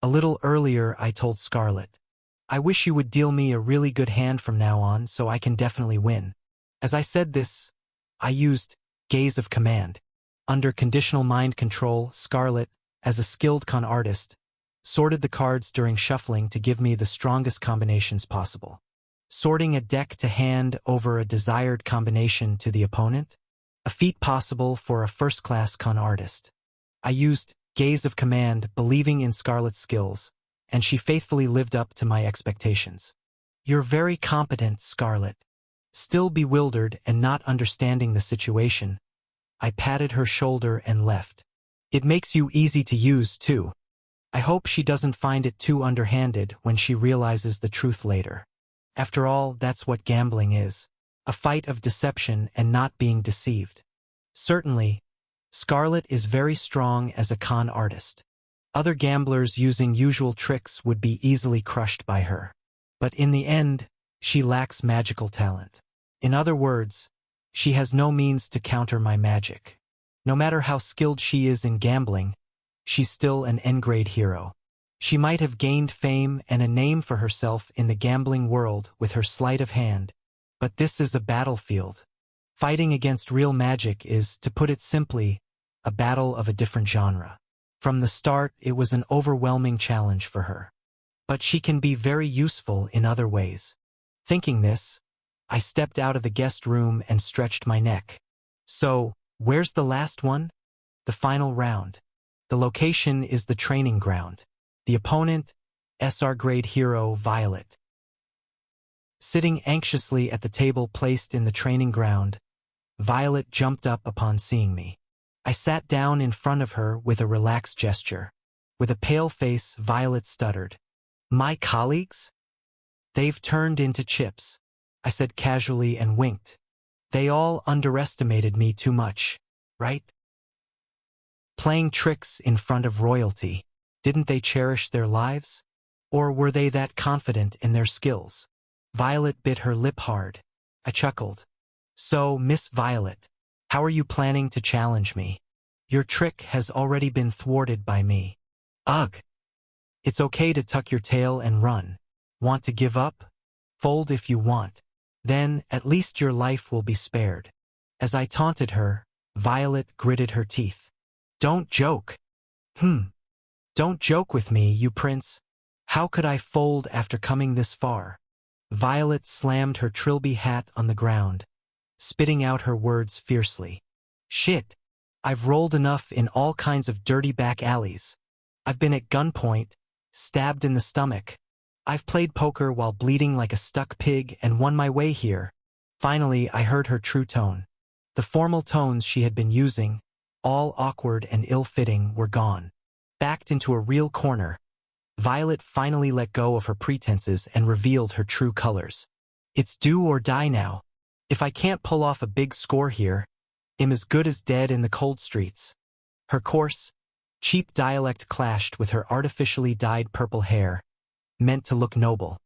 A little earlier, I told Scarlet. I wish you would deal me a really good hand from now on so I can definitely win. As I said this, I used gaze of command. Under conditional mind control, Scarlet, as a skilled con artist, sorted the cards during shuffling to give me the strongest combinations possible. Sorting a deck to hand over a desired combination to the opponent, a feat possible for a first-class con artist. I used gaze of command, believing in Scarlet's skills, and she faithfully lived up to my expectations. You're very competent, Scarlet. Still bewildered and not understanding the situation, I patted her shoulder and left. It makes you easy to use, too. I hope she doesn't find it too underhanded when she realizes the truth later. After all, that's what gambling is. A fight of deception and not being deceived. Certainly, Scarlet is very strong as a con artist. Other gamblers using usual tricks would be easily crushed by her. But in the end, she lacks magical talent. In other words, she has no means to counter my magic. No matter how skilled she is in gambling, she's still an N-grade hero. She might have gained fame and a name for herself in the gambling world with her sleight of hand, but this is a battlefield. Fighting against real magic is, to put it simply, a battle of a different genre. From the start, it was an overwhelming challenge for her. But she can be very useful in other ways. Thinking this, I stepped out of the guest room and stretched my neck. So, where's the last one? The final round. The location is the training ground. The opponent, SR-grade hero Violet. Sitting anxiously at the table placed in the training ground, Violet jumped up upon seeing me. I sat down in front of her with a relaxed gesture. With a pale face, Violet stuttered. My colleagues? They've turned into chips, I said casually and winked. They all underestimated me too much, right? Playing tricks in front of royalty. Didn't they cherish their lives? Or were they that confident in their skills? Violet bit her lip hard. I chuckled. So, Miss Violet, how are you planning to challenge me? Your trick has already been thwarted by me. Ugh. It's okay to tuck your tail and run. Want to give up? Fold if you want. Then, at least your life will be spared. As I taunted her, Violet gritted her teeth. Don't joke. Don't joke with me, you prince. How could I fold after coming this far? Violet slammed her trilby hat on the ground, spitting out her words fiercely. Shit. I've rolled enough in all kinds of dirty back alleys. I've been at gunpoint, stabbed in the stomach. I've played poker while bleeding like a stuck pig and won my way here. Finally, I heard her true tone. The formal tones she had been using, all awkward and ill-fitting, were gone. Backed into a real corner, Violet finally let go of her pretenses and revealed her true colors. It's do or die now. If I can't pull off a big score here, I'm as good as dead in the cold streets. Her coarse, cheap dialect clashed with her artificially dyed purple hair, meant to look noble.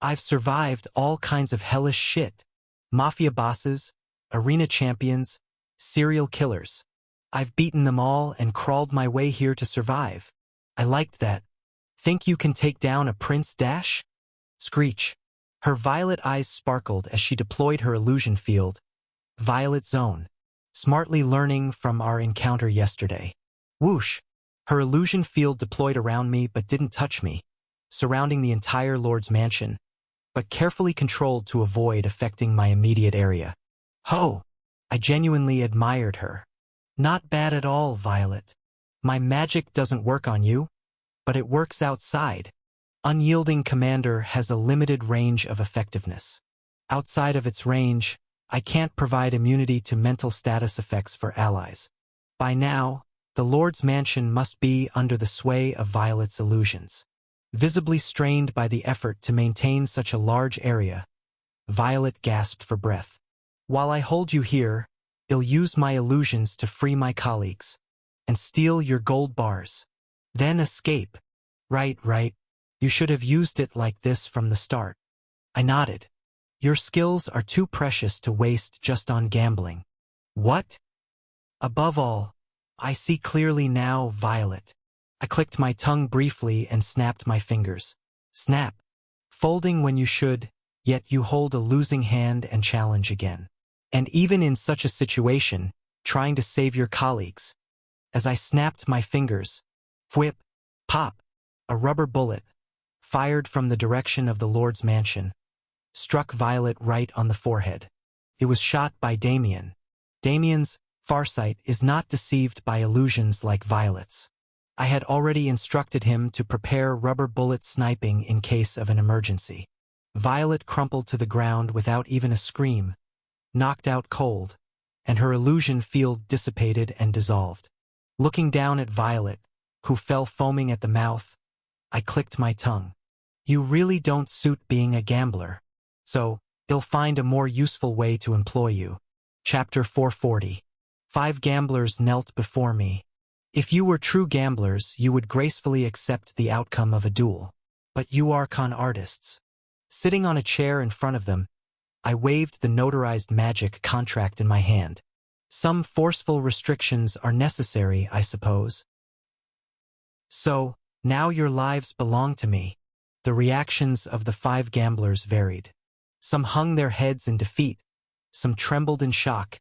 I've survived all kinds of hellish shit. Mafia bosses, arena champions, serial killers. I've beaten them all and crawled my way here to survive. I liked that. Think you can take down a Prince Dash? Screech. Her violet eyes sparkled as she deployed her illusion field. Violet Zone. Smartly learning from our encounter yesterday. Whoosh. Her illusion field deployed around me but didn't touch me, surrounding the entire Lord's mansion, but carefully controlled to avoid affecting my immediate area. Ho! I genuinely admired her. Not bad at all, Violet. My magic doesn't work on you, but it works outside. Unyielding Commander has a limited range of effectiveness. Outside of its range, I can't provide immunity to mental status effects for allies. By now, the Lord's mansion must be under the sway of Violet's illusions. Visibly strained by the effort to maintain such a large area, Violet gasped for breath. While I hold you here, I'll use my illusions to free my colleagues and steal your gold bars. Then escape. Right. You should have used it like this from the start. I nodded. Your skills are too precious to waste just on gambling. What? Above all, I see clearly now, Violet. I clicked my tongue briefly and snapped my fingers. Snap. Folding when you should, yet you hold a losing hand and challenge again. And even in such a situation, trying to save your colleagues. As I snapped my fingers, whip, pop, a rubber bullet, fired from the direction of the Lord's mansion, struck Violet right on the forehead. It was shot by Damien. Damien's farsight is not deceived by illusions like Violet's. I had already instructed him to prepare rubber bullet sniping in case of an emergency. Violet crumpled to the ground without even a scream, knocked out cold, and her illusion field dissipated and dissolved. Looking down at Violet, who fell foaming at the mouth, I clicked my tongue. You really don't suit being a gambler. So, I'll find a more useful way to employ you. Chapter 440. 5 gamblers knelt before me. If you were true gamblers, you would gracefully accept the outcome of a duel. But you are con artists. Sitting on a chair in front of them, I waved the notarized magic contract in my hand. Some forceful restrictions are necessary, I suppose. So, now your lives belong to me. The reactions of the 5 gamblers varied. Some hung their heads in defeat, some trembled in shock,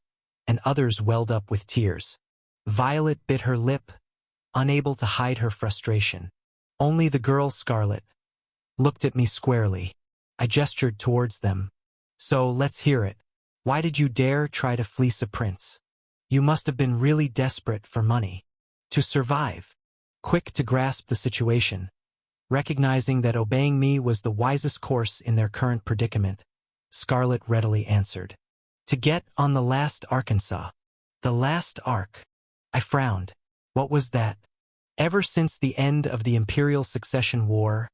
and others welled up with tears. Violet bit her lip, unable to hide her frustration. Only the girl Scarlet looked at me squarely. I gestured towards them. So, let's hear it. Why did you dare try to fleece a prince? You must have been really desperate for money. To survive. Quick to grasp the situation. Recognizing that obeying me was the wisest course in their current predicament, Scarlet readily answered. To get on the last Arkansas. The last Ark. I frowned. What was that? Ever since the end of the Imperial Succession War,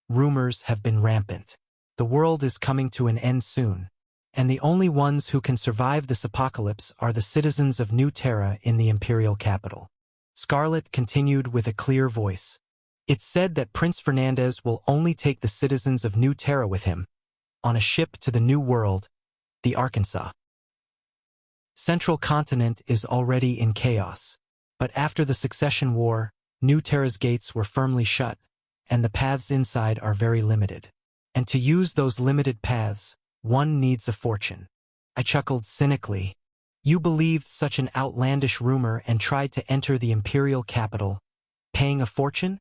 rumors have been rampant. The world is coming to an end soon, and the only ones who can survive this apocalypse are the citizens of New Terra in the Imperial capital. Scarlet continued with a clear voice. It's said that Prince Fernandez will only take the citizens of New Terra with him, on a ship to the New World, the Arkansas. Central Continent is already in chaos, but after the Succession War, New Terra's gates were firmly shut, and the paths inside are very limited. And to use those limited paths, one needs a fortune. I chuckled cynically. You believed such an outlandish rumor and tried to enter the Imperial capital, paying a fortune?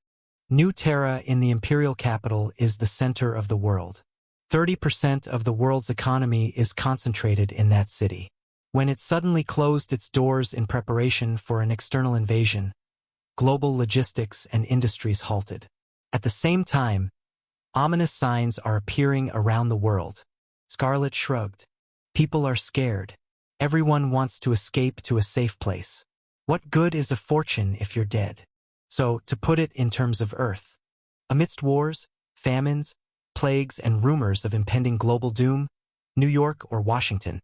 New Terra in the Imperial capital is the center of the world. 30% of the world's economy is concentrated in that city. When it suddenly closed its doors in preparation for an external invasion, global logistics and industries halted. At the same time, ominous signs are appearing around the world. Scarlet shrugged. People are scared. Everyone wants to escape to a safe place. What good is a fortune if you're dead? So, to put it in terms of Earth, amidst wars, famines, plagues, and rumors of impending global doom, New York or Washington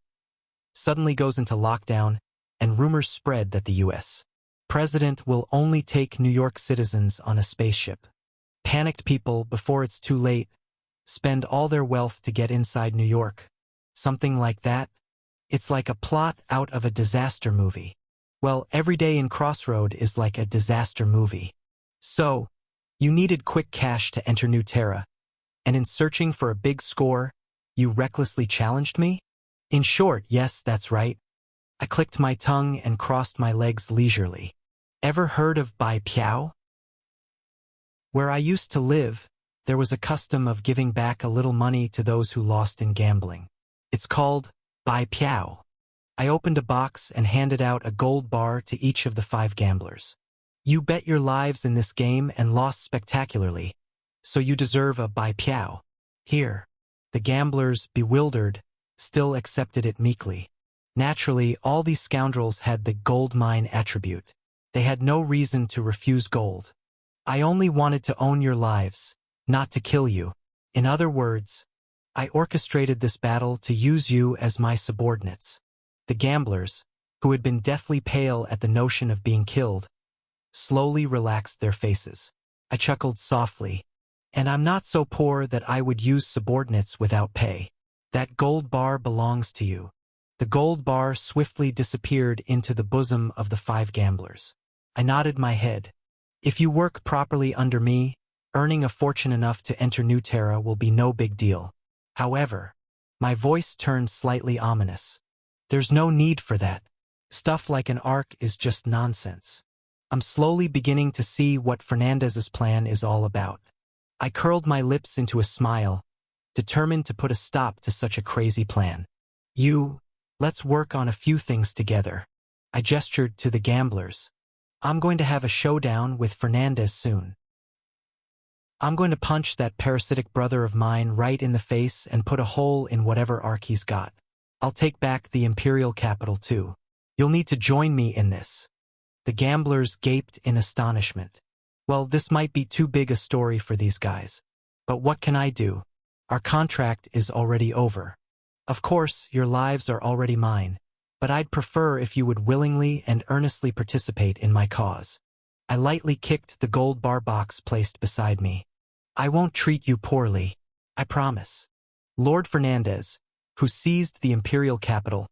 suddenly goes into lockdown, and rumors spread that the U.S. President will only take New York citizens on a spaceship. Panicked people, before it's too late, spend all their wealth to get inside New York. Something like that. It's like a plot out of a disaster movie. Well, every day in Crossroad is like a disaster movie. So, you needed quick cash to enter New Terra, and in searching for a big score, you recklessly challenged me? In short, yes, that's right. I clicked my tongue and crossed my legs leisurely. Ever heard of Bai Piao? Where I used to live, there was a custom of giving back a little money to those who lost in gambling. It's called Bai Piao. I opened a box and handed out a gold bar to each of the 5 gamblers. You bet your lives in this game and lost spectacularly, so you deserve a Bai Piao. Here. The gamblers, bewildered, still accepted it meekly. Naturally, all these scoundrels had the gold mine attribute. They had no reason to refuse gold. I only wanted to own your lives, not to kill you. In other words, I orchestrated this battle to use you as my subordinates. The gamblers, who had been deathly pale at the notion of being killed, slowly relaxed their faces. I chuckled softly. And I'm not so poor that I would use subordinates without pay. That gold bar belongs to you. The gold bar swiftly disappeared into the bosom of the 5 gamblers. I nodded my head. If you work properly under me, earning a fortune enough to enter New Terra will be no big deal. However, my voice turned slightly ominous. There's no need for that. Stuff like an arc is just nonsense. I'm slowly beginning to see what Fernandez's plan is all about. I curled my lips into a smile, determined to put a stop to such a crazy plan. Let's work on a few things together. I gestured to the gamblers. I'm going to have a showdown with Fernandez soon. I'm going to punch that parasitic brother of mine right in the face and put a hole in whatever arc he's got. I'll take back the imperial capital too. You'll need to join me in this. The gamblers gaped in astonishment. Well, this might be too big a story for these guys. But what can I do? Our contract is already over. Of course, your lives are already mine, but I'd prefer if you would willingly and earnestly participate in my cause. I lightly kicked the gold bar box placed beside me. I won't treat you poorly, I promise. Lord Fernandez, who seized the imperial capital,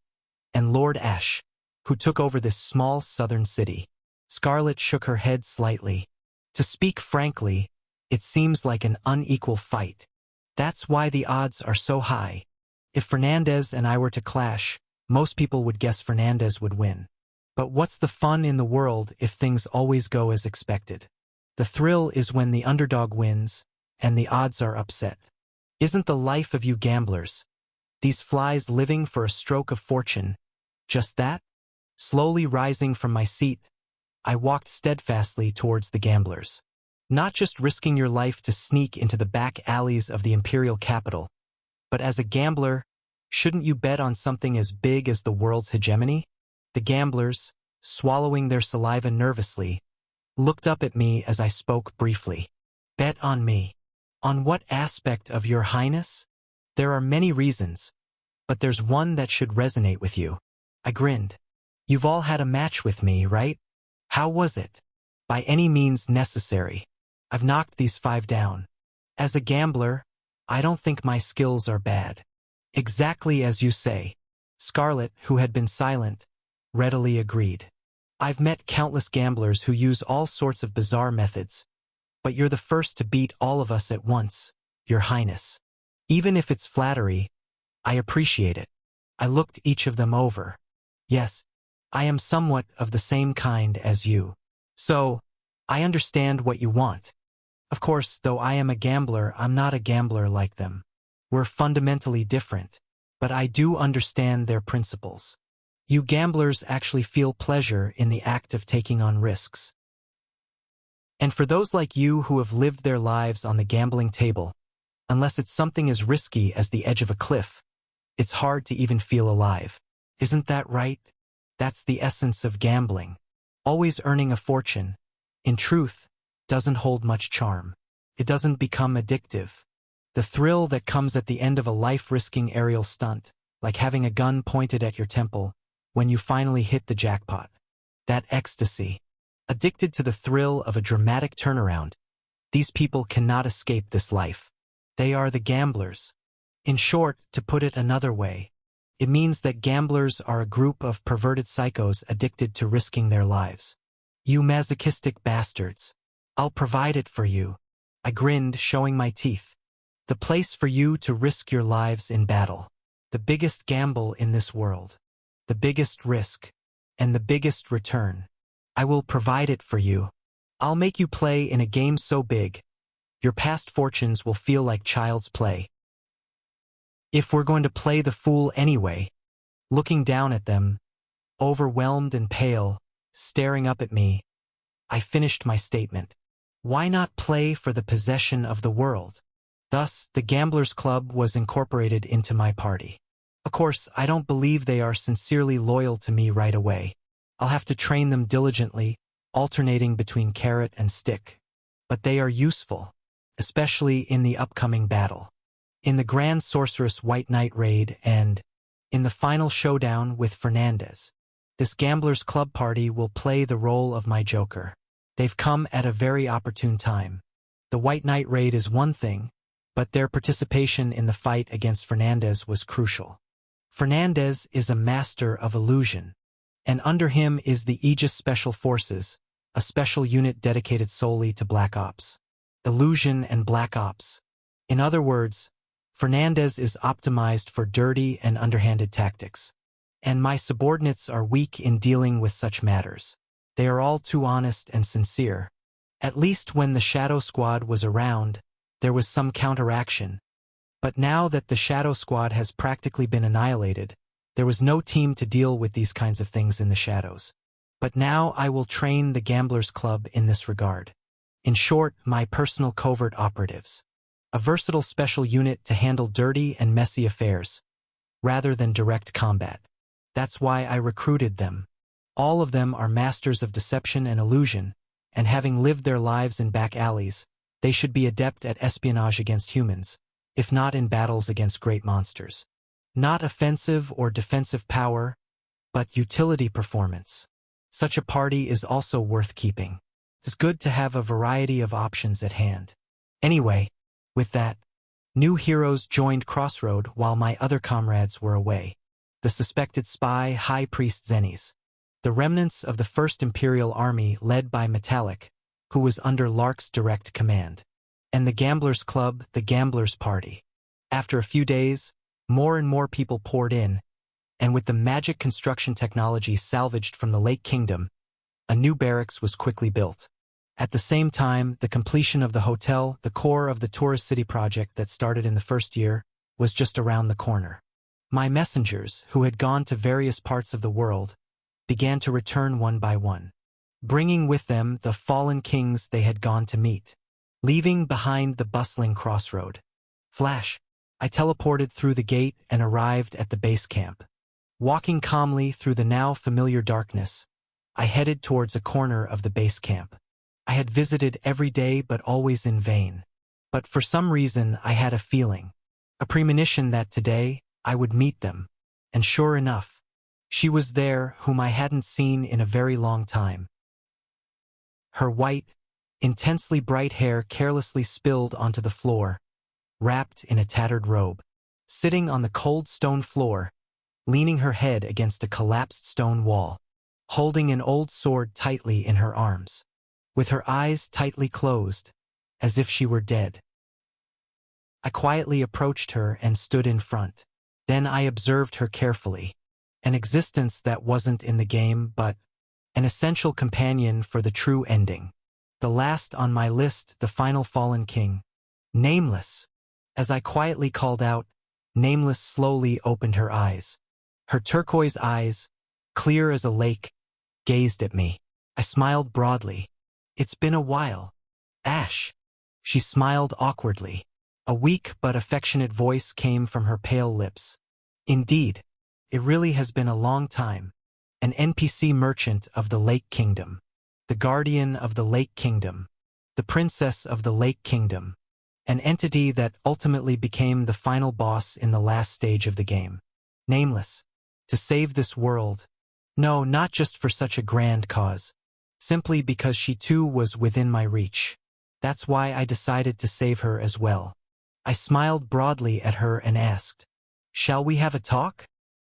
and Lord Ash, who took over this small southern city. Scarlet shook her head slightly. To speak frankly, it seems like an unequal fight. That's why the odds are so high. If Fernandez and I were to clash, most people would guess Fernandez would win. But what's the fun in the world if things always go as expected? The thrill is when the underdog wins, and the odds are upset. Isn't the life of you gamblers, these flies living for a stroke of fortune, just that? Slowly rising from my seat, I walked steadfastly towards the gamblers. Not just risking your life to sneak into the back alleys of the imperial capital, but as a gambler, shouldn't you bet on something as big as the world's hegemony? The gamblers, swallowing their saliva nervously, looked up at me as I spoke briefly. Bet on me. On what aspect of your highness? There are many reasons, but there's one that should resonate with you. I grinned. You've all had a match with me, right? How was it? By any means necessary. I've knocked these 5 down. As a gambler, I don't think my skills are bad. Exactly as you say. Scarlet, who had been silent, readily agreed. I've met countless gamblers who use all sorts of bizarre methods, but you're the first to beat all of us at once, Your Highness. Even if it's flattery, I appreciate it. I looked each of them over. Yes, I am somewhat of the same kind as you. So, I understand what you want. Of course, though I am a gambler, I'm not a gambler like them. We're fundamentally different, but I do understand their principles. You gamblers actually feel pleasure in the act of taking on risks. And for those like you who have lived their lives on the gambling table, unless it's something as risky as the edge of a cliff, it's hard to even feel alive. Isn't that right? That's the essence of gambling. Always earning a fortune, in truth, doesn't hold much charm. It doesn't become addictive. The thrill that comes at the end of a life-risking aerial stunt, like having a gun pointed at your temple, when you finally hit the jackpot. That ecstasy. Addicted to the thrill of a dramatic turnaround, these people cannot escape this life. They are the gamblers. In short, to put it another way, it means that gamblers are a group of perverted psychos addicted to risking their lives. You masochistic bastards. I'll provide it for you. I grinned, showing my teeth. The place for you to risk your lives in battle. The biggest gamble in this world. The biggest risk. And the biggest return. I will provide it for you. I'll make you play in a game so big, your past fortunes will feel like child's play. If we're going to play the fool anyway, looking down at them, overwhelmed and pale, staring up at me, I finished my statement. Why not play for the possession of the world? Thus, the Gamblers Club was incorporated into my party. Of course, I don't believe they are sincerely loyal to me right away. I'll have to train them diligently, alternating between carrot and stick. But they are useful, especially in the upcoming battle. In the Grand Sorceress White Knight raid and in the final showdown with Fernandez, this Gamblers Club party will play the role of my joker. They've come at a very opportune time. The White Knight raid is one thing, but their participation in the fight against Fernandez was crucial. Fernandez is a master of illusion, and under him is the Aegis Special Forces, a special unit dedicated solely to Black Ops. Illusion and Black Ops. In other words, Fernandez is optimized for dirty and underhanded tactics. And my subordinates are weak in dealing with such matters. They are all too honest and sincere. At least when the Shadow Squad was around, there was some counteraction. But now that the Shadow Squad has practically been annihilated, there was no team to deal with these kinds of things in the shadows. But now I will train the Gamblers Club in this regard. In short, my personal covert operatives. A versatile special unit to handle dirty and messy affairs, rather than direct combat. That's why I recruited them. All of them are masters of deception and illusion, and having lived their lives in back alleys, they should be adept at espionage against humans, if not in battles against great monsters. Not offensive or defensive power, but utility performance. Such a party is also worth keeping. It's good to have a variety of options at hand. Anyway, with that, new heroes joined Crossroad while my other comrades were away. The suspected spy High Priest Zennies. The remnants of the First Imperial Army led by Metallic, who was under Lark's direct command. And the Gamblers Club, the Gamblers Party. After a few days, more and more people poured in, and with the magic construction technology salvaged from the Lake Kingdom, a new barracks was quickly built. At the same time, the completion of the hotel, the core of the Tourist City project that started in the first year, was just around the corner. My messengers, who had gone to various parts of the world, began to return one by one, bringing with them the fallen kings they had gone to meet, leaving behind the bustling crossroad. Flash! I teleported through the gate and arrived at the base camp. Walking calmly through the now familiar darkness, I headed towards a corner of the base camp. I had visited every day but always in vain. But for some reason I had a feeling, a premonition that today I would meet them. And sure enough, she was there whom I hadn't seen in a very long time. Her white, intensely bright hair carelessly spilled onto the floor, wrapped in a tattered robe. Sitting on the cold stone floor, leaning her head against a collapsed stone wall, holding an old sword tightly in her arms, with her eyes tightly closed, as if she were dead. I quietly approached her and stood in front. Then I observed her carefully, an existence that wasn't in the game but an essential companion for the true ending. The last on my list, the final fallen king, Nameless. As I quietly called out, Nameless slowly opened her eyes. Her turquoise eyes, clear as a lake, gazed at me. I smiled broadly. It's been a while. Ash. She smiled awkwardly. A weak but affectionate voice came from her pale lips. Indeed, it really has been a long time. An NPC merchant of the Lake Kingdom. The guardian of the Lake Kingdom. The princess of the Lake Kingdom. An entity that ultimately became the final boss in the last stage of the game. Nameless. To save this world. No, not just for such a grand cause. simply because she too was within my reach. That's why I decided to save her as well. I smiled broadly at her and asked, "Shall we have a talk?"